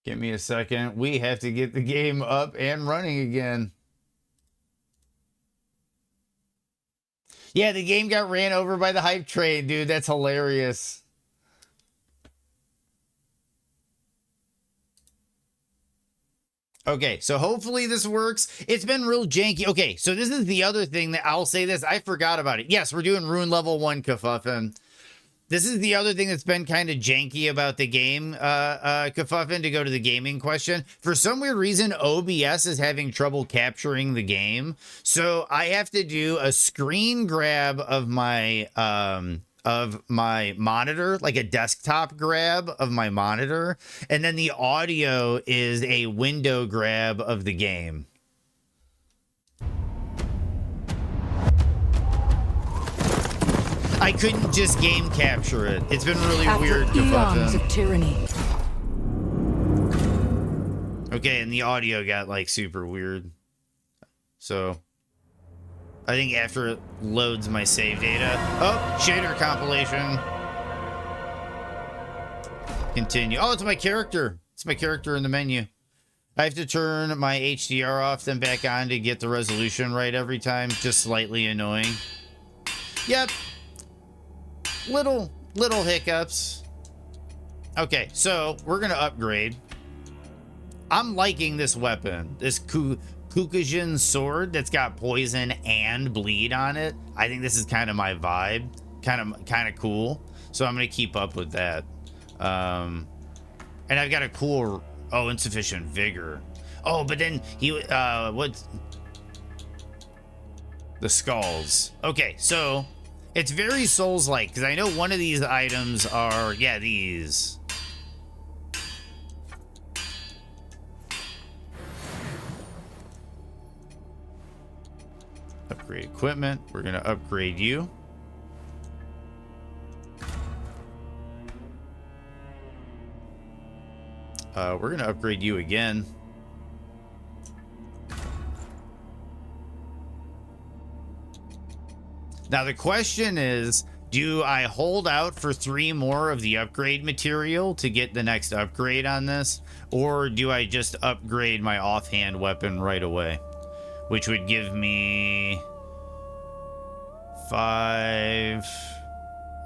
Give me a second. We have to get the game up and running again. Yeah, the game got ran over by the hype train, dude. That's hilarious. Okay, so hopefully this works. It's been real janky. Okay, so this is the other thing that I'll say this. I forgot about it. Yes, we're doing rune level 1, Kerfuffin. This is the other thing that's been kind of janky about the game, Kerfuffin, to go to the gaming question. For some weird reason, OBS is having trouble capturing the game. So I have to do a screen grab of my monitor, like a desktop grab of my monitor. And then the audio is a window grab of the game. I couldn't just game capture it. It's been really weird. Eons of tyranny. Okay, and the audio got like super weird. So I think after it loads my save data. Oh, shader compilation. Continue. Oh, it's my character. It's my character in the menu. I have to turn my HDR off, then back on to get the resolution right every time. Just slightly annoying. Yep. Little hiccups. Okay, so we're gonna upgrade. I'm liking this weapon, this Kukujin sword that's got poison and bleed on it. I think this is kind of my vibe, kind of cool. So I'm gonna keep up with that. And I've got a cool, insufficient vigor. Oh, but then what? The skulls. Okay, so. It's very Souls-like, because I know one of these items are, yeah, these. Upgrade equipment. We're going to upgrade you. We're going to upgrade you again. Now the question is, do I hold out for 3 more of the upgrade material to get the next upgrade on this? Or do I just upgrade my offhand weapon right away? Which would give me 5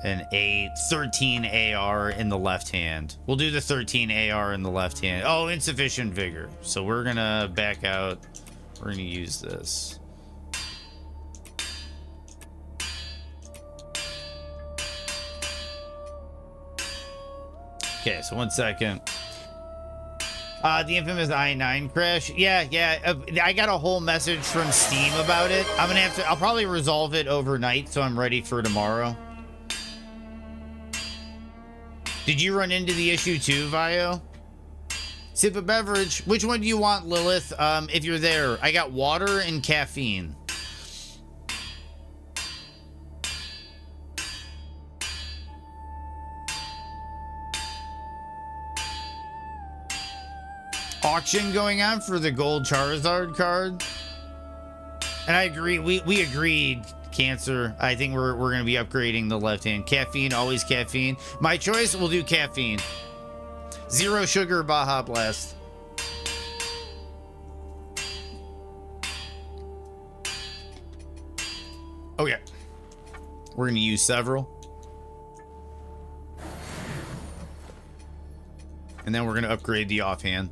and 8, 13 AR in the left hand. We'll do the 13 AR in the left hand. Oh, insufficient vigor. So we're gonna back out. We're gonna use this. Okay, so 1 second. The infamous I-9 crash. Yeah. I got a whole message from Steam about it. I'll probably resolve it overnight, so I'm ready for tomorrow. Did you run into the issue too, Vio? Sip a beverage. Which one do you want, Lilith? If you're there, I got water and caffeine. Auction going on for the gold Charizard card. And I agree. We agreed, Cancer. I think we're going to be upgrading the left hand. Caffeine, always caffeine. My choice, we'll do caffeine. 0 sugar Baja Blast. Okay. We're going to use several. And then we're going to upgrade the offhand.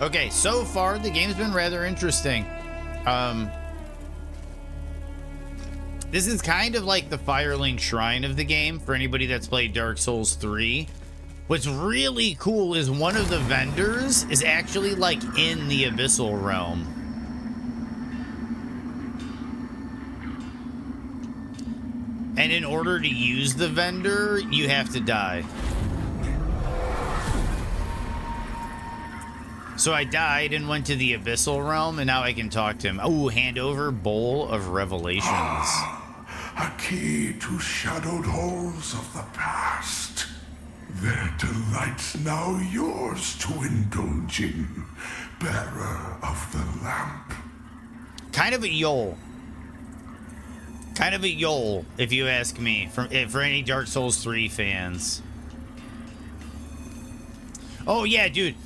Okay, so far the game's been rather interesting. This is kind of like the Firelink Shrine of the game for anybody that's played Dark Souls 3. What's really cool is one of the vendors is actually like in the Abyssal Realm. And in order to use the vendor, you have to die. So I died and went to the Abyssal Realm, and now I can talk to him. Oh, hand over Bowl of Revelations. A key to shadowed halls of the past. Their delights now yours to indulge in, bearer of the lamp. Kind of a yole. Kind of a yole, if you ask me, for any Dark Souls 3 fans. Oh yeah, dude,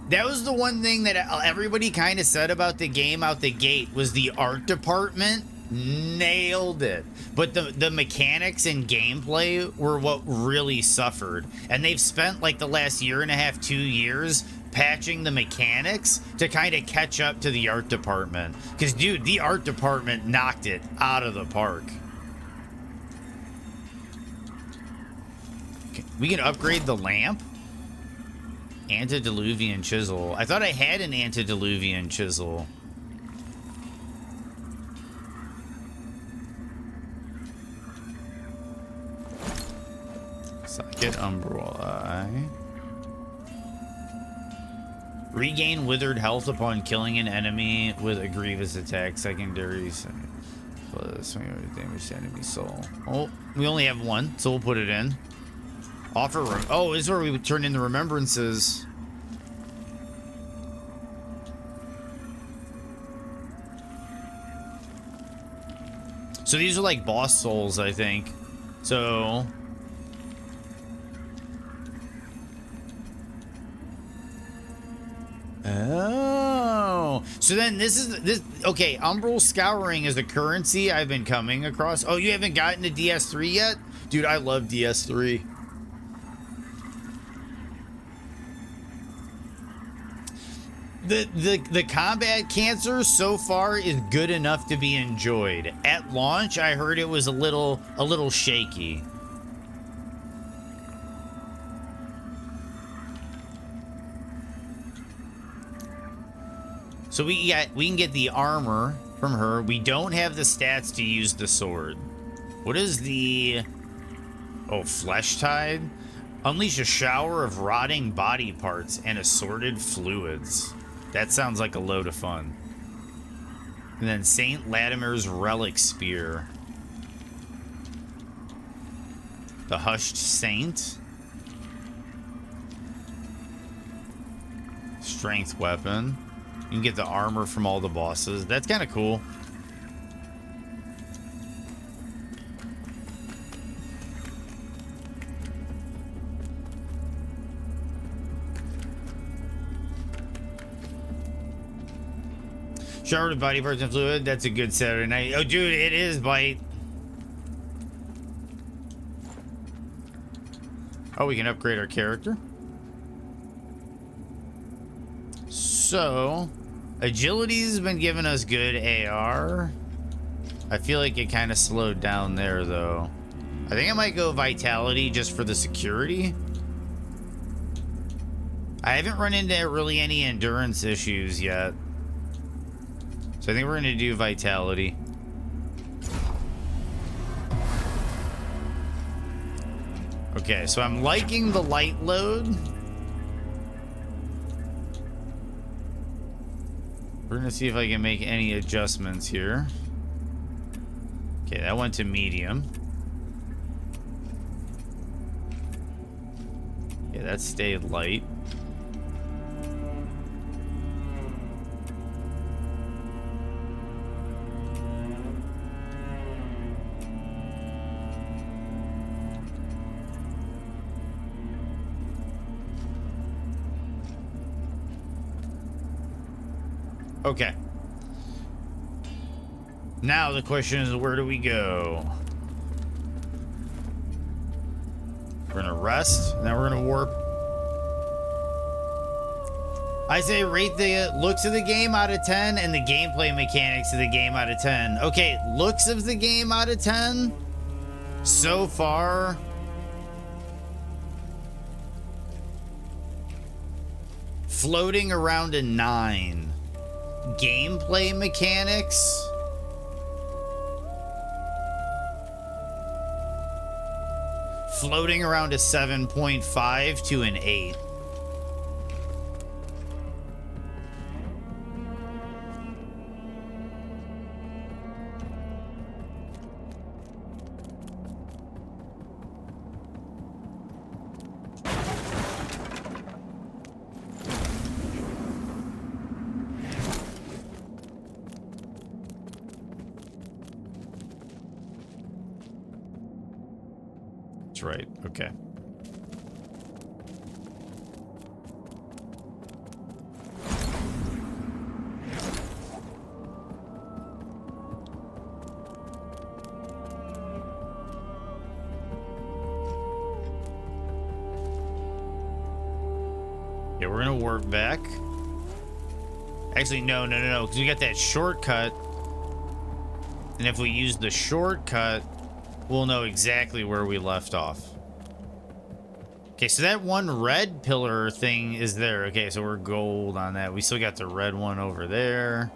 that was the one thing that everybody kind of said about the game out the gate was the art department nailed it. But the mechanics and gameplay were what really suffered. And they've spent like the last year and a half, 2 years patching the mechanics to kind of catch up to the art department. Because, dude, the art department knocked it out of the park. Okay, we can upgrade the lamp. Antediluvian chisel. I thought I had an antediluvian chisel. Socket umbrella. Regain withered health upon killing an enemy with a grievous attack. Secondaries. Plus damage to enemy soul. Oh, we only have one, so we'll put it in. Offer. Oh, this is where we would turn in the remembrances. So these are like boss souls, I think. So. Oh, so then this. Okay, Umbral Scouring is a currency I've been coming across. Oh, you haven't gotten to DS3 yet? Dude, I love DS3. The combat cancer so far is good enough to be enjoyed. At launch, I heard it was a little shaky. So we can get the armor from her. We don't have the stats to use the sword. What is the... Oh, Flesh Tide? Unleash a shower of rotting body parts and assorted fluids. That sounds like a load of fun. And then Saint Latimer's Relic Spear. The Hushed Saint. Strength weapon. You can get the armor from all the bosses. That's kind of cool. Shower with body parts and fluid. That's a good Saturday night. Oh, dude, it is, Bite. Oh, we can upgrade our character. So, agility's been giving us good AR. I feel like it kind of slowed down there, though. I think I might go vitality just for the security. I haven't run into really any endurance issues yet. So I think we're going to do vitality. Okay, so I'm liking the light load. We're going to see if I can make any adjustments here. Okay, that went to medium. Yeah, that stayed light. Okay. Now the question is, where do we go? We're gonna rest, and then we're gonna warp. I say rate the looks of the game out of 10 and the gameplay mechanics of the game out of 10. Okay, looks of the game out of 10. So far, floating around a 9. Gameplay mechanics, floating around a 7.5 to an 8. Right, okay. Yeah, we're gonna warp back. Actually, no, because we got that shortcut. And if we use the shortcut, we'll know exactly where we left off. Okay, so that one red pillar thing is there. Okay, so we're gold on that. We still got the red one over there.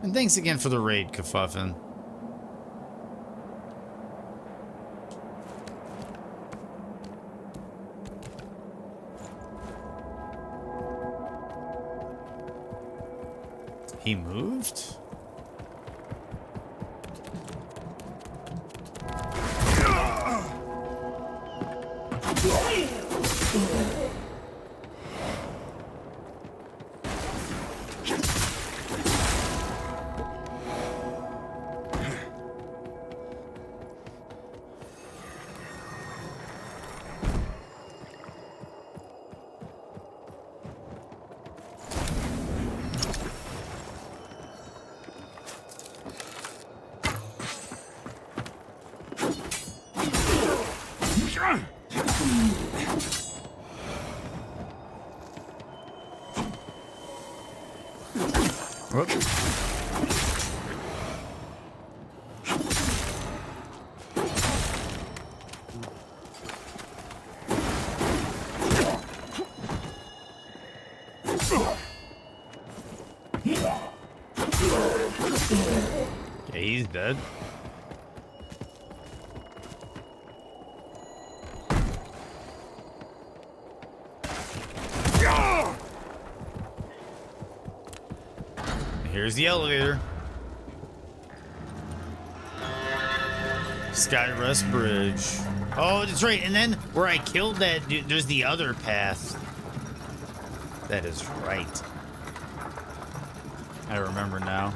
And thanks again for the raid, Kafuffin. He moved? Okay, he's dead. Here's the elevator. Skyrest Bridge. Oh, that's right. And then where I killed that dude, there's the other path. That is right. I remember now.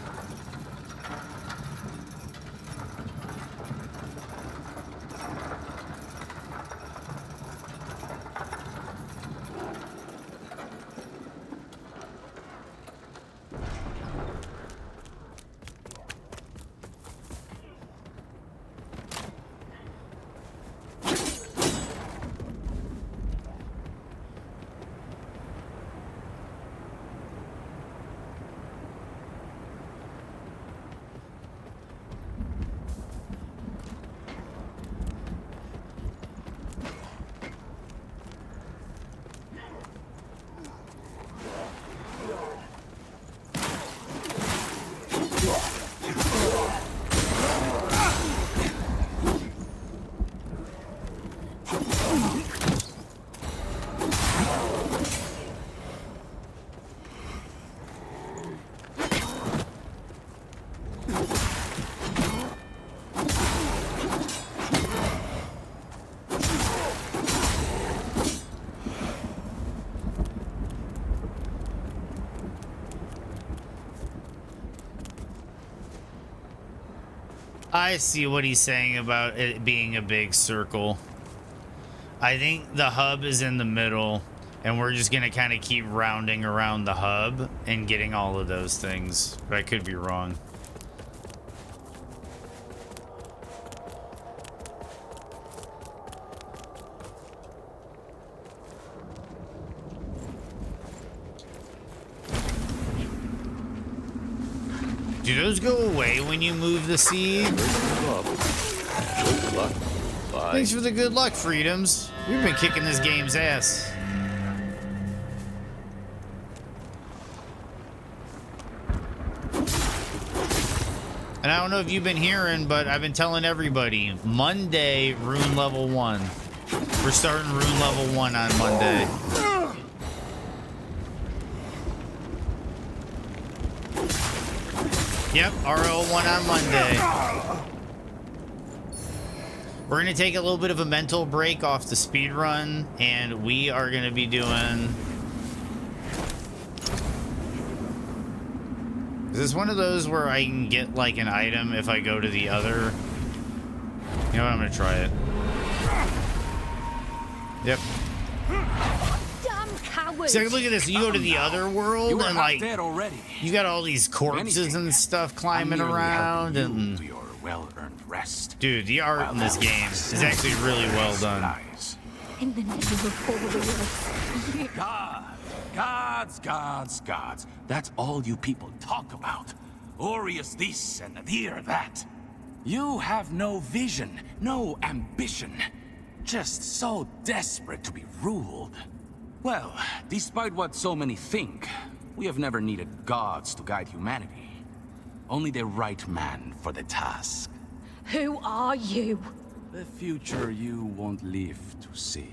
I see what he's saying about it being a big circle. I think the hub is in the middle, and we're just gonna kind of keep rounding around the hub and getting all of those things. But I could be wrong. Do those go away when you move the seed? Good luck. Bye. Thanks for the good luck, Freedoms. We've been kicking this game's ass. And I don't know if you've been hearing, but I've been telling everybody, Monday, rune level 1. We're starting rune level 1 on Monday. Yep, RL1 on Monday. We're going to take a little bit of a mental break off the speed run, and we are going to be doing... Is this one of those where I can get, like, an item if I go to the other... You know what? I'm going to try it. Yep. Damn coward! So look at this. You go to the other world, You were and, half like... dead already. You got all these corpses and stuff climbing around, and... Your well-earned rest. Dude, the art in this game is actually really well done. In the name of all Gods. That's all you people talk about. Aureus this and Adir that. You have no vision, no ambition. Just so desperate to be ruled. Well, despite what so many think, we have never needed gods to guide humanity. Only the right man for the task. Who are you? The future you won't live to see.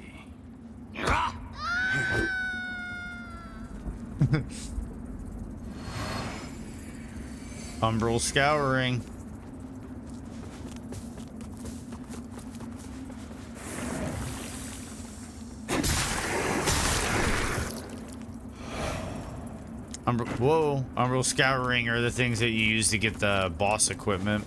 Umbral scouring. Umbral scouring are the things that you use to get the boss equipment.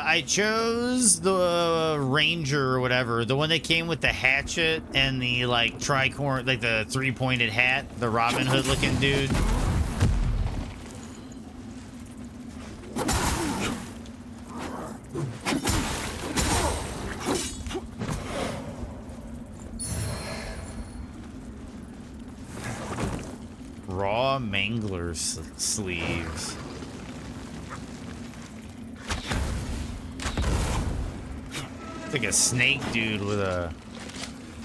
I chose the Ranger or whatever, the one that came with the hatchet and the like tricorn, like the three-pointed hat, the Robin Hood looking dude. Raw Mangler sleeves. Like a snake dude with a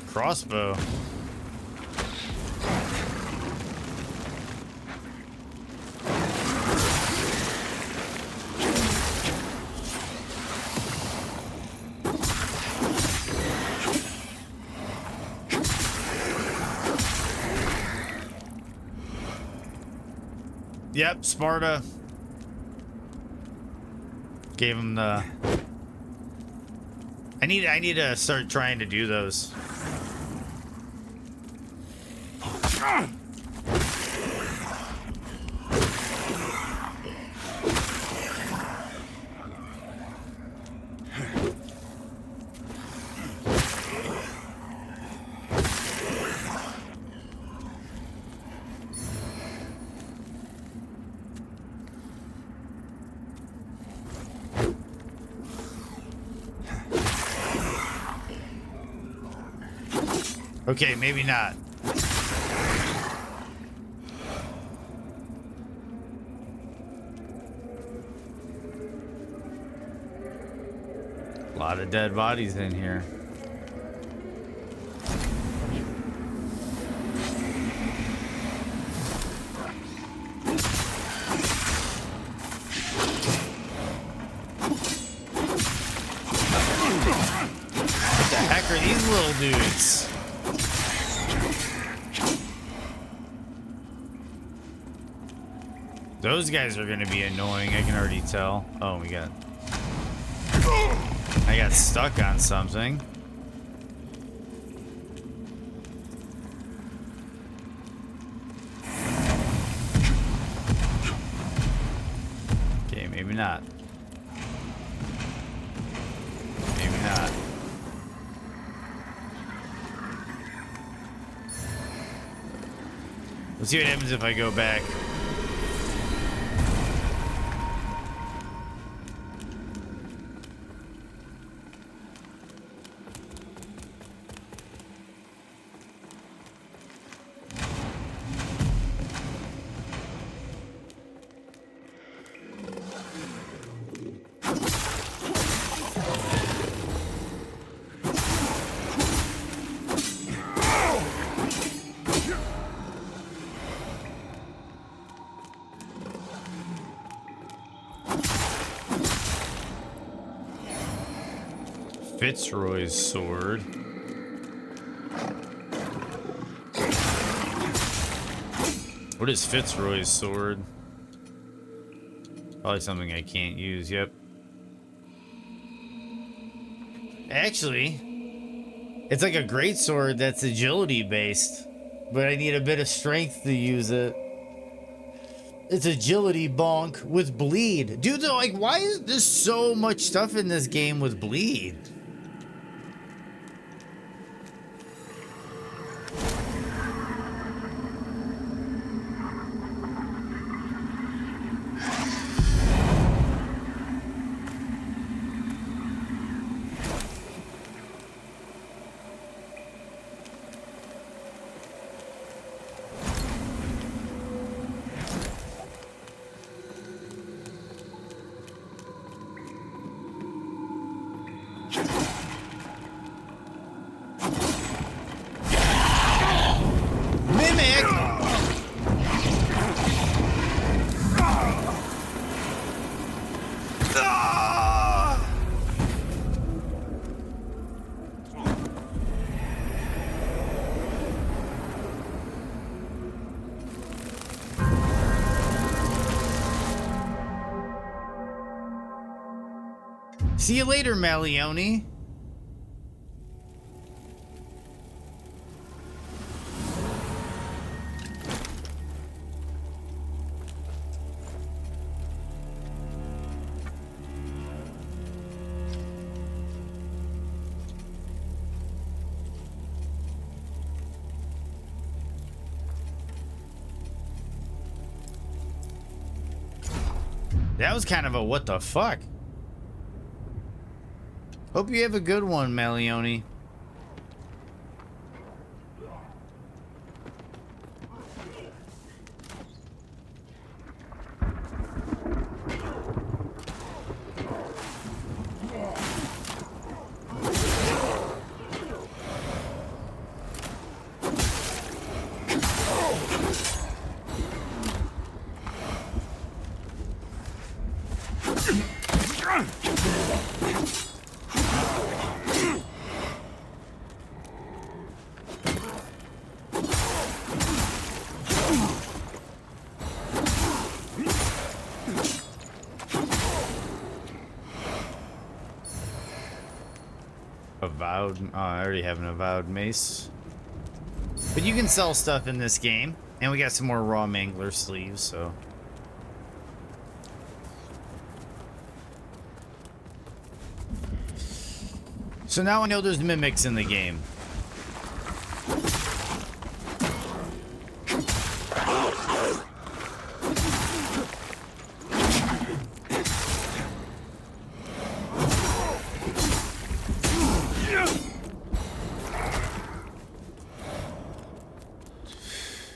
crossbow. Yep, Sparta. Gave him the... I need to start trying to do those. Okay, maybe not. A lot of dead bodies in here. What the heck are these little dudes? Those guys are gonna be annoying, I can already tell. Oh, I got stuck on something. Okay, maybe not. Maybe not. Let's see what happens if I go back. Fitzroy's sword. What is Fitzroy's sword? Probably something I can't use. Yep. Actually, it's like a great sword that's agility based, but I need a bit of strength to use it. It's agility bonk with bleed. Dude, like, why is there so much stuff in this game with bleed? See you later, Malioni. That was kind of a what the fuck. Hope you have a good one, Malioni. Avowed, oh, I already have an avowed mace. But you can sell stuff in this game. And we got some more raw mangler sleeves, so. So now I know there's mimics in the game.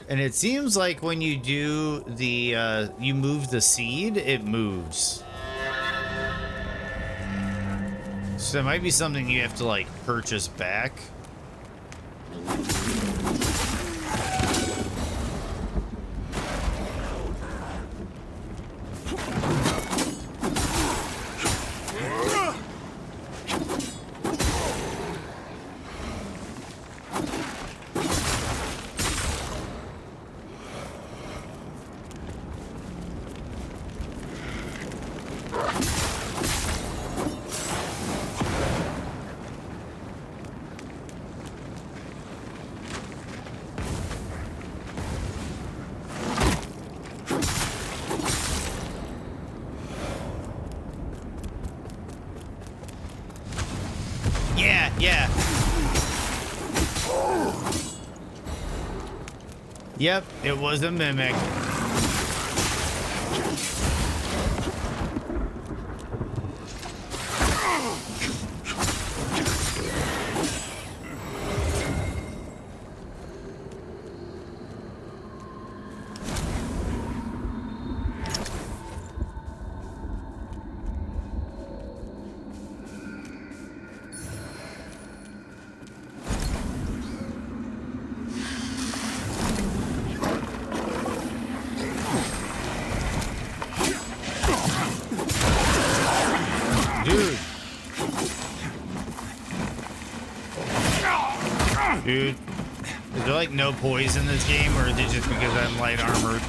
And it seems like when you do the, you move the seed, it moves. So it might be something you have to, like, purchase back. Yeah, yeah. Yep, it was a mimic. Dude, is there like no poison in this game, or is it just because I'm light armored?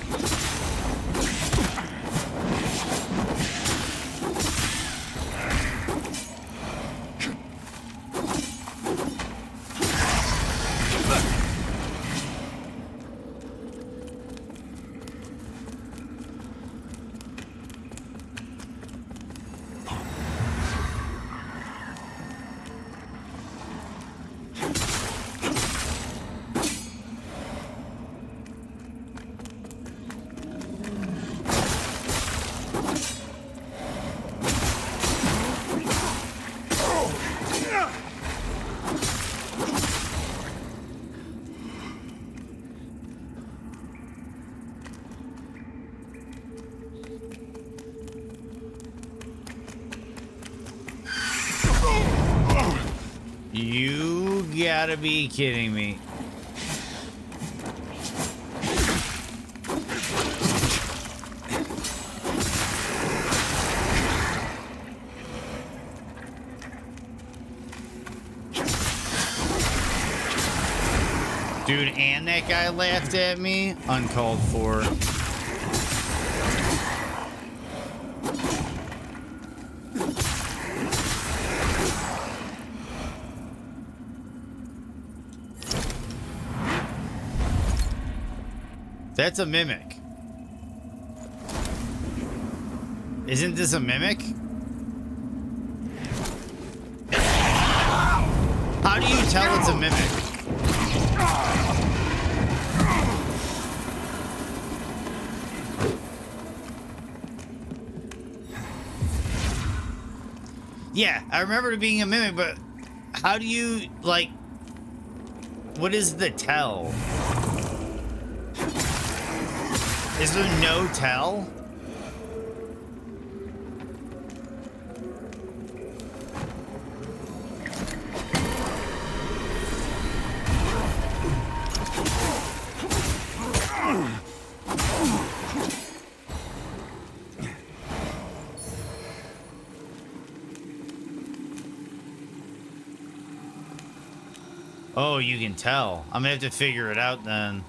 You gotta be kidding me. Dude, and that guy laughed at me? Uncalled for. That's a mimic. Isn't this a mimic? How do you tell it's a mimic? Yeah, I remember it being a mimic, but how do you, like, what is the tell? Is there no tell? Oh, you can tell. I'm gonna have to figure it out then.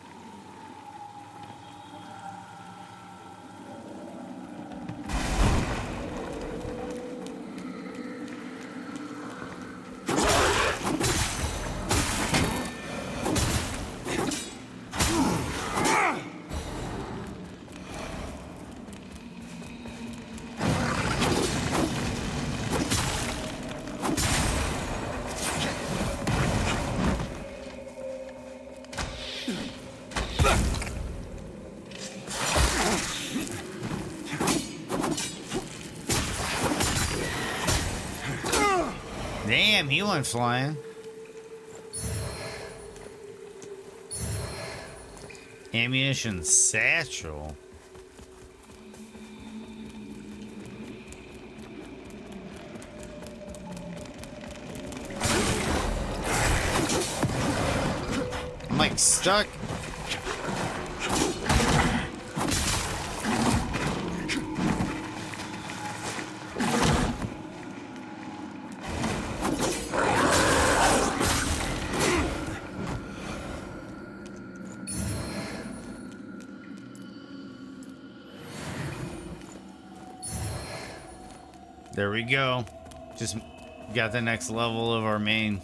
Damn, he went flying. Ammunition satchel. I'm like stuck. There we go. Just got the next level of our main.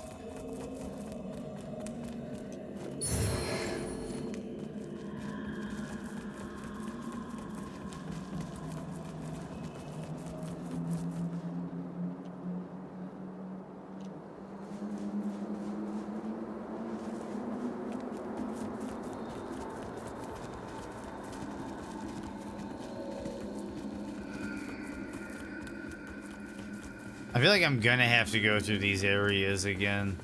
I feel like I'm gonna have to go through these areas again.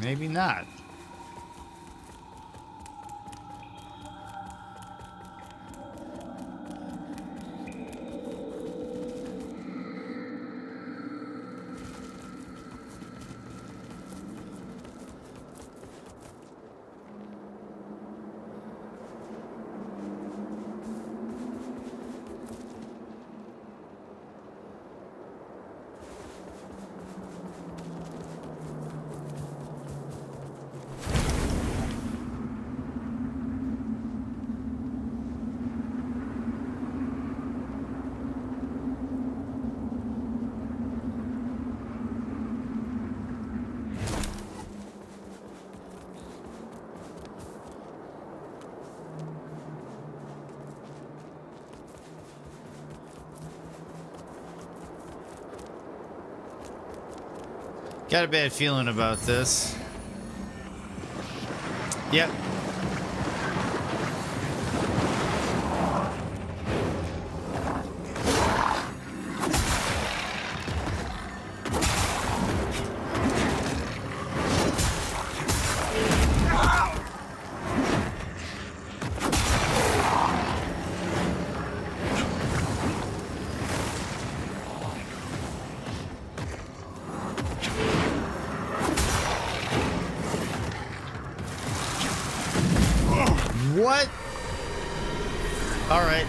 Maybe not. Got a bad feeling about this. Yep. What? All right.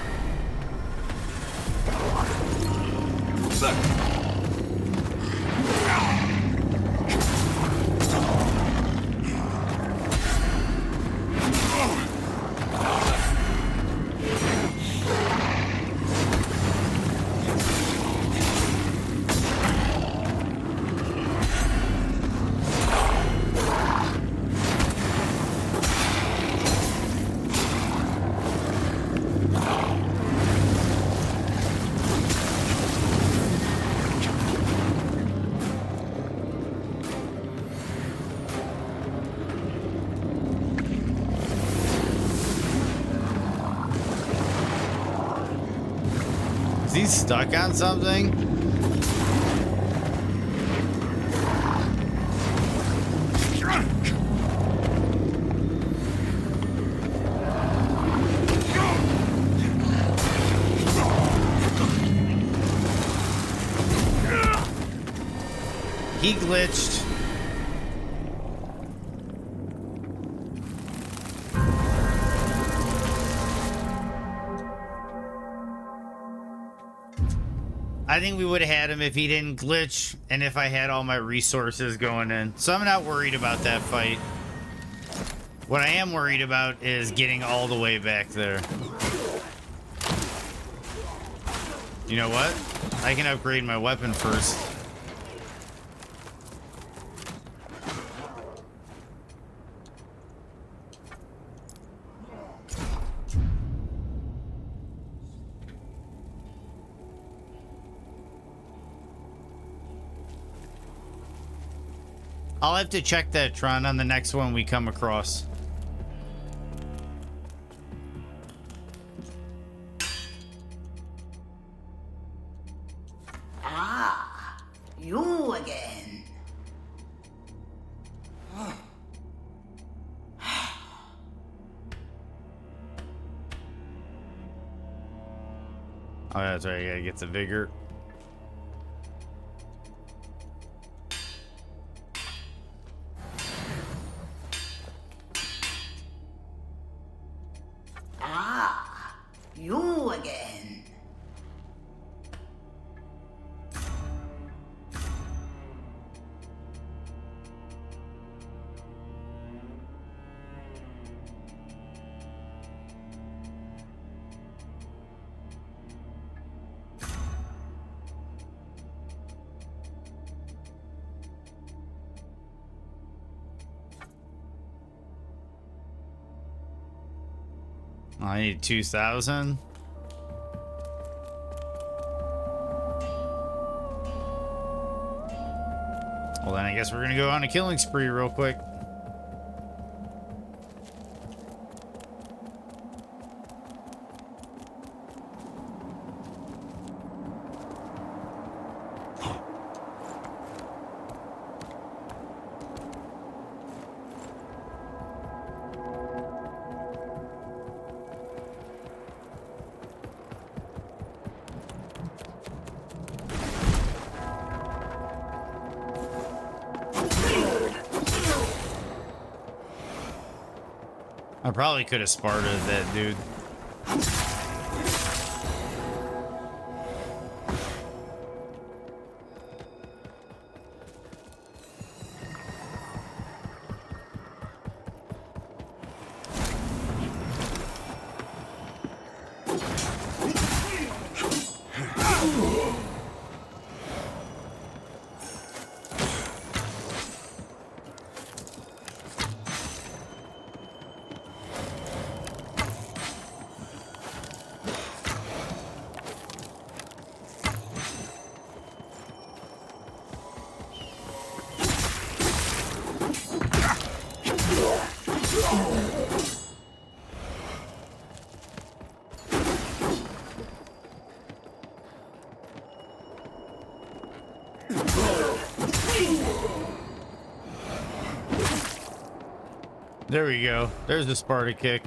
Is he stuck on something? He glitched. I think we would have had him if he didn't glitch and if I had all my resources going in. So I'm not worried about that fight. What I am worried about is getting all the way back there. You know what? I can upgrade my weapon first. I'll have to check that, Tron, on the next one we come across. Ah, you again. Oh, that's right. I gotta get the vigor. Ah, you again. I need 2,000. Well, then I guess we're gonna go on a killing spree real quick. I probably could have Sparta that dude. There we go. There's the Sparta kick.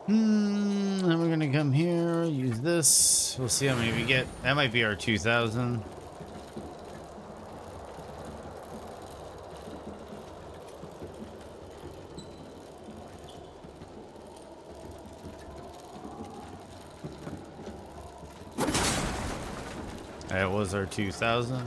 Then we're gonna come here, use this. We'll see how many we get. That might be our 2,000. That was our 2,000.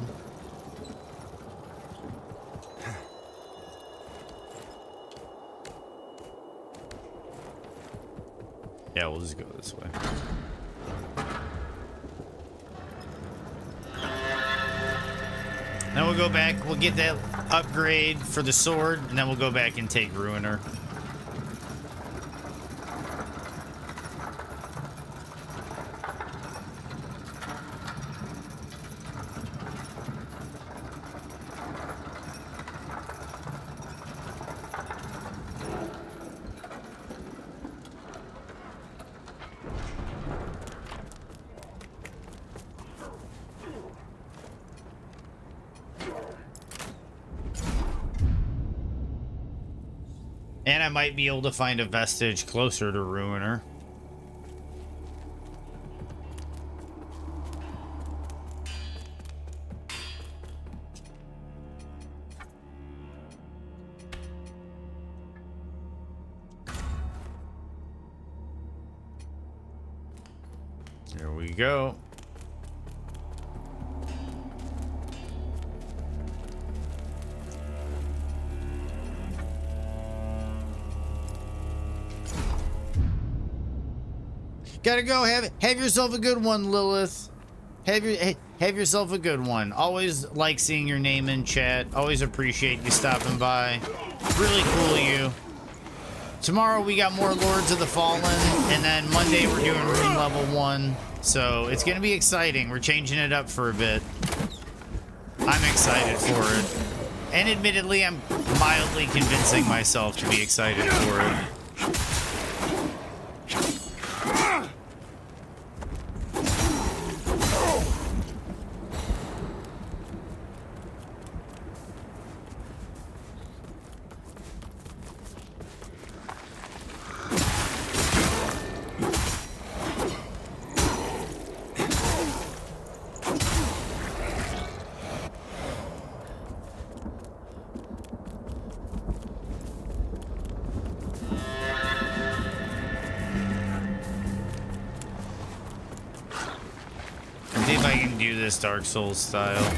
Yeah, we'll just go this way. Then we'll go back, we'll get that upgrade for the sword, and then we'll go back and take Ruiner. And I might be able to find a vestige closer to Ruiner. There we go. Gotta go. Have yourself a good one, Lilith. Have yourself a good one. Always like seeing your name in chat. Always appreciate you stopping by. Really cool of you. Tomorrow we got more Lords of the Fallen, and then Monday we're doing Rune Level 1. So it's gonna be exciting. We're changing it up for a bit. I'm excited for it. And admittedly, I'm mildly convincing myself to be excited for it. See if I can do this Dark Souls style.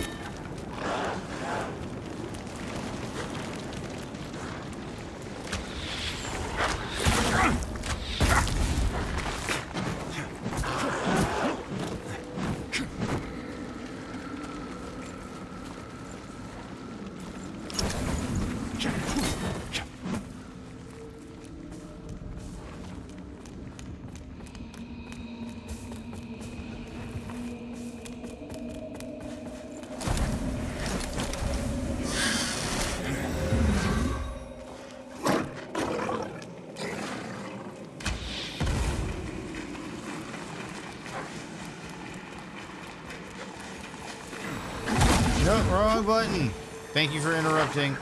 No, wrong button. Thank you for interrupting.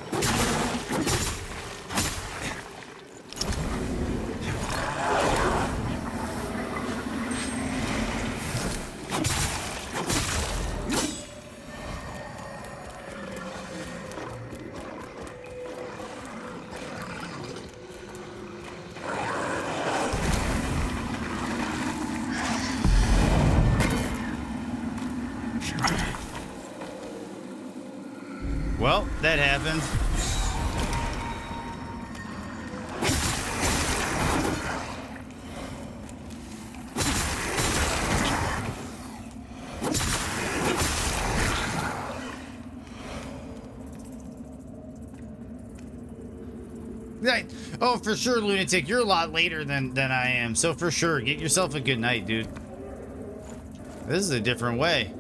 Well, that happened. Right. Oh, for sure, Lunatic. You're a lot later than I am. So for sure, get yourself a good night, dude. This is a different way.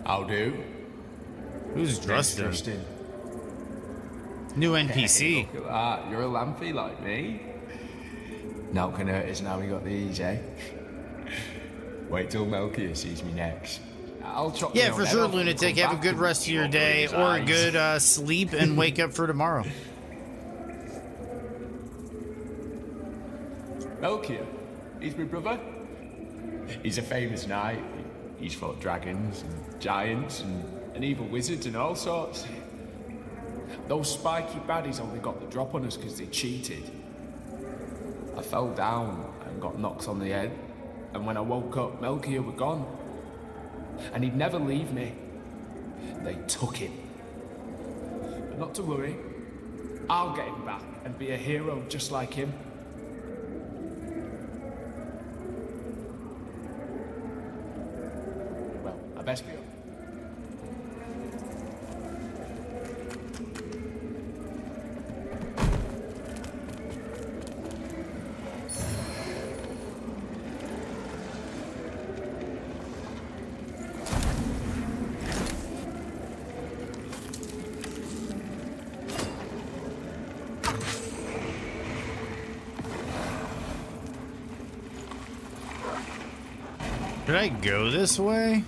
I'll do. Who's Drustin? New NPC. Hey, look at that. You're a lampy like me. Not gonna hurt us now we got these, eh? Wait till Melchior sees me next. I'll chop Yeah, for sure, Lunatic. Have a good rest of your day or a good sleep and wake up for tomorrow. Melchior, he's my brother. He's a famous knight. He's fought dragons and giants and evil wizards and all sorts. Those spiky baddies only got the drop on us because they cheated. I fell down and got knocked on the head, and when I woke up, Melchior were gone. And he'd never leave me. They took him. But not to worry, I'll get him back and be a hero just like him. Well, I best be up. Did I go this way?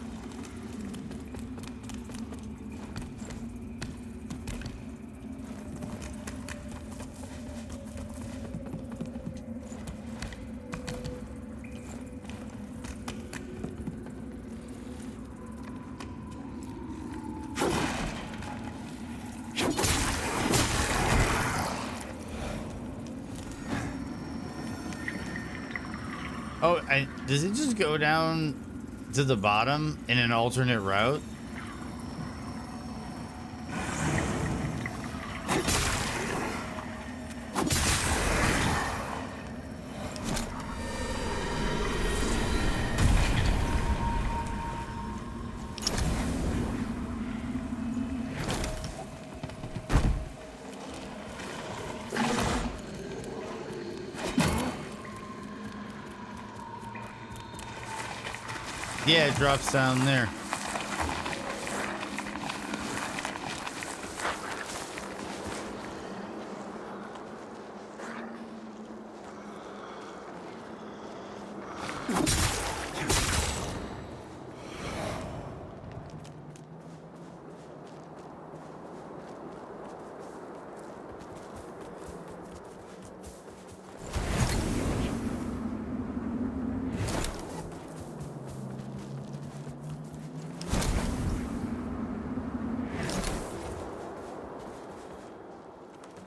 Oh, does it just go down to the bottom in an alternate route? Yeah, it drops down there.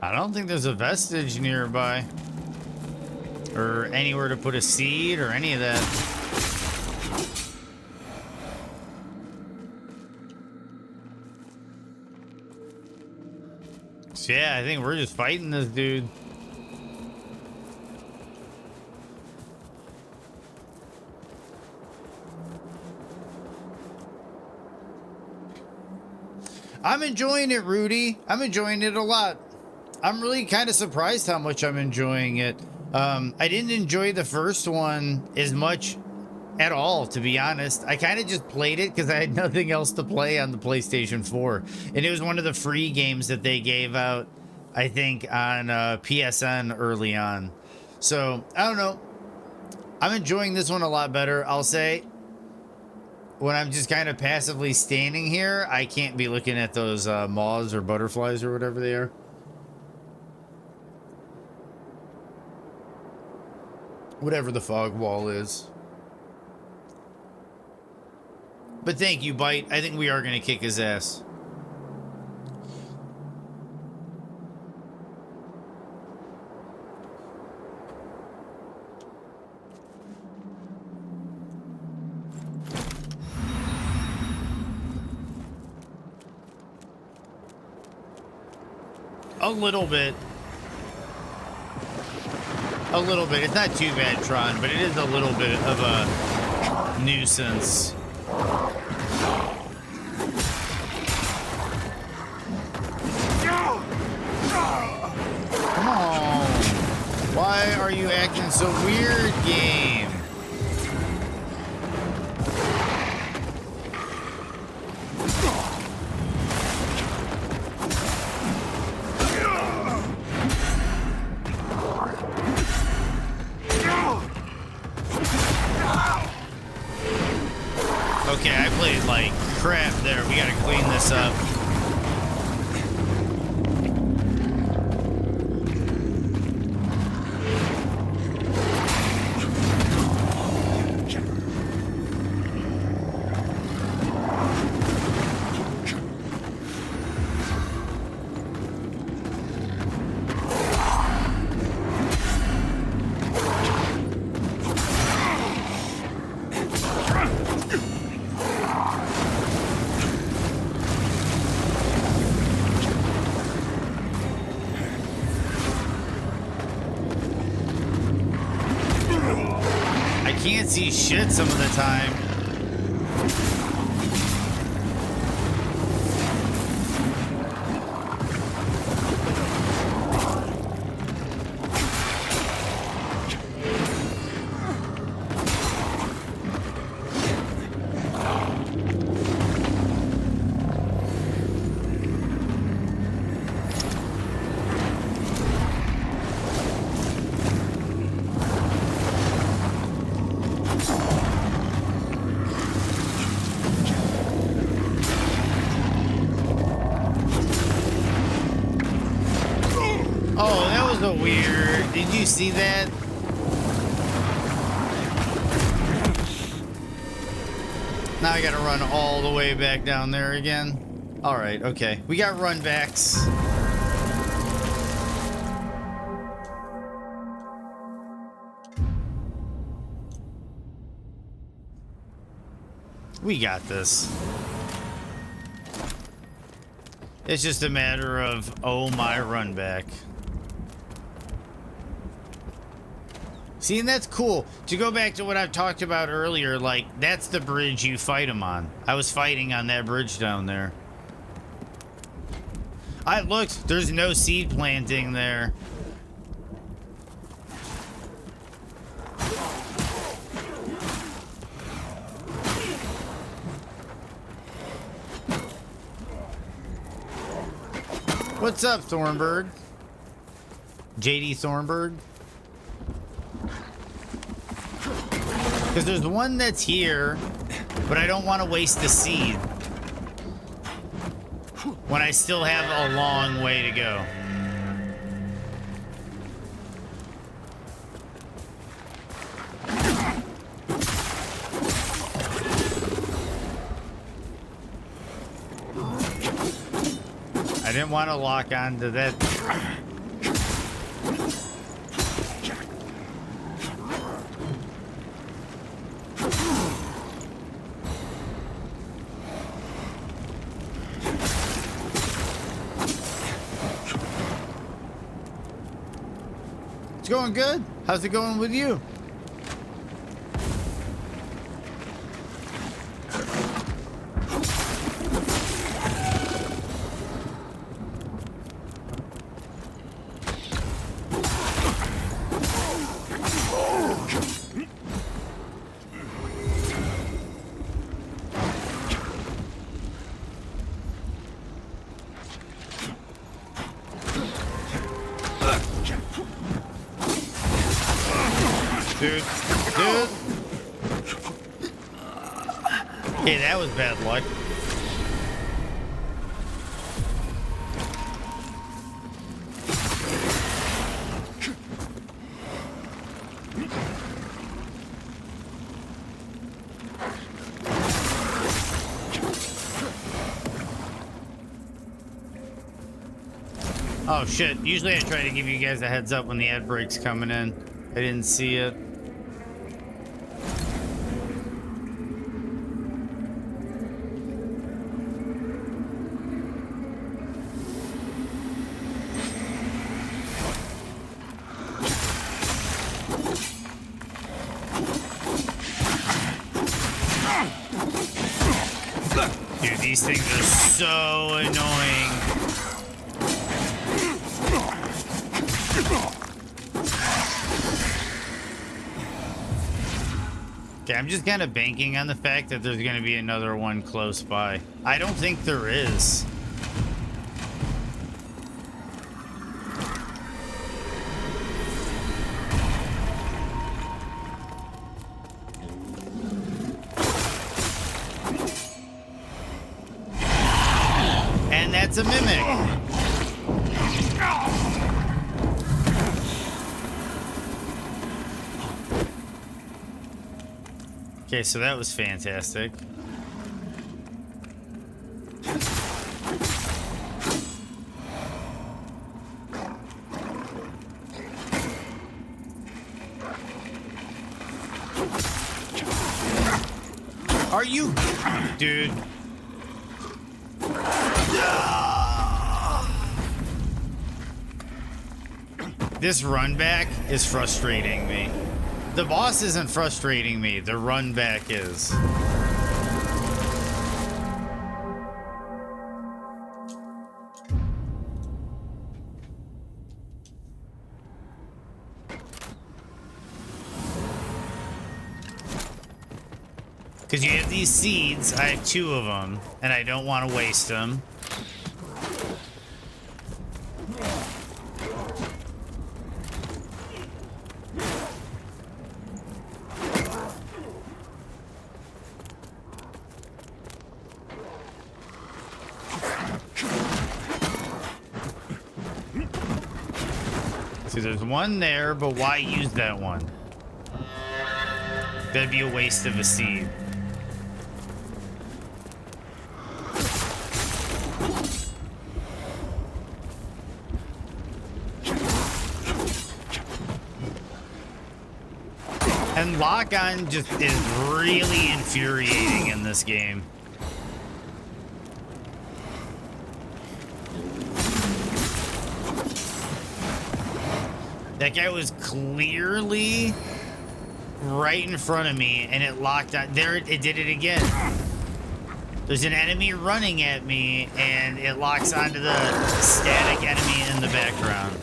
I don't think there's a vestige nearby. Or anywhere to put a seed or any of that. Yeah, I think we're just fighting this dude. I'm enjoying it, Rudy. I'm enjoying it a lot. I'm really kind of surprised how much I'm enjoying it. I didn't enjoy the first one as much at all, to be honest. I kind of just played it because I had nothing else to play on the PlayStation 4. And it was one of the free games that they gave out, I think, on PSN early on. So, I don't know. I'm enjoying this one a lot better, I'll say. When I'm just kind of passively standing here, I can't be looking at those moths or butterflies or whatever they are. Whatever the fog wall is. But thank you, Bite. I think we are going to kick his ass. A little bit. A little bit. It's not too bad, Tron, but it is a little bit of a nuisance. Come on. Why are you acting so weird, game? Okay, I played like crap there. We gotta clean this up. See shit some of the time. Did you see that? Now I gotta run all the way back down there again. All right, okay. We got run backs. We got this. It's just a matter of, oh my, run back. See, and that's cool. To go back to what I've talked about earlier, like, that's the bridge you fight them on. I was fighting on that bridge down there. I looked, there's no seed planting there. What's up, Thornbird? JD Thornbird? Because there's one that's here, but I don't want to waste the seed when I still have a long way to go. I didn't want to lock onto that. going good. How's it going with you? Dude. Okay, that was bad luck. Oh shit, usually I try to give you guys a heads up when the ad break's coming in. I didn't see it. Dude, these things are so annoying. Okay, I'm just kind of banking on the fact that there's going to be another one close by. I don't think there is. And that's a mimic. Okay, so that was fantastic. Are you, dude? This run back is frustrating me. The boss isn't frustrating me, the run back is. Because you have these seeds, I have 2 of them, and I don't want to waste them. See, there's one there, but why use that one? That'd be a waste of a seed. And lock-on just is really infuriating in this game. That guy was clearly right in front of me, and it locked on. There, it did it again. There's an enemy running at me, and it locks onto the static enemy in the background.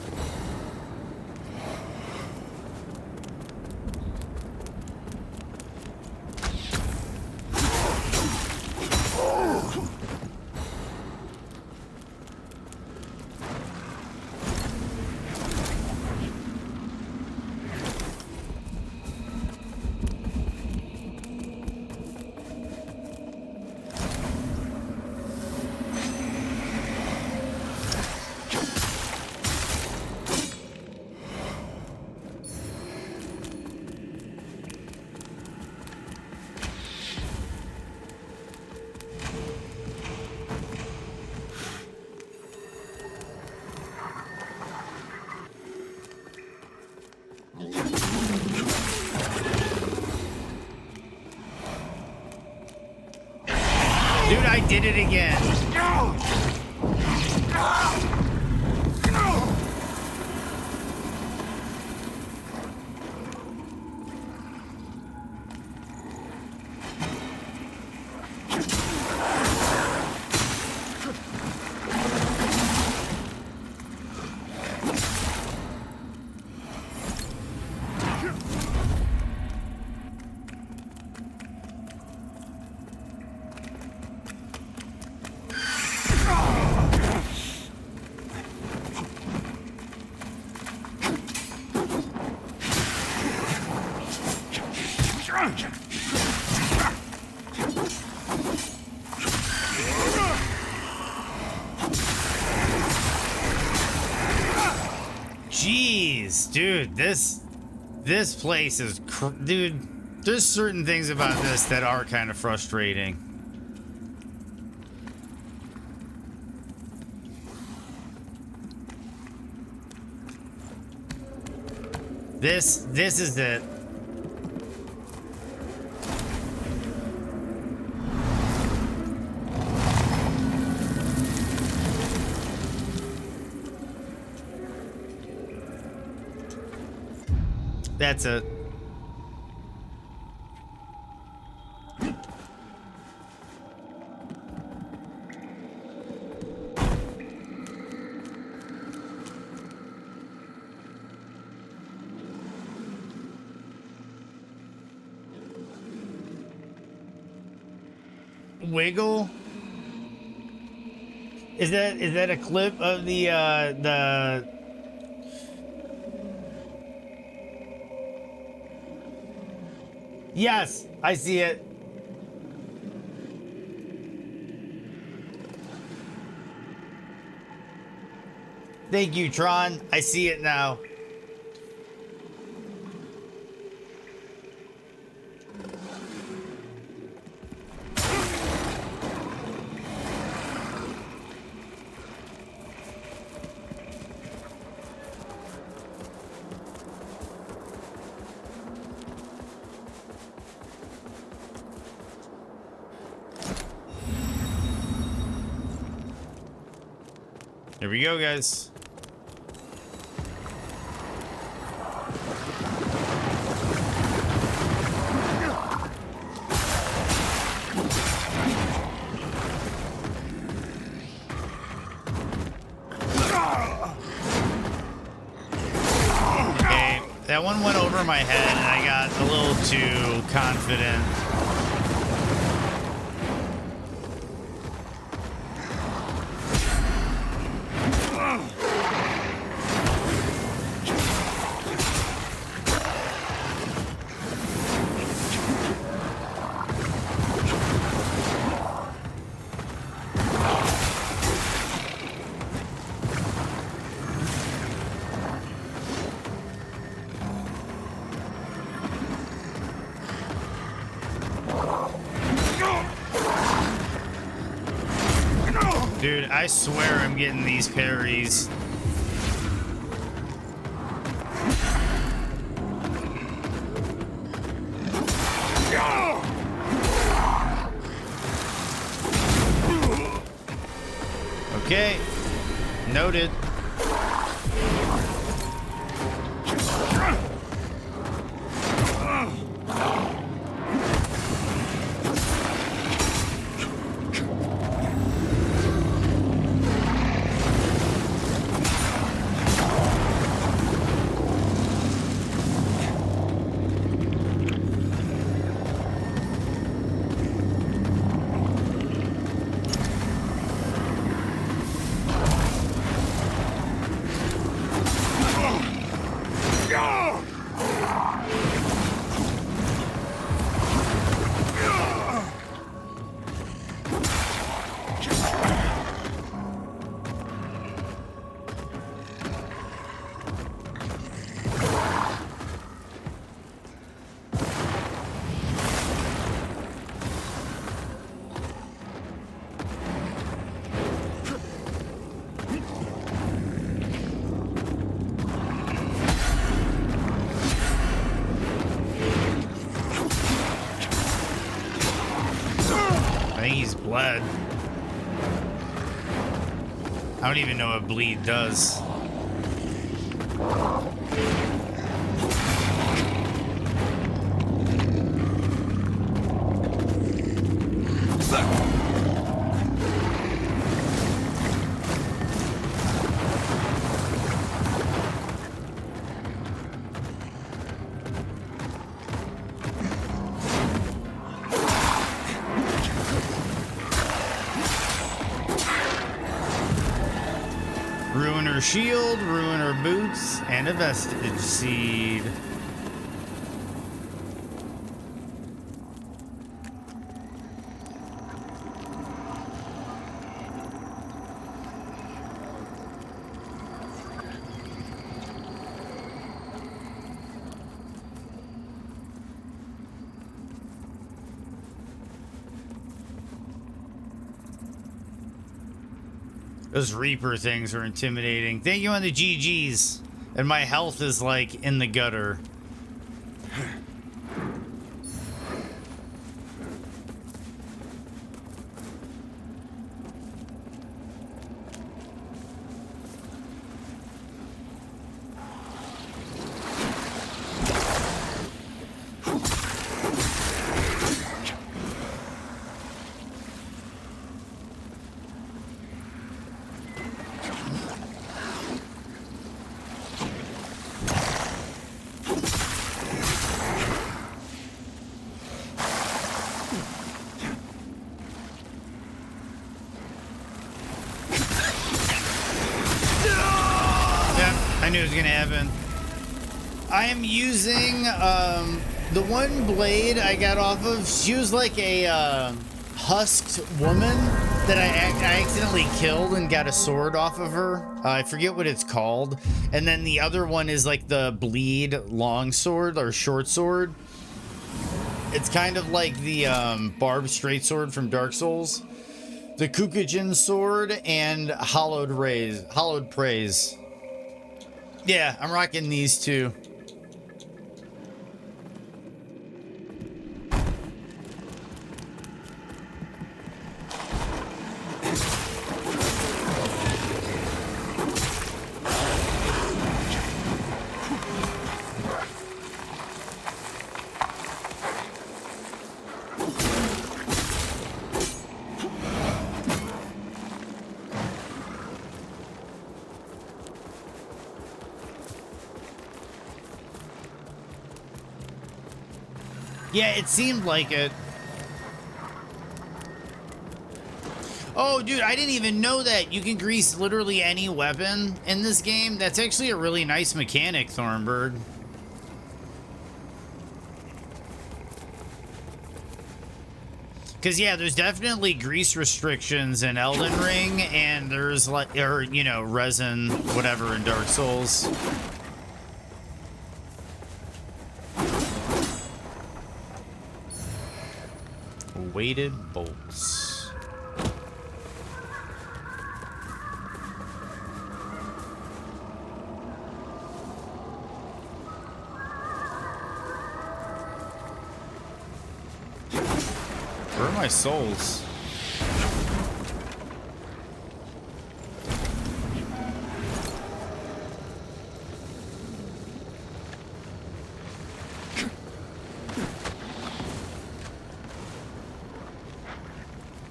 Dude, I did it again. Jeez, dude, this place is, dude, there's certain things about this that are kind of frustrating. This is it. That's it. Wiggle? Is that a clip of the Yes, I see it. Thank you, Tron. I see it now. Here we go, guys. Okay, that one went over my head and I got a little too confident. Dude, I swear I'm getting these parries. Okay, noted. Bled. I don't even know what bleed does. Ruin her shield, ruin her boots, and a vestige seed. Those Reaper things are intimidating. Thank you on the GGs. And my health is like in the gutter. I knew it was gonna happen. I am using the one blade I got off of. She was like a husked woman that I accidentally killed and got a sword off of her. I forget what it's called. And then the other one is like the bleed long sword or short sword. It's kind of like the barbed straight sword from Dark Souls. The Kukujin sword and hollowed praise. Yeah, I'm rocking these two. Yeah, it seemed like it. Oh, dude, I didn't even know that. You can grease literally any weapon in this game. That's actually a really nice mechanic, Thornbird. Because, yeah, there's definitely grease restrictions in Elden Ring, and there's, like, or, you know, resin, whatever, in Dark Souls. Weighted bolts. Where are my souls?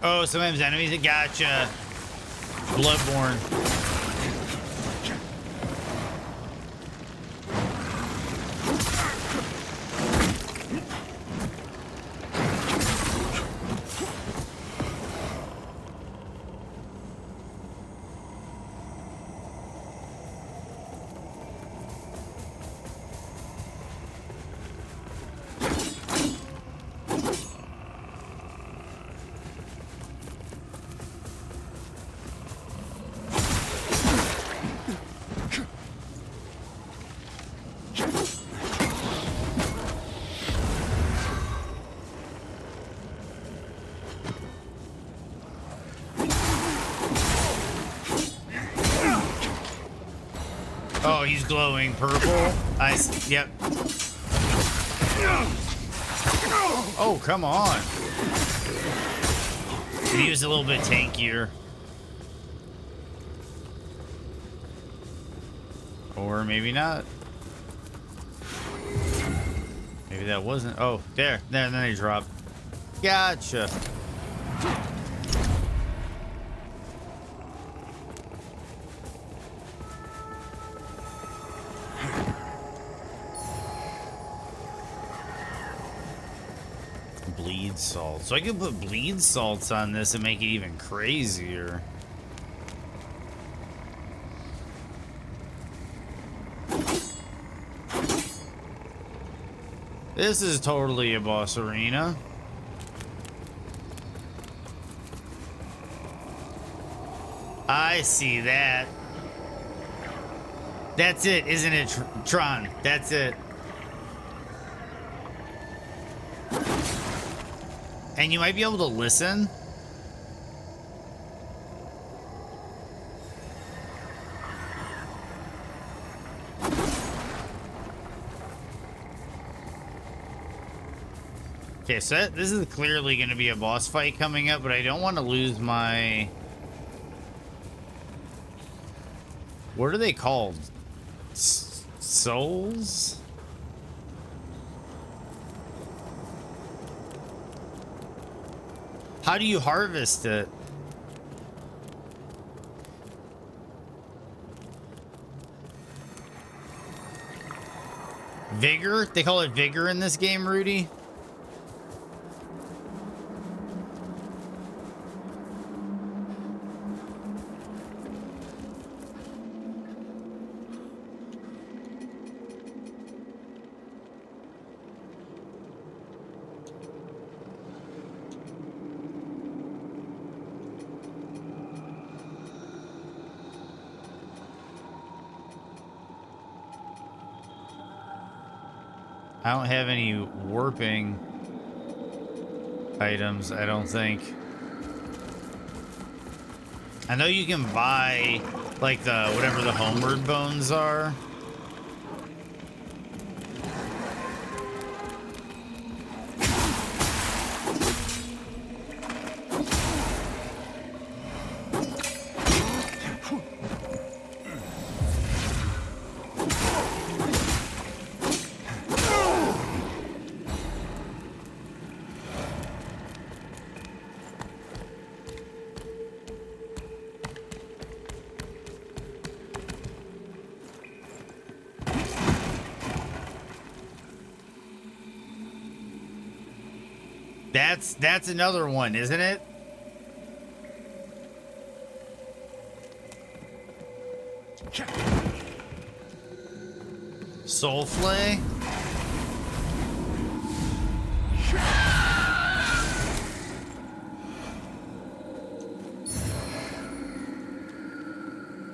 Oh, sometimes enemies that gotcha. Bloodborne. Oh, he's glowing purple. Yep. Oh, come on. He was a little bit tankier. Or maybe not. Maybe that wasn't. Oh, there. Then they dropped. Gotcha. Bleed salt. So I could put bleed salts on this and make it even crazier. This is totally a boss arena. I see that. That's it, isn't it, Tron? That's it. And you might be able to listen. Okay, so this is clearly going to be a boss fight coming up, but I don't want to lose my... What are they called? Souls? How do you harvest it? Vigor? They call it vigor in this game, Rudy? I don't have any warping items, I don't think. I know you can buy, like, the whatever the homeward bones are. That's another one, isn't it? Soulflay?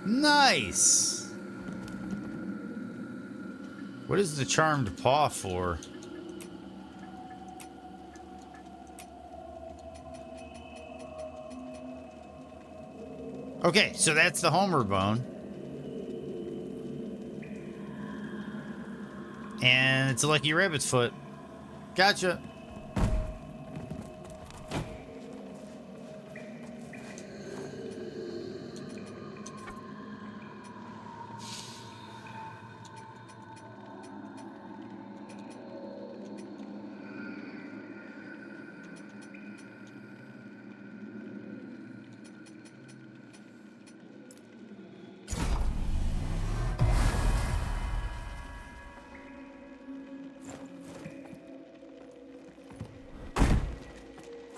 Nice. What is the charmed paw for? Okay, so that's the Homer bone. And it's a lucky rabbit's foot. Gotcha.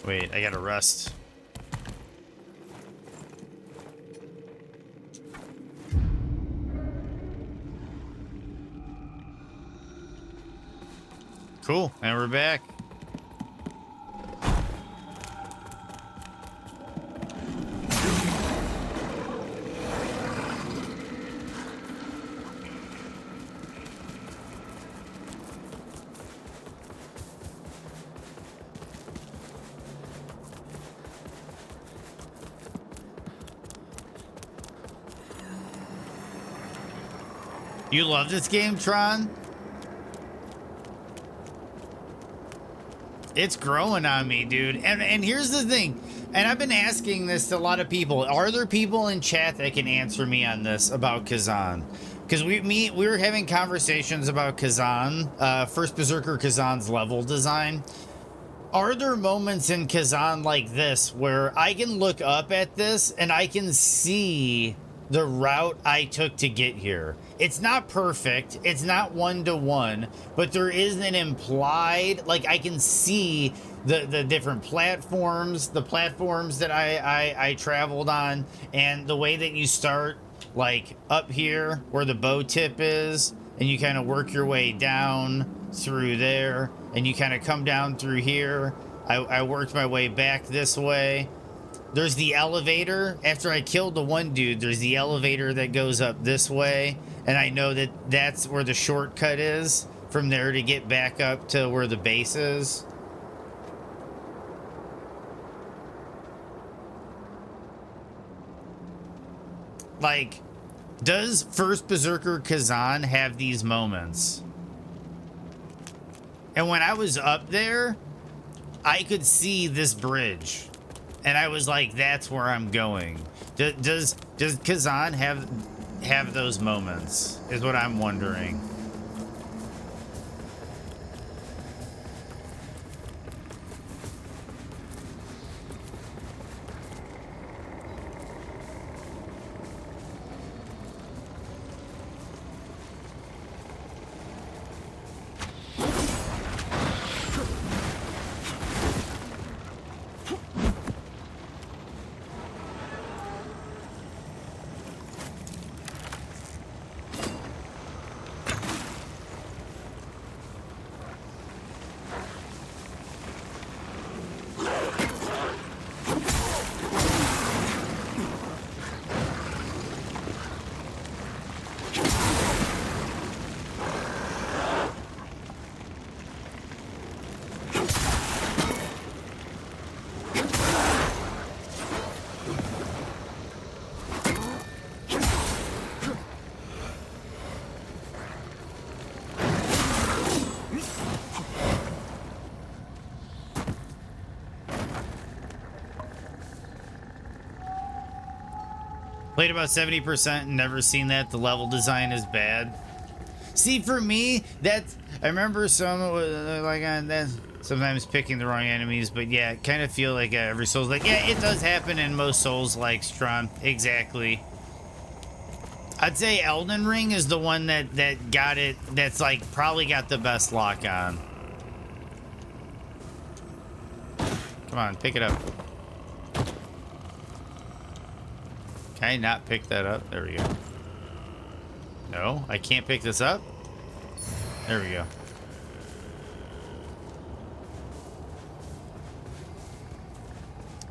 Wait, I gotta rest. Cool, and we're back. You love this game, Tron? It's growing on me, dude. And here's the thing, and I've been asking this to a lot of people. Are there people in chat that can answer me on this about Kazan? Because we were having conversations about Kazan, first Berserker Kazan's level design. Are there moments in Kazan like this where I can look up at this and I can see the route I took to get here? It's not perfect, it's not one-to-one, but there is an implied, like, I can see the different platforms, the platforms that I traveled on, and the way that you start, like, up here where the bow tip is, and you kind of work your way down through there, and you kind of come down through here. I worked my way back this way. There's the elevator. After I killed the one dude, there's the elevator that goes up this way. And I know that that's where the shortcut is from there to get back up to where the base is. Like, does first Berserker Kazan have these moments? And when I was up there, I could see this bridge, and I was like, "That's where I'm going." Does Kazan have those moments? Is what I'm wondering. Played about 70% and never seen that. The level design is bad. See, for me, that's... I remember some, like, on that, sometimes picking the wrong enemies, but yeah, kind of feel like every Souls, like, yeah, it does happen in most Souls, like, Strum. Exactly. I'd say Elden Ring is the one that got it, that's, like, probably got the best lock on. Come on, pick it up. Can I not pick that up? There we go. No, I can't pick this up? There we go.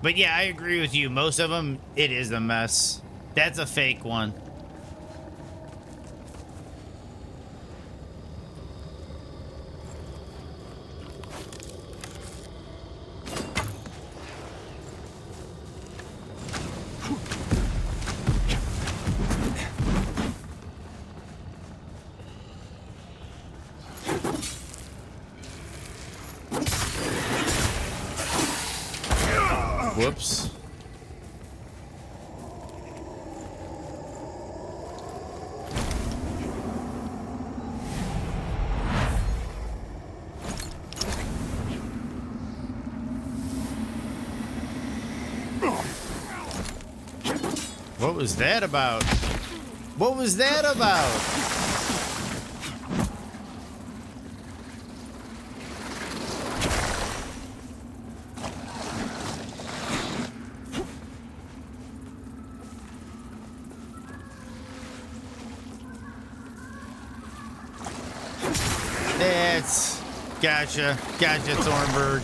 But yeah, I agree with you. Most of them, it is a mess. That's a fake one. Whoops. What was that about? What was that about? That's... Gotcha. Gotcha, Thornburg.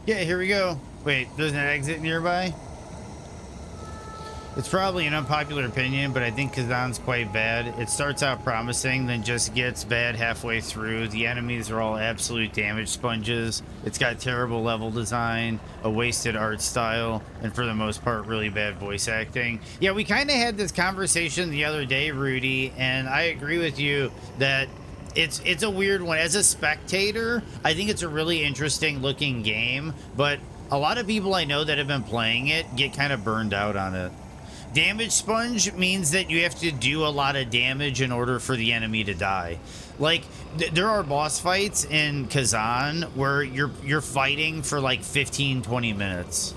Yeah, here we go. Wait, there's an exit nearby? It's probably an unpopular opinion, but I think Kazan's quite bad. It starts out promising, then just gets bad halfway through. The enemies are all absolute damage sponges. It's got terrible level design, a wasted art style, and for the most part, really bad voice acting. Yeah, we kind of had this conversation the other day, Rudy, and I agree with you that It's a weird one. As a spectator, I think it's a really interesting looking game, but a lot of people I know that have been playing it get kind of burned out on it. Damage sponge means that you have to do a lot of damage in order for the enemy to die. Like there are boss fights in Kazan where you're fighting for like 15-20 minutes.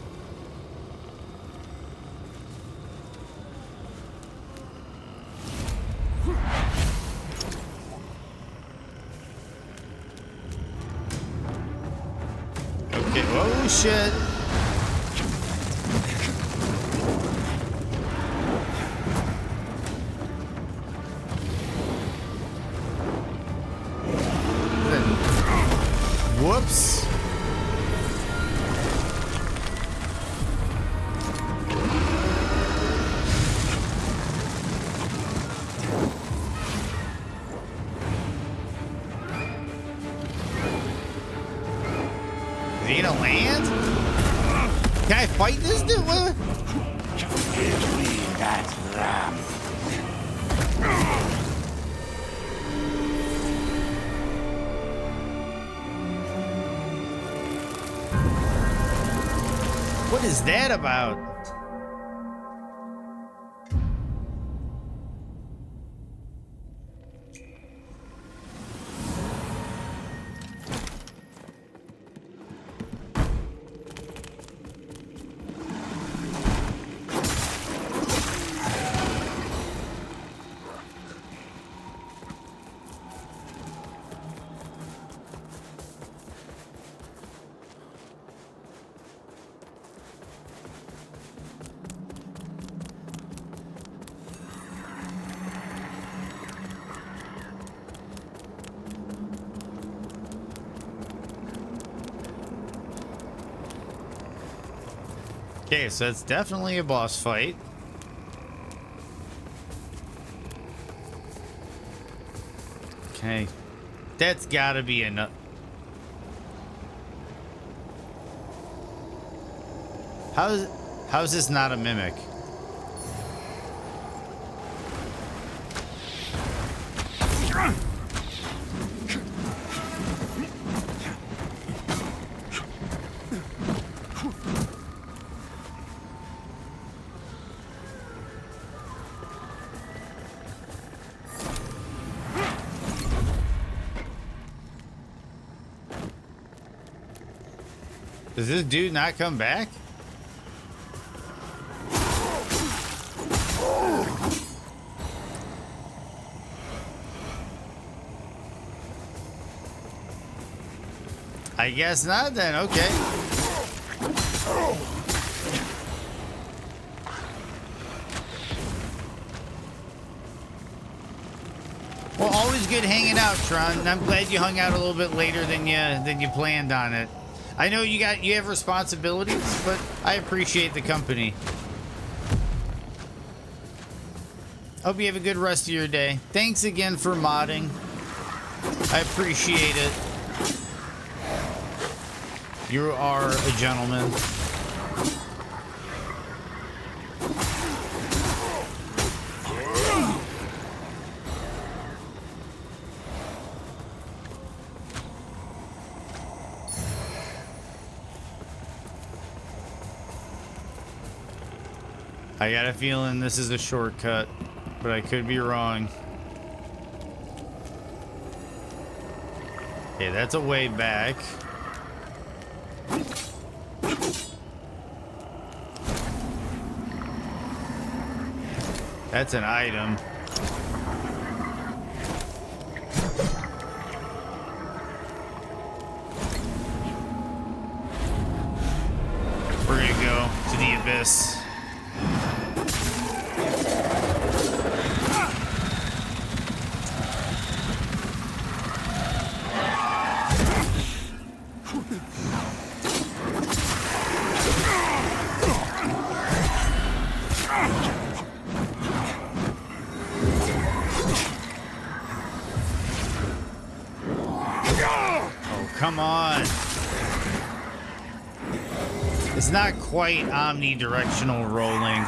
Okay, oh shit. Whoops. Is he gonna land? Can I fight this dude? Give me that lamp. What is that about? Okay, so it's definitely a boss fight. Okay. That's gotta be enough. How's this not a mimic? Does this dude not come back? I guess not then, okay. Well, always good hanging out, Tron. And I'm glad you hung out a little bit later than you planned on it. I know you have responsibilities, but I appreciate the company. Hope you have a good rest of your day. Thanks again for modding. I appreciate it. You are a gentleman. I got a feeling this is a shortcut, but I could be wrong. Okay, that's a way back. That's an item. We're gonna go to the abyss. Come on. It's not quite omnidirectional rolling.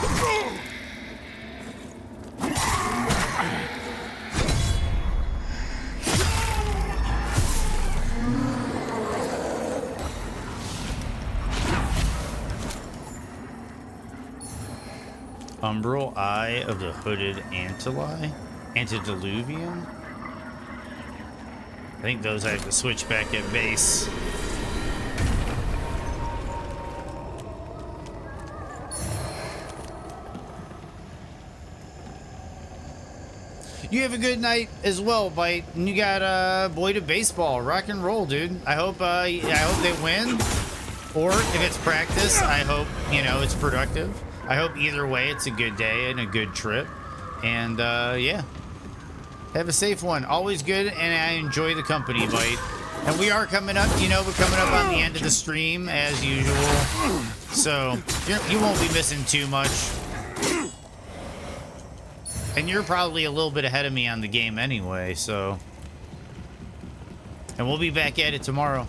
Umbral Eye of the Hooded Antediluvian? I think those I have to switch back at base. You have a good night as well, Bite. And you got Boy to Baseball. Rock and roll, dude. I hope they win. Or if it's practice, I hope, you know, it's productive. I hope either way it's a good day and a good trip. And yeah. Have a safe one. Always good, and I enjoy the company, Bite. And we are coming up, you know, we're coming up on the end of the stream as usual. So you won't be missing too much. And you're probably a little bit ahead of me on the game anyway, so. And we'll be back at it tomorrow.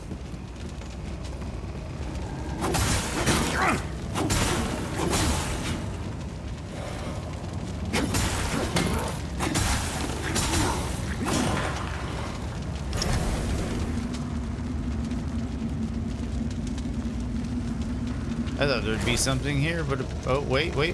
I thought there'd be something here, but oh, wait. What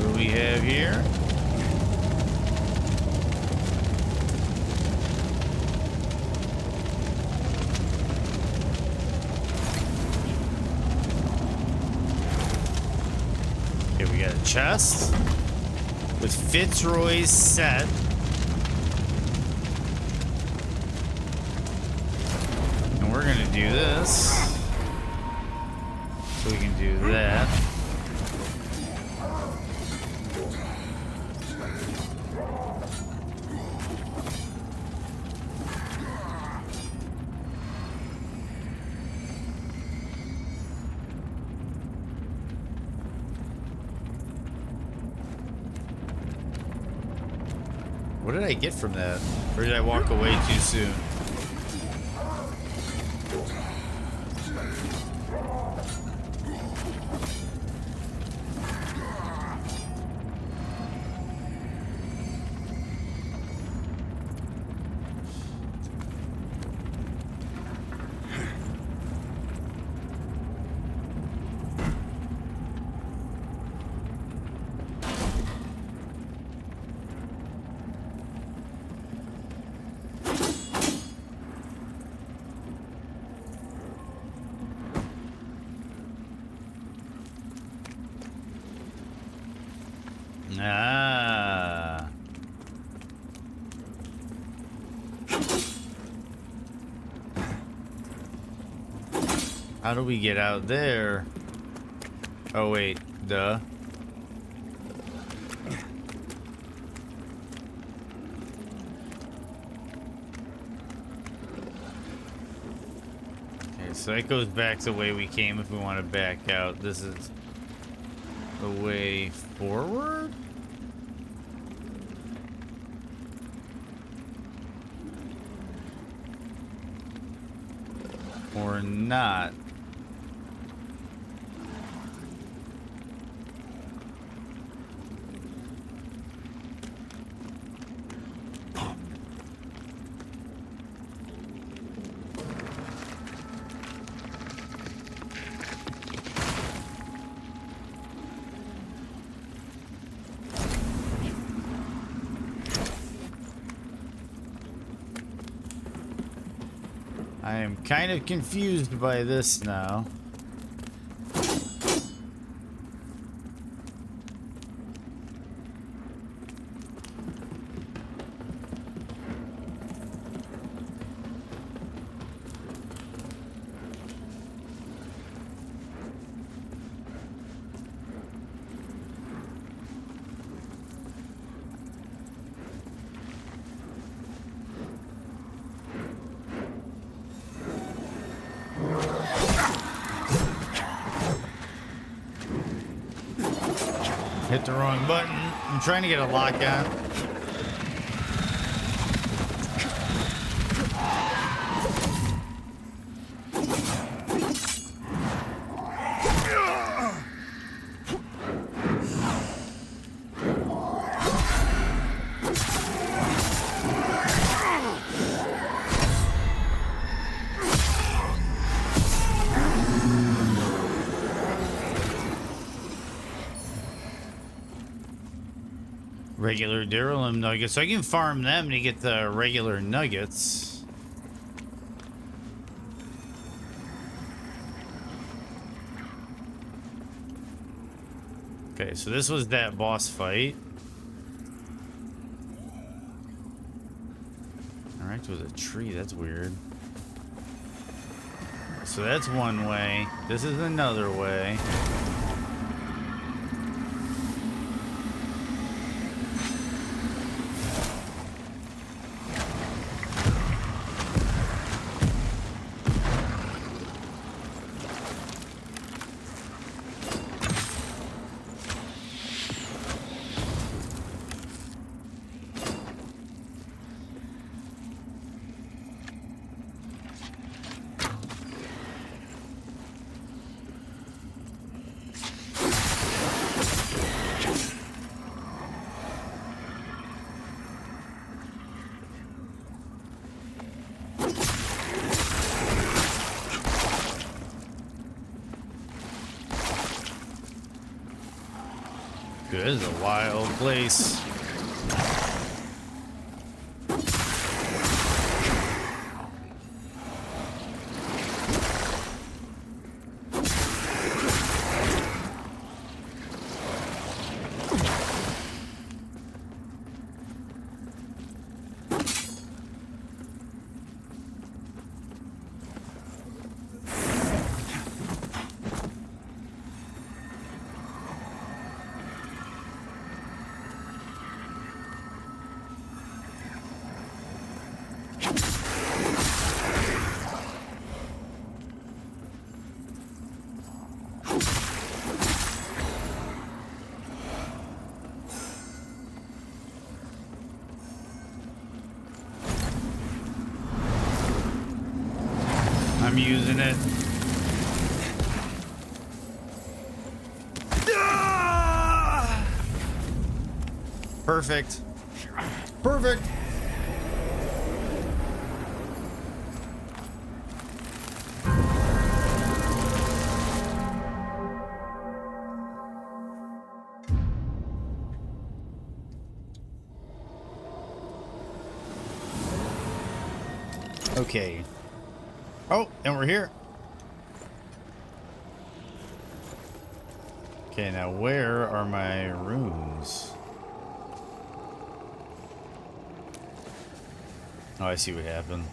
do we have here? Okay, we got a chest with Fitzroy's set. And we're gonna do this. So we can do that. What did I get from that? Or did I walk away too soon? Ah. How do we get out there? Oh wait, duh. Okay, so that goes back to the way we came if we want to back out. This is the way forward? Or not? I am kind of confused by this now. Hit the wrong button. I'm trying to get a lock on. Regular Duralum nuggets. So I can farm them to get the regular nuggets. Okay, so this was that boss fight. Alright, with a tree, that's weird. So that's one way. This is another way. This is a wild place. I'm using it. Perfect. Perfect. Okay. Oh, and we're here. Okay, now where are my runes? Oh, I see what happened.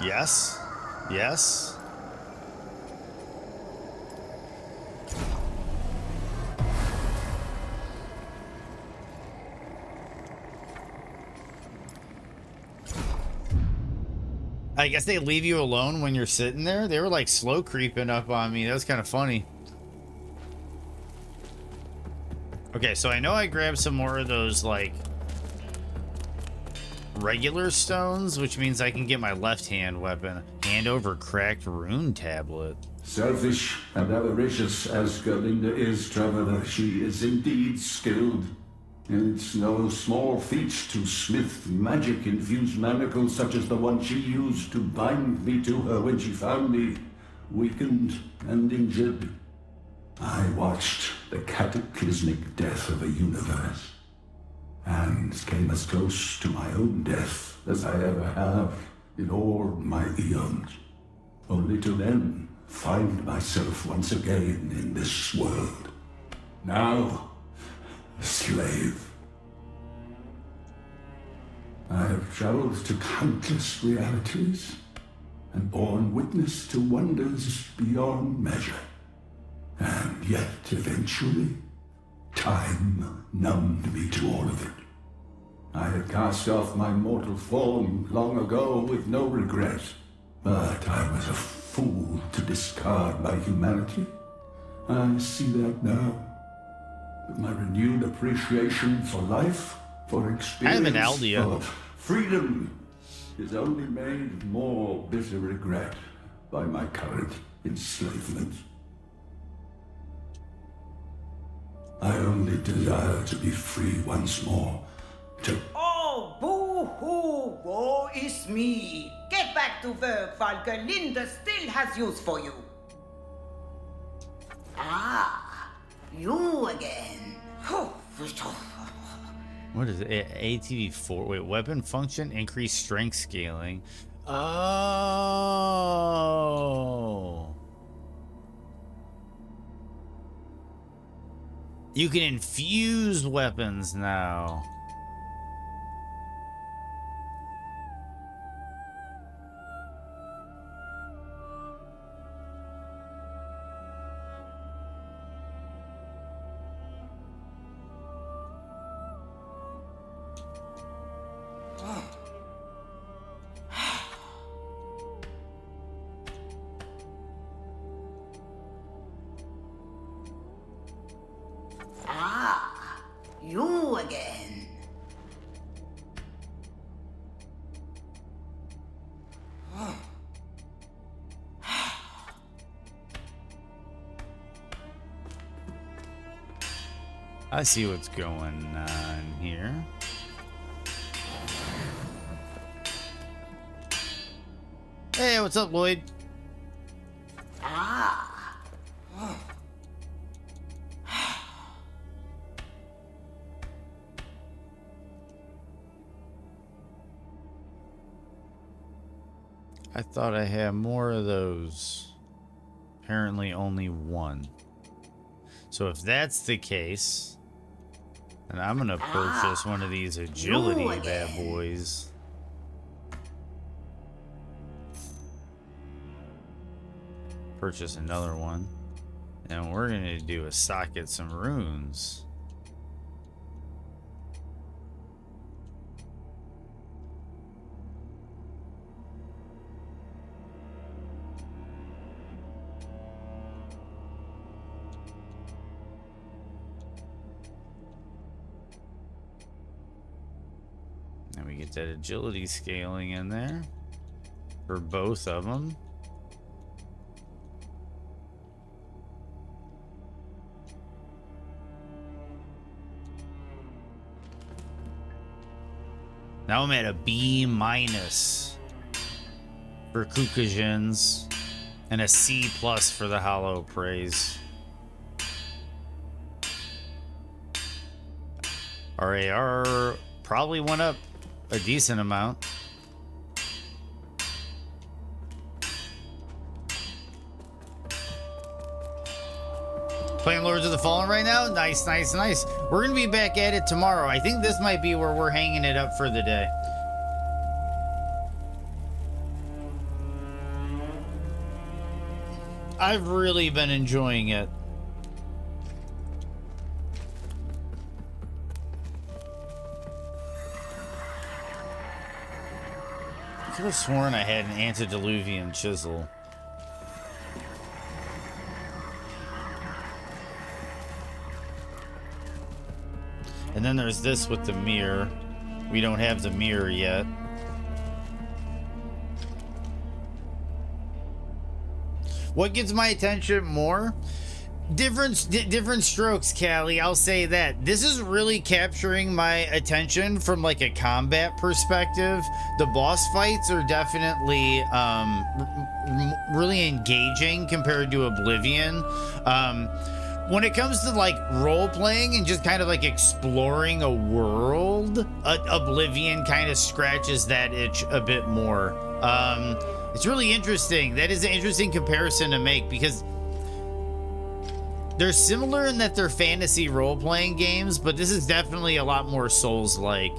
Yes. Yes. I guess they leave you alone when you're sitting there. They were like slow creeping up on me. That was kind of funny. Okay, so I know I grabbed some more of those like regular stones, which means I can get my left hand weapon. Hand over cracked rune tablet. Selfish and avaricious as Gerlinda is, Traveler, she is indeed skilled. It's no small feat to smith magic-infused manacles such as the one she used to bind me to her when she found me, weakened and injured. I watched the cataclysmic death of a universe, and came as close to my own death as I ever have in all my eons, only to then find myself once again in this world. Now, a slave. I have traveled to countless realities and borne witness to wonders beyond measure. And yet, eventually, time numbed me to all of it. I had cast off my mortal form long ago with no regret, but I was a fool to discard by humanity. I see that now. With my renewed appreciation for life, for experience, for freedom, is only made more bitter regret by my current enslavement. I only desire to be free once more, to... Oh, boo-hoo! Woe is me! Get back to work while Gerlinda still has use for you. Ah, you again. What is it? ATV4. Wait, weapon function, increased strength scaling. Oh. You can infuse weapons now. Ah, you again. I see what's going on here. Hey, what's up, Lloyd? Ah. I thought I had more of those. Apparently only one. So if that's the case, then I'm gonna purchase one of these agility bad boys. Purchase another one. And we're gonna do a socket some runes. And we get that agility scaling in there for both of them. Now I'm at a B- for Kukujins and a C+ for the Hollow Praise. Our AR probably went up a decent amount. Playing Lords of the Fallen right now? Nice, nice, nice. We're gonna be back at it tomorrow. I think this might be where we're hanging it up for the day. I've really been enjoying it. I could have sworn I had an antediluvian chisel. And then there's this with the mirror. We don't have the mirror yet. What gets my attention more? Different strokes, Callie. I'll say that. This is really capturing my attention from like a combat perspective. The boss fights are definitely really engaging compared to Oblivion. When it comes to like role playing and just kind of like exploring a world, Oblivion kind of scratches that itch a bit more. It's really interesting. That is an interesting comparison to make because they're similar in that they're fantasy role-playing games, but this is definitely a lot more Souls-like.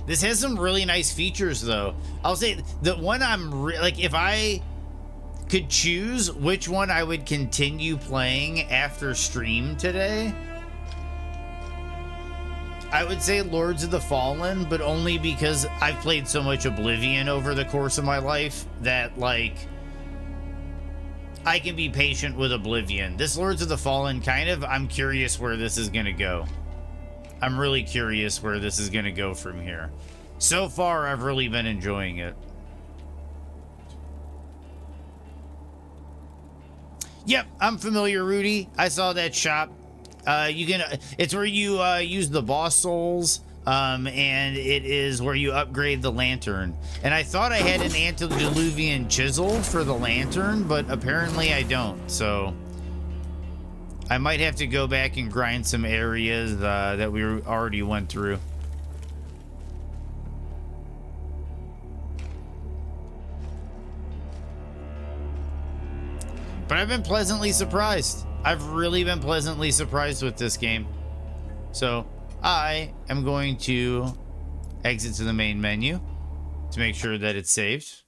This has some really nice features, though. I'll say the one I'm like, if I could choose which one I would continue playing after stream today, I would say Lords of the Fallen, but only because I've played so much Oblivion over the course of my life that, like, I can be patient with Oblivion. This Lords of the Fallen, kind of, I'm curious where this is going to go. I'm really curious where this is going to go from here. So far, I've really been enjoying it. Yep, I'm familiar, Rudy. I saw that shop. It's where you use the boss souls, and it is where you upgrade the lantern. And I thought I had an antediluvian chisel for the lantern, but apparently I don't. So I might have to go back and grind some areas that we already went through. But I've been pleasantly surprised. I've really been pleasantly surprised with this game. So I am going to exit to the main menu to make sure that it's saved.